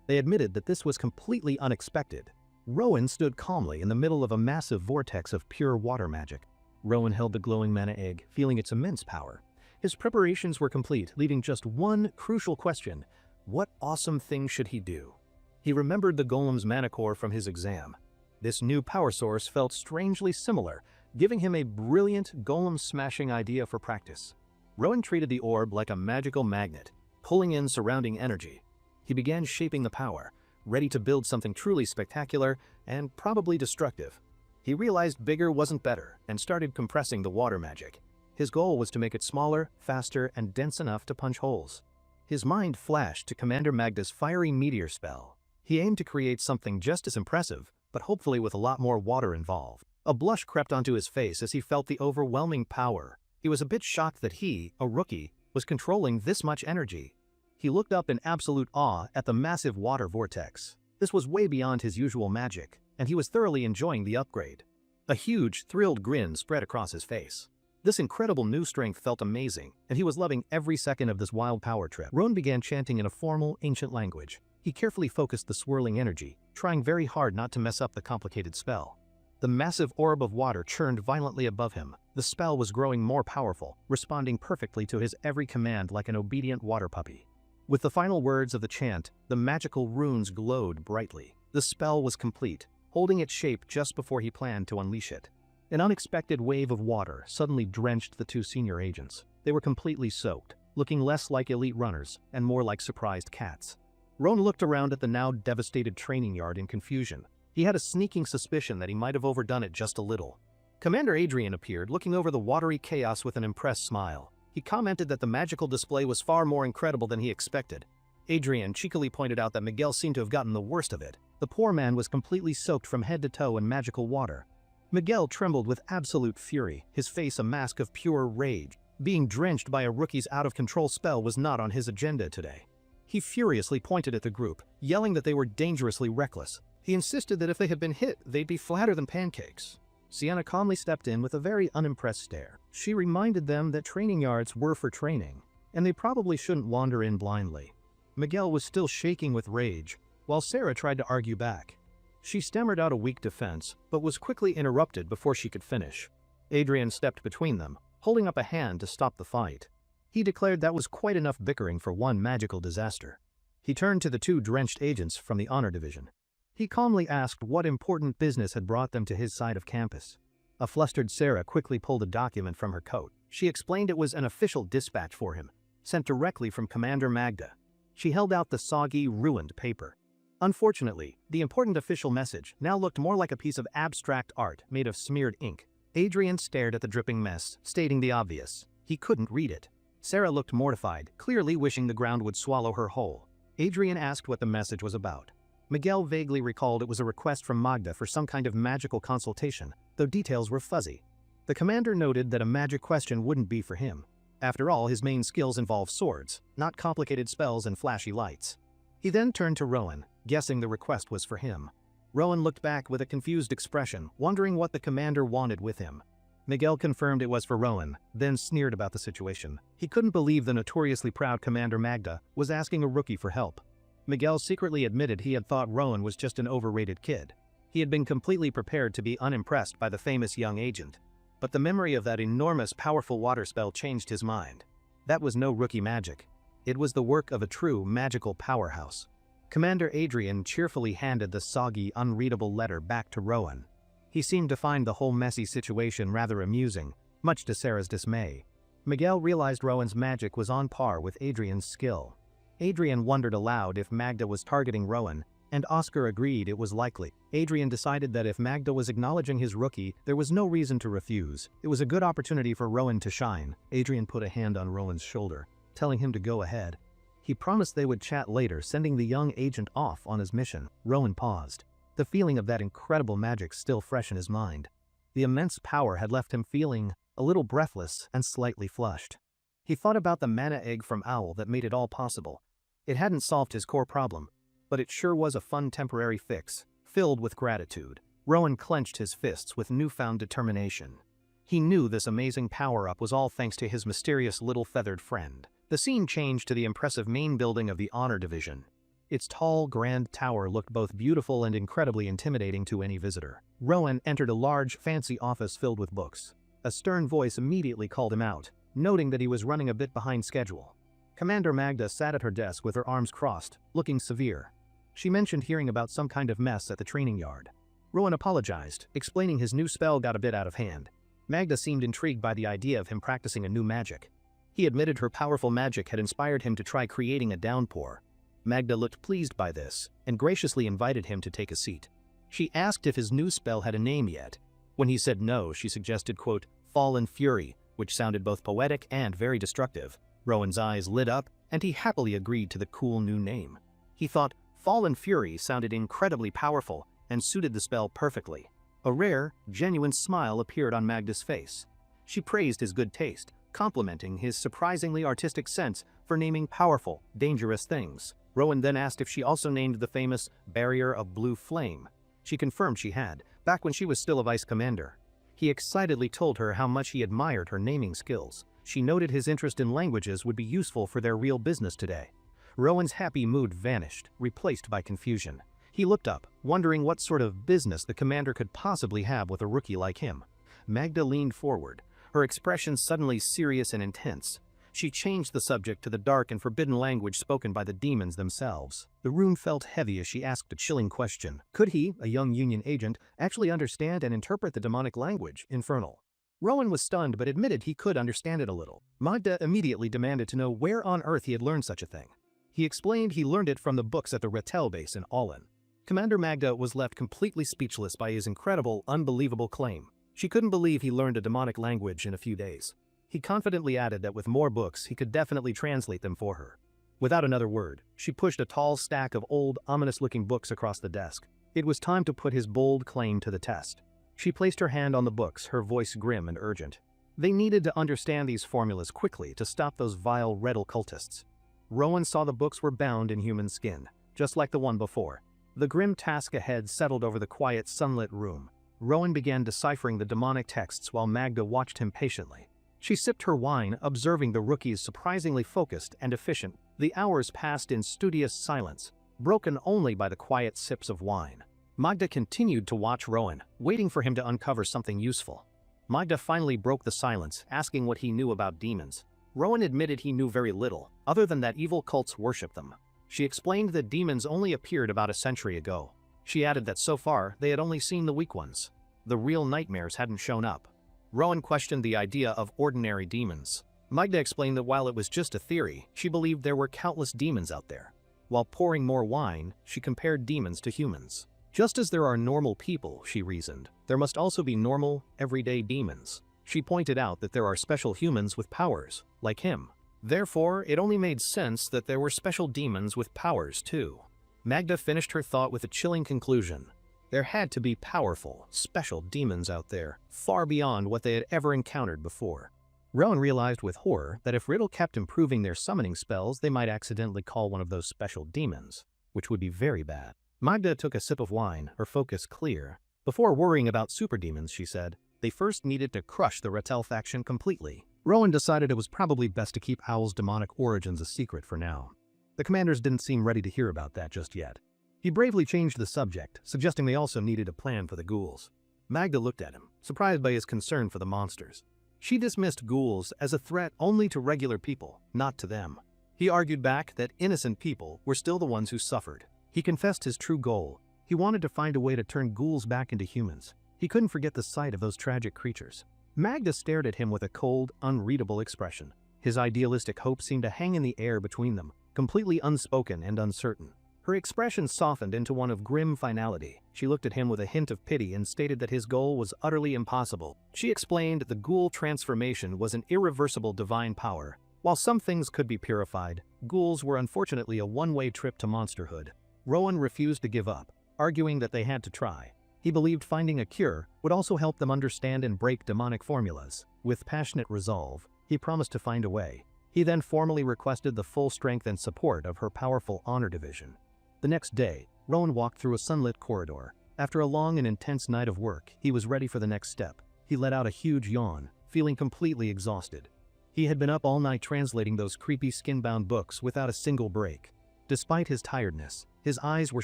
They admitted that this was completely unexpected. Rowan stood calmly in the middle of a massive vortex of pure water magic. Rowan held the glowing mana egg, feeling its immense power. His preparations were complete, leaving just one crucial question: what awesome thing should he do? He remembered the golem's mana core from his exam. This new power source felt strangely similar, giving him a brilliant golem-smashing idea for practice. Rowan treated the orb like a magical magnet, pulling in surrounding energy. He began shaping the power, ready to build something truly spectacular and probably destructive. He realized bigger wasn't better and started compressing the water magic. His goal was to make it smaller, faster, and dense enough to punch holes. His mind flashed to Commander Magda's fiery meteor spell. He aimed to create something just as impressive, but hopefully with a lot more water involved. A blush crept onto his face as he felt the overwhelming power. He was a bit shocked that he, a rookie, was controlling this much energy. He looked up in absolute awe at the massive water vortex. This was way beyond his usual magic, and he was thoroughly enjoying the upgrade. A huge, thrilled grin spread across his face. This incredible new strength felt amazing, and he was loving every second of this wild power trip. Rowan began chanting in a formal, ancient language. He carefully focused the swirling energy, trying very hard not to mess up the complicated spell. The massive orb of water churned violently above him. The spell was growing more powerful, responding perfectly to his every command like an obedient water puppy. With the final words of the chant, the magical runes glowed brightly. The spell was complete, holding its shape just before he planned to unleash it. An unexpected wave of water suddenly drenched the two senior agents. They were completely soaked, looking less like elite runners and more like surprised cats. Rowan looked around at the now devastated training yard in confusion. He had a sneaking suspicion that he might have overdone it just a little. Commander Adrian appeared, looking over the watery chaos with an impressed smile. He commented that the magical display was far more incredible than he expected. Adrian cheekily pointed out that Miguel seemed to have gotten the worst of it. The poor man was completely soaked from head to toe in magical water. Miguel trembled with absolute fury, his face a mask of pure rage. Being drenched by a rookie's out-of-control spell was not on his agenda today. He furiously pointed at the group, yelling that they were dangerously reckless. He insisted that if they had been hit, they'd be flatter than pancakes. Sienna calmly stepped in with a very unimpressed stare. She reminded them that training yards were for training, and they probably shouldn't wander in blindly. Miguel was still shaking with rage, while Sarah tried to argue back. She stammered out a weak defense, but was quickly interrupted before she could finish. Adrian stepped between them, holding up a hand to stop the fight. He declared that was quite enough bickering for one magical disaster. He turned to the two drenched agents from the Honor Division. He calmly asked what important business had brought them to his side of campus. A flustered Sarah quickly pulled a document from her coat. She explained it was an official dispatch for him, sent directly from Commander Magda. She held out the soggy, ruined paper. Unfortunately, the important official message now looked more like a piece of abstract art made of smeared ink. Adrian stared at the dripping mess, stating the obvious. He couldn't read it. Sarah looked mortified, clearly wishing the ground would swallow her whole. Adrian asked what the message was about. Miguel vaguely recalled it was a request from Magda for some kind of magical consultation, though details were fuzzy. The commander noted that a magic question wouldn't be for him. After all, his main skills involve swords, not complicated spells and flashy lights. He then turned to Rowan, guessing the request was for him. Rowan looked back with a confused expression, wondering what the commander wanted with him. Miguel confirmed it was for Rowan, then sneered about the situation. He couldn't believe the notoriously proud Commander Magda was asking a rookie for help. Miguel secretly admitted he had thought Rowan was just an overrated kid. He had been completely prepared to be unimpressed by the famous young agent. But the memory of that enormous, powerful water spell changed his mind. That was no rookie magic. It was the work of a true magical powerhouse. Commander Adrian cheerfully handed the soggy, unreadable letter back to Rowan. He seemed to find the whole messy situation rather amusing, much to Sarah's dismay. Miguel realized Rowan's magic was on par with Adrian's skill. Adrian wondered aloud if Magda was targeting Rowan, and Oscar agreed it was likely. Adrian decided that if Magda was acknowledging his rookie, there was no reason to refuse. It was a good opportunity for Rowan to shine. Adrian put a hand on Rowan's shoulder, telling him to go ahead. He promised they would chat later, sending the young agent off on his mission. Rowan paused, the feeling of that incredible magic still fresh in his mind. The immense power had left him feeling a little breathless and slightly flushed. He thought about the mana egg from Owl that made it all possible. It hadn't solved his core problem, but it sure was a fun temporary fix. Filled with gratitude, Rowan clenched his fists with newfound determination. He knew this amazing power-up was all thanks to his mysterious little feathered friend. The scene changed to the impressive main building of the Honor Division. Its tall, grand tower looked both beautiful and incredibly intimidating to any visitor. Rowan entered a large, fancy office filled with books. A stern voice immediately called him out, noting that he was running a bit behind schedule. Commander Magda sat at her desk with her arms crossed, looking severe. She mentioned hearing about some kind of mess at the training yard. Rowan apologized, explaining his new spell got a bit out of hand. Magda seemed intrigued by the idea of him practicing a new magic. He admitted her powerful magic had inspired him to try creating a downpour. Magda looked pleased by this, and graciously invited him to take a seat. She asked if his new spell had a name yet. When he said no, she suggested, quote, Fallen Fury, which sounded both poetic and very destructive. Rowan's eyes lit up, and he happily agreed to the cool new name. He thought Fallen Fury sounded incredibly powerful and suited the spell perfectly. A rare, genuine smile appeared on Magda's face. She praised his good taste, complimenting his surprisingly artistic sense for naming powerful, dangerous things. Rowan then asked if she also named the famous Barrier of Blue Flame. She confirmed she had, back when she was still a vice commander. He excitedly told her how much he admired her naming skills. She noted his interest in languages would be useful for their real business today. Rowan's happy mood vanished, replaced by confusion. He looked up, wondering what sort of business the commander could possibly have with a rookie like him. Magda leaned forward, her expression suddenly serious and intense. She changed the subject to the dark and forbidden language spoken by the demons themselves. The room felt heavy as she asked a chilling question. Could he, a young Union agent, actually understand and interpret the demonic language, Infernal? Rowan was stunned but admitted he could understand it a little. Magda immediately demanded to know where on earth he had learned such a thing. He explained he learned it from the books at the Rettel base in Allin. Commander Magda was left completely speechless by his incredible, unbelievable claim. She couldn't believe he learned a demonic language in a few days. He confidently added that with more books, he could definitely translate them for her. Without another word, she pushed a tall stack of old, ominous-looking books across the desk. It was time to put his bold claim to the test. She placed her hand on the books, her voice grim and urgent. They needed to understand these formulas quickly to stop those vile Rettel cultists. Rowan saw the books were bound in human skin, just like the one before. The grim task ahead settled over the quiet, sunlit room. Rowan began deciphering the demonic texts while Magda watched him patiently. She sipped her wine, observing the rookie's surprisingly focused and efficient. The hours passed in studious silence, broken only by the quiet sips of wine. Magda continued to watch Rowan, waiting for him to uncover something useful. Magda finally broke the silence, asking what he knew about demons. Rowan admitted he knew very little, other than that evil cults worship them. She explained that demons only appeared about a century ago. She added that so far, they had only seen the weak ones. The real nightmares hadn't shown up. Rowan questioned the idea of ordinary demons. Magda explained that while it was just a theory, she believed there were countless demons out there. While pouring more wine, she compared demons to humans. Just as there are normal people, she reasoned, there must also be normal, everyday demons. She pointed out that there are special humans with powers, like him. Therefore, it only made sense that there were special demons with powers too. Magda finished her thought with a chilling conclusion. There had to be powerful, special demons out there, far beyond what they had ever encountered before. Rowan realized with horror that if Riddle kept improving their summoning spells, they might accidentally call one of those special demons, which would be very bad. Magda took a sip of wine, her focus clear. Before worrying about super demons, she said, they first needed to crush the Rattel faction completely. Rowan decided it was probably best to keep Owl's demonic origins a secret for now. The commanders didn't seem ready to hear about that just yet. He bravely changed the subject, suggesting they also needed a plan for the ghouls. Magda looked at him, surprised by his concern for the monsters. She dismissed ghouls as a threat only to regular people, not to them. He argued back that innocent people were still the ones who suffered. He confessed his true goal. He wanted to find a way to turn ghouls back into humans. He couldn't forget the sight of those tragic creatures. Magda stared at him with a cold, unreadable expression. His idealistic hope seemed to hang in the air between them, completely unspoken and uncertain. Her expression softened into one of grim finality. She looked at him with a hint of pity and stated that his goal was utterly impossible. She explained the ghoul transformation was an irreversible divine power. While some things could be purified, ghouls were unfortunately a one-way trip to monsterhood. Rowan refused to give up, arguing that they had to try. He believed finding a cure would also help them understand and break demonic formulas. With passionate resolve, he promised to find a way. He then formally requested the full strength and support of her powerful honor division. The next day, Rowan walked through a sunlit corridor. After a long and intense night of work, he was ready for the next step. He let out a huge yawn, feeling completely exhausted. He had been up all night translating those creepy skin-bound books without a single break. Despite his tiredness, his eyes were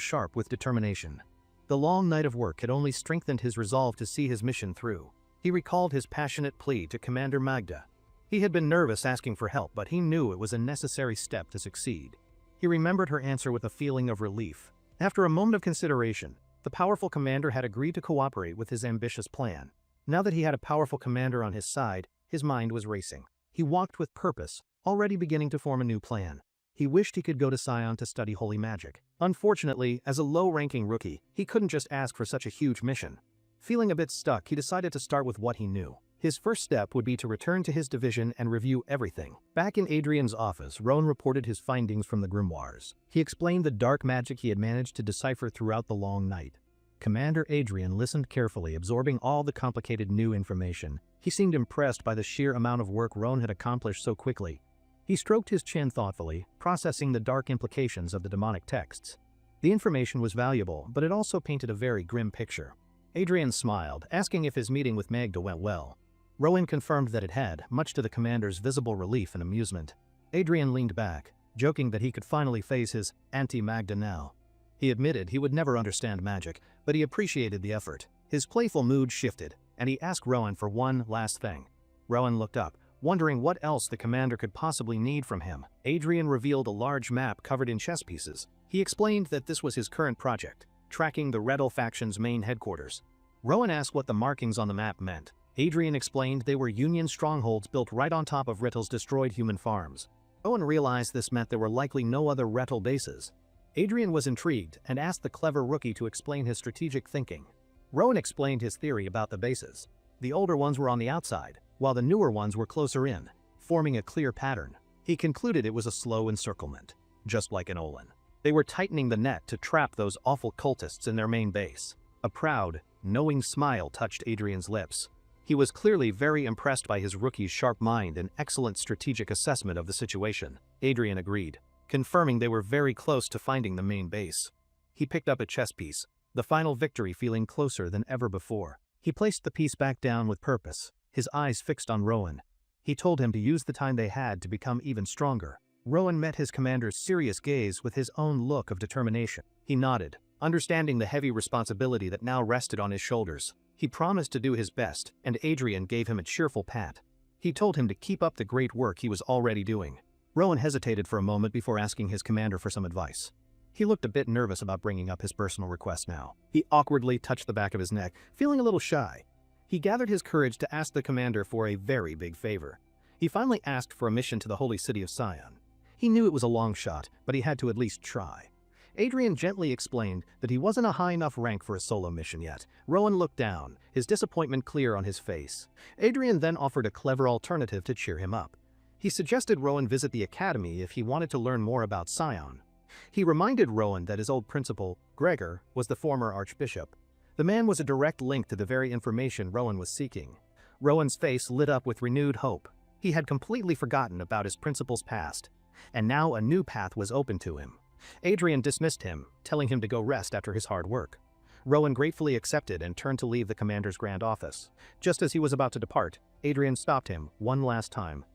sharp with determination. The long night of work had only strengthened his resolve to see his mission through. He recalled his passionate plea to Commander Magda. He had been nervous asking for help, but he knew it was a necessary step to succeed. He remembered her answer with a feeling of relief. After a moment of consideration, the powerful commander had agreed to cooperate with his ambitious plan. Now that he had a powerful commander on his side, his mind was racing. He walked with purpose, already beginning to form a new plan. He wished he could go to Sion to study holy magic. Unfortunately, as a low-ranking rookie, he couldn't just ask for such a huge mission. Feeling a bit stuck, he decided to start with what he knew. His first step would be to return to his division and review everything. Back in Adrian's office, Rowan reported his findings from the grimoires. He explained the dark magic he had managed to decipher throughout the long night. Commander Adrian listened carefully, absorbing all the complicated new information. He seemed impressed by the sheer amount of work Rowan had accomplished so quickly. He stroked his chin thoughtfully, processing the dark implications of the demonic texts. The information was valuable, but it also painted a very grim picture. Adrian smiled, asking if his meeting with Magda went well. Rowan confirmed that it had, much to the commander's visible relief and amusement. Adrian leaned back, joking that he could finally face his anti-Magda now. He admitted he would never understand magic, but he appreciated the effort. His playful mood shifted, and he asked Rowan for one last thing. Rowan looked up, wondering what else the commander could possibly need from him. Adrian revealed a large map covered in chess pieces. He explained that this was his current project, tracking the Rattel faction's main headquarters. Rowan asked what the markings on the map meant. Adrian explained they were Union strongholds built right on top of Rattel's destroyed human farms. Rowan realized this meant there were likely no other Rattel bases. Adrian was intrigued and asked the clever rookie to explain his strategic thinking. Rowan explained his theory about the bases. The older ones were on the outside, while the newer ones were closer in, forming a clear pattern. He concluded it was a slow encirclement, just like an Olin. They were tightening the net to trap those awful cultists in their main base. A proud, knowing smile touched Adrian's lips. He was clearly very impressed by his rookie's sharp mind and excellent strategic assessment of the situation. Adrian agreed, confirming they were very close to finding the main base. He picked up a chess piece, the final victory feeling closer than ever before. He placed the piece back down with purpose, his eyes fixed on Rowan. He told him to use the time they had to become even stronger. Rowan met his commander's serious gaze with his own look of determination. He nodded, understanding the heavy responsibility that now rested on his shoulders. He promised to do his best, and Adrian gave him a cheerful pat. He told him to keep up the great work he was already doing. Rowan hesitated for a moment before asking his commander for some advice. He looked a bit nervous about bringing up his personal request now. He awkwardly touched the back of his neck, feeling a little shy. He gathered his courage to ask the commander for a very big favor. He finally asked for a mission to the holy city of Sion. He knew it was a long shot, but he had to at least try. Adrian gently explained that he wasn't a high enough rank for a solo mission yet. Rowan looked down, his disappointment clear on his face. Adrian then offered a clever alternative to cheer him up. He suggested Rowan visit the academy if he wanted to learn more about Sion. He reminded Rowan that his old principal, Gregor, was the former archbishop. The man was a direct link to the very information Rowan was seeking. Rowan's face lit up with renewed hope. He had completely forgotten about his principal's past, and now a new path was open to him. Adrian dismissed him, telling him to go rest after his hard work. Rowan gratefully accepted and turned to leave the commander's grand office. Just as he was about to depart, Adrian stopped him one last time.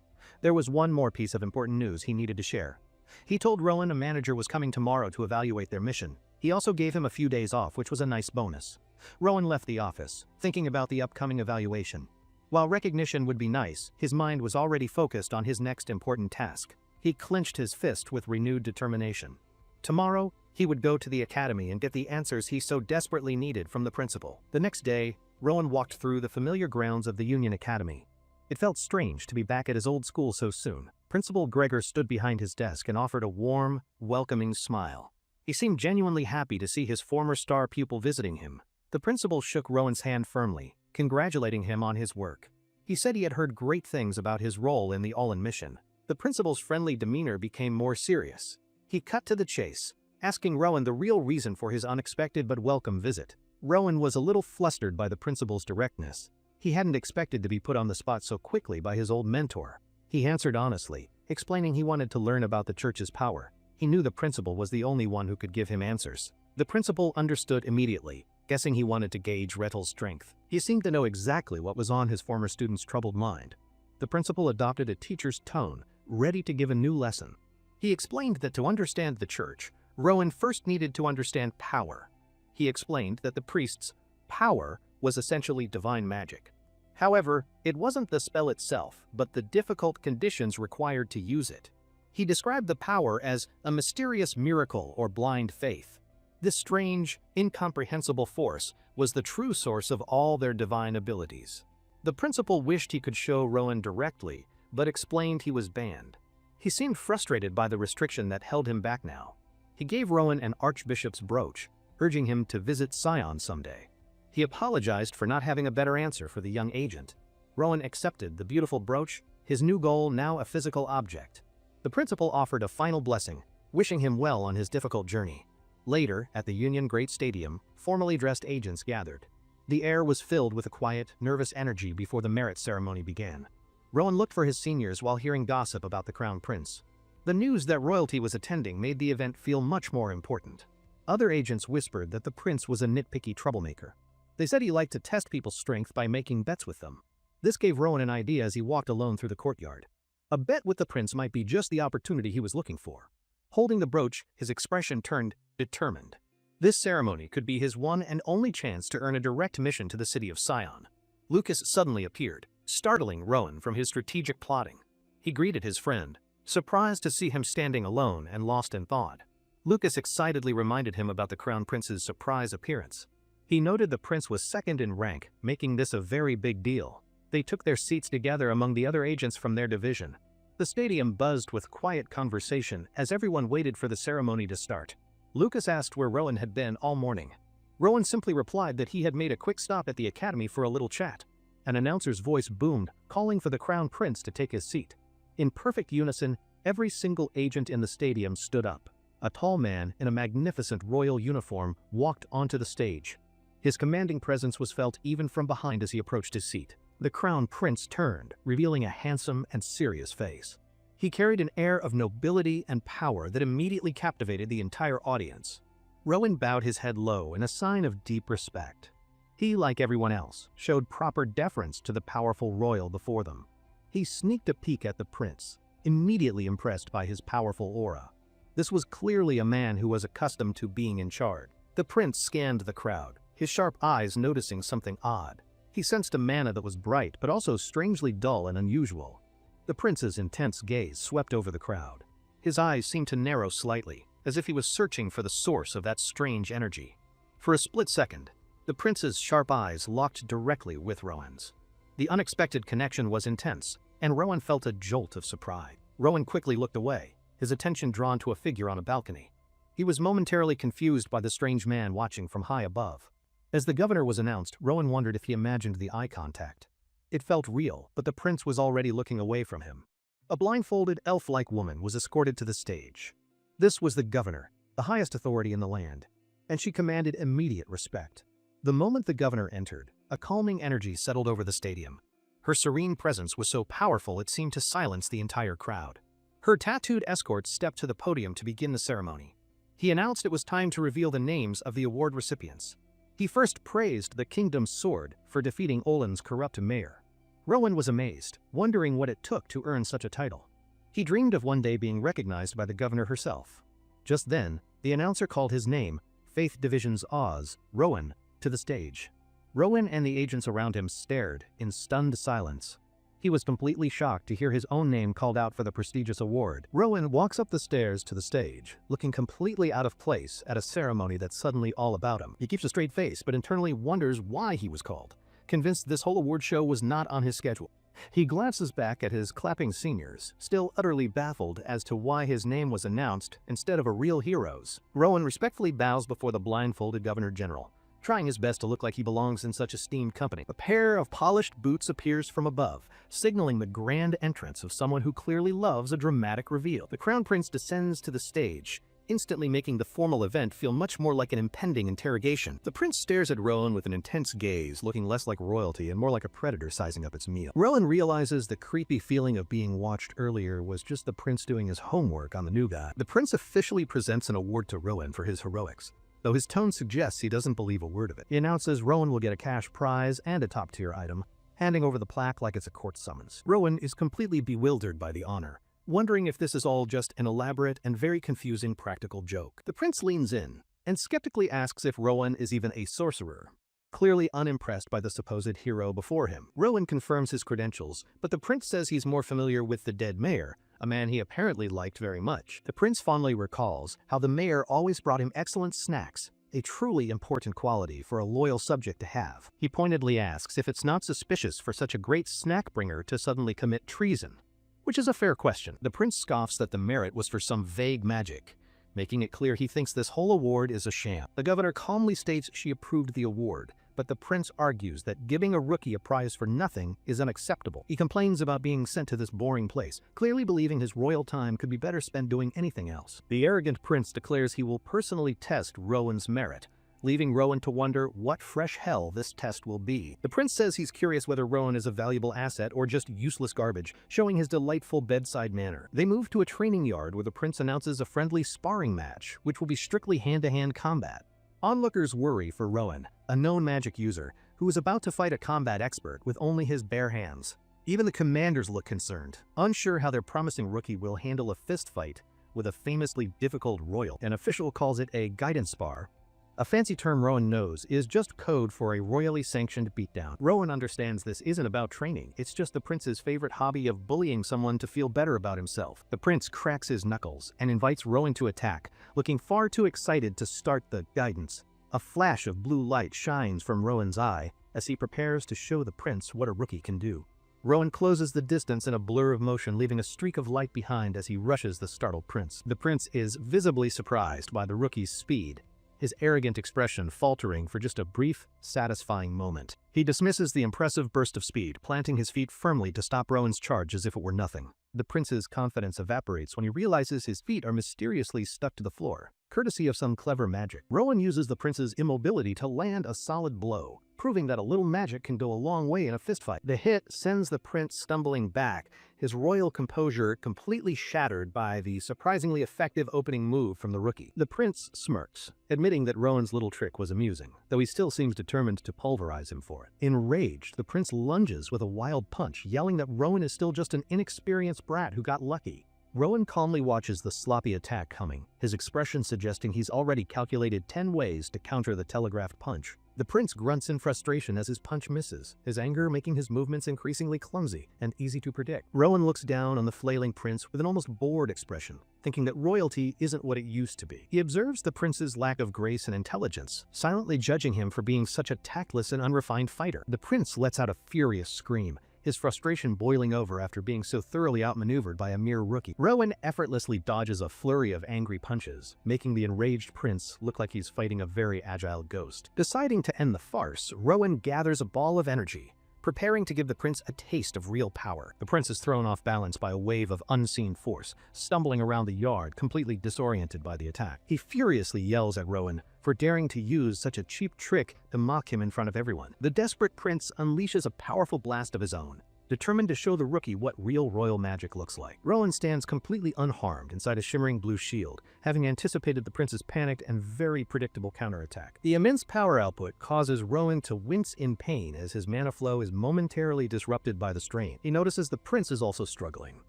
There was one more piece of important news he needed to share. He told Rowan a manager was coming tomorrow to evaluate their mission. He also gave him a few days off, which was a nice bonus. Rowan left the office, thinking about the upcoming evaluation. While recognition would be nice, his mind was already focused on his next important task. He clenched his fist with renewed determination. Tomorrow, he would go to the academy and get the answers he so desperately needed from the principal. The next day, Rowan walked through the familiar grounds of the Union Academy. It felt strange to be back at his old school so soon. Principal Gregor stood behind his desk and offered a warm, welcoming smile. He seemed genuinely happy to see his former star pupil visiting him. The principal shook Rowan's hand firmly, congratulating him on his work. He said he had heard great things about his role in the All-In mission. The principal's friendly demeanor became more serious. He cut to the chase, asking Rowan the real reason for his unexpected but welcome visit. Rowan was a little flustered by the principal's directness. He hadn't expected to be put on the spot so quickly by his old mentor. He answered honestly, explaining he wanted to learn about the church's power. He knew the principal was the only one who could give him answers. The principal understood immediately, guessing he wanted to gauge Rettel's strength. He seemed to know exactly what was on his former student's troubled mind. The principal adopted a teacher's tone, ready to give a new lesson. He explained that to understand the church, Rowan first needed to understand power. He explained that the priest's power was essentially divine magic. However, it wasn't the spell itself, but the difficult conditions required to use it. He described the power as a mysterious miracle or blind faith. This strange, incomprehensible force was the true source of all their divine abilities. The principal wished he could show Rowan directly, but explained he was banned. He seemed frustrated by the restriction that held him back now. He gave Rowan an archbishop's brooch, urging him to visit Sion someday. He apologized for not having a better answer for the young agent. Rowan accepted the beautiful brooch, his new goal now a physical object. The principal offered a final blessing, wishing him well on his difficult journey. Later, at the Union Great Stadium, formally dressed agents gathered. The air was filled with a quiet, nervous energy before the merit ceremony began. Rowan looked for his seniors while hearing gossip about the Crown Prince. The news that royalty was attending made the event feel much more important. Other agents whispered that the prince was a nitpicky troublemaker. They said he liked to test people's strength by making bets with them. This gave Rowan an idea as he walked alone through the courtyard. A bet with the prince might be just the opportunity he was looking for. Holding the brooch, his expression turned determined. This ceremony could be his one and only chance to earn a direct mission to the city of Sion. Lucas suddenly appeared, startling Rowan from his strategic plotting. He greeted his friend, surprised to see him standing alone and lost in thought. Lucas excitedly reminded him about the Crown Prince's surprise appearance. He noted the prince was second in rank, making this a very big deal. They took their seats together among the other agents from their division. The stadium buzzed with quiet conversation as everyone waited for the ceremony to start. Lucas asked where Rowan had been all morning. Rowan simply replied that he had made a quick stop at the academy for a little chat. An announcer's voice boomed, calling for the Crown Prince to take his seat. In perfect unison, every single agent in the stadium stood up. A tall man in a magnificent royal uniform walked onto the stage. His commanding presence was felt even from behind as he approached his seat. The Crown Prince turned, revealing a handsome and serious face. He carried an air of nobility and power that immediately captivated the entire audience. Rowan bowed his head low in a sign of deep respect. He, like everyone else, showed proper deference to the powerful royal before them. He sneaked a peek at the prince, immediately impressed by his powerful aura. This was clearly a man who was accustomed to being in charge. The prince scanned the crowd, his sharp eyes noticing something odd. He sensed a mana that was bright but also strangely dull and unusual. The prince's intense gaze swept over the crowd. His eyes seemed to narrow slightly, as if he was searching for the source of that strange energy. For a split second, The prince's sharp eyes locked directly with Rowan's. The unexpected connection was intense, and Rowan felt a jolt of surprise. Rowan quickly looked away, his attention drawn to a figure on a balcony. He was momentarily confused by the strange man watching from high above. As the governor was announced, Rowan wondered if he imagined the eye contact. It felt real, but the prince was already looking away from him. A blindfolded, elf-like woman was escorted to the stage. This was the governor, the highest authority in the land, and she commanded immediate respect. The moment the governor entered, a calming energy settled over the stadium. Her serene presence was so powerful it seemed to silence the entire crowd. Her tattooed escort stepped to the podium to begin the ceremony. He announced it was time to reveal the names of the award recipients. He first praised the kingdom's sword for defeating Olin's corrupt mayor. Rowan was amazed, wondering what it took to earn such a title. He dreamed of one day being recognized by the governor herself. Just then, the announcer called his name, Faith Division's Oz, Rowan, to the stage. Rowan and the agents around him stared in stunned silence. He was completely shocked to hear his own name called out for the prestigious award. Rowan walks up the stairs to the stage, looking completely out of place at a ceremony that's suddenly all about him. He keeps a straight face, but internally wonders why he was called, convinced this whole award show was not on his schedule. He glances back at his clapping seniors, still utterly baffled as to why his name was announced instead of a real hero's. Rowan respectfully bows before the blindfolded Governor General, trying his best to look like he belongs in such esteemed company. A pair of polished boots appears from above, signaling the grand entrance of someone who clearly loves a dramatic reveal. The crown prince descends to the stage, instantly making the formal event feel much more like an impending interrogation. The prince stares at Rowan with an intense gaze, looking less like royalty and more like a predator sizing up its meal. Rowan realizes the creepy feeling of being watched earlier was just the prince doing his homework on the new guy. The prince officially presents an award to Rowan for his heroics, though his tone suggests he doesn't believe a word of it. He announces Rowan will get a cash prize and a top-tier item, handing over the plaque like it's a court summons. Rowan is completely bewildered by the honor, wondering if this is all just an elaborate and very confusing practical joke. The prince leans in and skeptically asks if Rowan is even a sorcerer, clearly unimpressed by the supposed hero before him. Rowan confirms his credentials, but the prince says he's more familiar with the dead mayor, a man he apparently liked very much. The prince fondly recalls how the mayor always brought him excellent snacks, a truly important quality for a loyal subject to have. He pointedly asks if it's not suspicious for such a great snack bringer to suddenly commit treason, which is a fair question. The prince scoffs that the merit was for some vague magic, making it clear he thinks this whole award is a sham. The governor calmly states she approved the award, but the prince argues that giving a rookie a prize for nothing is unacceptable. He complains about being sent to this boring place, clearly believing his royal time could be better spent doing anything else. The arrogant prince declares he will personally test Rowan's merit, leaving Rowan to wonder what fresh hell this test will be. The prince says he's curious whether Rowan is a valuable asset or just useless garbage, showing his delightful bedside manner. They move to a training yard where the prince announces a friendly sparring match, which will be strictly hand-to-hand combat. Onlookers worry for Rowan, a known magic user, who is about to fight a combat expert with only his bare hands. Even the commanders look concerned, unsure how their promising rookie will handle a fist fight with a famously difficult royal. An official calls it a guidance spar. A fancy term Rowan knows is just code for a royally sanctioned beatdown. Rowan understands this isn't about training, it's just the prince's favorite hobby of bullying someone to feel better about himself. The prince cracks his knuckles and invites Rowan to attack, looking far too excited to start the guidance. A flash of blue light shines from Rowan's eye as he prepares to show the prince what a rookie can do. Rowan closes the distance in a blur of motion, leaving a streak of light behind as he rushes the startled prince. The prince is visibly surprised by the rookie's speed, his arrogant expression faltering for just a brief, satisfying moment. He dismisses the impressive burst of speed, planting his feet firmly to stop Rowan's charge as if it were nothing. The prince's confidence evaporates when he realizes his feet are mysteriously stuck to the floor, courtesy of some clever magic. Rowan uses the prince's immobility to land a solid blow, proving that a little magic can go a long way in a fistfight. The hit sends the prince stumbling back, his royal composure completely shattered by the surprisingly effective opening move from the rookie. The prince smirks, admitting that Rowan's little trick was amusing, though he still seems determined to pulverize him for it. Enraged, the prince lunges with a wild punch, yelling that Rowan is still just an inexperienced brat who got lucky. Rowan calmly watches the sloppy attack coming, his expression suggesting he's already calculated 10 ways to counter the telegraphed punch. The prince grunts in frustration as his punch misses, his anger making his movements increasingly clumsy and easy to predict. Rowan looks down on the flailing prince with an almost bored expression, thinking that royalty isn't what it used to be. He observes the prince's lack of grace and intelligence, silently judging him for being such a tactless and unrefined fighter. The prince lets out a furious scream, his frustration boiling over after being so thoroughly outmaneuvered by a mere rookie. Rowan effortlessly dodges a flurry of angry punches, making the enraged prince look like he's fighting a very agile ghost. Deciding to end the farce, Rowan gathers a ball of energy, preparing to give the prince a taste of real power. The prince is thrown off balance by a wave of unseen force, stumbling around the yard, completely disoriented by the attack. He furiously yells at Rowan for daring to use such a cheap trick to mock him in front of everyone. The desperate prince unleashes a powerful blast of his own, determined to show the rookie what real royal magic looks like. Rowan stands completely unharmed inside a shimmering blue shield, having anticipated the prince's panicked and very predictable counterattack. The immense power output causes Rowan to wince in pain as his mana flow is momentarily disrupted by the strain. He notices the prince is also struggling,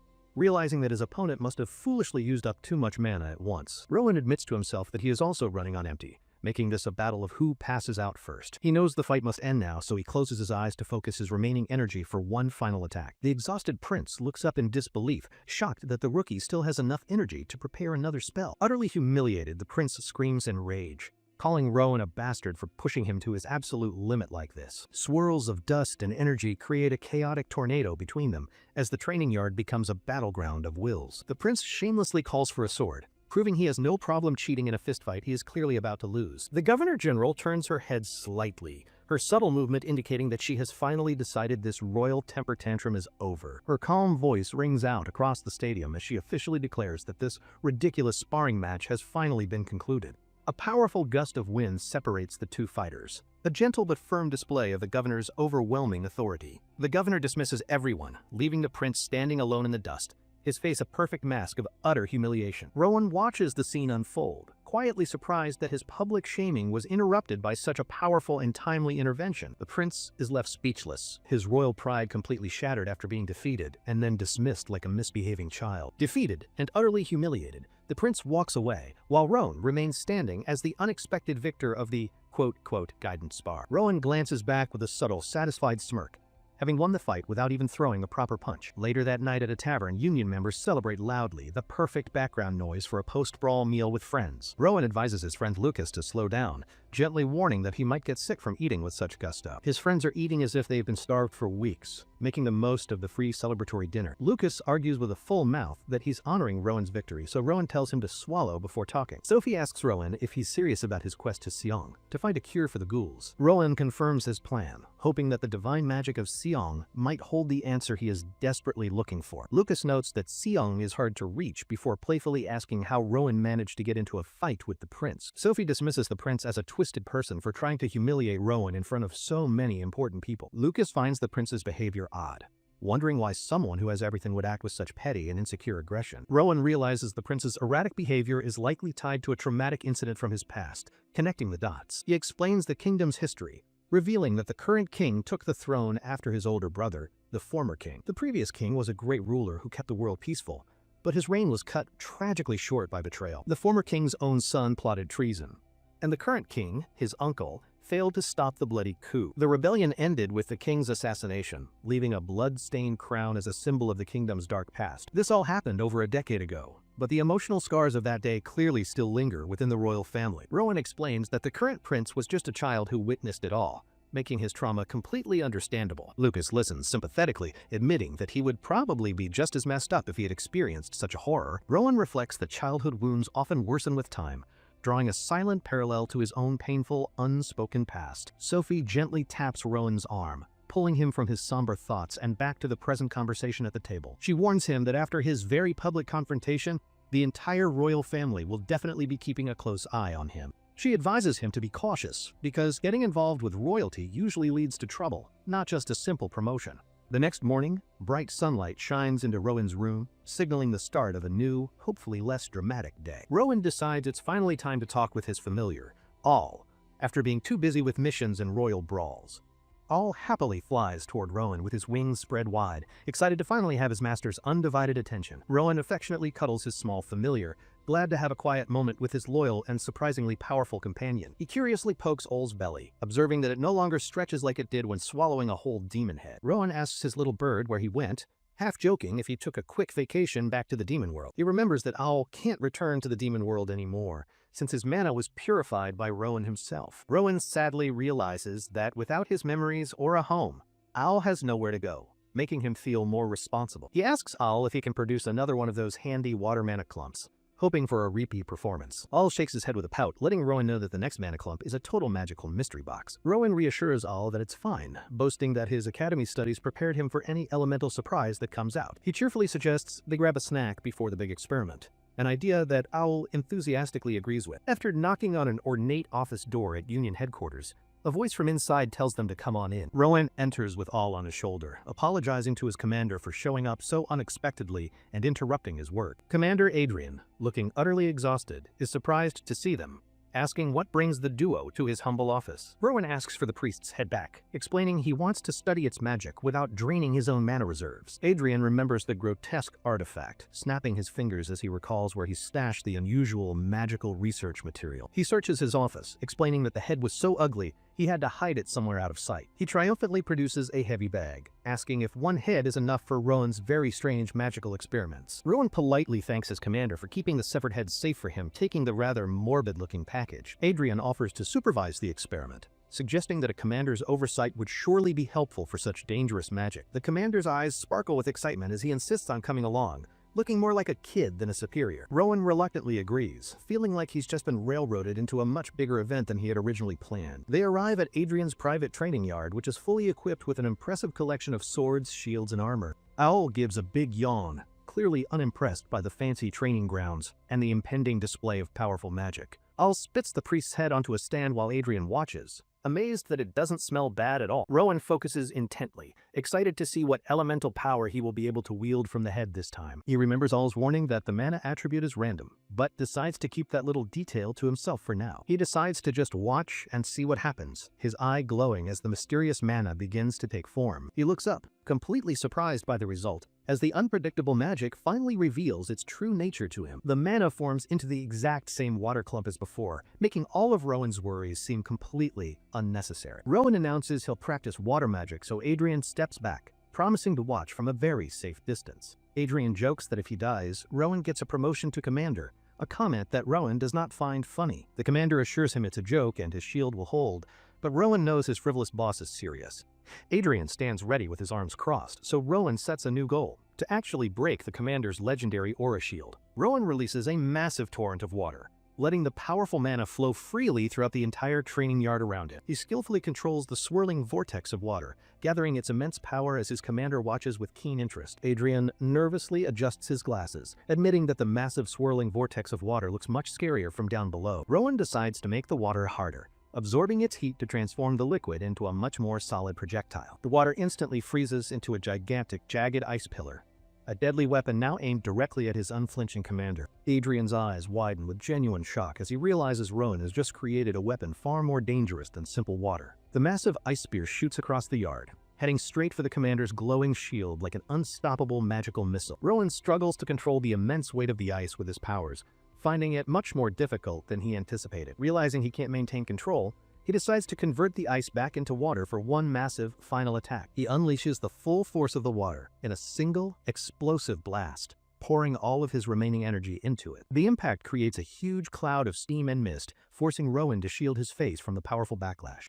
realizing that his opponent must have foolishly used up too much mana at once. Rowan admits to himself that he is also running on empty, making this a battle of who passes out first. He knows the fight must end now, so he closes his eyes to focus his remaining energy for one final attack. The exhausted prince looks up in disbelief, shocked that the rookie still has enough energy to prepare another spell. Utterly humiliated, the prince screams in rage, calling Rowan a bastard for pushing him to his absolute limit like this. Swirls of dust and energy create a chaotic tornado between them as the training yard becomes a battleground of wills. The prince shamelessly calls for a sword, proving he has no problem cheating in a fistfight he is clearly about to lose. The Governor-General turns her head slightly, her subtle movement indicating that she has finally decided this royal temper tantrum is over. Her calm voice rings out across the stadium as she officially declares that this ridiculous sparring match has finally been concluded. A powerful gust of wind separates the two fighters, a gentle but firm display of the governor's overwhelming authority. The governor dismisses everyone, leaving the prince standing alone in the dust, his face a perfect mask of utter humiliation. Rowan watches the scene unfold, quietly surprised that his public shaming was interrupted by such a powerful and timely intervention. The prince is left speechless, his royal pride completely shattered after being defeated and then dismissed like a misbehaving child. Defeated and utterly humiliated, the prince walks away, while Rowan remains standing as the unexpected victor of the quote-quote guidance spar. Rowan glances back with a subtle, satisfied smirk, having won the fight without even throwing a proper punch. Later that night at a tavern, Union members celebrate loudly, the perfect background noise for a post-brawl meal with friends. Rowan advises his friend Lucas to slow down, gently warning that he might get sick from eating with such gusto. His friends are eating as if they've been starved for weeks, making the most of the free celebratory dinner. Lucas argues with a full mouth that he's honoring Rowan's victory, so Rowan tells him to swallow before talking. Sophie asks Rowan if he's serious about his quest to Seong, to find a cure for the ghouls. Rowan confirms his plan, hoping that the divine magic of Seong might hold the answer he is desperately looking for. Lucas notes that Seong is hard to reach before playfully asking how Rowan managed to get into a fight with the prince. Sophie dismisses the prince as a twisted person for trying to humiliate Rowan in front of so many important people. Lucas finds the prince's behavior odd, wondering why someone who has everything would act with such petty and insecure aggression. Rowan realizes the prince's erratic behavior is likely tied to a traumatic incident from his past, connecting the dots. He explains the kingdom's history, revealing that the current king took the throne after his older brother, the former king. The previous king was a great ruler who kept the world peaceful, but his reign was cut tragically short by betrayal. The former king's own son plotted treason, and the current king, his uncle, failed to stop the bloody coup. The rebellion ended with the king's assassination, leaving a blood-stained crown as a symbol of the kingdom's dark past. This all happened over a decade ago, but the emotional scars of that day clearly still linger within the royal family. Rowan explains that the current prince was just a child who witnessed it all, making his trauma completely understandable. Lucas listens sympathetically, admitting that he would probably be just as messed up if he had experienced such a horror. Rowan reflects that childhood wounds often worsen with time, drawing a silent parallel to his own painful, unspoken past. Sophie gently taps Rowan's arm, pulling him from his somber thoughts and back to the present conversation at the table. She warns him that after his very public confrontation, the entire royal family will definitely be keeping a close eye on him. She advises him to be cautious, because getting involved with royalty usually leads to trouble, not just a simple promotion. The next morning, bright sunlight shines into Rowan's room, signaling the start of a new, hopefully less dramatic day. Rowan decides it's finally time to talk with his familiar, All, after being too busy with missions and royal brawls. All happily flies toward Rowan with his wings spread wide, excited to finally have his master's undivided attention. Rowan affectionately cuddles his small familiar, glad to have a quiet moment with his loyal and surprisingly powerful companion. He curiously pokes Ol's belly, observing that it no longer stretches like it did when swallowing a whole demon head. Rowan asks his little bird where he went, half joking if he took a quick vacation back to the demon world. He remembers that Owl can't return to the demon world anymore, since his mana was purified by Rowan himself. Rowan sadly realizes that without his memories or a home, Owl has nowhere to go, making him feel more responsible. He asks Owl if he can produce another one of those handy water mana clumps, hoping for a repeat performance. Owl shakes his head with a pout, letting Rowan know that the next mana clump is a total magical mystery box. Rowan reassures Owl that it's fine, boasting that his academy studies prepared him for any elemental surprise that comes out. He cheerfully suggests they grab a snack before the big experiment, an idea that Owl enthusiastically agrees with. After knocking on an ornate office door at Union headquarters, a voice from inside tells them to come on in. Rowan enters with Owl on his shoulder, apologizing to his commander for showing up so unexpectedly and interrupting his work. Commander Adrian, looking utterly exhausted, is surprised to see them, asking what brings the duo to his humble office. Rowan asks for the priest's head back, explaining he wants to study its magic without draining his own mana reserves. Adrian remembers the grotesque artifact, snapping his fingers as he recalls where he stashed the unusual magical research material. He searches his office, explaining that the head was so ugly he had to hide it somewhere out of sight. He triumphantly produces a heavy bag, asking if one head is enough for Rowan's very strange magical experiments. Rowan politely thanks his commander for keeping the severed head safe for him, taking the rather morbid-looking package. Adrian offers to supervise the experiment, suggesting that a commander's oversight would surely be helpful for such dangerous magic. The commander's eyes sparkle with excitement as he insists on coming along, looking more like a kid than a superior. Rowan reluctantly agrees, feeling like he's just been railroaded into a much bigger event than he had originally planned. They arrive at Adrian's private training yard, which is fully equipped with an impressive collection of swords, shields, and armor. Owl gives a big yawn, clearly unimpressed by the fancy training grounds and the impending display of powerful magic. Owl spits the priest's head onto a stand while Adrian watches, amazed that it doesn't smell bad at all. Rowan focuses intently, excited to see what elemental power he will be able to wield from the head this time. He remembers Owl's warning that the mana attribute is random, but decides to keep that little detail to himself for now. He decides to just watch and see what happens, his eye glowing as the mysterious mana begins to take form. He looks up, completely surprised by the result, as the unpredictable magic finally reveals its true nature to him. The mana forms into the exact same water clump as before, making all of Rowan's worries seem completely unnecessary. Rowan announces he'll practice water magic, so Adrian steps back, promising to watch from a very safe distance. Adrian jokes that if he dies, Rowan gets a promotion to commander, a comment that Rowan does not find funny. The commander assures him it's a joke and his shield will hold, but Rowan knows his frivolous boss is serious. Adrian stands ready with his arms crossed, so Rowan sets a new goal: to actually break the commander's legendary aura shield. Rowan releases a massive torrent of water, letting the powerful mana flow freely throughout the entire training yard around him. He skillfully controls the swirling vortex of water, gathering its immense power as his commander watches with keen interest. Adrian nervously adjusts his glasses, admitting that the massive swirling vortex of water looks much scarier from down below. Rowan decides to make the water harder, absorbing its heat to transform the liquid into a much more solid projectile. The water instantly freezes into a gigantic, jagged ice pillar, a deadly weapon now aimed directly at his unflinching commander. Adrian's eyes widen with genuine shock as he realizes Rowan has just created a weapon far more dangerous than simple water. The massive ice spear shoots across the yard, heading straight for the commander's glowing shield like an unstoppable magical missile. Rowan struggles to control the immense weight of the ice with his powers, finding it much more difficult than he anticipated. Realizing he can't maintain control, he decides to convert the ice back into water for one massive, final attack. He unleashes the full force of the water in a single, explosive blast, pouring all of his remaining energy into it. The impact creates a huge cloud of steam and mist, forcing Rowan to shield his face from the powerful backlash.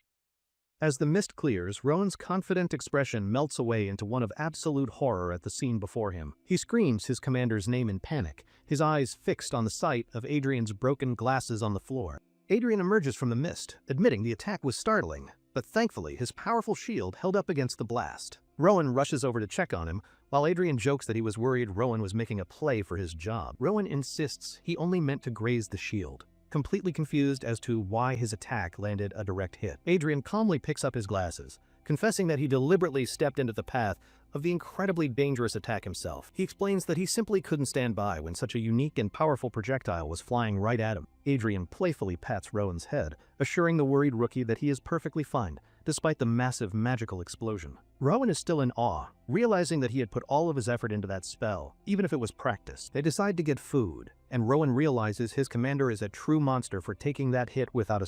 As the mist clears, Rowan's confident expression melts away into one of absolute horror at the scene before him. He screams his commander's name in panic, his eyes fixed on the sight of Adrian's broken glasses on the floor. Adrian emerges from the mist, admitting the attack was startling, but thankfully his powerful shield held up against the blast. Rowan rushes over to check on him, while Adrian jokes that he was worried Rowan was making a play for his job. Rowan insists he only meant to graze the shield, completely confused as to why his attack landed a direct hit. Adrian calmly picks up his glasses, confessing that he deliberately stepped into the path of the incredibly dangerous attack himself. He explains that he simply couldn't stand by when such a unique and powerful projectile was flying right at him. Adrian playfully pats Rowan's head, assuring the worried rookie that he is perfectly fine, despite the massive magical explosion. Rowan is still in awe, realizing that he had put all of his effort into that spell, even if it was practice. They decide to get food, and Rowan realizes his commander is a true monster for taking that hit without a